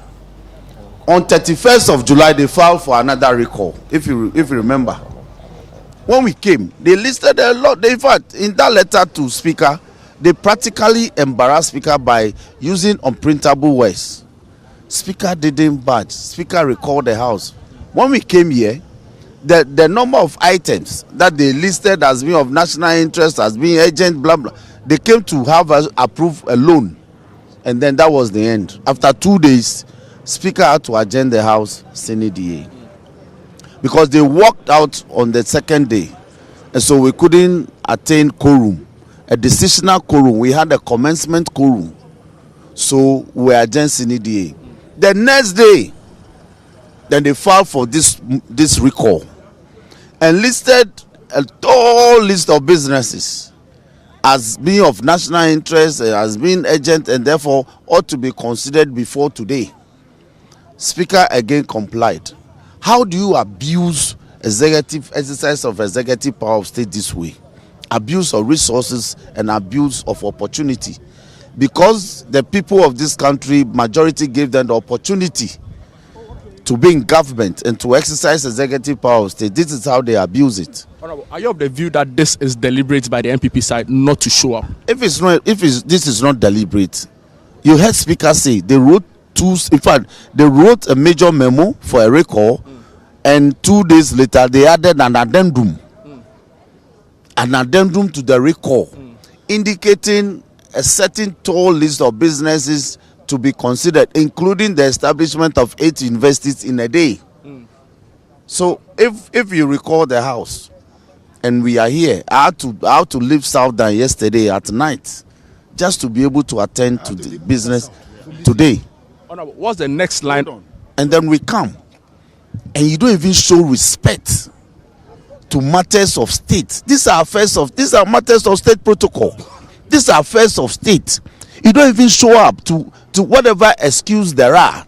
On 31st of July, they filed for another recall, if you remember. When we came, they listed a lot. In fact, in that letter to Speaker, they practically embarrassed Speaker by using unprintable words. Speaker didn't budge. Speaker recalled the House. When we came here, the number of items that they listed as being of national interest, as being urgent, blah, blah, they came to have us approve a loan. And then that was the end. After 2 days, Speaker had to adjourn the House CNDA. Because they walked out on the second day. And so we couldn't attain quorum. A decisional quorum. We had a commencement quorum. So we adjourned CNDA. The next day, then they filed for this recall. And listed a whole list of businesses as being of national interest, as being urgent, and therefore ought to be considered before today. Speaker again complied. How do you abuse exercise of executive power of state this way? Abuse of resources and abuse of opportunity. Because the people of this country, majority gave them the opportunity to be in government and to exercise executive power of state. This is how they abuse it. Are you of the view that this is deliberate by the NPP side not to show up? This is not deliberate, you heard Speaker say they wrote they wrote a major memo for a recall, and 2 days later they added an addendum to the recall, indicating a certain tall list of businesses to be considered, including the establishment of 8 universities in a day. So if you recall the House, and we are here, I had to leave Southern yesterday at night just to be able to attend to the business today. What's the next line? And then we come, and you don't even show respect to matters of state. These are matters of state protocol. These are affairs of state. You don't even show up to whatever excuse there are.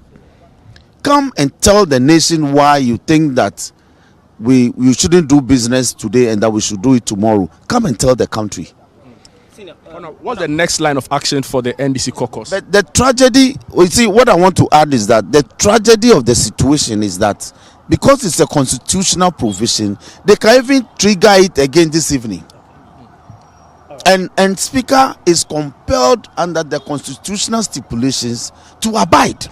Come and tell the nation why you think that we shouldn't do business today and that we should do it tomorrow. Come and tell the country. What's the next line of action for the NDC caucus? But the tragedy, you see, what I want to add is that the tragedy of the situation is that because it's a constitutional provision, they can even trigger it again this evening. And Speaker is compelled under the constitutional stipulations to abide.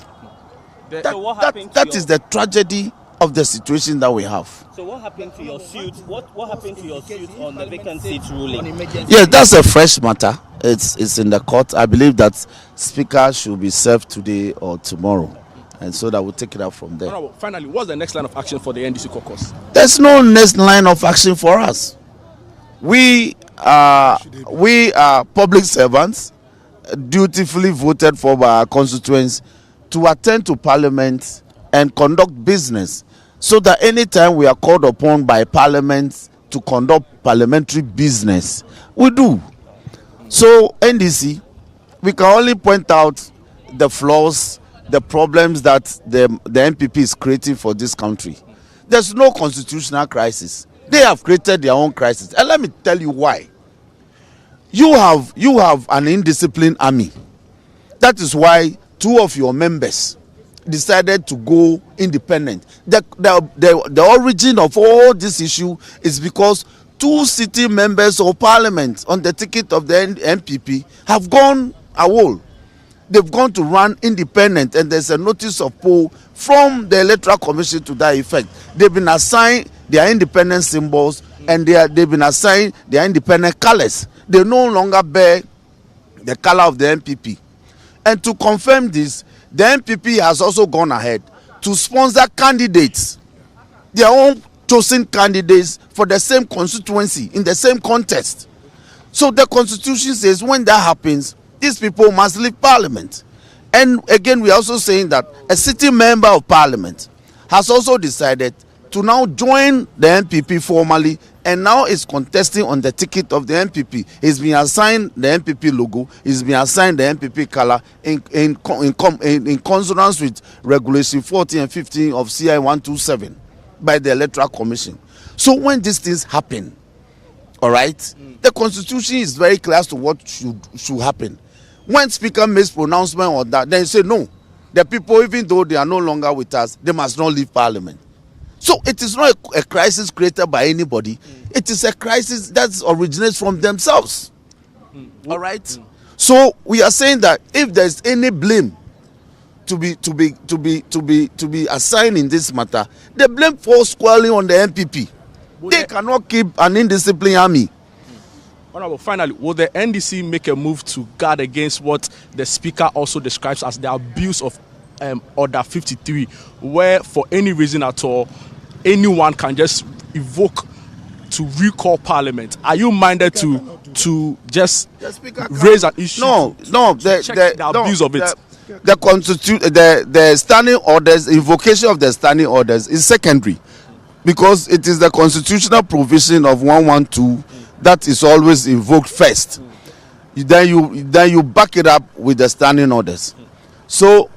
That is the tragedy of the situation that we have. So what happened to your suit? What happened to your suit on the vacant seat ruling? Yes, that's a fresh matter. It's in the court. I believe that Speaker should be served today or tomorrow, and so that we'll take it up from there. Finally, what's the next line of action for the NDC caucus? There's no next line of action for us. We are public servants, dutifully voted for by our constituents to attend to Parliament and conduct business, so that anytime we are called upon by Parliament to conduct parliamentary business, we do. So NDC, we can only point out the flaws, the problems that the NPP is creating for this country. There's no constitutional crisis. They have created their own crisis. And let me tell you why. You have an indisciplined army. That is why 2 of your members decided to go independent. The origin of all this issue is because 2 sitting members of Parliament on the ticket of the NPP have gone AWOL. They've gone to run independent, and there's a notice of poll from the Electoral Commission to that effect. They've been assigned their independent symbols, and they've been assigned their independent colors. They no longer bear the color of the NPP. And to confirm this, the NPP has also gone ahead to sponsor candidates, their own chosen candidates for the same constituency in the same contest. So the constitution says when that happens, these people must leave parliament. And again, we are also saying that a sitting member of parliament has also decided to now join the NPP formally, and now is contesting on the ticket of the NPP. He's been assigned the NPP logo, he's been assigned the NPP color in consonance with Regulation 14 and 15 of CI 127 by the Electoral Commission. So when these things happen, all right, the constitution is very clear as to what should happen. When Speaker makes pronouncement on that, then say no, the people, even though they are no longer with us, they must not leave parliament. So it is not a crisis created by anybody. It is a crisis that originates from themselves. All right. So we are saying that if there is any blame to be assigned in this matter, the blame falls squarely on the NPP. They cannot keep an indisciplined army. Honorable, finally, will the NDC make a move to guard against what the Speaker also describes as the abuse of Order 53, where for any reason at all, anyone can just evoke to recall Parliament? Are you minded to just raise an issue? No, the abuse of it. The standing orders, invocation of the standing orders is secondary, because it is the constitutional provision of 112 that is always invoked first. Then you back it up with the standing orders. So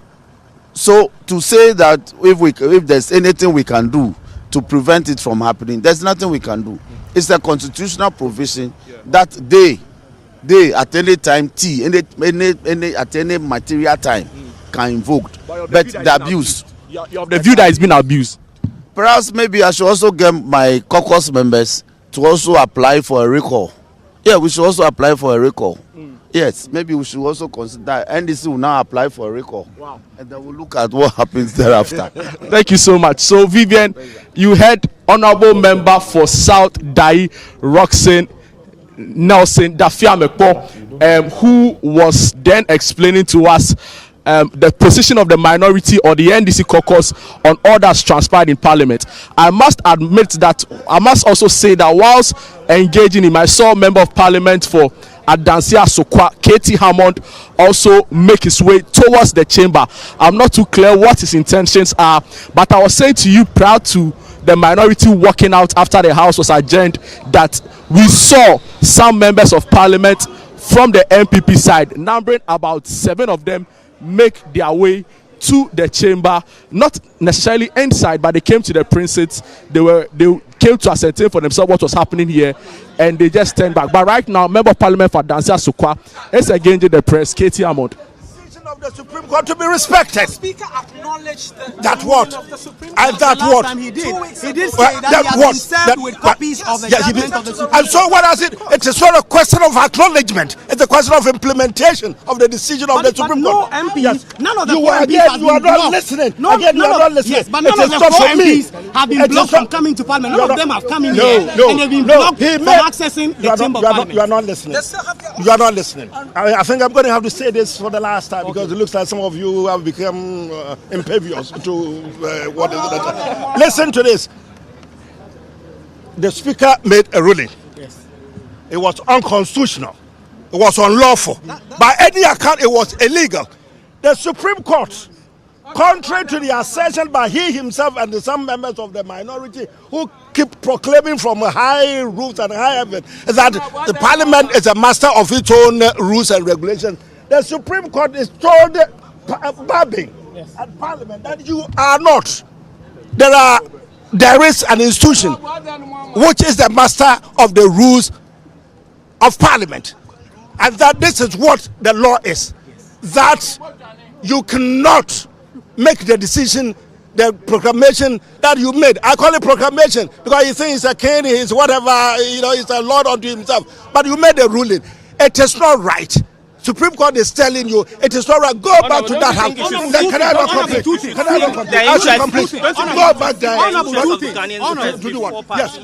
to say that if there's anything we can do to prevent it from happening, there's nothing we can do. It's a constitutional provision that they at any time at any material time can invoke. But the abuse, you have the view that it's been abused. Perhaps maybe I should also get my caucus members to also apply for a recall. Yeah, we should also apply for a recall. Yes, maybe we should also consider NDC will now apply for a recall. Wow. And then we'll look at what happens thereafter. Thank you so much. So, Vivian, you heard Honorable Member for South Dai Roxanne Nelson Dafiamekpo, who was then explaining to us the position of the minority or the NDC caucus on all that's transpired in Parliament. I must admit that, I must also say that whilst engaging him, I saw a Member of Parliament for Adansia Sokwa, Katie Hammond, also make his way towards the chamber. I'm not too clear what his intentions are, but I was saying to you prior to the minority walking out after the House was adjourned that we saw some members of Parliament from the MPP side, numbering about 7 of them, make their way to the chamber, not necessarily inside, but they came to the Princess. They came to ascertain for themselves what was happening here, and they just turned back. But right now, Member of Parliament for Dansia Sukwa is engaging the press, Katie Hammond. Of the Supreme Court to be respected. The Speaker acknowledged that what? Of the Supreme And Court that what? He did say that he has been served with copies of the judgment of the Supreme Court. And so what is it? It is not a question of acknowledgement. It's a question of implementation of the decision of the Supreme Court. No MPs, none of the you are not listening. No, again, you are not listening. Yes, but none of the 4 MPs have been blocked from coming to Parliament. None of them have come in here, and they've been blocked from accessing the chamber of Parliament. You are not listening. You are not listening. I think I'm going to have to say this for the last time, because it looks like some of you have become impervious to what is it. Listen to this. The Speaker made a ruling. Yes. It was unconstitutional. It was unlawful. By any account, it was illegal. The Supreme Court, contrary to the assertion by he himself and some members of the minority who keep proclaiming from high roofs and high heaven that the Parliament is a master of its own rules and regulations, the Supreme Court is told babbing at Parliament that you are not. There is an institution which is the master of the rules of Parliament, and that this is what the law is. That you cannot make the decision, the proclamation that you made. I call it proclamation because you think he's a king, he's whatever, he's a lord unto himself. But you made a ruling. It is not right. Supreme Court is telling you it is not right. Go back to that house. Can I not complete? Can I not complete? I should complete. Go back there. To do what? Yes,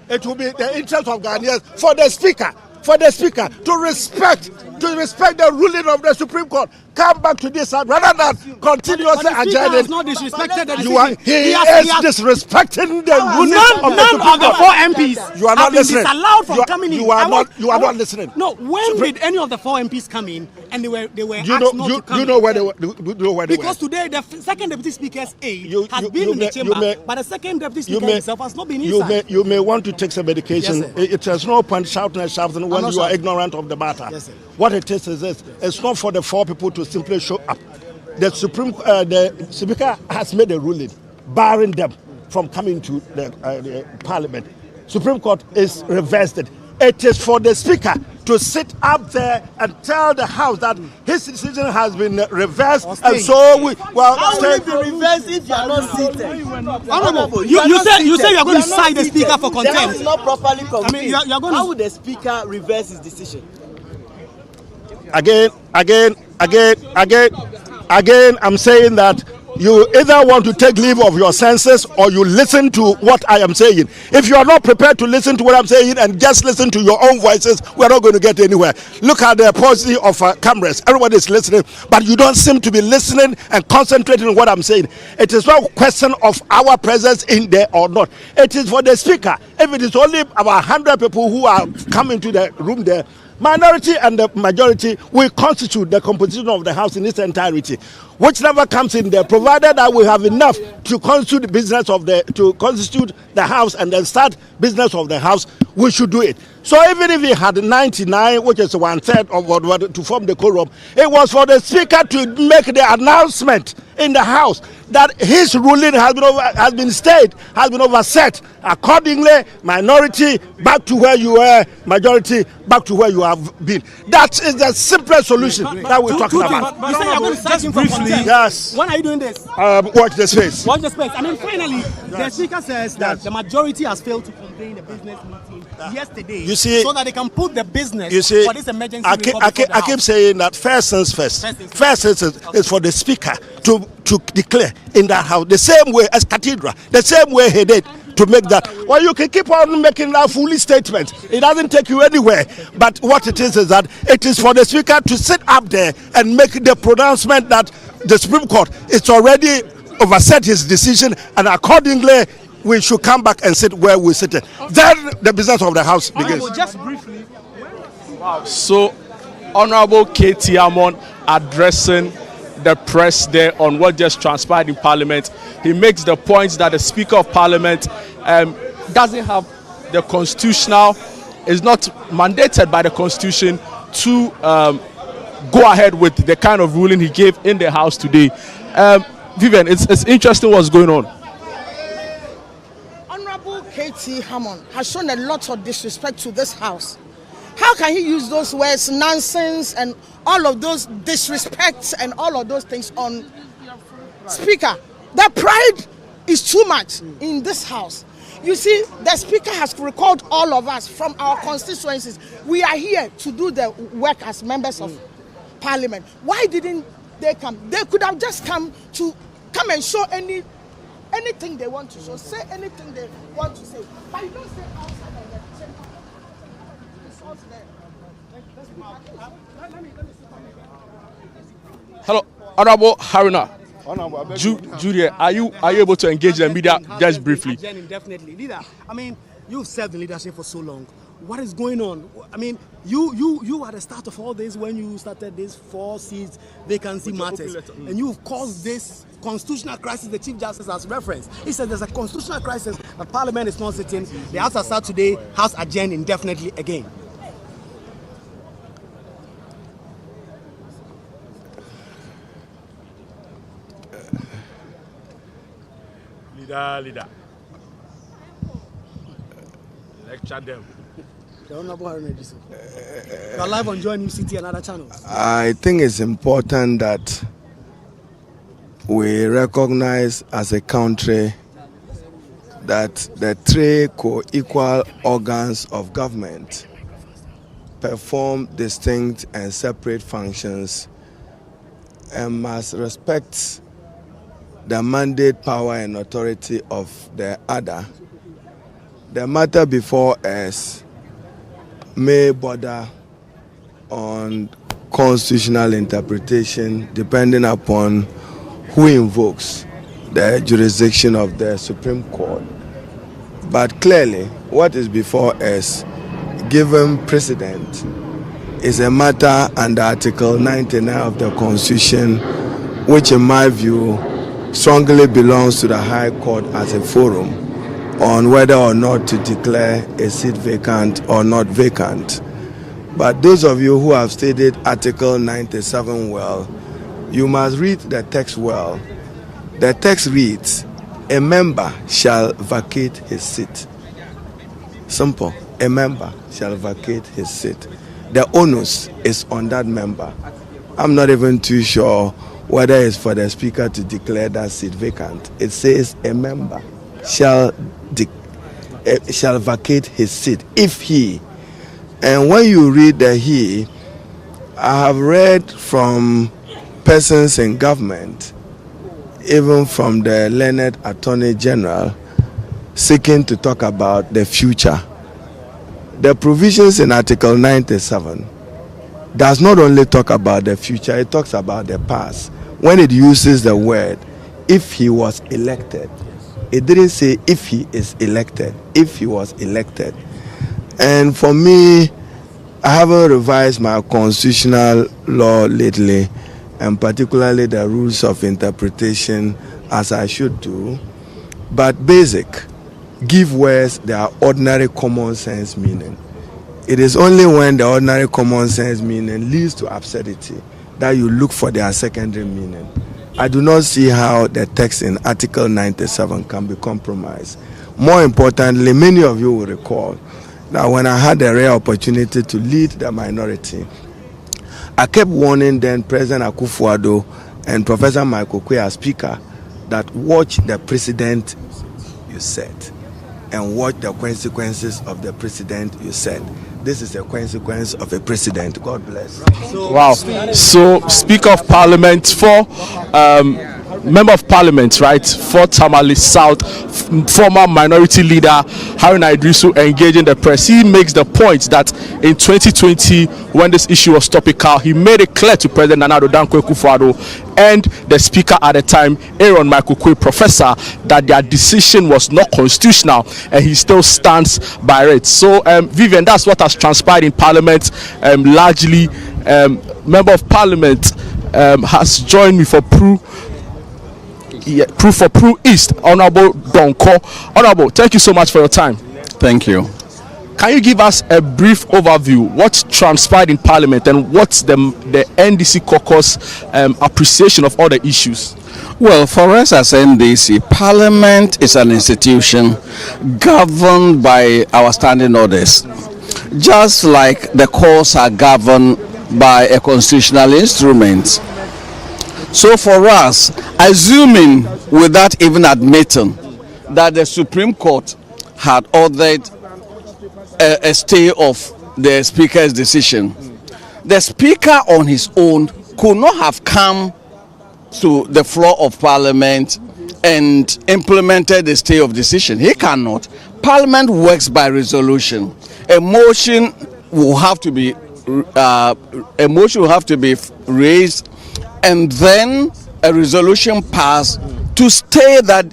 it will be the interest of Ghanaians for the Speaker to to respect the ruling of the Supreme Court. Come back to this side rather than continuously adjourning. Has not disrespected the He is disrespecting the ruling of the Supreme Court. None of the 4 MPs you are not listening. Disallowed from coming in. You are not listening. No, when did any of the 4 MPs come in and they were asked not to come in? You know where they were. Because today the second deputy speaker's aide has been in the chamber, but the second deputy speaker himself has not been inside. You may want to take some medication. Yes, it has no point shouting when you are ignorant of the matter. Yes, what it is this: it's not for the 4 people to simply show up. The Speaker has made a ruling barring them from coming to the Parliament. Supreme Court is reversed it. It is for the Speaker to sit up there and tell the House that his decision has been reversed, and so how will it be reversed if you are not seated? Honorable, you say you are going to cite the Speaker for contempt. That is not properly convened. I mean, you are going how would the Speaker reverse his decision? Again, I'm saying that you either want to take leave of your senses or you listen to what I am saying. If you are not prepared to listen to what I'm saying and just listen to your own voices, we are not going to get anywhere. Look at the paucity of cameras. Everybody is listening, but you don't seem to be listening and concentrating on what I'm saying. It is not a question of our presence in there or not. It is for the Speaker. If it is only about 100 people who are coming to the room there, minority and the majority will constitute the composition of the House in its entirety, which never comes in there, provided that we have enough to constitute the House and then start business of the House. We should do it. So even if he had 99, which is 1/3 of what to form the quorum, it was for the Speaker to make the announcement in the House that his ruling has been stayed, has been overset. Accordingly, minority back to where you were, majority back to where you have been. That is the simplest solution that we're talking about. You say you're going to cite him for contempt. Yes. When are you doing this? Watch the space. Watch the space. I mean, finally, the Speaker says that the majority has failed to convene the business meeting yesterday, you see, so that they can put the business for this emergency. I keep saying that first things first. First is for the Speaker to declare in that House the same way as Cathedral, the same way he did to make that. Well, you can keep on making that foolish statement. It doesn't take you anywhere. But what it is that it is for the Speaker to sit up there and make the pronouncement that the Supreme Court is already overset his decision, and accordingly we should come back and sit where we sit. Then the business of the House begins. Just briefly. Wow. So, Honorable K.T. Amon addressing the press there on what just transpired in Parliament. He makes the point that the Speaker of Parliament doesn't have the constitutional, is not mandated by the Constitution to go ahead with the kind of ruling he gave in the House today. Vivian, it's interesting what's going on. Honorable K.T. Hammond has shown a lot of disrespect to this House. How can he use those words, nonsense, and all of those disrespects and all of those things on Speaker? The pride is too much in this House. You see, the Speaker has recalled all of us from our constituencies. We are here to do the work as members of Parliament. Why didn't they come? They could have just come and show anything they want to show, say anything they want to say. But you don't say outside of the chamber. Hello, Honorable Haruna. Julia, are you able to engage the media just briefly? Definitely, leader. I mean, you've served in leadership for so long. What is going on? I mean, you at the start of all this when you started this 4 seats vacancy matters, and you've caused this constitutional crisis. The Chief Justice has referenced. He said there's a constitutional crisis. The Parliament is not sitting. The House has sat today. House adjourned indefinitely again. Leader. Lecture them. You are live on Joy News City and other channels. I think it's important that we recognize as a country that the 3 co-equal organs of government perform distinct and separate functions and must respect the mandate, power, and authority of the other. The matter before us may border on constitutional interpretation depending upon who invokes the jurisdiction of the Supreme Court. But clearly, what is before us, given precedent, is a matter under Article 99 of the Constitution, which in my view strongly belongs to the High Court as a forum on whether or not to declare a seat vacant or not vacant. But those of you who have studied Article 97 well, you must read the text well. The text reads, a member shall vacate his seat. Simple. A member shall vacate his seat. The onus is on that member. I'm not even too sure whether it's for the speaker to declare that seat vacant. It says a member shall vacate his seat if he. And when you read the he, I have read from persons in government, even from the learned Attorney General, seeking to talk about the future. The provisions in Article 97 does not only talk about the future, it talks about the past. When it uses the word, if he was elected, it didn't say if he is elected, if he was elected. And for me, I haven't revised my constitutional law lately, and particularly the rules of interpretation as I should do. But basic, give words their ordinary common sense meaning. It is only when the ordinary common sense meaning leads to absurdity that you look for their secondary meaning. I do not see how the text in Article 97 can be compromised. More importantly, many of you will recall that when I had the rare opportunity to lead the minority, I kept warning then President Akufo-Addo and Professor Michael Kwe as Speaker that watch the precedent you set and watch the consequences of the precedent you set. This is a consequence of a precedent. God bless. Wow. So, Speaker of Parliament for Member of Parliament, right, for Tamale South, former minority leader Haruna Idrisu engaging the press. He makes the point that in 2020, when this issue was topical, he made it clear to President Nana Addo Dankwa Akufo-Addo and the Speaker at the time, Aaron Michael Kwe, Professor, that their decision was not constitutional, and he still stands by it. So, Vivian, that's what has transpired in Parliament. Largely, Member of Parliament has joined me for Proof for Prue East, Honorable Donko. Honorable, thank you so much for your time. Thank you. Can you give us a brief overview what transpired in Parliament and what's the NDC caucus appreciation of all the issues? Well, for us as NDC, Parliament is an institution governed by our standing orders, just like the courts are governed by a constitutional instrument. So for us, assuming without even admitting that the Supreme Court had ordered a stay of the Speaker's decision, the Speaker on his own could not have come to the floor of Parliament and implemented the stay of decision. He cannot. Parliament works by resolution. A motion will have to be raised, and then a resolution passed to stay that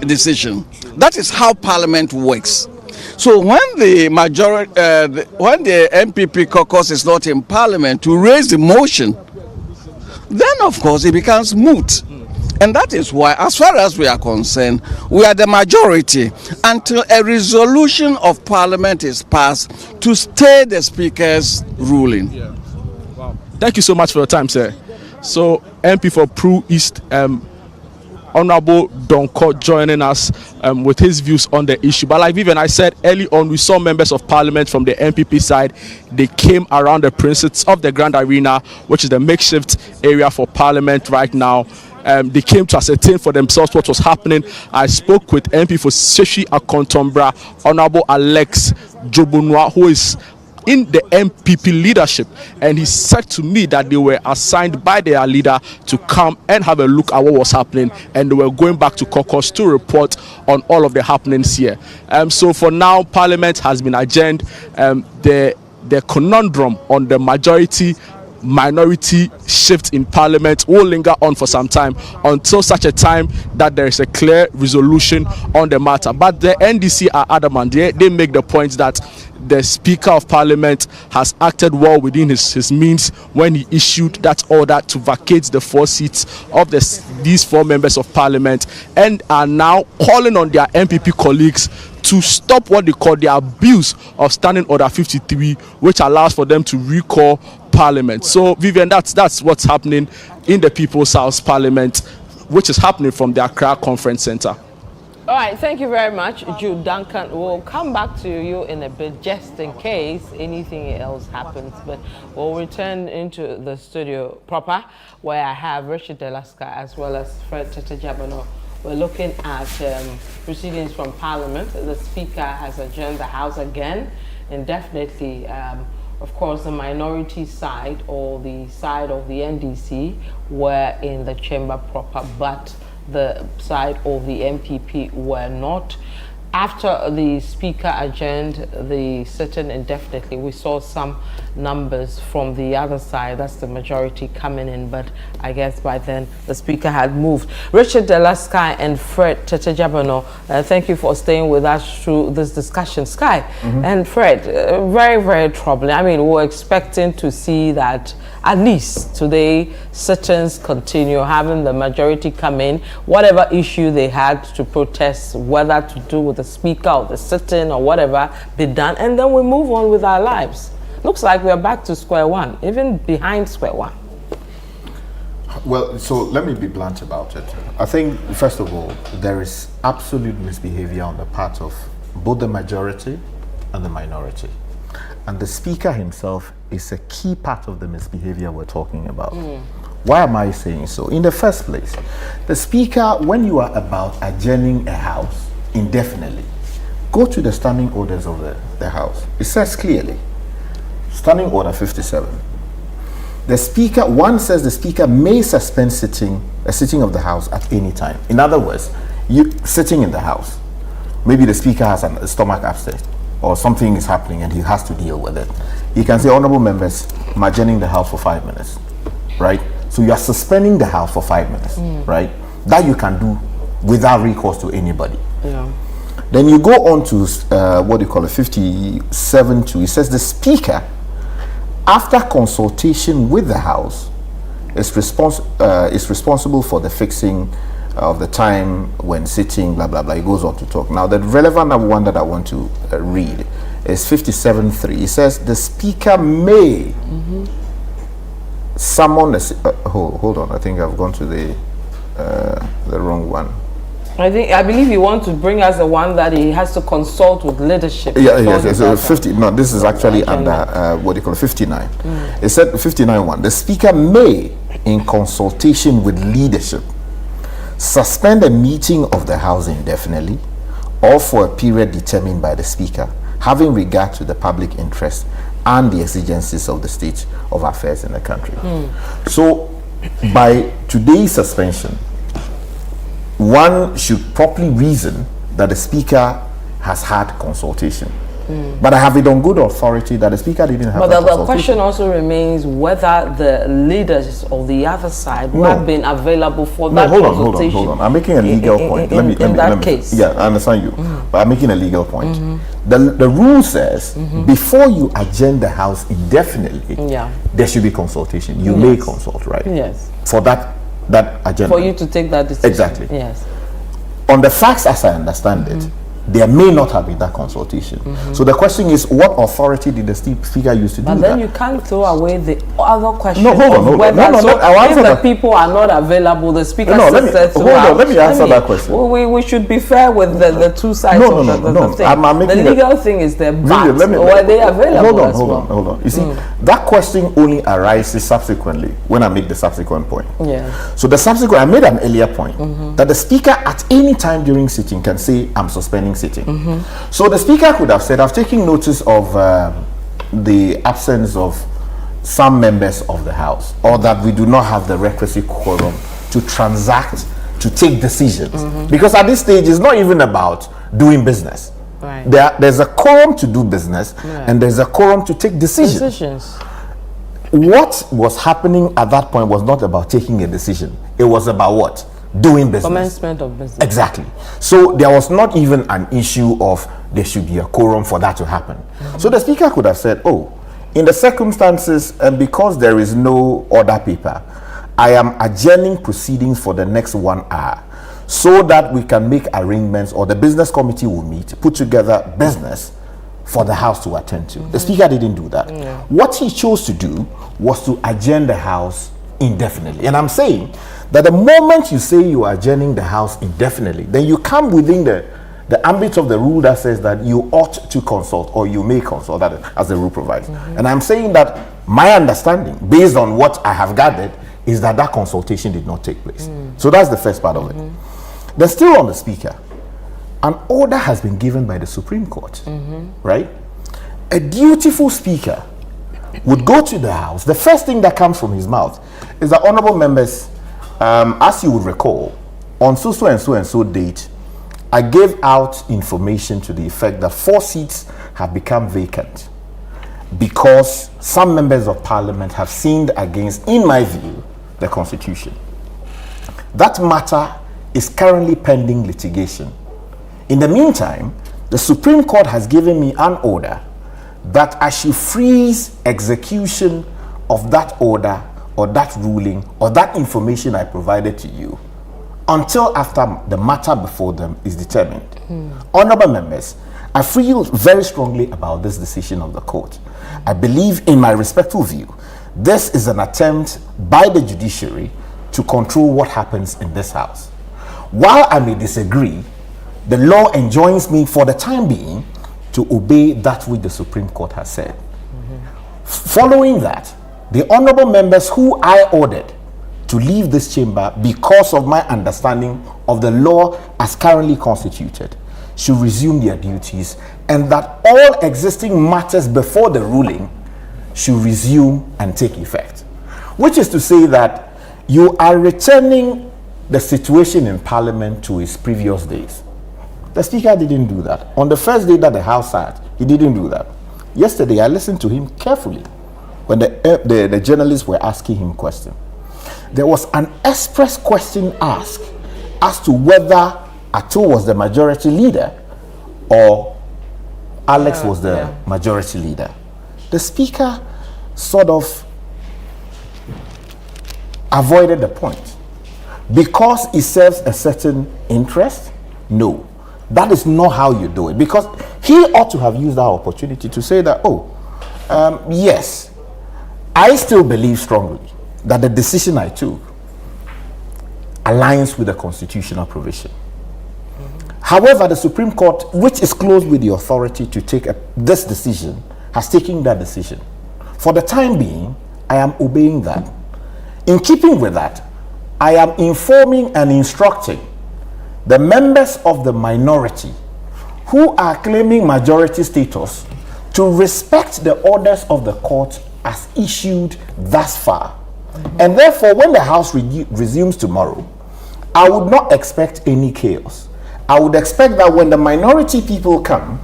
decision. That is how Parliament works. So when the majority, when the MPP caucus is not in Parliament to raise the motion, then of course it becomes moot. And that is why, as far as we are concerned, we are the majority until a resolution of Parliament is passed to stay the Speaker's ruling. Yeah. Wow. Thank you so much for your time, sir. So, MP for Prue East, Honorable Donko joining us with his views on the issue. But like Vivian, I said early on, we saw members of Parliament from the MPP side. They came around the premises of the Grand Arena, which is the makeshift area for Parliament right now. They came to ascertain for themselves what was happening. I spoke with MP for Seshi Akontombra, Honorable Alex Jobunwa, who is in the MPP leadership, and he said to me that they were assigned by their leader to come and have a look at what was happening, and they were going back to caucus to report on all of the happenings here. So for now, Parliament has been adjourned. The the conundrum on the majority minority shift in parliament will linger on for some time until such a time that there is a clear resolution on the matter. But the NDC are adamant. They make the point that the Speaker of Parliament has acted well within his means when he issued that order to vacate the 4 seats of these 4 members of Parliament, and are now calling on their MPP colleagues to stop what they call the abuse of Standing Order 53, which allows for them to recall Parliament. So, Vivian, that's what's happening in the People's House Parliament, which is happening from the Accra Conference Center. All right, thank you very much, Jude Duncan. We'll come back to you in a bit just in case anything else happens, but we'll return into the studio proper where I have Richard Delaska as well as Fred Tetajabano. We're looking at proceedings from Parliament. The Speaker has adjourned the House again indefinitely. Of course, the minority side or the side of the NDC were in the chamber proper, but the side of the MPP were not. After the Speaker adjourned the sitting indefinitely, we saw some numbers from the other side, that's the majority, coming in, but I guess by then the Speaker had moved. Richard Delaska and Fred Tetajabano, thank you for staying with us through this discussion. Sky and Fred, very, very troubling. I mean, we're expecting to see that at least today sittings continue, having the majority come in, whatever issue they had to protest, whether to do with the Speaker or the sitting or whatever, be done, and then we move on with our lives. Looks like we're back to square one, even behind square one. Well, so let me be blunt about it. I think, first of all, there is absolute misbehavior on the part of both the majority and the minority. And the Speaker himself is a key part of the misbehavior we're talking about. Why am I saying so? In the first place, the Speaker, when you are about adjourning a House indefinitely, go to the standing orders of the House. It says clearly, Standing Order 57. The Speaker, one says the Speaker may suspend a sitting of the House at any time. In other words, you sitting in the House, maybe the Speaker has a stomach upset or something is happening and he has to deal with it. He can say, honorable members, I'm adjourning the House for 5 minutes, right? So you are suspending the House for 5 minutes, right? That you can do without recourse to anybody. Yeah. Then you go on to what do you call it, 57.2. It says the Speaker, after consultation with the House, is responsible for the fixing of the time when sitting, blah, blah, blah. It goes on to talk. Now, the relevant one that I want to read is 57.3. It says the Speaker may summon hold on, I think I've gone to the wrong one. I believe you want to bring us the one that he has to consult with leadership. Yes. So 50. No, this is actually under what do you call it, 59. It said 59.1. The Speaker may, in consultation with leadership, suspend a meeting of the House indefinitely or for a period determined by the Speaker, having regard to the public interest and the exigencies of the state of affairs in the country. So, by today's suspension, one should properly reason that the Speaker has had consultation. But I have it on good authority that the Speaker didn't have that consultation. But the question also remains whether the leaders of the other side would have been available for that consultation. Hold on. I'm making a legal point. In that case. Yeah, I understand you. But I'm making a legal point. The rule says before you adjourn the House indefinitely, there should be consultation. You may consult, right? Yes. For that agenda. For you to take that decision. Exactly. Yes. On the facts as I understand it, there may not have been that consultation. So the question is, what authority did the Speaker use to do that? But then you can't throw away the other question. No, hold on. If the people are not available, the Speaker says let me answer that question. We should be fair with the two sides of the thing. The legal thing is there, but were they available? Hold on. You see, that question only arises subsequently when I make the subsequent point. Yeah. So I made an earlier point that the Speaker at any time during sitting can say, I'm suspending sitting. So the Speaker could have said, I've taken notice of the absence of some members of the House, or that we do not have the requisite quorum to transact, to take decisions. Because at this stage, it's not even about doing business. Right. There's a quorum to do business, and there's a quorum to take decisions. What was happening at that point was not about taking a decision. It was about what? Doing business. Commencement of business. Exactly. So there was not even an issue of there should be a quorum for that to happen. So the speaker could have said, oh, in the circumstances, and because there is no order paper, I am adjourning proceedings for the next 1 hour so that we can make arrangements, or the business committee will meet, put together business for the House to attend to. The speaker didn't do that. What he chose to do was to adjourn the House indefinitely. And I'm saying that the moment you say you are adjourning the House indefinitely, then you come within the ambit of the rule that says that you ought to consult, or you may consult, that as the rule provides. And I'm saying that my understanding, based on what I have gathered, is that that consultation did not take place. So that's the first part of it. Then still on the speaker, an order has been given by the Supreme Court, right? A dutiful speaker would go to the House. The first thing that comes from his mouth is that, honorable members, as you would recall, on so and so date, I gave out information to the effect that 4 seats have become vacant because some members of parliament have sinned against, in my view, the Constitution. That matter is currently pending litigation. In the meantime, the Supreme Court has given me an order that I should freeze execution of that order, or that ruling, or that information I provided to you until after the matter before them is determined. Honorable members, I feel very strongly about this decision of the court. I believe, in my respectful view, this is an attempt by the judiciary to control what happens in this House. While I may disagree, the law enjoins me for the time being to obey that which the Supreme Court has said. Following that, the honorable members who I ordered to leave this chamber because of my understanding of the law as currently constituted should resume their duties, and that all existing matters before the ruling should resume and take effect. Which is to say that you are returning the situation in Parliament to its previous days. The Speaker didn't do that. On the first day that the House sat, he didn't do that. Yesterday, I listened to him carefully when the journalists were asking him questions. There was an express question asked as to whether Ato was the majority leader or Alex was the majority leader. The Speaker sort of avoided the point. Because it serves a certain interest? No. That is not how you do it. Because he ought to have used that opportunity to say that, yes, I still believe strongly that the decision I took aligns with the constitutional provision. However, the Supreme Court, which is close with the authority to take this decision, has taken that decision. For the time being, I am obeying that. In keeping with that, I am informing and instructing the members of the minority who are claiming majority status to respect the orders of the court as issued thus far. And therefore, when the House resumes tomorrow, I would not expect any chaos. I would expect that when the minority people come,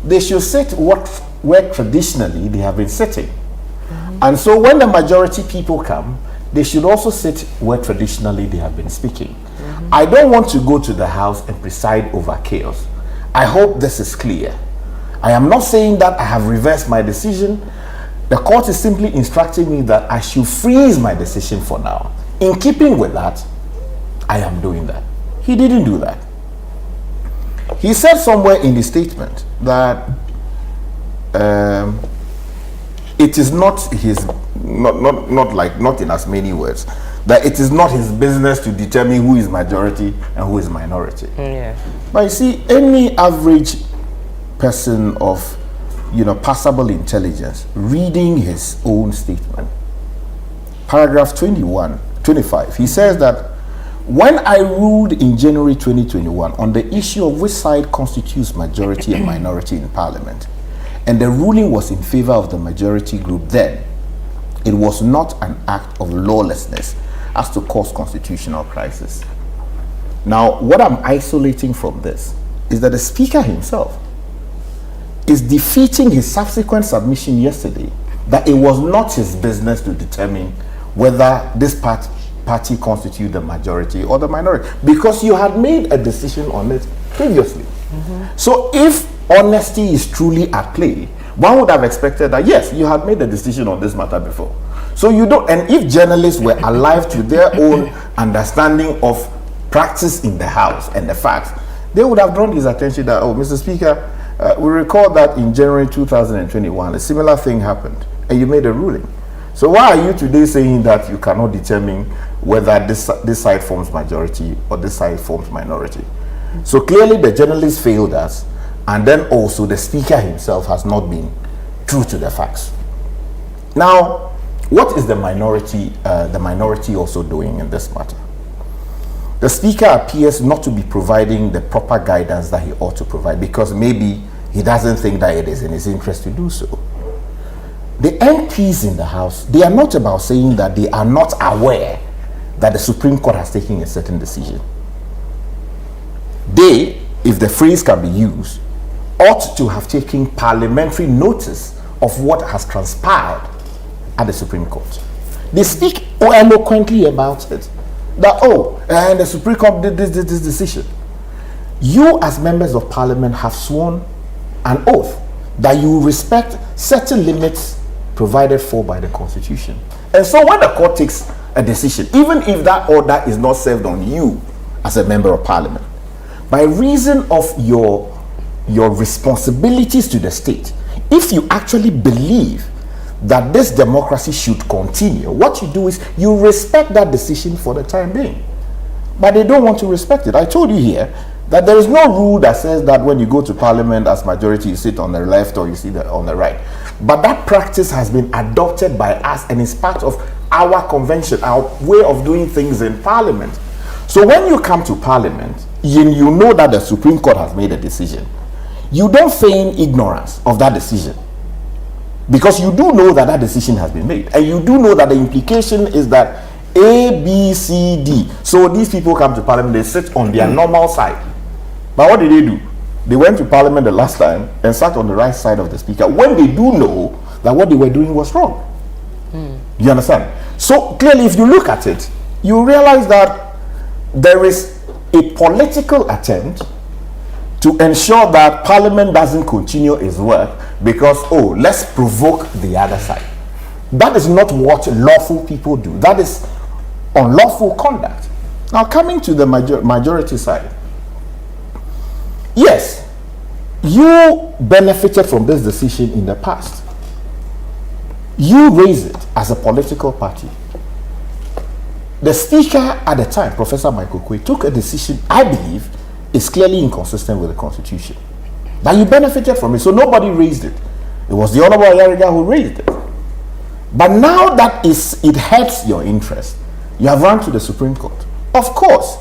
they should sit where traditionally they have been sitting. And so when the majority people come, they should also sit where traditionally they have been speaking. I don't want to go to the House and preside over chaos. I hope this is clear. I am not saying that I have reversed my decision. The court is simply instructing me that I should freeze my decision for now. In keeping with that, I am doing that. He didn't do that. He said somewhere in the statement that it is not his, not in as many words, that it is not his business to determine who is majority and who is minority. But you see, any average person of passable intelligence reading his own statement, paragraph 25, he says that when I ruled in January 2021 on the issue of which side constitutes majority and minority in Parliament, and the ruling was in favor of the majority group, then it was not an act of lawlessness as to cause constitutional crisis. Now, what I'm isolating from this is that the Speaker himself is defeating his subsequent submission yesterday that it was not his business to determine whether this party constitute the majority or the minority, because you had made a decision on it previously. So if honesty is truly at play, one would have expected that yes, you had made a decision on this matter before. So you don't, and if journalists were alive to their own understanding of practice in the House and the facts, they would have drawn his attention that, oh, Mr. Speaker, we recall that in January 2021, a similar thing happened, and you made a ruling. So why are you today saying that you cannot determine whether this side forms majority or this side forms minority? So clearly the journalists failed us, and then also the Speaker himself has not been true to the facts. Now, what is the minority also doing in this matter? The Speaker appears not to be providing the proper guidance that he ought to provide, because maybe he doesn't think that it is in his interest to do so. The MPs in the House, they are not about saying that they are not aware that the Supreme Court has taken a certain decision. They, if the phrase can be used, ought to have taken parliamentary notice of what has transpired at the Supreme Court. They speak eloquently about it, that and the Supreme Court did this decision. You as members of Parliament have sworn an oath that you respect certain limits provided for by the Constitution. And so when the court takes a decision, even if that order is not served on you as a member of Parliament, by reason of your responsibilities to the state, if you actually believe that this democracy should continue, what you do is you respect that decision for the time being. But they don't want to respect it. I told you here that there is no rule that says that when you go to Parliament as majority, you sit on the left or you sit on the right. But that practice has been adopted by us and is part of our convention, our way of doing things in Parliament. So when you come to Parliament, you know that the Supreme Court has made a decision. You don't feign ignorance of that decision, because you do know that that decision has been made, and you do know that the implication is that A, B, C, D. So these people come to Parliament, they sit on their normal side. But what did they do? They went to Parliament the last time and sat on the right side of the Speaker, when they do know that what they were doing was wrong. You understand? So clearly, if you look at it, you realize that there is a political attempt to ensure that Parliament doesn't continue its work because, let's provoke the other side. That is not what lawful people do. That is unlawful conduct. Now, coming to the majority side, yes, you benefited from this decision in the past. You raised it as a political party. The Speaker at the time, Professor Michael Quay, took a decision, I believe, is clearly inconsistent with the Constitution. But you benefited from it, so nobody raised it. It was the Honorable Ayariga who raised it. But now that it hurts your interest, you have run to the Supreme Court. Of course,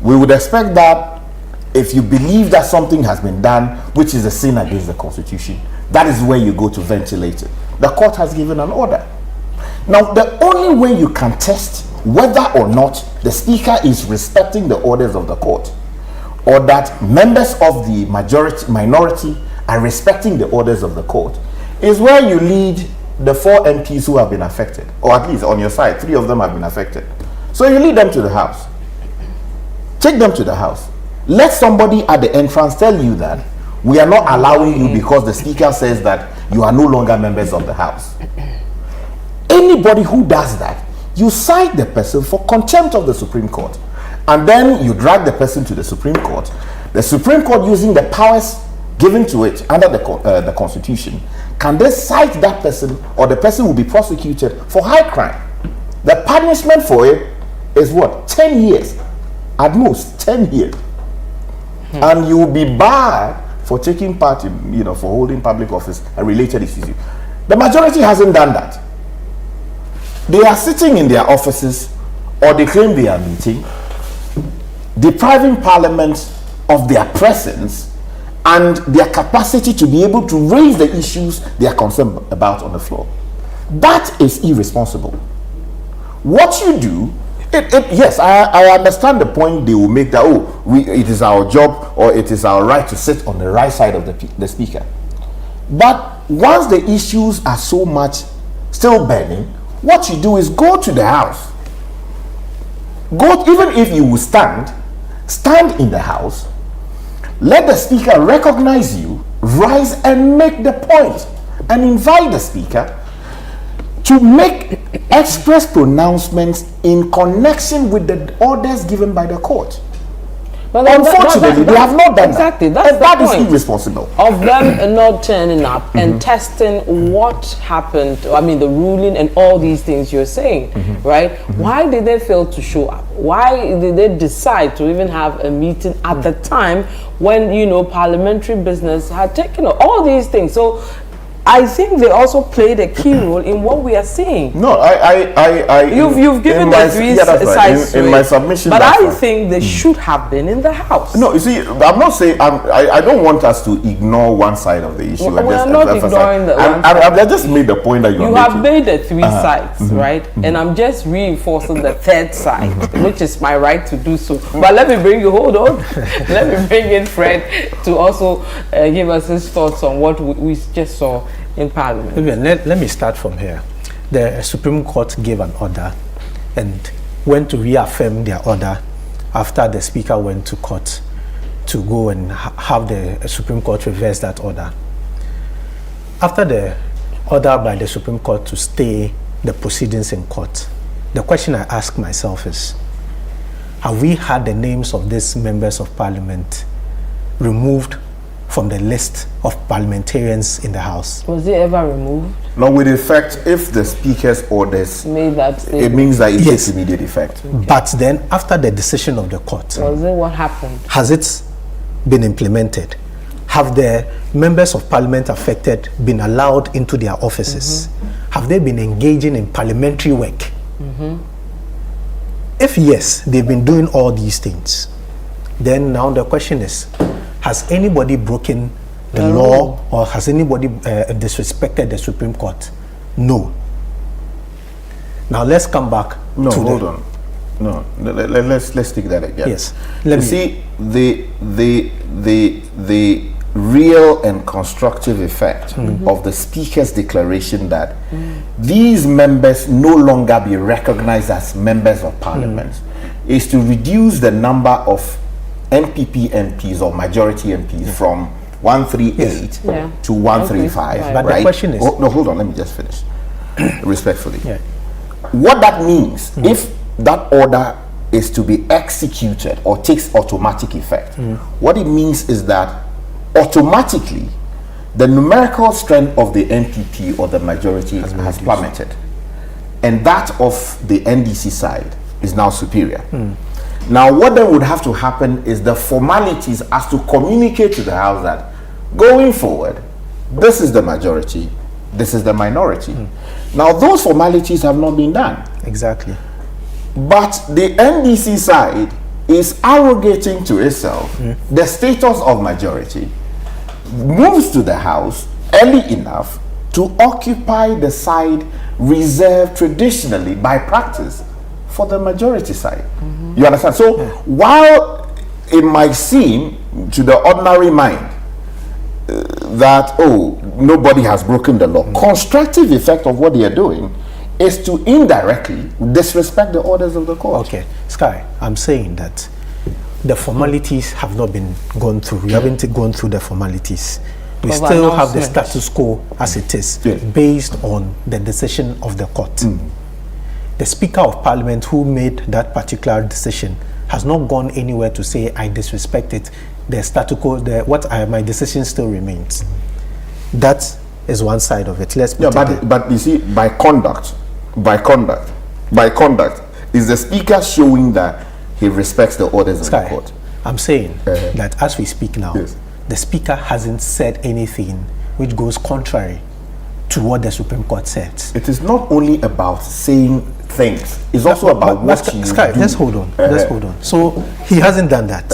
we would expect that if you believe that something has been done which is a sin against the Constitution, that is where you go to ventilate it. The court has given an order. Now, the only way you can test whether or not the Speaker is respecting the orders of the court, or that members of the minority are respecting the orders of the court, is where you lead the 4 MPs who have been affected, or at least on your side, 3 of them have been affected. So you lead them to the House. Take them to the House. Let somebody at the entrance tell you that we are not allowing you because the Speaker says that you are no longer members of the House. Anybody who does that, you cite the person for contempt of the Supreme Court. And then you drag the person to the Supreme Court. The Supreme Court, using the powers given to it under the Constitution, can then cite that person, or the person will be prosecuted for high crime. The punishment for it is what? 10 years. At most, 10 years. And you will be barred for taking part in, for holding public office and related issues. The majority hasn't done that. They are sitting in their offices, or they claim they are meeting, depriving Parliament of their presence and their capacity to be able to raise the issues they are concerned about on the floor. That is irresponsible. What you do, yes, I understand the point they will make that, it is our job or it is our right to sit on the right side of the Speaker. But once the issues are so much still burning, what you do is go to the House. Go, even if you will stand in the House, let the Speaker recognize you, rise and make the point, and invite the Speaker to make express pronouncements in connection with the orders given by the court. But unfortunately, they have not done exactly, that. That's that the is point irresponsible. Of them not turning up and testing what happened, I mean, the ruling and all these things you're saying, right? Why did they fail to show up? Why did they decide to even have a meeting at the time when, you know, parliamentary business had taken all these things? So I think they also played a key role in what we are seeing. No, you've given the three sides in my submission, but I think they should have been in the House. No, you see, I'm not saying I don't want us to ignore one side of the issue. Well, I'm not ignoring the one side. I just made the point that you have made the three sides, right? And I'm just reinforcing the third side, which is my right to do so. But let me bring you. Hold on. Let me bring in Fred to also give us his thoughts on what we just saw in Parliament. Let me start from here. The Supreme Court gave an order and went to reaffirm their order after the Speaker went to court to go and have the Supreme Court reverse that order. After the order by the Supreme Court to stay the proceedings in court, the question I ask myself is, have we had the names of these members of Parliament removed from the list of parliamentarians in the House? Was it ever removed? No, with effect, if the Speaker's orders made that statement. It means that it takes immediate effect. Okay. But then, after the decision of the court, was it what happened? Has it been implemented? Have the members of Parliament affected been allowed into their offices? Have they been engaging in parliamentary work? If yes, they've been doing all these things, then now the question is, has anybody broken the law or has anybody disrespected the Supreme Court? No. Now let's come back. No, hold on. No, let's take that again. Yes. You see, the real and constructive effect of the Speaker's declaration that these members no longer be recognized as members of Parliament is to reduce the number of MPP MPs or majority MPs from 138 to 135. But right? the question is... no, hold on, let me just finish. Respectfully. What that means, if that order is to be executed or takes automatic effect, what it means is that automatically the numerical strength of the MPP or the majority has plummeted, and that of the NDC side is now superior. Now what then would have to happen is the formalities as to communicate to the House that going forward, this is the majority, this is the minority. Now those formalities have not been done. Exactly. But the NDC side is arrogating to itself the status of majority, moves to the House early enough to occupy the side reserved traditionally by practice for the majority side. You understand? So while it might seem to the ordinary mind that, oh, nobody has broken the law, constructive effect of what they are doing is to indirectly disrespect the orders of the court. Okay, Sky, I'm saying that the formalities have not been gone through. We haven't gone through the formalities. We still have the status quo as it is, based on the decision of the court. The Speaker of Parliament who made that particular decision has not gone anywhere to say, I disrespect it. The status quo, my decision still remains. That is one side of it. Let's but you see, by conduct, is the Speaker showing that he respects the orders of the court? I'm saying that as we speak now, the Speaker hasn't said anything which goes contrary to what the Supreme Court said. It is not only about saying things. It's also about what you Sky, do. just hold on. Just hold on. So he hasn't done that.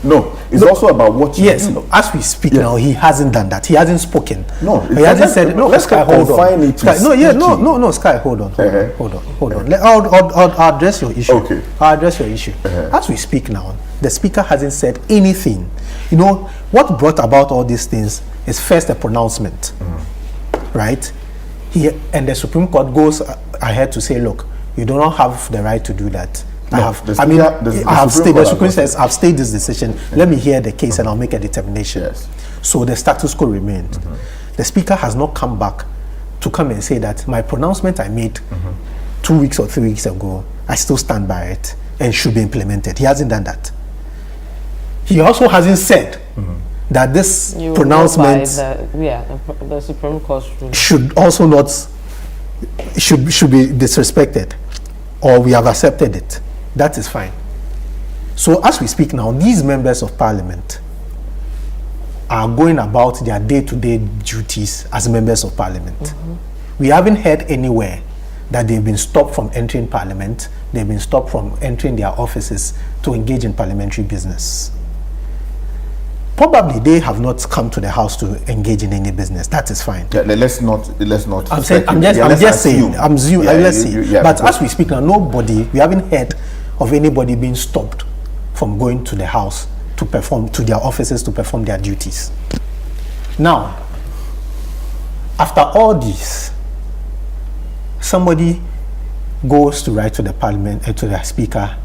No, it's also about what you do. As we speak now, he hasn't done that. He hasn't spoken. No, he hasn't said. No, let's Sky, hold on. Sky, no, Sky, hold on. Hold on. I'll address your issue. Okay. I'll address your issue. As we speak now, the speaker hasn't said anything. You know what brought about all these things is first a pronouncement, right? And the Supreme Court goes ahead to say, look, you do not have the right to do that. The Supreme says, I've stayed this decision. Let me hear the case and I'll make a determination. Yes. So the status quo remained. The speaker has not come back to come and say that my pronouncement I made 2 weeks or 3 weeks ago, I still stand by it and should be implemented. He hasn't done that. He also hasn't said that this pronouncement the Supreme Court should also not should be disrespected, or we have accepted it. That is fine. So as we speak now, these members of parliament are going about their day-to-day duties as members of parliament. We haven't heard anywhere that they've been stopped from entering parliament, they've been stopped from entering their offices to engage in parliamentary business. Probably they have not come to the house to engage in any business. That is fine. Yeah, let's not. I'm just saying. But as we speak now, we haven't heard of anybody being stopped from going to the house to perform, to their offices to perform their duties. Now, after all this, somebody goes to write to the parliament, to the speaker,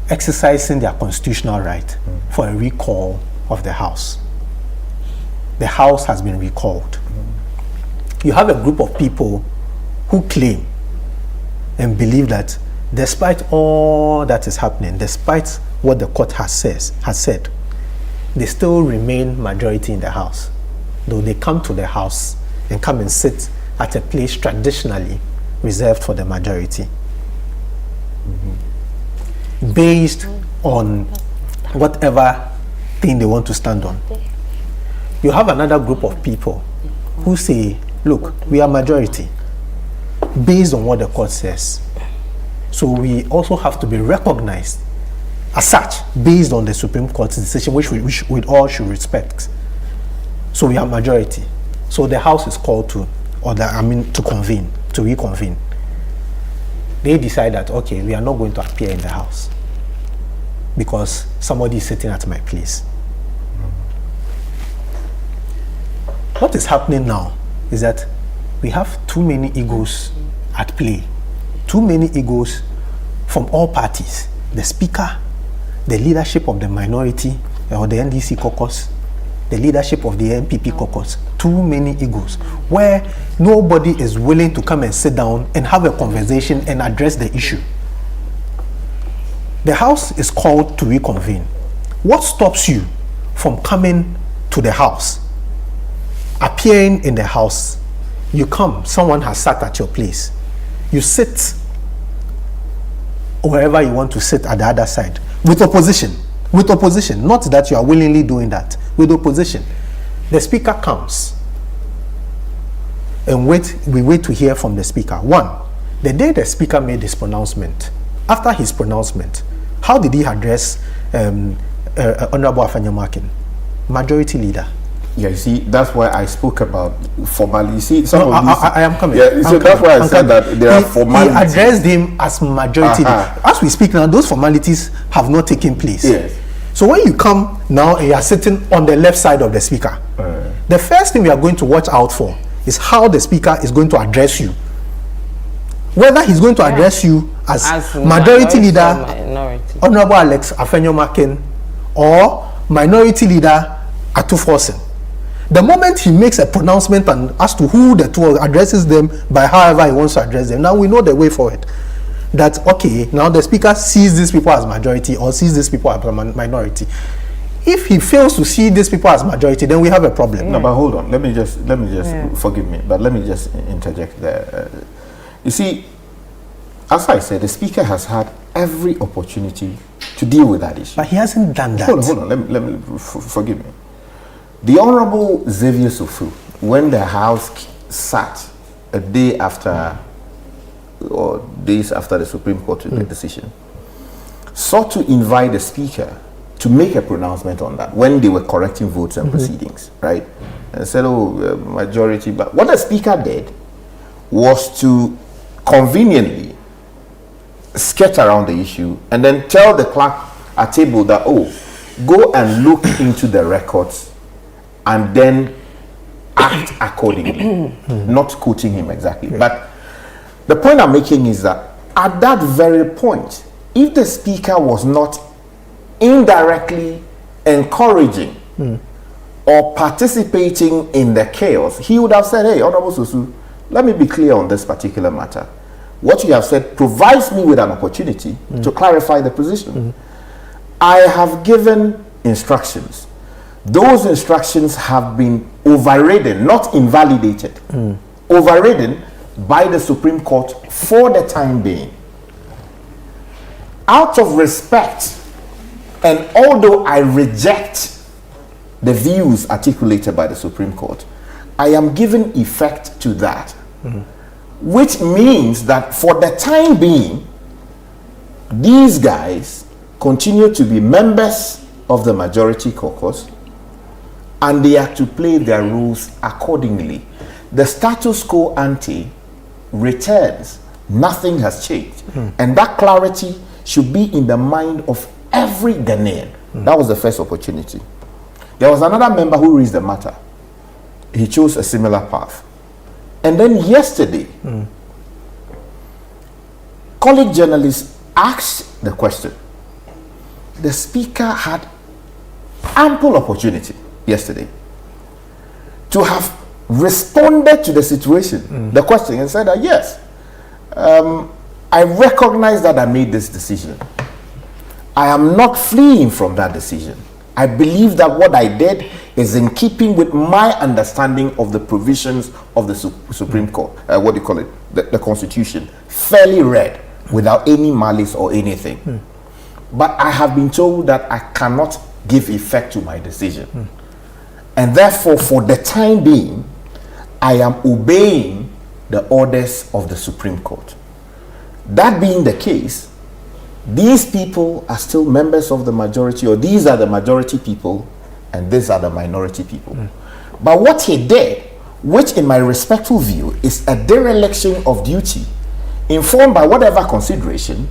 exercising their constitutional right for a recall of the house. The house has been recalled. You have a group of people who claim and believe that despite all that is happening, despite what the court has said, they still remain majority in the house. Though they come to the house and come and sit at a place traditionally reserved for the majority. Based on whatever thing they want to stand on. You have another group of people who say, look, we are majority based on what the court says. So we also have to be recognized as such based on the Supreme Court's decision, which we all should respect. So we are majority. So the House is called to reconvene. They decide that, okay, we are not going to appear in the House because somebody is sitting at my place. What is happening now is that we have too many egos at play. Too many egos from all parties. The speaker, the leadership of the minority or the NDC caucus, the leadership of the MPP caucus. Too many egos where nobody is willing to come and sit down and have a conversation and address the issue. The House is called to reconvene. What stops you from coming to the House? Appearing in the House, you come, someone has sat at your place. You sit wherever you want to sit at the other side with opposition. With opposition, not that you are willingly doing that. With opposition, the speaker comes and we wait to hear from the speaker. One, the day the speaker made his pronouncement, after his pronouncement, how did he address Honorable Afenyomakin, majority leader? Yeah, you see, that's why I spoke about formality. You see, I am coming. Yeah, so that's why I said that there are formalities. He addressed him as majority. As we speak now, those formalities have not taken place. Yes. So when you come now and you are sitting on the left side of the speaker, the first thing we are going to watch out for is how the speaker is going to address you. Whether he's going to address you as majority leader, Honorable Alex Afenyomakin, or minority leader Atuforsen. The moment he makes a pronouncement and as to who the two addresses them by however he wants to address them, now we know the way forward. That okay, now the speaker sees these people as majority or sees these people as minority. If he fails to see these people as majority, then we have a problem. No, but hold on. Let me just forgive me, but let me just interject there. You see, as I said, the speaker has had every opportunity to deal with that issue, but he hasn't done that. Hold on. Let me forgive me. The Honorable Xavier Sofu, when the House sat a day after or days after the Supreme Court took the decision, sought to invite the Speaker to make a pronouncement on that when they were correcting votes and proceedings, right? And said, majority. But what the Speaker did was to conveniently sketch around the issue and then tell the clerk at table that, go and look into the records and then act accordingly. Not quoting him exactly. But the point I'm making is that at that very point, if the Speaker was not indirectly encouraging or participating in the chaos, he would have said, hey, Honorable Susu, let me be clear on this particular matter. What you have said provides me with an opportunity to clarify the position. I have given instructions. Those instructions have been overridden, not invalidated, overridden by the Supreme Court for the time being. Out of respect, and although I reject the views articulated by the Supreme Court, I am giving effect to that, which means that for the time being, these guys continue to be members of the majority caucus, and they are to play their rules accordingly. The status quo ante returns. Nothing has changed. And that clarity should be in the mind of every Ghanaian. That was the first opportunity. There was another member who raised the matter. He chose a similar path. And then yesterday, colleague journalists asked the question. The Speaker had ample opportunity yesterday to have responded to the situation, the question, and said that yes, I recognize that I made this decision. I am not fleeing from that decision. I believe that what I did is in keeping with my understanding of the provisions of the Supreme Court, what do you call it, the Constitution, fairly read, without any malice or anything. But I have been told that I cannot give effect to my decision. And therefore, for the time being, I am obeying the orders of the Supreme Court. That being the case, these people are still members of the majority, or these are the majority people, and these are the minority people. But what he did, which in my respectful view is a dereliction of duty, informed by whatever consideration,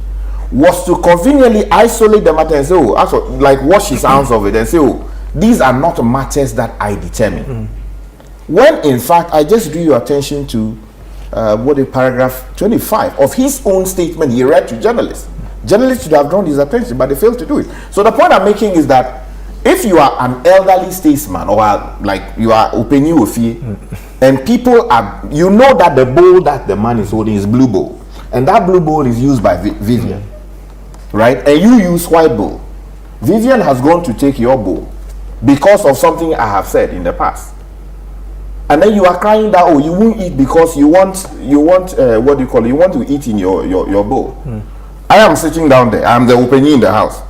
was to conveniently isolate the matter and say, like wash his hands of it and say, these are not matters that I determine. When in fact, I just drew your attention to paragraph 25 of his own statement he read to journalists. Journalists should have drawn his attention, but they failed to do it. So the point I'm making is that if you are an elderly statesman, or like you are Openi Ofi, and people are, you know that the bowl that the man is holding is blue bowl, and that blue bowl is used by Vivian, right? And you use white bowl. Vivian has gone to take your bowl because of something I have said in the past. And then you are crying that, you won't eat because you want what do you call it? You want to eat in your bowl. I am sitting down there. I am the Openi in the house.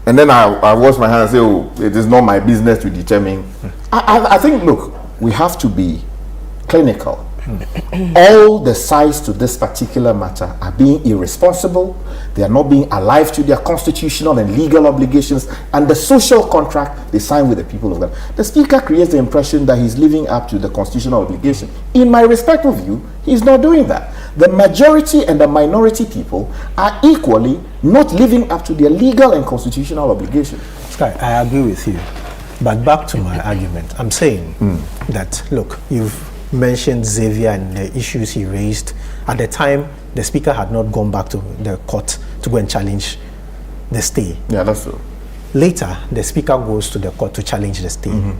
And then I wash my hands and say, it is not my business to determine. I think, look, we have to be clinical. All the sides to this particular matter are being irresponsible. They are not being alive to their constitutional and legal obligations and the social contract they sign with the people of Ghana. The Speaker creates the impression that he's living up to the constitutional obligation. In my respectful view, he's not doing that. The majority and the minority people are equally not living up to their legal and constitutional obligations. Sky, I agree with you. But back to my argument, I'm saying that, look, you've mentioned Xavier and the issues he raised. At the time, the Speaker had not gone back to the court to go and challenge the stay. Yeah, that's true. Later, the Speaker goes to the court to challenge the stay.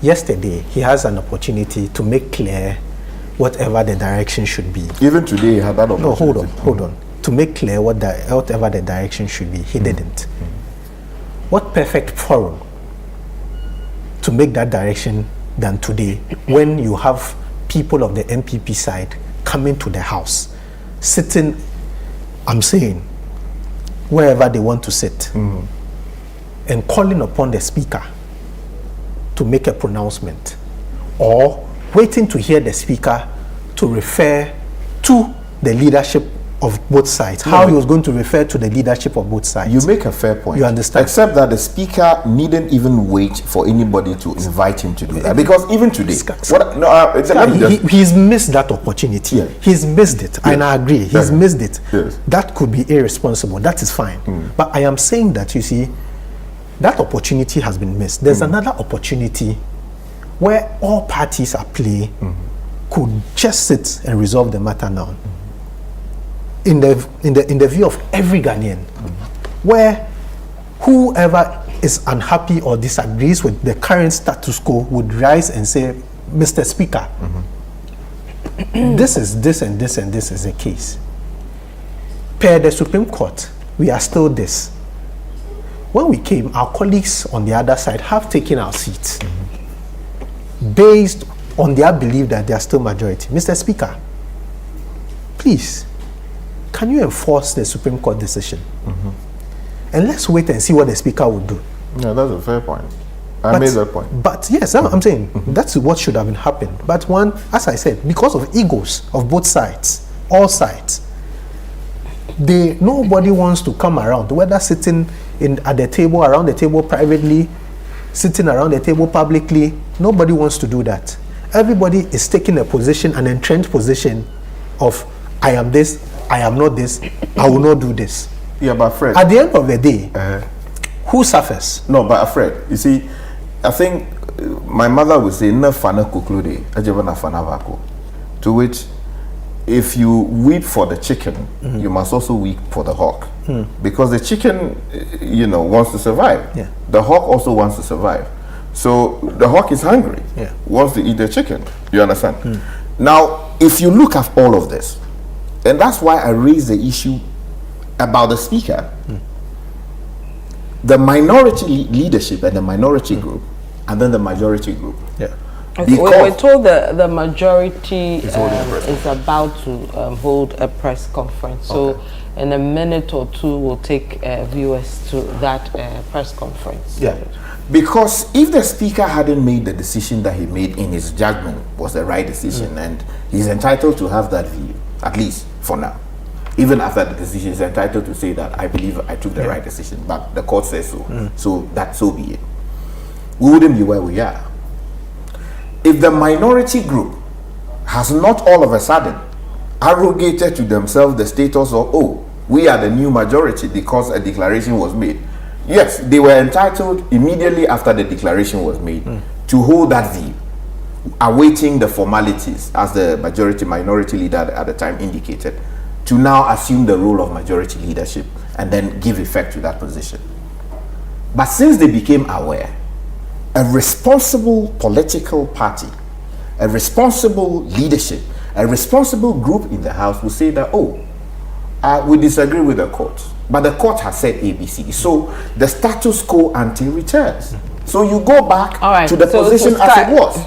Yesterday, he has an opportunity to make clear whatever the direction should be. Even today, he had that opportunity. No, hold on. To make clear whatever the direction should be, he didn't. What perfect forum to make that direction than today, when you have people of the MPP side coming to the house, sitting, I'm saying, wherever they want to sit, and calling upon the Speaker to make a pronouncement, or waiting to hear the Speaker to refer to the leadership of both sides, how he was going to refer to the leadership of both sides. You make a fair point. You understand? Except that the speaker needn't even wait for anybody to invite him to do that. Because even today, he's missed that opportunity. Yeah. He's missed it, and I agree. He's missed it. Yes. That could be irresponsible. That is fine. But I am saying that, you see, that opportunity has been missed. There's another opportunity where all parties at play could just sit and resolve the matter now. In the view of every Ghanaian, where whoever is unhappy or disagrees with the current status quo would rise and say, Mr. Speaker, this is this and this and this is the case. Per the Supreme Court, we are still this. When we came, our colleagues on the other side have taken our seats based on their belief that they are still majority. Mr. Speaker, please, can you enforce the Supreme Court decision? And let's wait and see what the Speaker will do. Yeah, that's a fair point. I made that point. But yes, I'm saying that's what should have happened. But one, as I said, because of egos of both sides, all sides, nobody wants to come around, whether sitting at the table, around the table privately, sitting around the table publicly. Nobody wants to do that. Everybody is taking a position, an entrenched position of, I am this, I am not this, I will not do this. Yeah, but Fred, at the end of the day, who suffers? No, but Fred, you see, I think my mother would say, "Na fana kuklude, ajabana fana vako." To which, if you weep for the chicken, you must also weep for the hawk, because the chicken, wants to survive. Yeah. The hawk also wants to survive. So the hawk is hungry, wants to eat the chicken. You understand? Now, if you look at all of this, and that's why I raised the issue about the Speaker, the minority leadership and the minority group, and then the majority group. Yeah. Okay, we're told the majority is about to hold a press conference. So in a minute or two, we'll take viewers to that press conference. Yeah. Because if the Speaker hadn't made the decision that he made in his judgment was the right decision, and he's entitled to have that view, at least for now. Even after the decision, he's entitled to say that I believe I took the right decision, but the court says so. So be it. We wouldn't be where we are. If the minority group has not all of a sudden arrogated to themselves the status of, oh, we are the new majority because a declaration was made. Yes, they were entitled immediately after the declaration was made to hold that view, awaiting the formalities, as the minority leader at the time indicated, to now assume the role of majority leadership and then give effect to that position. But since they became aware, a responsible political party, a responsible leadership, a responsible group in the House will say that, we disagree with the court, but the court has said ABC. So the status quo ante returns. So you go back to the position as it was.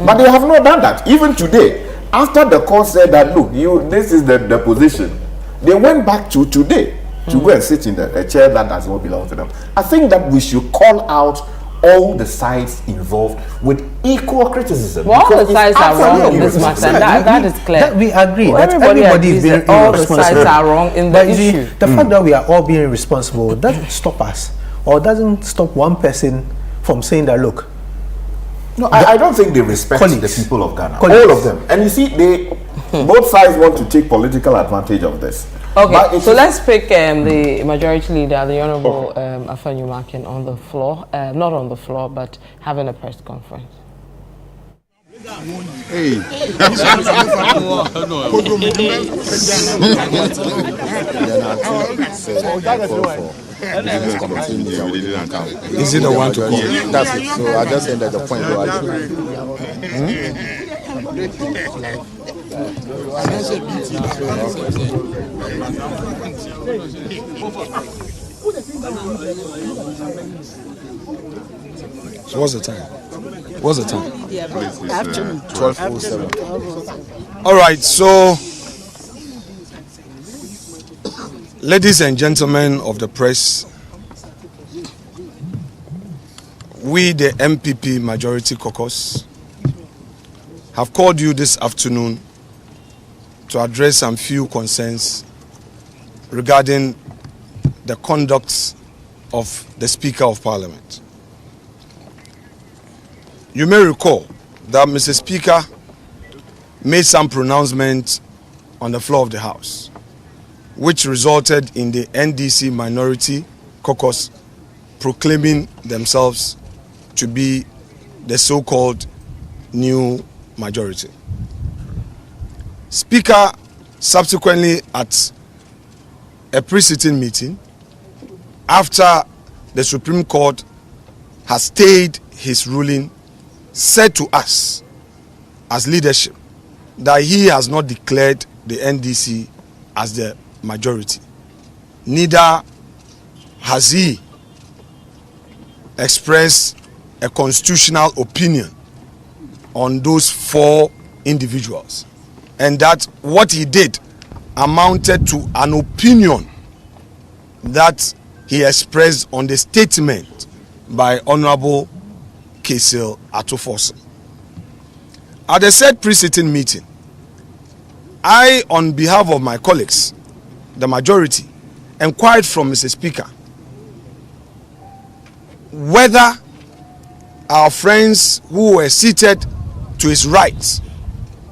But they have not done that. Even today, after the court said that, look, this is the position, they went back to today to go and sit in a chair that does not belong to them. I think that we should call out all the sides involved with equal criticism. Well, all the sides are wrong in this matter. That is clear. We agree that everybody is being all the sides are wrong in the issue. The fact that we are all being responsible doesn't stop us, or doesn't stop one person from saying that, look. No, I don't think they respect the people of Ghana. All of them. And you see, both sides want to take political advantage of this. Okay, so let's pick the majority leader, the Honorable Afenyo Makin, on the floor. Not on the floor, but having a press conference. Hey. Is it the one to call? Yeah, that's it. So I just ended the point where So what's the time? What's the time? Afternoon. 12:07. All right, so ladies and gentlemen of the press, we, the MPP Majority Caucus, have called you this afternoon to address some few concerns regarding the conduct of the Speaker of Parliament. You may recall that Mr. Speaker made some pronouncements on the floor of the House, which resulted in the NDC minority caucus proclaiming themselves to be the so-called new majority. Speaker subsequently at a pre-sitting meeting, after the Supreme Court has stayed his ruling, said to us as leadership that he has not declared the NDC as the majority. Neither has he expressed a constitutional opinion on those 4 individuals, and that what he did amounted to an opinion that he expressed on the statement by Honorable Kesil Atoforsen. At the said pre-sitting meeting, I, on behalf of my colleagues, the majority, inquired from Mr. Speaker whether our friends who were seated to his right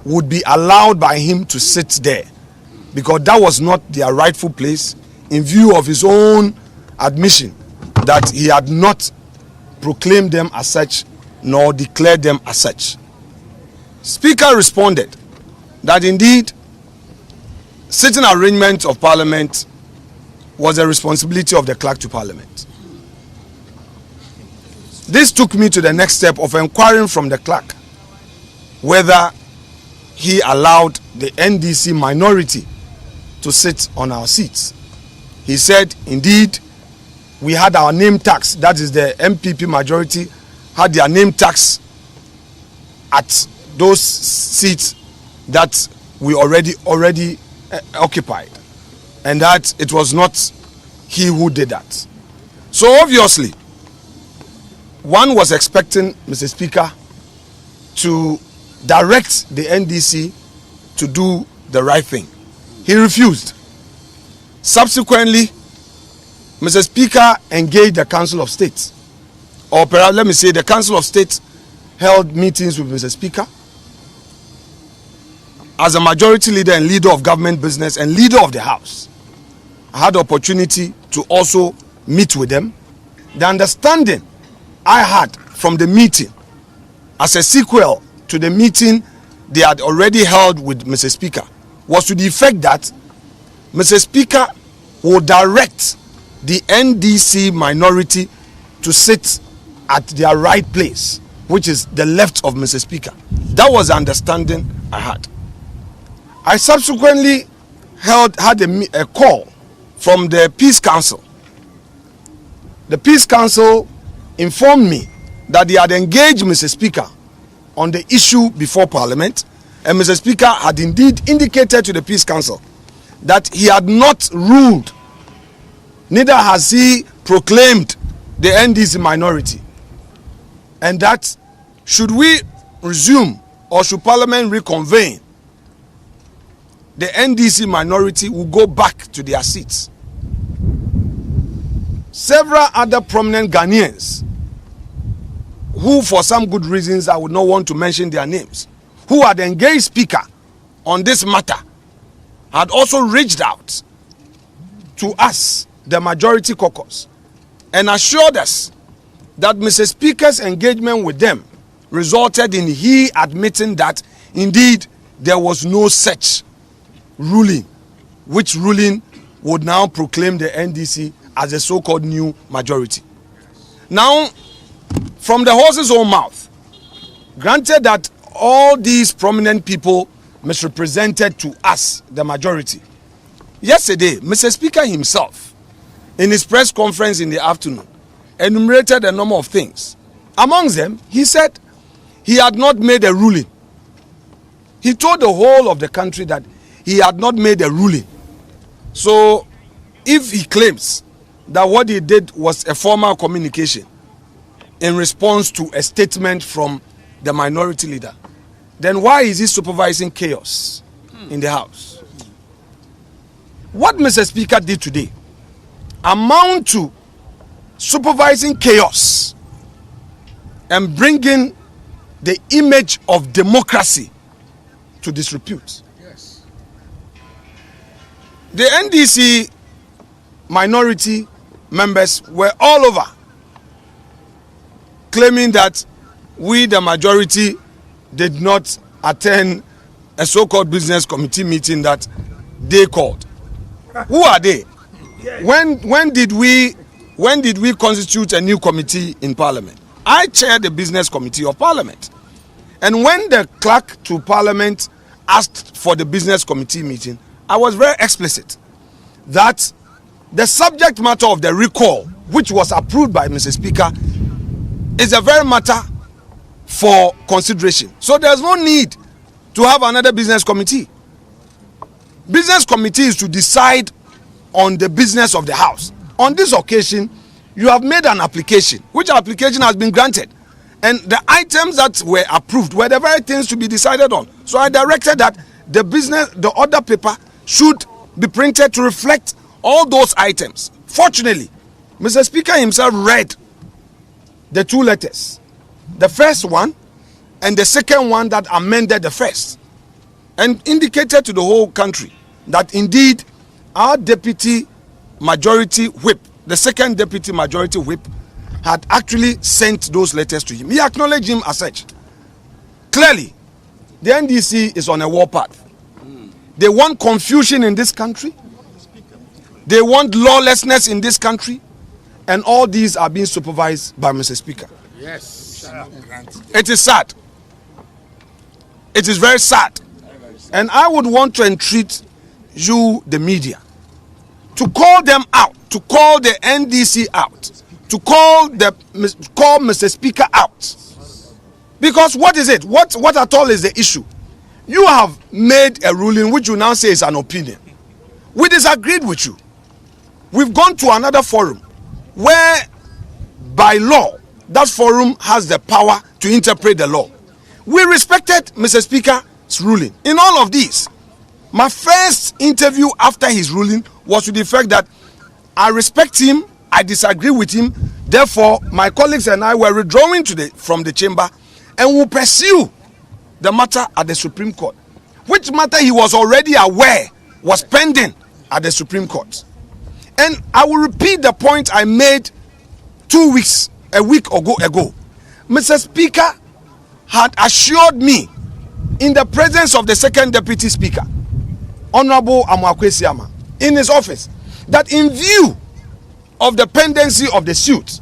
would be allowed by him to sit there, because that was not their rightful place, in view of his own admission that he had not proclaimed them as such nor declared them as such. Speaker responded that indeed sitting arrangement of Parliament was a responsibility of the clerk to Parliament. This took me to the next step of inquiring from the clerk whether he allowed the NDC minority to sit on our seats. He said, indeed, we had our name tags, that is the MPP majority, had their name tags at those seats that we already occupied, and that it was not he who did that. So obviously, one was expecting Mr. Speaker to direct the NDC to do the right thing. He refused. Subsequently, Mr. Speaker engaged the Council of State, or perhaps let me say the Council of State held meetings with Mr. Speaker as a majority leader and leader of government business and leader of the House. I had the opportunity to also meet with them. The understanding I had from the meeting as a sequel to the meeting they had already held with Mr. Speaker was to the effect that Mr. Speaker will direct the NDC minority to sit at their right place, which is the left of Mr. Speaker. That was the understanding I had. I subsequently had a call from the Peace Council. The Peace Council informed me that they had engaged Mr. Speaker on the issue before Parliament, and Mr. Speaker had indeed indicated to the Peace Council that he had not ruled, neither has he proclaimed the NDC minority, and that should we resume or should Parliament reconvene, the NDC minority will go back to their seats. Several other prominent Ghanaians, who for some good reasons I would not want to mention their names, who had engaged Speaker on this matter, had also reached out to us, the majority caucus, and assured us that Mr. Speaker's engagement with them resulted in he admitting that indeed there was no such ruling, which ruling would now proclaim the NDC as a so-called new majority. Now, from the horse's own mouth, granted that all these prominent people misrepresented to us, the majority, yesterday, Mr. Speaker himself, in his press conference in the afternoon, enumerated a number of things. Amongst them, he said he had not made a ruling. He told the whole of the country that he had not made a ruling. So, if he claims that what he did was a formal communication in response to a statement from the minority leader, then why is he supervising chaos? in the House. What Mr. Speaker did today amount to supervising chaos and bringing the image of democracy to disrepute. Yes. The NDC minority members were all over claiming that we, the majority, did not attend a so-called business committee meeting that they called. Who are they? When did we constitute a new committee in Parliament? I chair the business committee of Parliament. And when the clerk to Parliament asked for the business committee meeting, I was very explicit that the subject matter of the recall, which was approved by Mr. Speaker, is a very matter for consideration. So there's no need to have another business committee. Business committee is to decide on the business of the House. On this occasion, you have made an application, which application has been granted. And the items that were approved were the very things to be decided on. So I directed that the order paper should be printed to reflect all those items. Fortunately, Mr. Speaker himself read the two letters. The first one and the second one that amended the first, and indicated to the whole country that indeed our deputy majority whip, the second deputy majority whip, had actually sent those letters to him. He acknowledged him as such. Clearly, the NDC is on a warpath. They want confusion in this country. They want lawlessness in this country. And all these are being supervised by Mr. Speaker. Yes. It is sad. It is very sad. And I would want to entreat you, the media, to call them out, to call the NDC out, to call Mr. Speaker out. Because what is it? What at all is the issue? You have made a ruling which you now say is an opinion. We disagreed with you. We've gone to another forum where, by law, that forum has the power to interpret the law. We respected Mr. Speaker's ruling. In all of these, my first interview after his ruling was to the fact that I respect him, I disagree with him, therefore my colleagues and I were withdrawing from the chamber and will pursue the matter at the Supreme Court, which matter he was already aware was pending at the Supreme Court. And I will repeat the point I made a week ago. Mr. Speaker had assured me in the presence of the second deputy speaker, Honorable Amakwesiama, in his office, that in view of the pendency of the suit,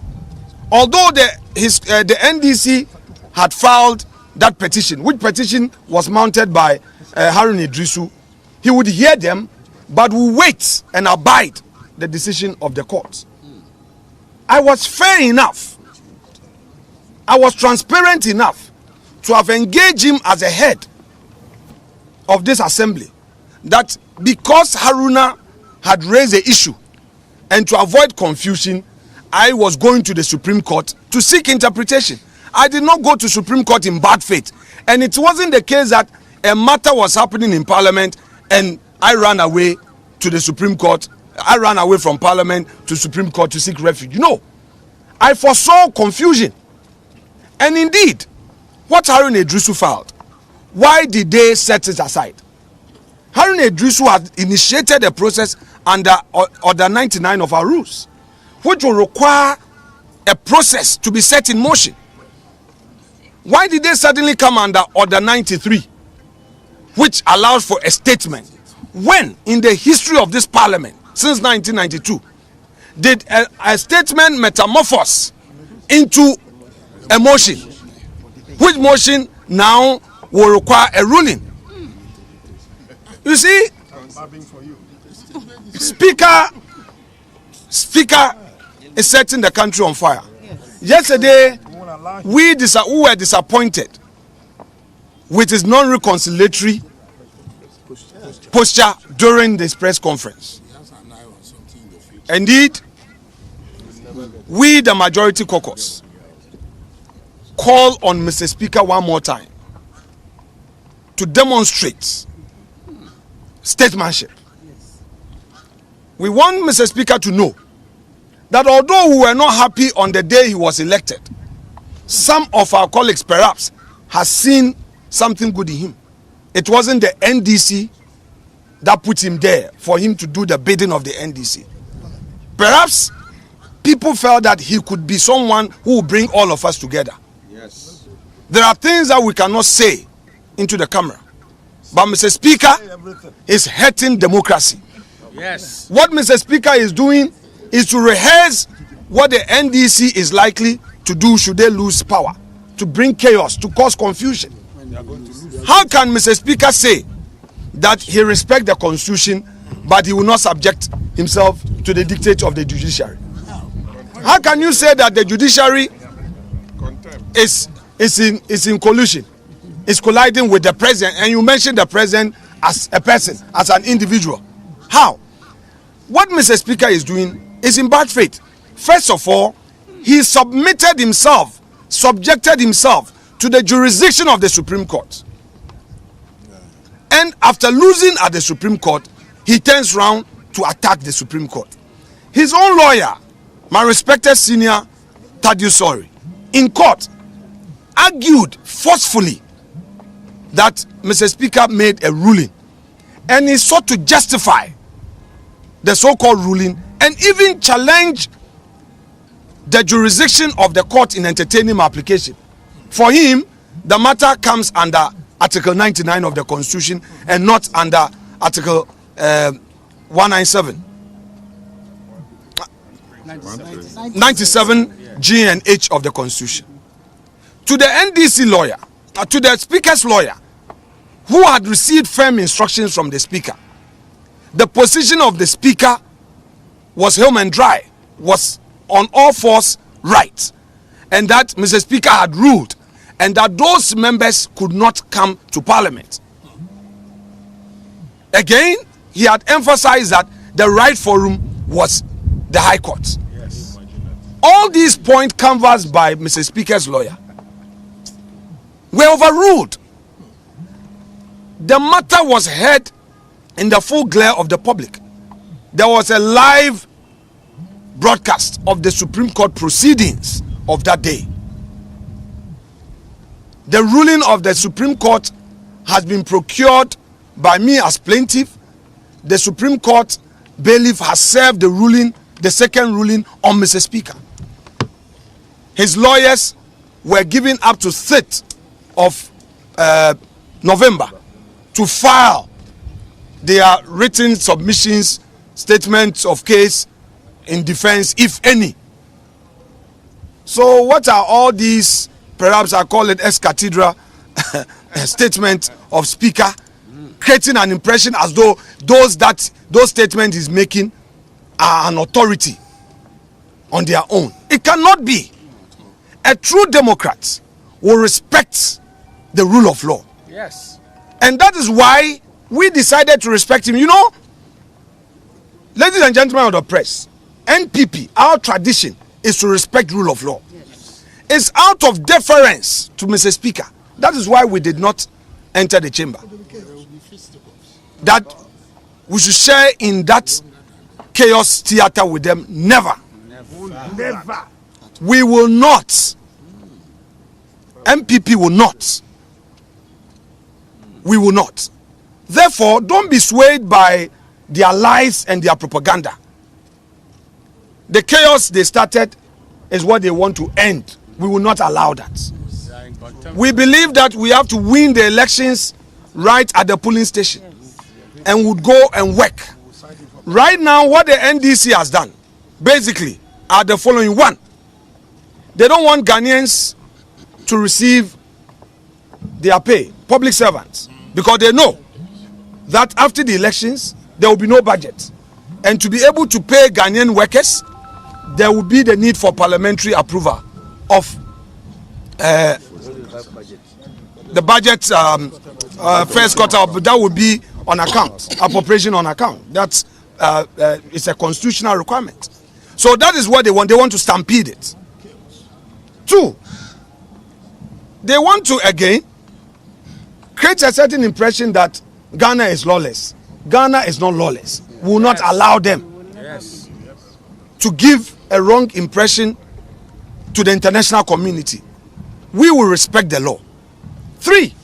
although the NDC had filed that petition, which petition was mounted by Harun Idrisu, he would hear them, but will wait and abide the decision of the court. I was fair enough, I was transparent enough to have engaged him as a head of this assembly, that because Haruna had raised the issue and to avoid confusion, I was going to the Supreme Court to seek interpretation. I did not go to Supreme Court in bad faith, and it wasn't the case that a matter was happening in Parliament and I ran away to the Supreme Court. I ran away from Parliament to Supreme Court to seek refuge. No, I foresaw confusion. And indeed, what Harun Idrisu filed, why did they set it aside? Harun Idrisu had initiated a process under Order 99 of our rules, which will require a process to be set in motion. Why did they suddenly come under Order 93, which allows for a statement? When in the history of this Parliament, since 1992, did a statement metamorphose into a motion, which motion now will require a ruling? You see, Speaker is setting the country on fire. Yesterday, we were disappointed with his non-reconciliatory posture during this press conference. Indeed, we, the majority caucus, call on Mr. Speaker one more time to demonstrate statesmanship. We want Mr. Speaker to know that although we were not happy on the day he was elected, some of our colleagues perhaps has seen something good in him. It wasn't the NDC that put him there for him to do the bidding of the NDC. Perhaps people felt that he could be someone who will bring all of us together. Yes. There are things that we cannot say into the camera. But Mr. Speaker is hurting democracy. Yes. What Mr. Speaker is doing is to rehearse what the NDC is likely to do should they lose power, to bring chaos, to cause confusion. How can Mr. Speaker say that he respects the Constitution, but he will not subject himself to the dictate of the judiciary? How can you say that the judiciary is in collusion, is colliding with the president, and you mention the president as a person, as an individual? How? What Mr. Speaker is doing is in bad faith. First of all, he subjected himself to the jurisdiction of the Supreme Court. And after losing at the Supreme Court, he turns around to attack the Supreme Court. His own lawyer, my respected senior Thaddeus Sori, in court, argued forcefully that Mr. Speaker made a ruling, and he sought to justify the so-called ruling and even challenge the jurisdiction of the court in entertaining my application. For him, the matter comes under Article 99 of the Constitution and not under Article 197. 97 G and H of the Constitution. To the NDC lawyer, to the Speaker's lawyer, who had received firm instructions from the Speaker, the position of the Speaker was home and dry, was on all fours right, and that Mr. Speaker had ruled, and that those members could not come to Parliament. Again, he had emphasized that the right forum was the High Court. Yes. All these points canvassed by Mr. Speaker's lawyer were overruled. The matter was heard in the full glare of the public. There was a live broadcast of the Supreme Court proceedings of that day. The ruling of the Supreme Court has been procured by me as plaintiff. The Supreme Court bailiff has served the ruling, the second ruling, on Mr. Speaker. His lawyers were given up to 3rd of November to file their written submissions, statements of case in defense, if any. So what are all these, perhaps I call it ex-cathedra statement of Speaker, creating an impression as though those statements he's making are an authority on their own. It cannot be. A true Democrat will respect the rule of law. Yes. And that is why we decided to respect him. You know, ladies and gentlemen of the press, NPP, our tradition is to respect rule of law. Yes. It's out of deference to Mr. Speaker. That is why we did not enter the chamber. That we should share in that chaos theater with them. Never. Never. We will not. MPP will not. We will not. Therefore, don't be swayed by their lies and their propaganda. The chaos they started is what they want to end. We will not allow that. We believe that we have to win the elections right at the polling station, and would go and work. Right now, what the NDC has done, basically, are the following. One, they don't want Ghanaians to receive their pay, public servants, because they know that after the elections, there will be no budget. And to be able to pay Ghanaian workers, there will be the need for parliamentary approval of the budget first quarter. That would be on account, appropriation on account. That's it's a constitutional requirement. So that is what they want. They want to stampede it. Two, they want to again create a certain impression that Ghana is lawless. Ghana is not lawless. We will not allow them to give a wrong impression to the international community. We will respect the law. 3,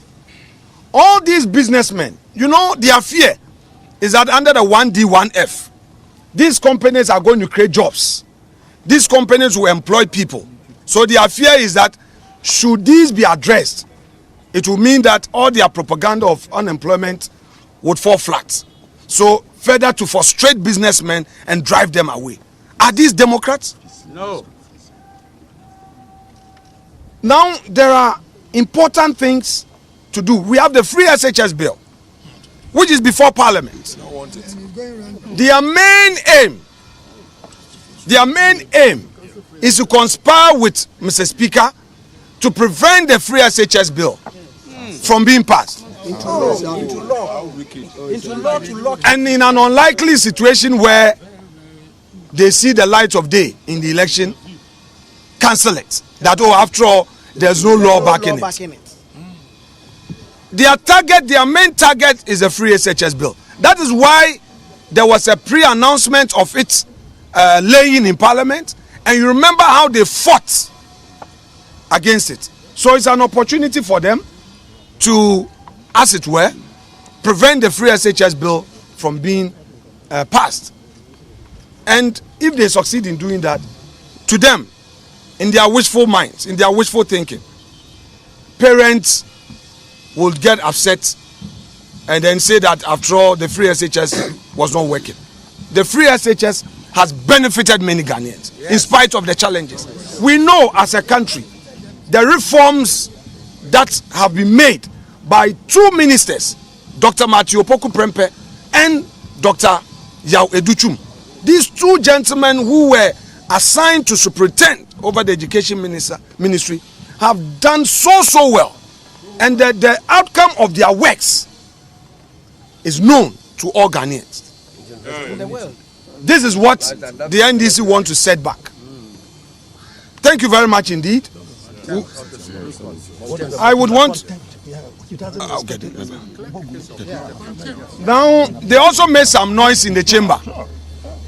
all these businessmen, you know, their fear is that under the 1D, 1F, these companies are going to create jobs. These companies will employ people. So their fear is that should these be addressed, it will mean that all their propaganda of unemployment would fall flat. So further to frustrate businessmen and drive them away. Are these Democrats? No. Now there are important things to do. We have the free SHS bill, which is before Parliament. Their main aim is to conspire with Mr. Speaker to prevent the free SHS bill from being passed. And in an unlikely situation where they see the light of day in the election, cancel it. That, oh, after all, there's no law backing it. Their main target is the free SHS bill. That is why there was a pre-announcement of its laying in Parliament, and you remember how they fought against it. So it's an opportunity for them to, as it were, prevent the free SHS bill from being passed. And if they succeed in doing that, to them, in their wishful minds, in their wishful thinking, parents will get upset and then say that after all, the free SHS was not working. The free SHS has benefited many Ghanaians, in spite of the challenges. We know as a country, the reforms that have been made by 2 ministers, Dr. Matthew Opoku Prempeh and Dr. Yao Educhum. These 2 gentlemen who were assigned to superintend over the education ministry have done so well. And the outcome of their works is known to all Ghanaians. This is what the NDC want to set back. Thank you very much indeed. I would want... Now, they also made some noise in the chamber.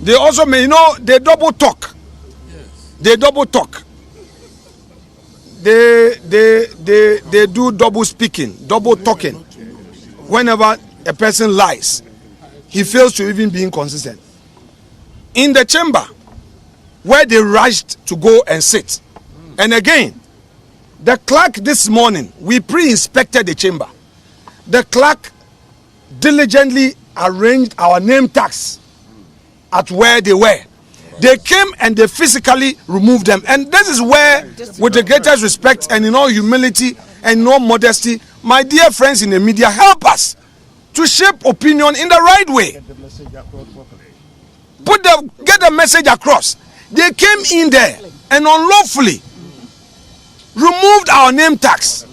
They also made, they double talk. They double talk. They do double speaking, double talking. Whenever a person lies, he fails to even be inconsistent. In the chamber, where they rushed to go and sit, and again, the clerk this morning, we pre-inspected the chamber. The clerk diligently arranged our name tags at where they were. They came and they physically removed them. And this is where, with the greatest respect and in all humility and in all modesty, my dear friends in the media, help us to shape opinion in the right way. Get the message across. They came in there and unlawfully removed our name tags,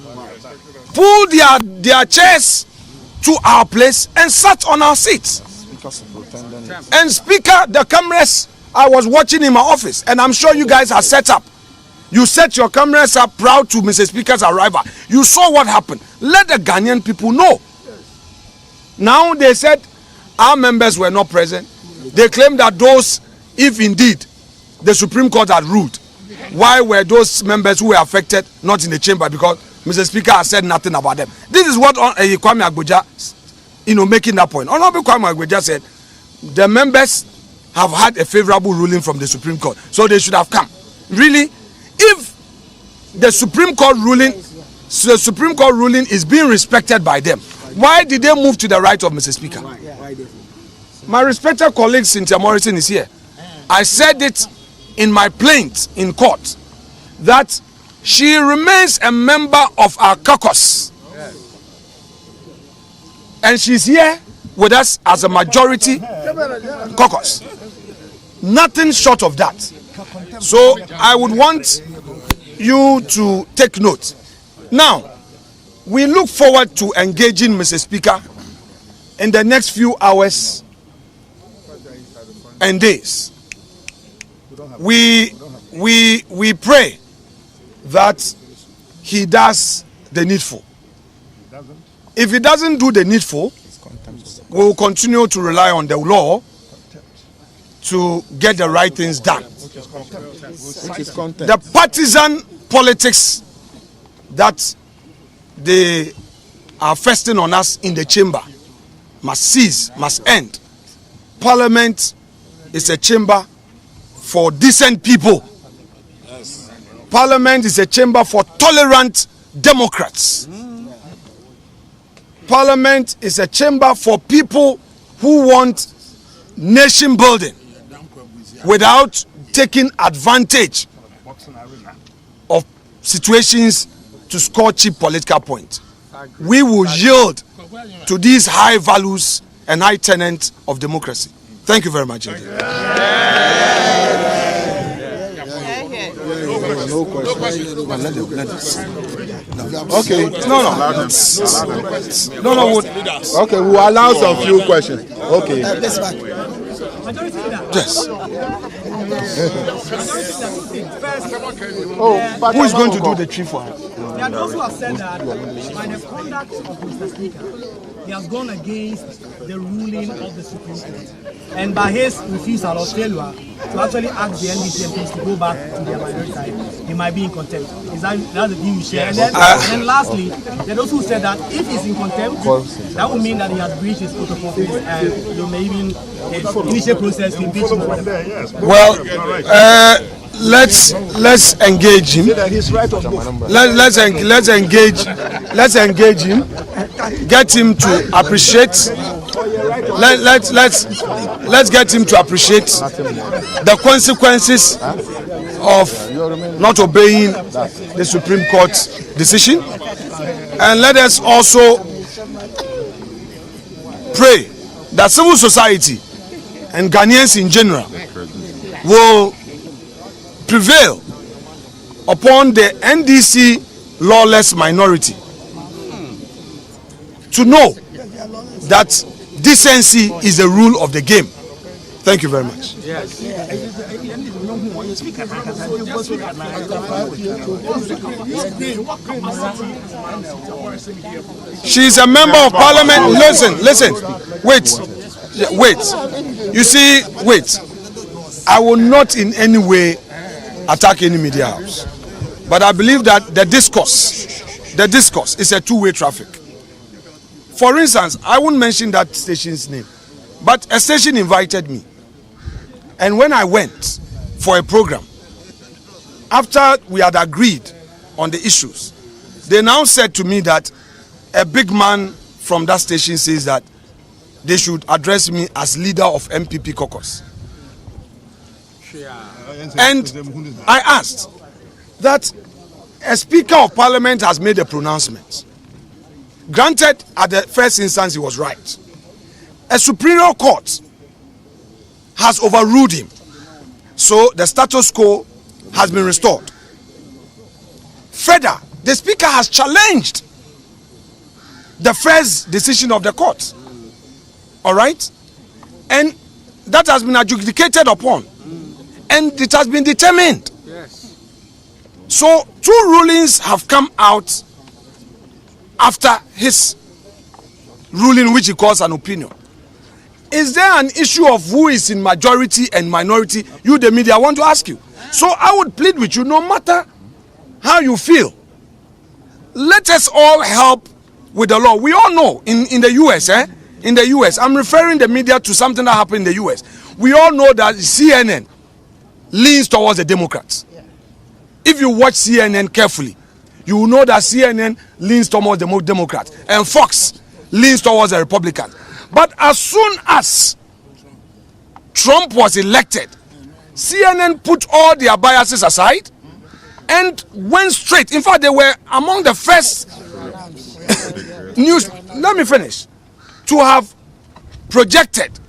pulled their chairs to our place and sat on our seats. And Speaker, the cameras, I was watching in my office, and I'm sure you guys are set up. You set your cameras up proud to Mr. Speaker's arrival. You saw what happened. Let the Ghanaian people know. Now they said our members were not present. They claim that those, if indeed the Supreme Court had ruled, why were those members who were affected not in the chamber? Because Mr. Speaker has said nothing about them. This is what Kwame Agboja, making that point. Honorable Kwame Agboja said the members have had a favorable ruling from the Supreme Court, so they should have come. Really, if the Supreme Court ruling is being respected by them, why did they move to the right of Mr. Speaker? My respected colleague Cynthia Morrison is here. I said it in my plaint in court that she remains a member of our caucus, and she's here with us as a majority caucus. Nothing short of that. So I would want you to take note. Now, we look forward to engaging Mr. Speaker in the next few hours and days. We pray that he does the needful. If he doesn't do the needful, we will continue to rely on the law to get the right things done. The partisan politics that they are festing on us in the chamber must cease, must end. Parliament is a chamber for decent people. Parliament is a chamber for tolerant Democrats. Parliament is a chamber for people who want nation building without taking advantage of situations to score cheap political points. We will yield to these high values and high tenets of democracy. Thank you very much indeed. No question. Okay. No. Okay, we'll allow some few questions. Okay. Yes. Who is going to do the tree for us? There are those who have said that by the conduct of Mr. Speaker, he has gone against the ruling of the Supreme Court. And by his refusal or failure to actually ask the NDC MPs to go back to their minority side, he might be in contempt. That's the view we share. And then lastly, there are those who said that if he's in contempt, that would mean that he has breached his oath of office and you may even initiate process to impeach him. Well, let's engage him. Let's engage him. Get him to appreciate. Let's get him to appreciate the consequences of not obeying the Supreme Court's decision, and let us also pray that civil society and Ghanaians in general will prevail upon the NDC lawless minority to know that decency is the rule of the game. Thank you very much. Yes. She is a member of parliament. Listen. Wait. You see, wait. I will not in any way attack any media house. But I believe that the discourse is a two-way traffic. For instance, I won't mention that station's name, but a station invited me. And when I went for a program, after we had agreed on the issues, they now said to me that a big man from that station says that they should address me as leader of MPP caucus. And I asked that a speaker of parliament has made a pronouncement. Granted, at the first instance, he was right. A superior court has overruled him. So the status quo has been restored. Further, the speaker has challenged the first decision of the court. All right? And that has been adjudicated upon. And it has been determined. Yes. So 2 rulings have come out after his ruling, which he calls an opinion. Is there an issue of who is in majority and minority? You, the media, I want to ask you. So I would plead with you, no matter how you feel, let us all help with the law. We all know in the US, in the US, I'm referring the media to something that happened in the US. We all know that CNN leans towards the Democrats. If you watch CNN carefully, you will know that CNN leans towards the Democrats and Fox leans towards the Republicans. But as soon as Trump was elected, CNN put all their biases aside and went straight. In fact, they were among the first news, let me finish, to have projected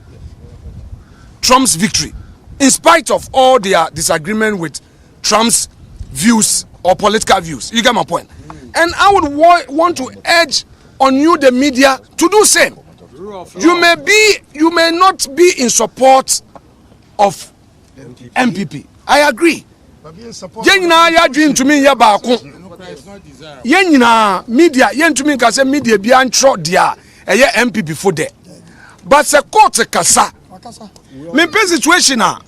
Trump's victory in spite of all their disagreement with Trump's views or political views. You get my point? And I would want to urge on you, the media, to do same. You may not be in support of MPP. I agree. Yenina ya dream to me ya baako. Yenina media yen to me can say media bi antro dia eye MPP for there. but the court kasa me pen situation a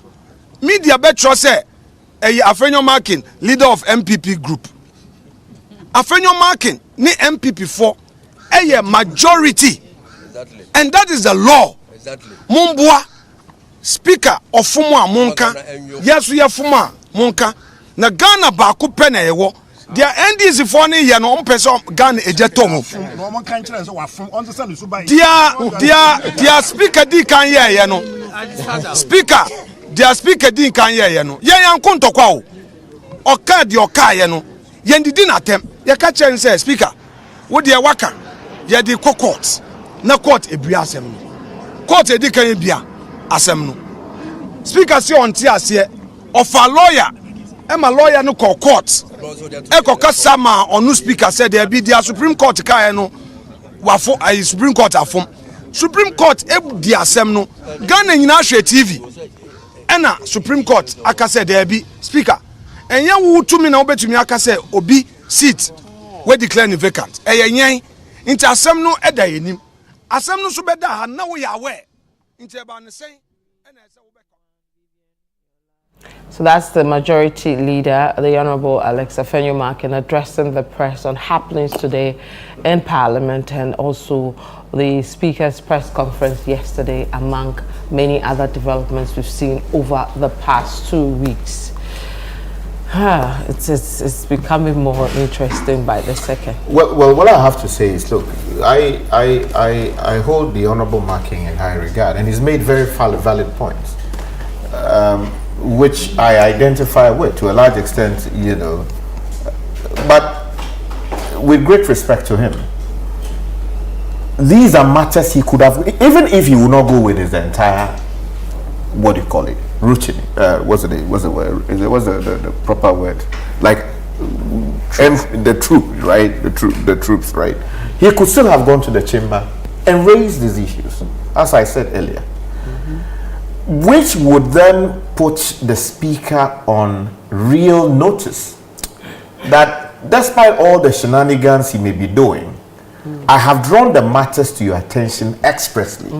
media betro say Afenyo Markin, leader of MPP group. Afenyo Markin ni MPP for a majority. Exactly. And that is the law. Exactly. Mumbwa speaker of Fumwa Monka. Yes, we are Fuma Monka. Na Ghana ba ku pena ewo. Dia NDC for ni ya no person Ghana ejetongo. Dia speaker di kan ye no. Speaker their speaker din kan ye no ye yan kontokwa o oka de oka ye no ye ndidi na tem ye ka chen say speaker wo de waka ye de court na court ebia asem no court edi kan ebia asem no speaker si on ti ase of a lawyer e ma lawyer no court e koka sama onu speaker said there be the Supreme Court kai no wafo Supreme Court afom Supreme Court e di asem no Ghana nyina hwe TV ena Supreme Court aka say there be speaker enye wo tumi na obetumi aka say obi seat we declare vacant eyenyen nti asem no eda yenim asem no so beda ha na wo ya aware nti eba ne say ena say wo beka. So that's the majority leader, the Honorable Alex Afenyo Markin, addressing the press on happenings today in Parliament and also the Speaker's press conference yesterday, among many other developments we've seen over the past 2 weeks. It's becoming more interesting by the second. Well, what I have to say is, look, I hold the Honorable Markin in high regard, and he's made very valid points, which I identify with to a large extent, you know, but with great respect to him. These are matters he could have, even if he would not go with his entire, what do you call it, routine, what's the proper word, like the troops, right, the troops, right, he could still have gone to the chamber and raised these issues, as I said earlier, which would then put the speaker on real notice that despite all the shenanigans he may be doing, I have drawn the matters to your attention expressly,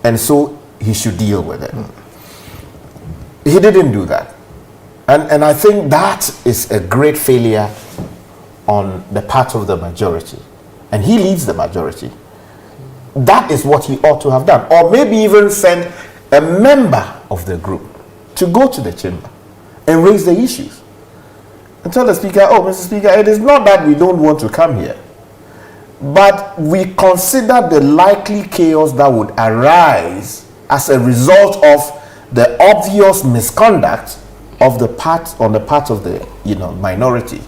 and so he should deal with it. He didn't do that, and I think that is a great failure on the part of the majority, and he leads the majority. That is what he ought to have done, or maybe even send a member of the group to go to the chamber and raise the issues and tell the speaker, oh, Mr. Speaker, it is not that we don't want to come here, but we consider the likely chaos that would arise as a result of the obvious misconduct of the part of the minority.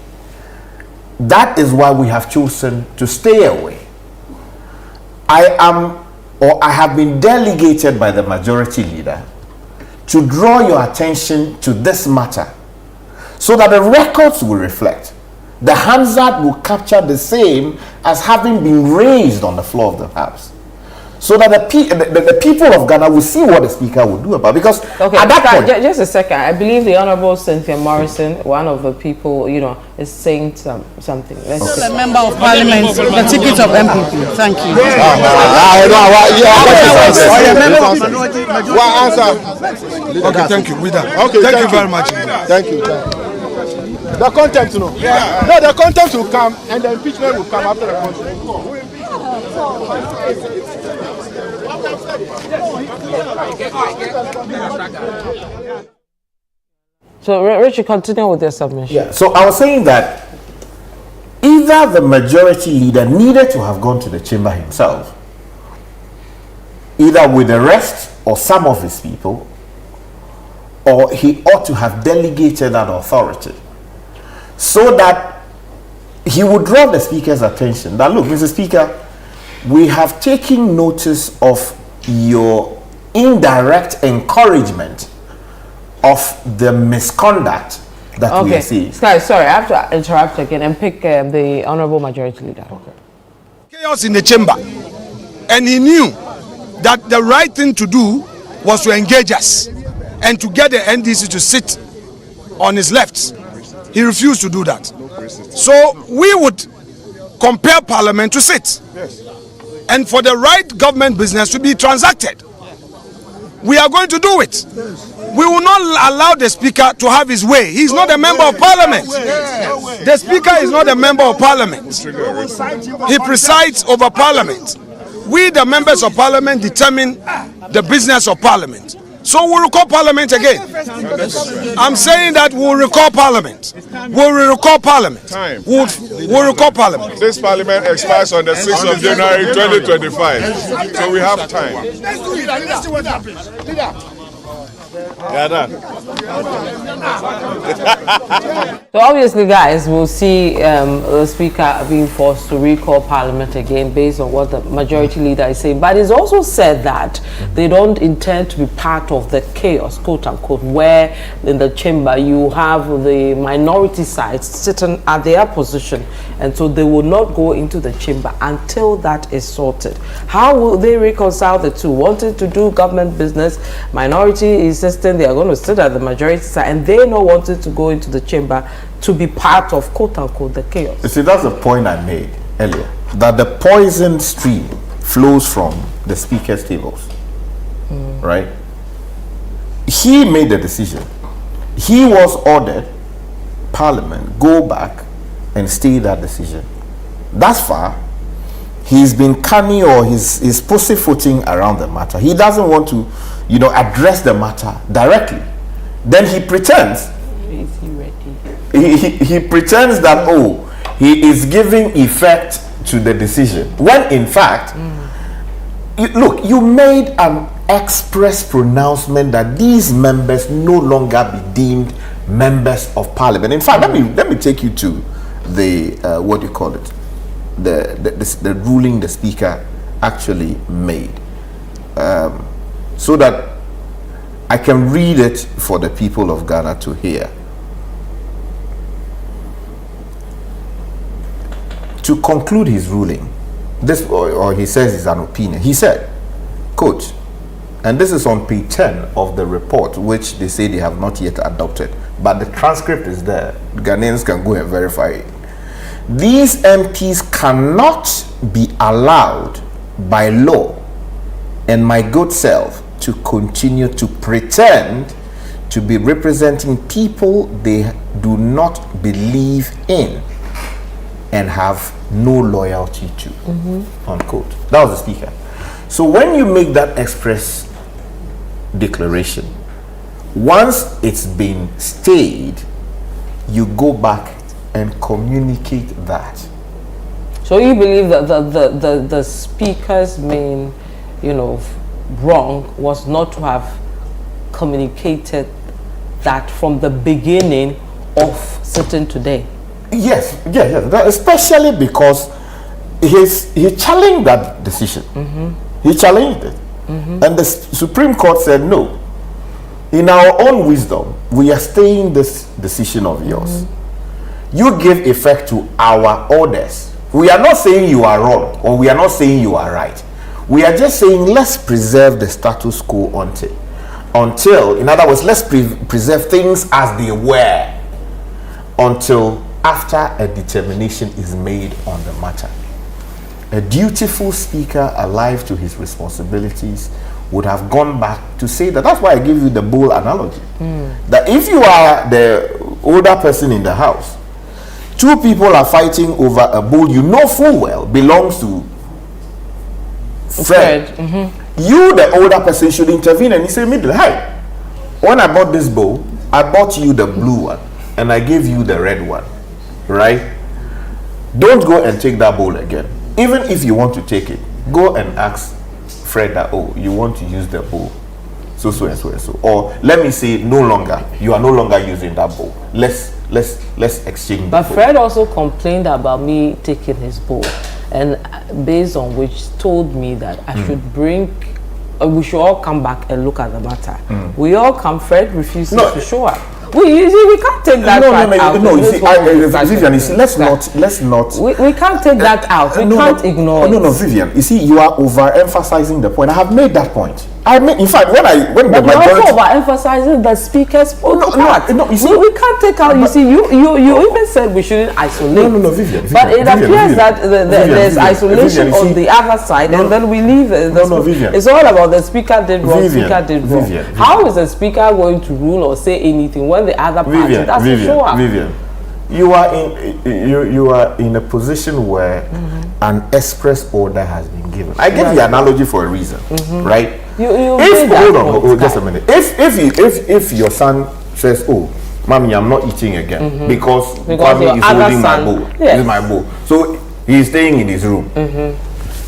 That is why we have chosen to stay away. I have been delegated by the majority leader to draw your attention to this matter so that the records will reflect. The Hansard will capture the same as having been raised on the floor of the House, so that the people of Ghana will see what the speaker will do about. Because at that point, just a second, I believe the Honorable Cynthia Morrison, one of the people, is saying something. Still a member of Parliament, the ticket of MPP. Thank you. Okay, thank you. Okay, thank you very much. Thank you. The content, no, the content will come, and the impeachment will come after the content. So, Richard, continue with your submission. Yeah. So I was saying that either the majority leader needed to have gone to the chamber himself, either with the rest or some of his people, or he ought to have delegated that authority, so that he would draw the speaker's attention that, look, Mr. Speaker, we have taken notice of your indirect encouragement of the misconduct that we are seeing. Sorry, I have to interrupt again and pick the Honorable Majority Leader. Okay. Chaos in the chamber, and he knew that the right thing to do was to engage us and to get the NDC to sit on his left. He refused to do that. So we would compel Parliament to sit. and for the right government business to be transacted. We are going to do it. We will not allow the Speaker to have his way. He is not a member of Parliament. The Speaker is not a member of Parliament. He presides over Parliament. We, the members of Parliament, determine the business of Parliament. So we'll recall Parliament again. I'm saying that we'll recall Parliament. We'll recall Parliament. We'll recall Parliament. This Parliament expires on the 6th of January 2025. So we have time. Let's see what happens. So obviously, guys, we'll see the Speaker being forced to recall Parliament again based on what the majority leader is saying. But it's also said that they don't intend to be part of the chaos, quote unquote, where in the chamber you have the minority side sitting at their position, and so they will not go into the chamber until that is sorted. How will they reconcile the two? Wanting to do government business, minority insisting they are going to sit at the majority side, and they not wanting to go into the chamber to be part of, quote unquote, the chaos. You see, that's the point I made earlier, that the poison stream flows from the Speaker's tables, right? He made the decision. He was ordered, Parliament, go back and stay that decision. Thus far, he's been canny, or he's pussyfooting around the matter. He doesn't want to, address the matter directly. Then he pretends. Is he ready? He pretends that, he is giving effect to the decision, when in fact, look, you made an express pronouncement that these members no longer be deemed members of Parliament. In fact, let me take you to the what do you call it, the ruling the Speaker actually made, so that I can read it for the people of Ghana to hear. To conclude his ruling, this, or he says it's an opinion, he said, quote, and this is on page 10 of the report, which they say they have not yet adopted, but the transcript is there. Ghanaians can go and verify it. These MPs cannot be allowed by law and my good self to continue to pretend to be representing people they do not believe in and have no loyalty to, unquote. That was the Speaker. So when you make that express declaration, once it's been stayed, you go back and communicate that. So you believe that the Speaker's main, wrong was not to have communicated that from the beginning of sitting today? Yes. That, especially because he challenged that decision. He challenged it, and the Supreme Court said no. In our own wisdom, we are staying this decision of yours. You give effect to our orders. We are not saying you are wrong, or we are not saying you are right. We are just saying let's preserve the status quo until, in other words, let's preserve things as they were until after a determination is made on the matter. A dutiful Speaker, alive to his responsibilities, would have gone back to say that. That's why I give you the bowl analogy. That if you are the older person in the house, two people are fighting over a bowl you know full well belongs to Fred. You, the older person, should intervene and he say, "Hi, when I bought this bowl, I bought you the blue one and I gave you the red one, right? Don't go and take that bowl again. Even if you want to take it, go and ask Fred that, you want to use the bowl, so and so and so, or let me say, you are no longer using that bowl. Let's exchange." But Fred also complained about me taking his bowl, and based on which told me that I should bring, we should all come back and look at the matter. We all come. Fred refuses to show up. We can't take that out. Let's not. We can't take that out. We can't ignore it. No, Vivian. You see, you are overemphasizing the point. I have made that point. I mean, in fact, when the but majority... you're also overemphasizing the speaker's part. No, you see, we can't take out. You see, you even said we shouldn't isolate. No, Vivian. But it appears that there's isolation on the other side, and then we leave. Vivian. It's all about the speaker did wrong. Speaker did wrong. Vivian. How is the speaker going to rule or say anything when the other party doesn't show up? Vivian, you are in a position where an express order has been given. I gave the analogy for a reason, right? Hold on, just a minute. If your son says, "Oh, mommy, I'm not eating again because Kwame is holding my bowl. This is my bowl," so he's staying in his room.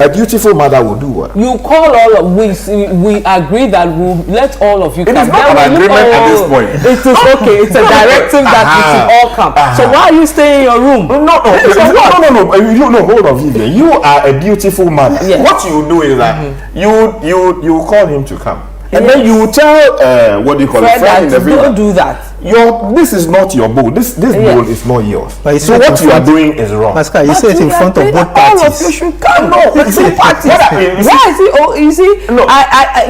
A dutiful mother will do what? You call all of we agree that we'll let all of you come. It is not an agreement at this point. It is okay. It's a directive that we should all come. So why are you staying in your room? No. Hold on, Vivian. You are a dutiful mother. Yes. What you do is that you call him to come. And then you tell what do you call it? Friend in the village. Don't do that. This is not your bowl. This bowl is not yours. But so what you are doing is wrong. Pascal, you say it in front of both parties. All of you should come. No, it's two parties. You see,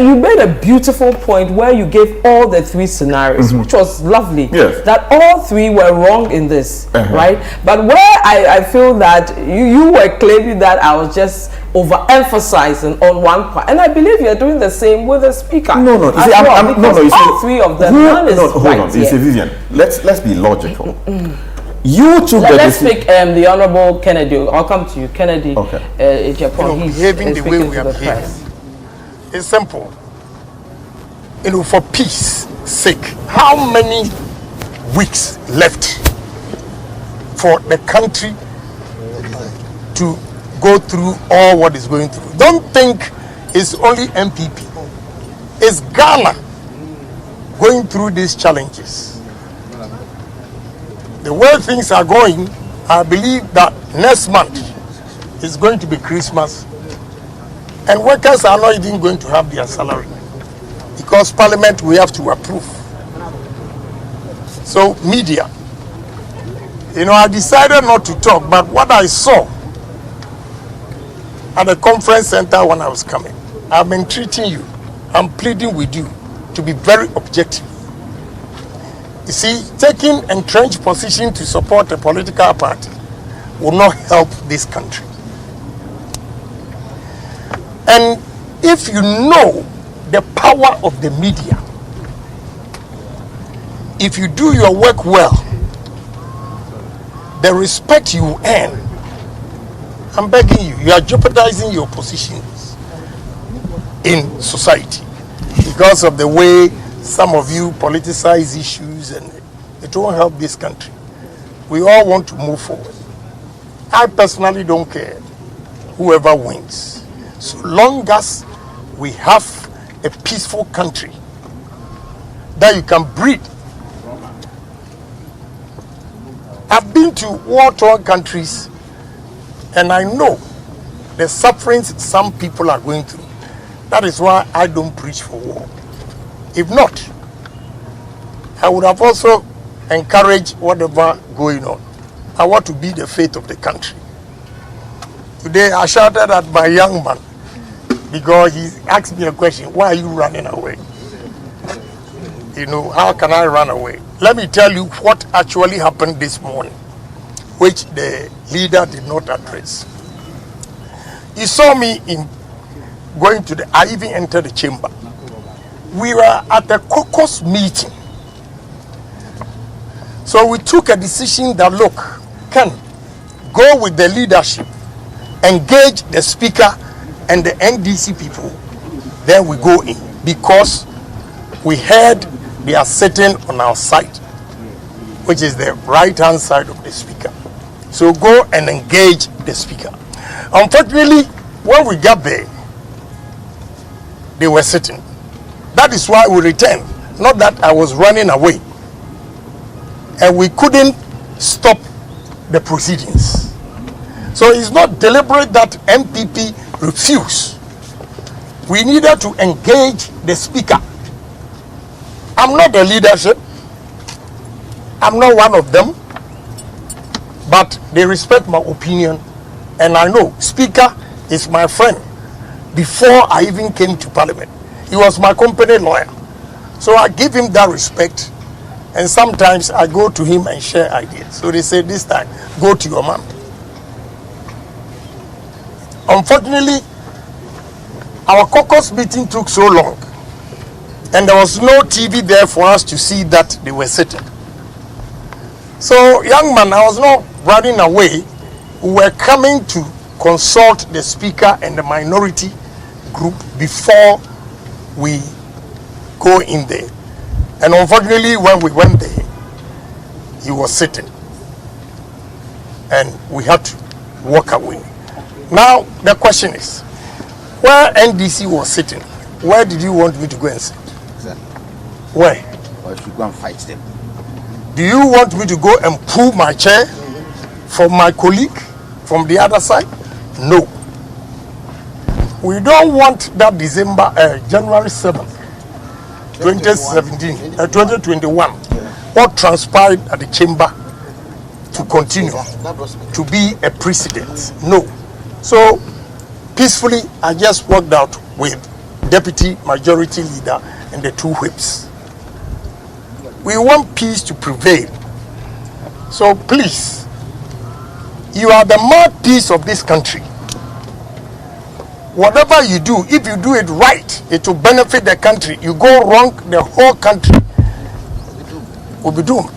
you made a beautiful point where you gave all the three scenarios, which was lovely. Yes. That all three were wrong in this, right? But where I feel that you were claiming that I was just overemphasizing on one part, and I believe you're doing the same with the speaker. No. You see, all three of them. Hold on. You see, Vivian, let's be logical. You took let's pick the Honorable Kennedy. I'll come to you, Kennedy. Okay. Japan. Behaving the way we are behaving. It's simple. For peace sake, how many weeks left for the country to go through all what is going through? Don't think it's only MPP. It's Ghana going through these challenges. The way things are going, I believe that next month is going to be Christmas, and workers are not even going to have their salary because Parliament we have to approve. So media, I decided not to talk, but what I saw at the conference center when I was coming, I've been treating you, I'm pleading with you to be very objective. You see, taking entrenched position to support a political party will not help this country. And if you know the power of the media, if you do your work well, the respect you earn, I'm begging you, you are jeopardizing your positions in society because of the way some of you politicize issues, and it won't help this country. We all want to move forward. I personally don't care whoever wins, so long as we have a peaceful country that you can breathe. I've been to war-torn countries, and I know the sufferings some people are going through. That is why I don't preach for war. If not, I would have also encouraged whatever going on. I want to be the faith of the country. Today I shouted at my young man because he asked me a question, why are you running away? How can I run away? Let me tell you what actually happened this morning, which the leader did not address. He saw me I even entered the chamber. We were at the caucus meeting. So we took a decision that, look, Ken, go with the leadership, engage the speaker and the NDC people, then we go in, because we heard they are sitting on our side, which is the right-hand side of the speaker. So go and engage the speaker. Unfortunately, when we got there, they were sitting. That is why we returned. Not that I was running away. And we couldn't stop the proceedings. So it's not deliberate that MPP refused. We needed to engage the speaker. I'm not the leadership. I'm not one of them. But they respect my opinion. And I know Speaker is my friend before I even came to Parliament. He was my company lawyer. So I give him that respect. And sometimes I go to him and share ideas. So they say, this time, go to your man. Unfortunately, our caucus meeting took so long. And there was no TV there for us to see that they were sitting. So, young man, I was not running away. We were coming to consult the speaker and the minority group before we go in there. And unfortunately, when we went there, he was sitting. And we had to walk away. Now, the question is, where NDC was sitting, where did you want me to go and sit? Exactly. Where? Or should go and fight them. Do you want me to go and pull my chair from my colleague from the other side? No. We don't want that January 7th, 2021, what transpired at the chamber to continue, to be a precedent. No. So, peacefully, I just walked out with Deputy Majority Leader and the two whips. We want peace to prevail. So please, you are the mouthpiece of this country. Whatever you do, if you do it right, it will benefit the country. You go wrong, the whole country will be doomed.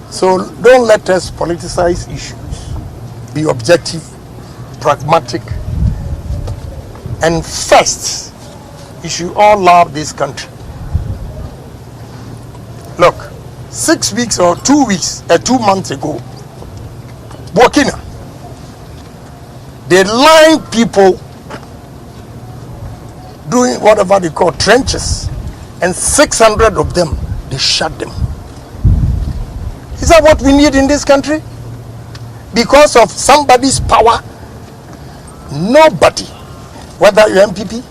So don't let us politicize issues. Be objective, pragmatic, and first, you should all love this country. Look, 6 weeks or 2 weeks, 2 months ago, Burkina, they lined people doing whatever they call trenches, and 600 of them, they shot them. Is that what we need in this country? Because of somebody's power, nobody, whether you're MPP,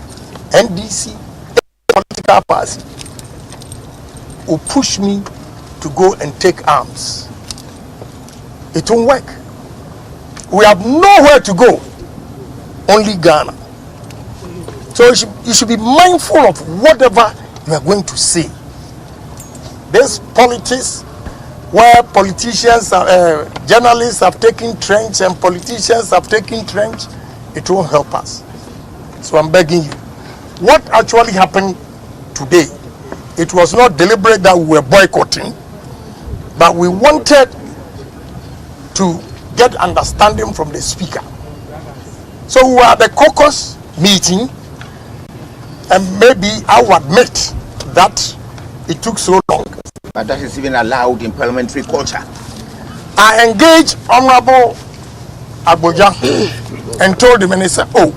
NDC, political party, will push me to go and take arms. It won't work. We have nowhere to go, only Ghana. So you should be mindful of whatever you are going to say. This politics, where politicians, journalists have taken trench and politicians have taken trench, it won't help us. So I'm begging you. What actually happened today, it was not deliberate that we were boycotting, but we wanted to get understanding from the speaker. So we were at the caucus meeting, and maybe I will admit that it took so long. But that is even allowed in parliamentary culture. I engaged Honorable Agboja and told the minister, oh,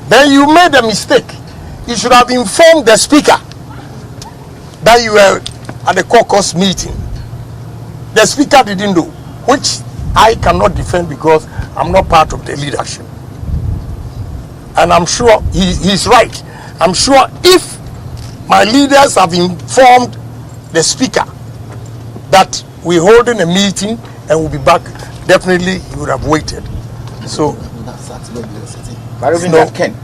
then you made a mistake. You should have informed the speaker that you were at the caucus meeting. The speaker didn't know, which I cannot defend because I'm not part of the leadership. And I'm sure he's right. I'm sure if my leaders have informed the speaker that we're holding a meeting and we'll be back, definitely he would have waited. So, but even that, Ken,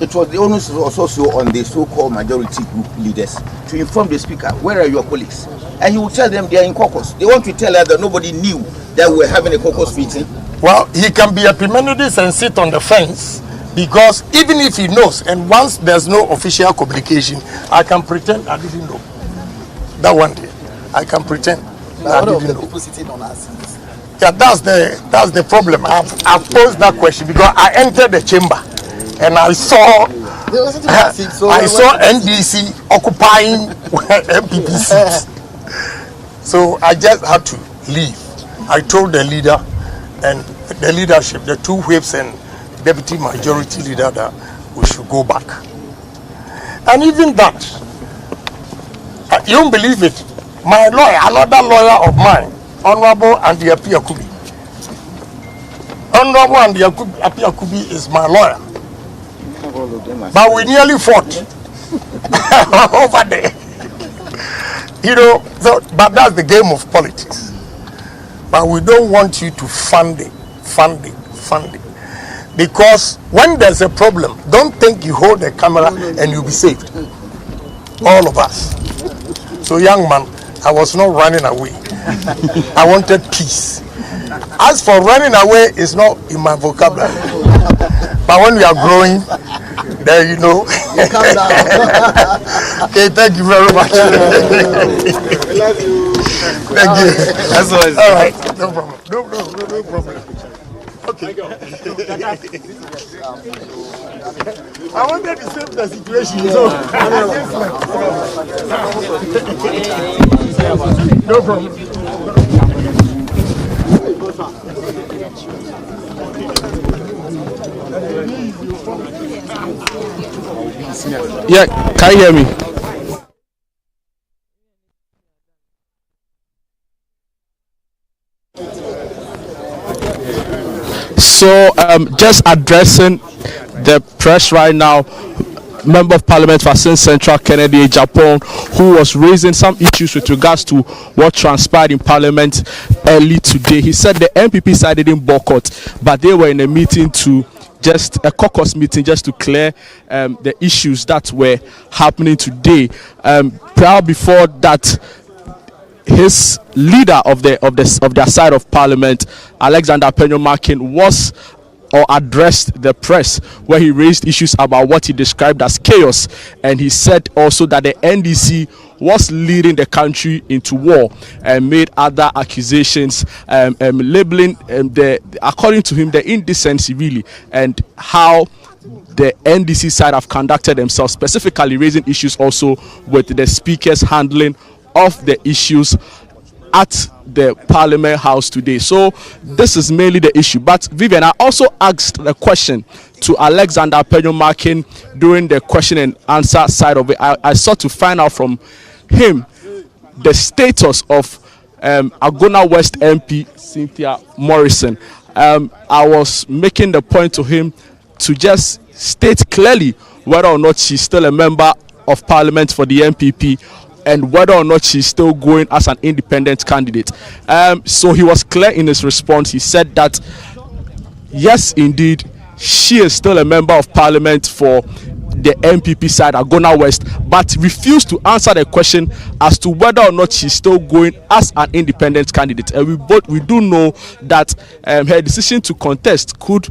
it was the onus also on the so-called majority group leaders to inform the speaker, where are your colleagues? And he will tell them they are in caucus. They want to tell us that nobody knew that we were having a caucus meeting. Well, he can be Epimenides and sit on the fence, because even if he knows, and once there's no official communication, I can pretend I didn't know. That one day, I can pretend I didn't know. Yeah, that's the problem. I've posed that question because I entered the chamber and I saw NDC occupying MPP seats. So I just had to leave. I told the leader and the leadership, the two whips and deputy majority leader, that we should go back. And even that, you won't believe it, my lawyer, another lawyer of mine, Honorable Andy Apiakubi. Honorable Andy Apiakubi is my lawyer. But we nearly fought over there. You know, so, but that's the game of politics. But we don't want you to fund it. Because when there's a problem, don't think you hold the camera and you'll be saved. All of us. So young man, I was not running away. I wanted peace. As for running away, it's not in my vocabulary. But when we are growing, there you know. Okay, thank you very much. Thank you. That's always all right. No problem. No problem. Okay. I wanted to save the situation. So no problem. Yeah, can you hear me? So, just addressing the press right now, Member of Parliament for Asin Central Kennedy Japan, who was raising some issues with regards to what transpired in Parliament early today. He said the MPP side didn't boycott, but they were in a meeting just a caucus meeting just to clear the issues that were happening today. Prior before that, his leader of their side of Parliament, Alexander Penyo-Markin, was or addressed the press where he raised issues about what he described as chaos, and he said also that the NDC was leading the country into war and made other accusations, labeling according to him, the indecency really, and how the NDC side have conducted themselves, specifically raising issues also with the speaker's handling of the issues at the Parliament House today. So this is mainly the issue. But Vivian, I also asked the question to Alexander Penyo-Markin during the question and answer side of it. I sought to find out from him the status of Agona West MP Cynthia Morrison. I was making the point to him to just state clearly whether or not she's still a member of Parliament for the MPP and whether or not she's still going as an independent candidate. So he was clear in his response. He said that yes, indeed, she is still a member of Parliament for the MPP side, Agona West, but refused to answer the question as to whether or not she's still going as an independent candidate. And we do know that her decision to contest could,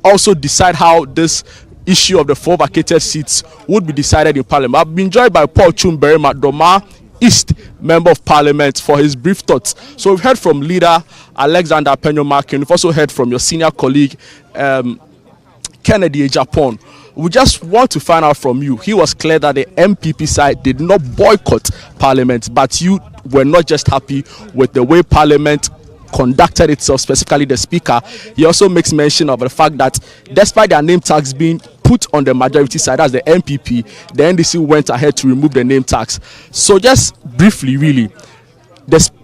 also decide how this issue of the 4 vacated seats would be decided in Parliament. I've been joined by Paul Chumberima, Doma East Member of Parliament, for his brief thoughts. So we've heard from leader Alexander Penyo-Markin. We've also heard from your senior colleague Kennedy Japan. We just want to find out from you. He was clear that the MPP side did not boycott Parliament, but you were not just happy with the way Parliament conducted itself, specifically the speaker. He also makes mention of the fact that despite their name tags being put on the majority side as the MPP, the NDC went ahead to remove the name tags. So just briefly, really,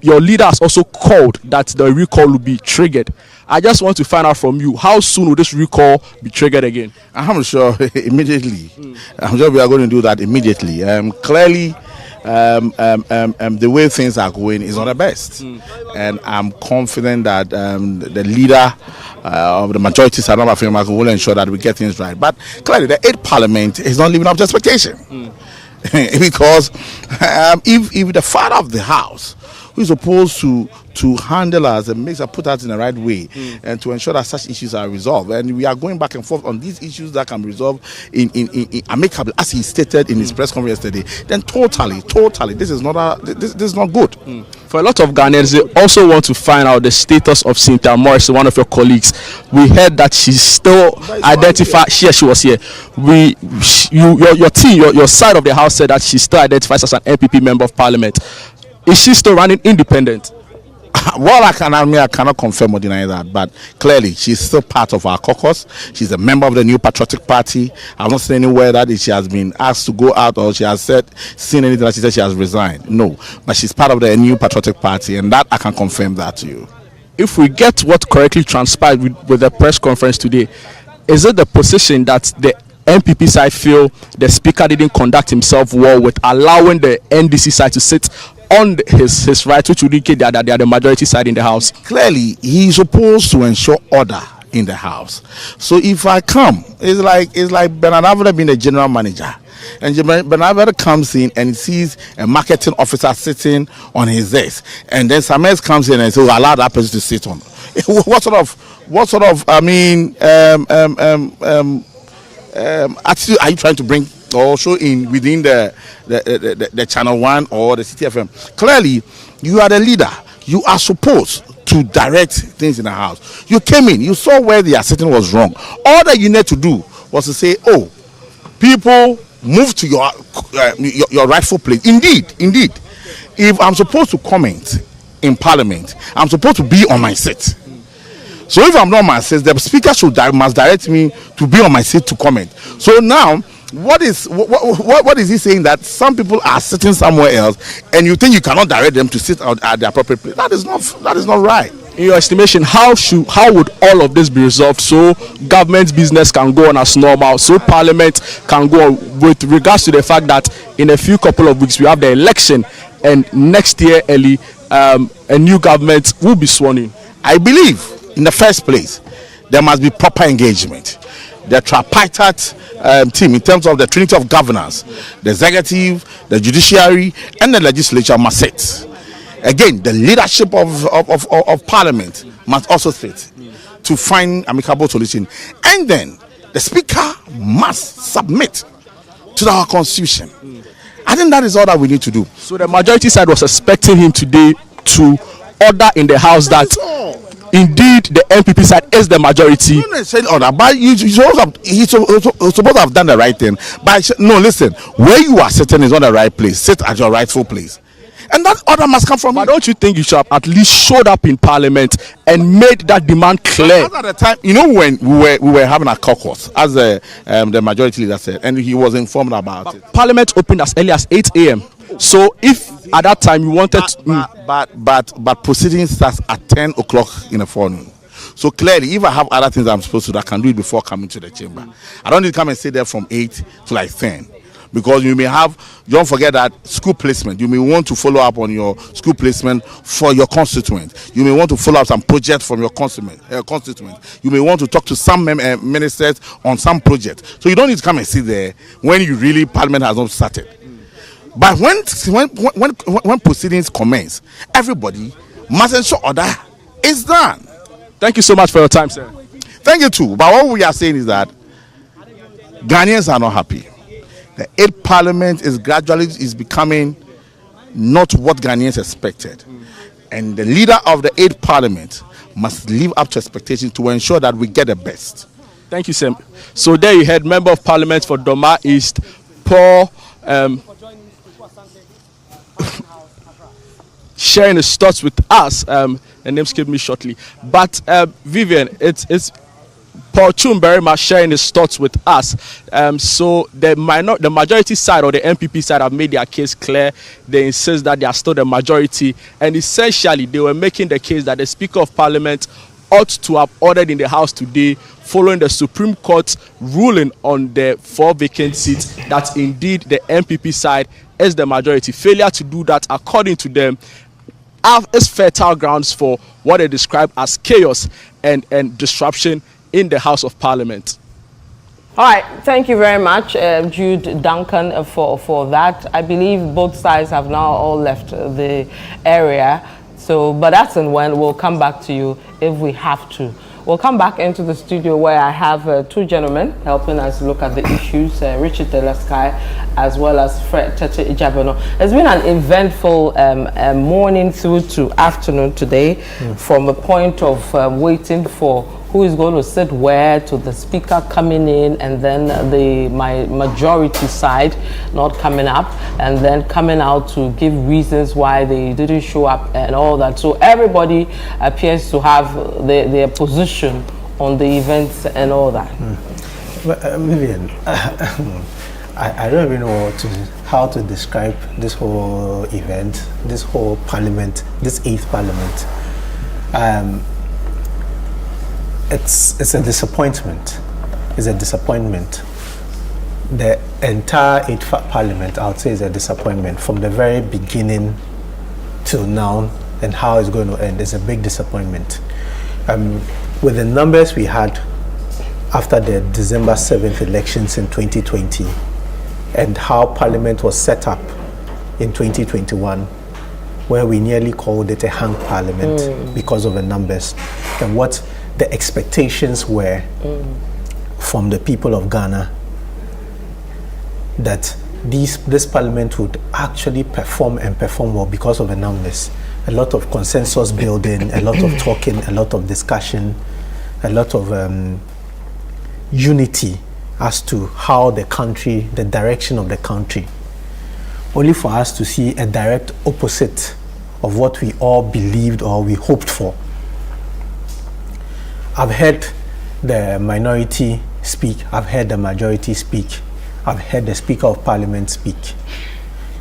your leader has also called that the recall will be triggered. I just want to find out from you, how soon will this recall be triggered again? I'm sure immediately. I'm sure we are going to do that immediately. Clearly, the way things are going is not the best, and I'm confident that the leader of the majority side of African will ensure that we get things right. But clearly, the 8th Parliament is not living up to expectation, because if the father of the house, who is supposed to handle us and put us in the right way, and to ensure that such issues are resolved, and we are going back and forth on these issues that can be resolved in amicably, as he stated in his press conference yesterday, then totally this is not good. For a lot of Ghanaians, they also want to find out the status of Cynthia Morrison, one of your colleagues. We heard that she's still identified. She was here. Your team, your side of the house said that she still identifies as an MPP member of Parliament. Is she still running independent? Well, I cannot confirm or deny that, but clearly she's still part of our caucus. She's a member of the New Patriotic Party. I've not seen anywhere that she has been asked to go out, or she has seen anything that she said she has resigned. No, but she's part of the New Patriotic Party, and that I can confirm that to you. If we get what correctly transpired with the press conference today, is it the position that the MPP side feel the speaker didn't conduct himself well with allowing the NDC side to sit on his right, which would indicate that they are the majority side in the house? Clearly, he is supposed to ensure order in the house. So if I come, it's like Bernard Avila being a general manager. And Bernard Avila comes in and sees a marketing officer sitting on his desk. And then Samuel comes in and says, allow that person to sit on. What sort of attitude are you trying to bring or show in within the Channel 1 or the City FM? Clearly, you are the leader. You are supposed to direct things in the house. You came in, you saw where they are sitting was wrong. All that you need to do was to say, oh, people, move to your rightful place. Indeed. If I'm supposed to comment in Parliament, I'm supposed to be on my seat. So if I'm not on my seat, the Speaker must direct me to be on my seat to comment. So now, what is he saying, that some people are sitting somewhere else and you think you cannot direct them to sit at the appropriate place? That is not right. In your estimation, how would all of this be resolved so government business can go on as normal, so Parliament can go on, with regards to the fact that in a few couple of weeks we have the election and next year early a new government will be sworn in? I believe, in the first place, there must be proper engagement. The tripartite team, in terms of the trinity of governance, the executive, the judiciary, and the legislature must sit. Again, the leadership of Parliament must also sit to find amicable solution. And then the Speaker must submit to our Constitution. I think that is all that we need to do. So the majority side was expecting him today to order in the House that indeed the MPP side is the majority. Not necessarily order, but he's supposed to have done the right thing. But no, listen, where you are sitting is not the right place. Sit at your rightful place. And that order must come from you. But don't you think you should have at least showed up in Parliament and made that demand clear? At the time, you know, when we were having a caucus, as the majority leader said, and he was informed about it. Parliament opened as early as 8 a.m. So if at that time you wanted but proceedings starts at 10 o'clock in the forenoon. So clearly, if I have other things I'm supposed to do, I can do it before coming to the chamber. I don't need to come and stay there from 8 to like 10. Because you may have, don't forget that school placement. You may want to follow up on your school placement for your constituent. You may want to follow up some project from your constituent. You may want to talk to some ministers on some project. So you don't need to come and sit there when you really Parliament has not started. But when proceedings commence, everybody must ensure order is done. Thank you so much for your time, sir. Thank you too. But what we are saying is that Ghanaians are not happy. The 8th Parliament is gradually becoming not what Ghanaians expected. And the leader of the 8th Parliament must live up to expectations to ensure that we get the best. Thank you, Sam. So there you had Member of Parliament for Doma East, Paul, sharing his thoughts with us. The name escaped me shortly. But Vivian, it's Paul Chumberima sharing his thoughts with us. So the majority side or the MPP side have made their case clear. They insist that they are still the majority, and essentially they were making the case that the Speaker of Parliament ought to have ordered in the House today, following the Supreme Court ruling on the 4 vacant seats, that indeed the MPP side is the majority. Failure to do that, according to them, is fertile grounds for what they describe as chaos and disruption in the House of Parliament. All right, thank you very much, Jude Duncan, for that. I believe both sides have now all left the area. So, but that's and when we'll come back to you if we have to. We'll come back into the studio where I have 2 gentlemen helping us look at the issues, Richard Delaskai as well as Fred Tete Ijabeno. It's been an eventful morning through to afternoon today, from a point of waiting for who is going to sit where, to the Speaker coming in, and then my majority side not coming up, and then coming out to give reasons why they didn't show up and all that. So everybody appears to have their position on the events and all that. Vivian, I don't even know how to describe this whole event, this whole Parliament, this 8th Parliament. It's a disappointment. It's a disappointment. The entire 8th Parliament, I would say, is a disappointment from the very beginning till now, and how it's going to end. It's a big disappointment. with the numbers we had after the December 7th elections in 2020 and how Parliament was set up in 2021, where we nearly called it a hung Parliament because of the numbers and what the expectations were from the people of Ghana, that this Parliament would actually perform well because of the numbers. A lot of consensus building, a lot of talking, a lot of discussion, a lot of unity as to how the country, the direction of the country, only for us to see a direct opposite of what we all believed or we hoped for. I've heard the minority speak, I've heard the majority speak, I've heard the Speaker of Parliament speak.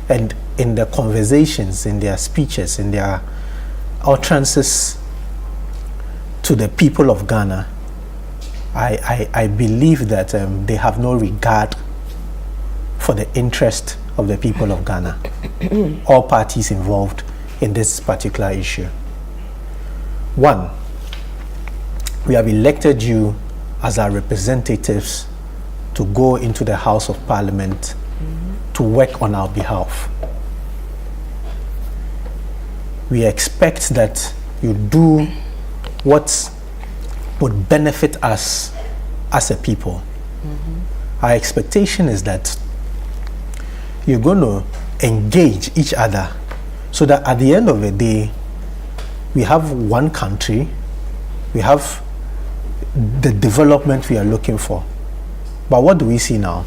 And in their conversations, in their speeches, in their utterances to the people of Ghana, I believe that they have no regard for the interest of the people of Ghana, all parties involved in this particular issue. One, we have elected you as our representatives to go into the House of Parliament to work on our behalf. We expect that you do what would benefit us as a people. Our expectation is that you're going to engage each other so that at the end of the day, we have one country, we have the development we are looking for. But what do we see now?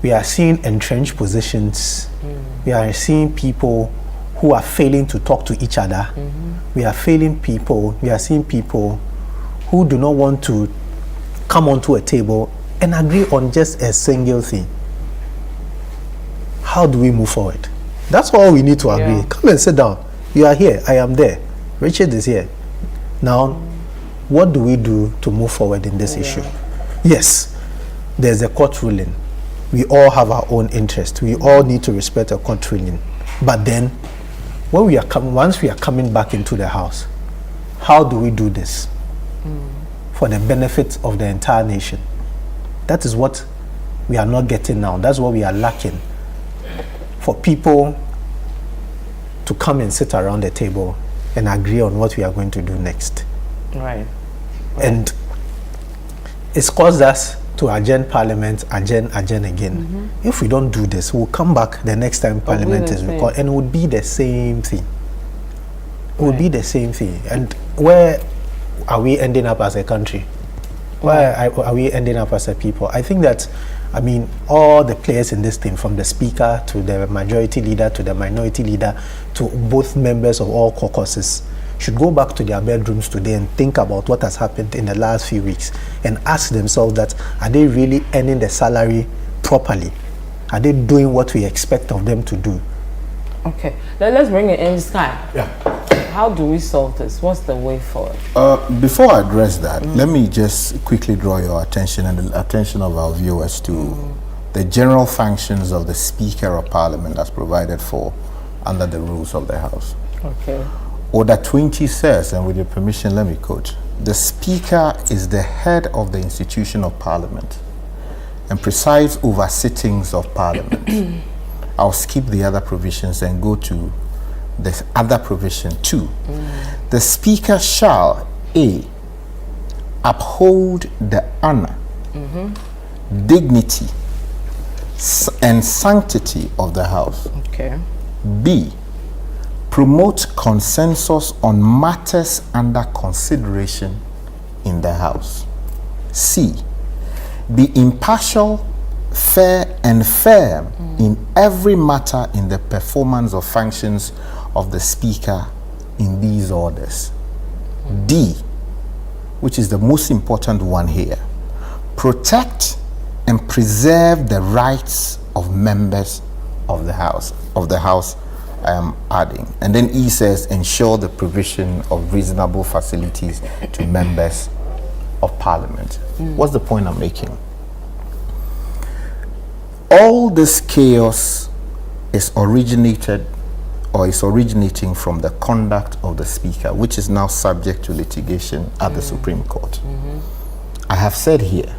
We are seeing entrenched positions. We are seeing people who are failing to talk to each other. We are seeing people who do not want to come onto a table and agree on just a single thing. How do we move forward? That's all we need to agree. Yeah. Come and sit down. You are here, I am there. Richard is here. Now, what do we do to move forward in this issue? Yes, there's a court ruling. We all have our own interest. We all need to respect a court ruling. But then, when we are once we are coming back into the house, how do we do this for the benefit of the entire nation? That is what we are not getting now. That's what we are lacking. For people to come and sit around the table and agree on what we are going to do next. Right. And it's caused us to adjourn Parliament, adjourn again. If we don't do this, we'll come back the next time Parliament is recalled and it would be the same thing. It would be the same thing. And where are we ending up as a country? Where are we ending up as a people? I think that, I mean, all the players in this thing, from the Speaker to the majority leader to the minority leader to both members of all caucuses, should go back to their bedrooms today and think about what has happened in the last few weeks and ask themselves that, are they really earning the salary properly? Are they doing what we expect of them to do? Okay, let's bring it in, Sky. Yeah. How do we solve this? What's the way forward? Before I address that, let me just quickly draw your attention and the attention of our viewers to the general functions of the Speaker of Parliament as provided for under the rules of the House. Okay. Order 20 says, and with your permission, let me quote, "The Speaker is the head of the institution of Parliament and presides over sittings of Parliament." I'll skip the other provisions and go to the other provision 2. The Speaker shall, A, uphold the honor, dignity, and sanctity of the House. Okay. B, promote consensus on matters under consideration in the House. C, be impartial, fair, and firm in every matter in the performance of functions of the Speaker in these orders. D, which is the most important one here, protect and preserve the rights of members of the House. I am adding. And then E says, ensure the provision of reasonable facilities to members of Parliament. What's the point I'm making? All this chaos is originated or is originating from the conduct of the Speaker, which is now subject to litigation at the Supreme Court. I have said here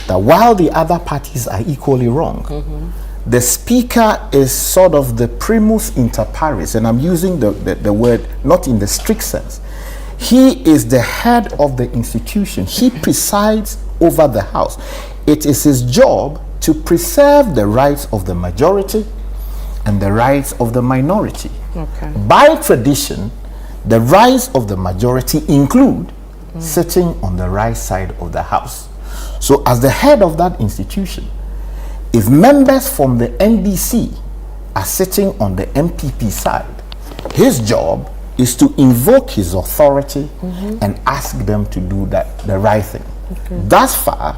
that while the other parties are equally wrong, the Speaker is sort of the primus inter pares, and I'm using the word not in the strict sense. He is the head of the institution. He presides over the House. It is his job to preserve the rights of the majority and the rights of the minority. Okay. By tradition, the rights of the majority include sitting on the right side of the House. So as the head of that institution, if members from the NDC are sitting on the MPP side, his job is to invoke his authority and ask them to do the right thing. Thus far,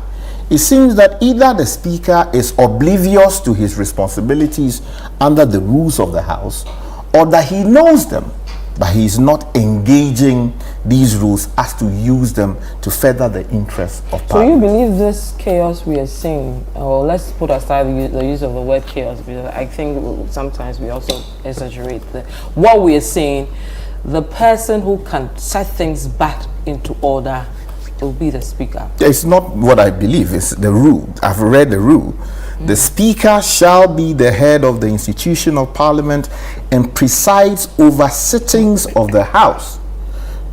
it seems that either the Speaker is oblivious to his responsibilities under the rules of the House, or that he knows them, but he is not engaging these rules as to use them to further the interests of Parliament. So you believe this chaos we are seeing, or let's put aside the use of the word chaos, because I think sometimes we also exaggerate what we are seeing. The person who can set things back into order will be the Speaker. It's not what I believe, it's the rule. I've read the rule. The Speaker shall be the head of the institution of Parliament and presides over sittings of the House.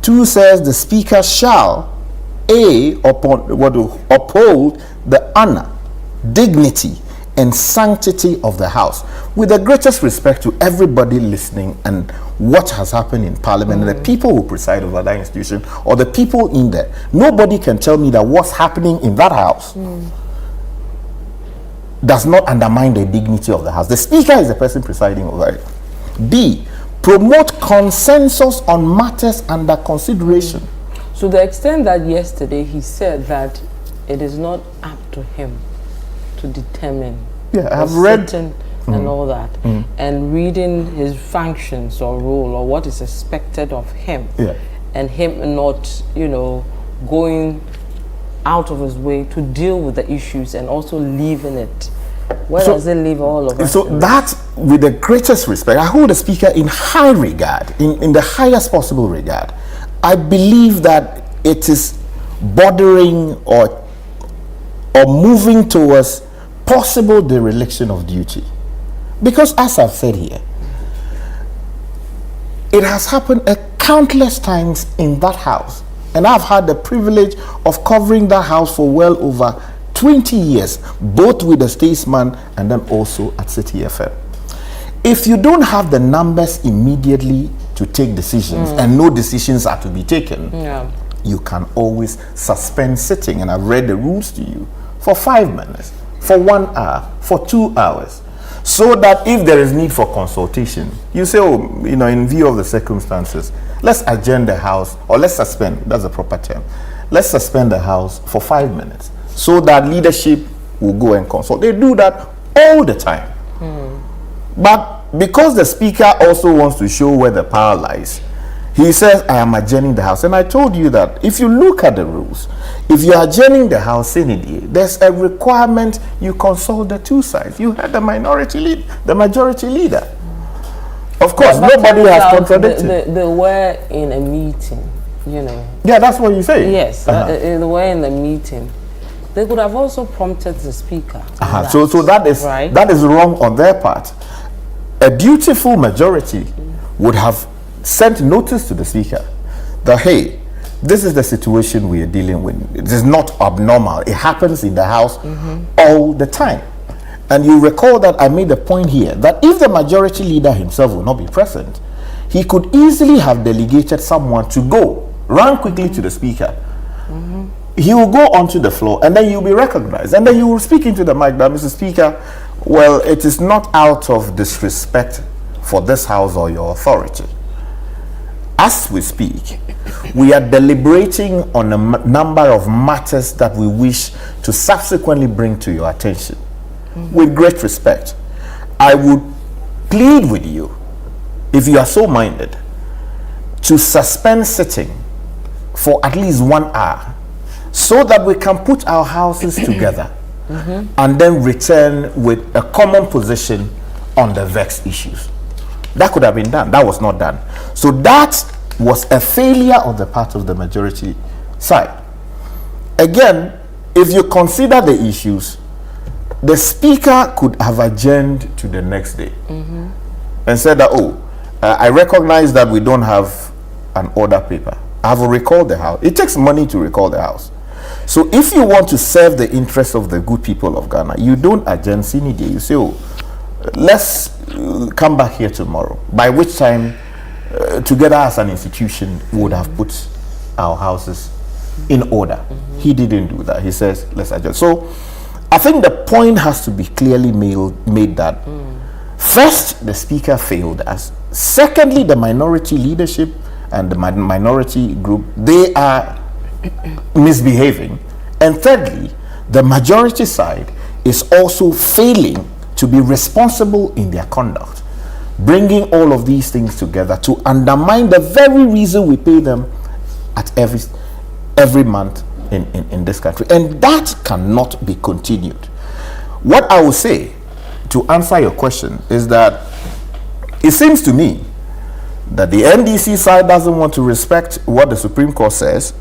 2 says the Speaker shall uphold the honor, dignity, and sanctity of the House. With the greatest respect to everybody listening and what has happened in Parliament and the people who preside over that institution or the people in there, nobody can tell me that what's happening in that House does not undermine the dignity of the House. The Speaker is the person presiding over it. B, promote consensus on matters under consideration. To the extent that yesterday he said that it is not up to him to determine I've read and all that, and reading his functions or role or what is expected of him, and him not, going out of his way to deal with the issues and also leaving it. Where does it leave all of us? So that, with the greatest respect, I hold the Speaker in high regard, in the highest possible regard. I believe that it is bordering or moving towards possible dereliction of duty. Because as I've said here, it has happened countless times in that House. And I've had the privilege of covering that House for well over 20 years, both with the Statesman and then also at City FM. If you don't have the numbers immediately to take decisions and no decisions are to be taken, you can always suspend sitting. And I've read the rules to you for 5 minutes, for 1 hour, for 2 hours. So that if there is need for consultation, you say, in view of the circumstances, let's adjourn the House, or let's suspend, that's the proper term. Let's suspend the House for 5 minutes so that leadership will go and consult. They do that all the time. But because the Speaker also wants to show where the power lies, he says, I am adjourning the House. And I told you that if you look at the rules, if you are adjourning the House Senate, there's a requirement you consult the two sides. You had the majority leader. Of course, nobody has contradicted. They were in a meeting, Yeah, that's what you say. Yes, they were in the meeting. They could have also prompted the Speaker. So that is right. That is wrong on their part. A dutiful majority would have sent notice to the Speaker that, hey, this is the situation we are dealing with. It is not abnormal. It happens in the House all the time. And you recall that I made a point here that if the majority leader himself will not be present, he could easily have delegated someone to run quickly to the Speaker. He will go onto the floor and then you'll be recognized. And then you will speak into the mic that, Mr. Speaker, well, it is not out of disrespect for this House or your authority. As we speak, we are deliberating on a number of matters that we wish to subsequently bring to your attention. With great respect, I would plead with you, if you are so minded, to suspend sitting for at least 1 hour so that we can put our houses together and then return with a common position on the vexed issues. That could have been done. That was not done. So that was a failure on the part of the majority side. Again, if you consider the issues, the speaker could have adjourned to the next day and said that, I recognize that we don't have an order paper. I have recalled the house. It takes money to recall the house. So if you want to serve the interests of the good people of Ghana, you don't adjourn sine die. You say, let's come back here tomorrow. By which time, together as an institution, we would have put our houses in order. He didn't do that. He says, let's adjourn. So I think the point has to be clearly made that first, the speaker failed us. Secondly, the minority leadership and the minority group, they are misbehaving. And thirdly, the majority side is also failing to be responsible in their conduct, bringing all of these things together to undermine the very reason we pay them at every month in this country. And that cannot be continued. What I will say to answer your question is that it seems to me that the NDC side doesn't want to respect what the Supreme Court says.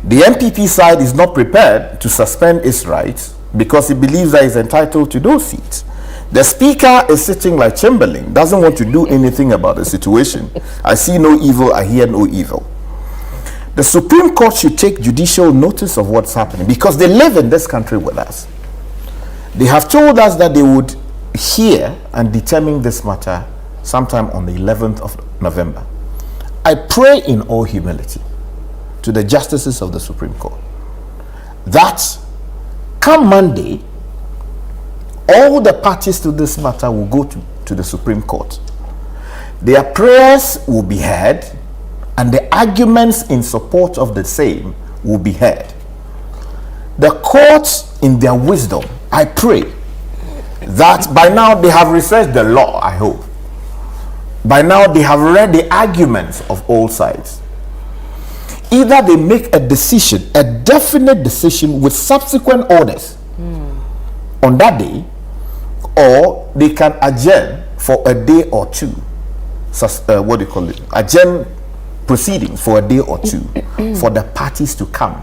The MPP side is not prepared to suspend its rights because it believes that it's entitled to those seats. The speaker is sitting like Chamberlain, doesn't want to do anything about the situation. I see no evil, I hear no evil. The Supreme Court should take judicial notice of what's happening because they live in this country with us. They have told us that they would hear and determine this matter sometime on the 11th of November. I pray in all humility to the justices of the Supreme Court that come Monday, all the parties to this matter will go to the Supreme Court. Their prayers will be heard and the arguments in support of the same will be heard. The courts, in their wisdom, I pray that by now they have researched the law, I hope. By now they have read the arguments of all sides. Either they make a decision, a definite decision with subsequent orders on that day, or they can adjourn for a day or two. Adjourn proceedings for a day or two for the parties to come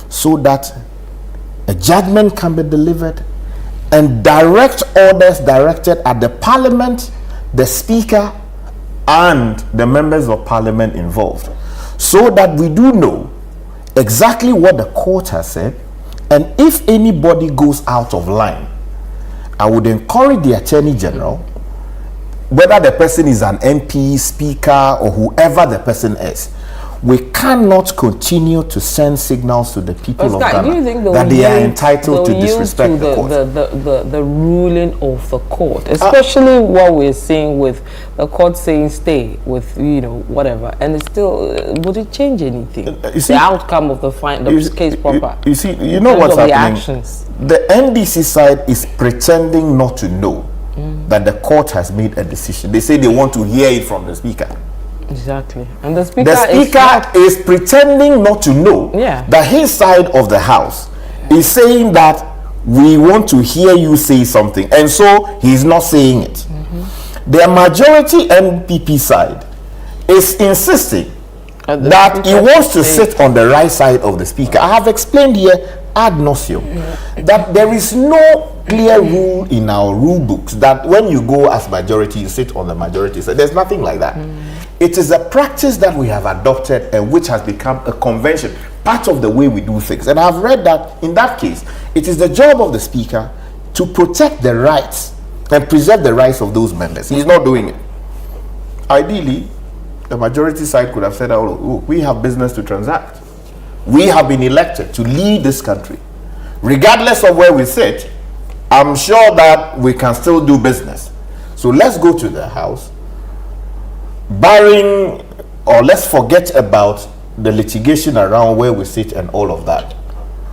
so that a judgment can be delivered and direct orders directed at the parliament, the speaker, and the members of parliament involved, so that we do know exactly what the court has said. And if anybody goes out of line, I would encourage the Attorney General, whether the person is an MP, speaker, or whoever the person is, we cannot continue to send signals to the people of Ghana that they are entitled to disrespect the court. The ruling of the court, especially what we're seeing with the court saying stay with whatever, and it's still would it change anything? The outcome of the case proper. You see, you know what's happening. The NDC side is pretending not to know that the court has made a decision. They say they want to hear it from the speaker. Exactly. And the speaker is pretending not to know that his side of the house is saying that we want to hear you say something, and so he's not saying it. The majority MPP side is insisting that he wants to sit on the right side of the speaker. I have explained here ad nauseum that there is no clear rule in our rule books that when you go as majority, you sit on the majority side. There's nothing like that. It is a practice that we have adopted and which has become a convention, part of the way we do things. And I've read that in that case, it is the job of the speaker to protect the rights and preserve the rights of those members. He's not doing it. Ideally, the majority side could have said, oh, we have business to transact. We have been elected to lead this country. Regardless of where we sit, I'm sure that we can still do business. So let's go to the House, barring, or let's forget about the litigation around where we sit and all of that.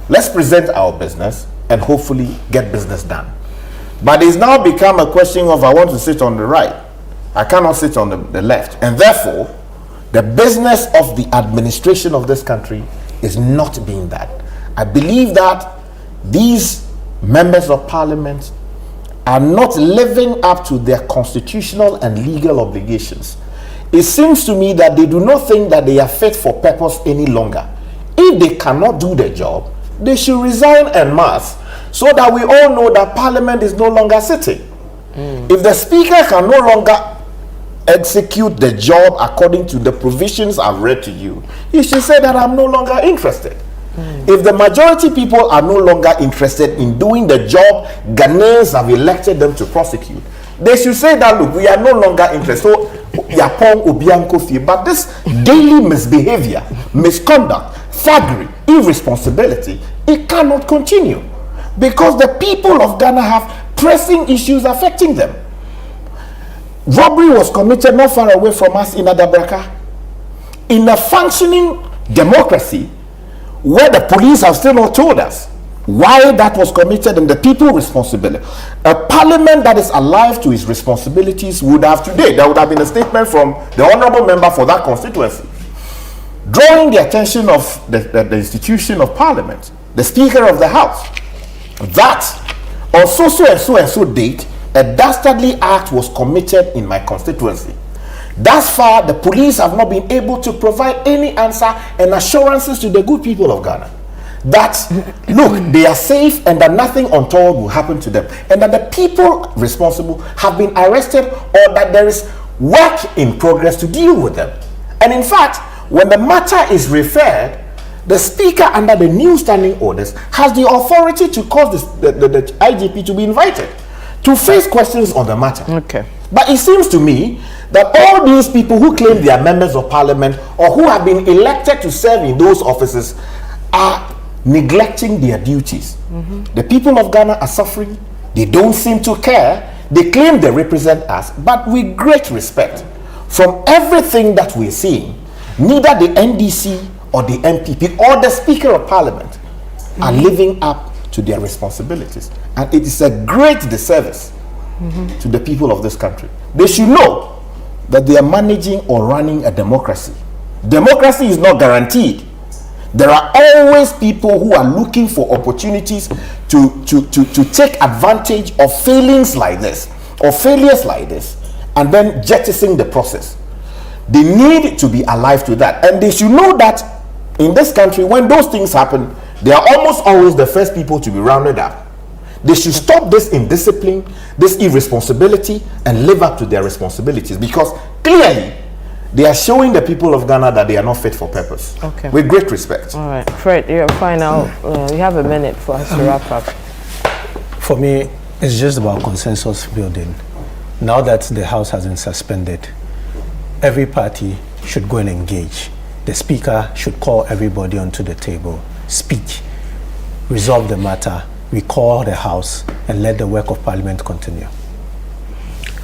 Let's present our business and hopefully get business done. But it's now become a question of I want to sit on the right. I cannot sit on the left. And therefore, the business of the administration of this country is not being done. I believe that these members of parliament are not living up to their constitutional and legal obligations, it seems to me that they do not think that they are fit for purpose any longer. If they cannot do the job, they should resign en masse so that we all know that Parliament is no longer sitting. If the Speaker can no longer execute the job according to the provisions I've read to you, he should say that I'm no longer interested. If the majority people are no longer interested in doing the job Ghanaians have elected them to prosecute, they should say that, look, we are no longer interested. So, Yapong Obianko fee, but this daily misbehavior, misconduct, thuggery, irresponsibility, it cannot continue because the people of Ghana have pressing issues affecting them. Robbery was committed not far away from us in Adabraka. In a functioning democracy, where the police have still not told us why that was committed and the people responsible. A parliament that is alive to its responsibilities would have today, there would have been a statement from the honorable member for that constituency, drawing the attention of the institution of parliament, the Speaker of the House, that on so date, a dastardly act was committed in my constituency. Thus far, the police have not been able to provide any answer and assurances to the good people of Ghana that, look, they are safe and that nothing untoward will happen to them, and that the people responsible have been arrested or that there is work in progress to deal with them. And in fact, when the matter is referred, the Speaker, under the new standing orders, has the authority to cause the IGP to be invited to face questions on the matter. Okay. But it seems to me that all these people who claim they are members of parliament or who have been elected to serve in those offices are neglecting their duties. The people of Ghana are suffering. They don't seem to care. They claim they represent us, but with great respect, from everything that we're seeing, neither the NDC or the MPP or the Speaker of Parliament are living up to their responsibilities. And it is a great disservice to the people of this country. They should know that they are managing or running a democracy. Democracy is not guaranteed. There are always people who are looking for opportunities to take advantage of failings like this or failures like this and then jettisoning the process. They need to be alive to that, and they should know that in this country, when those things happen, they are almost always the first people to be rounded up. They should stop this indiscipline, this irresponsibility, and live up to their responsibilities, because clearly they are showing the people of Ghana that they are not fit for purpose. Okay. With great respect. All right, Fred, your final. You have a minute for us to wrap up. For me, it's just about consensus building. Now that the House has been suspended, every party should go and engage. The Speaker should call everybody onto the table, speak, resolve the matter, recall the House, and let the work of Parliament continue.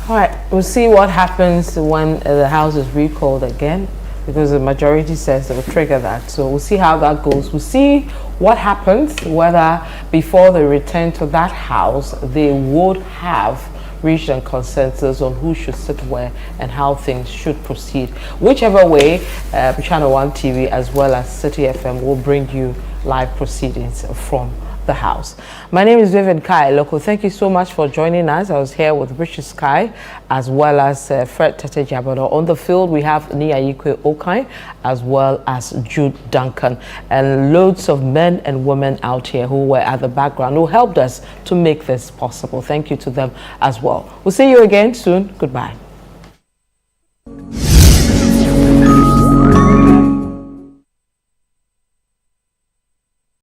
All right, we'll see what happens when the House is recalled again, because the majority says they will trigger that. So we'll see how that goes. We'll see what happens, whether before they return to that House, they would have reached a consensus on who should sit where and how things should proceed. Whichever way, Channel 1 TV as well as City FM will bring you live proceedings from the House. My name is Vivian Kai Lokko. Thank you so much for joining us. I was here with Richard Sky as well as Fred Tete Jabado. On the field, we have Niyayikwe Okai as well as Jude Duncan, and loads of men and women out here who were at the background who helped us to make this possible. Thank you to them as well. We'll see you again soon. Goodbye.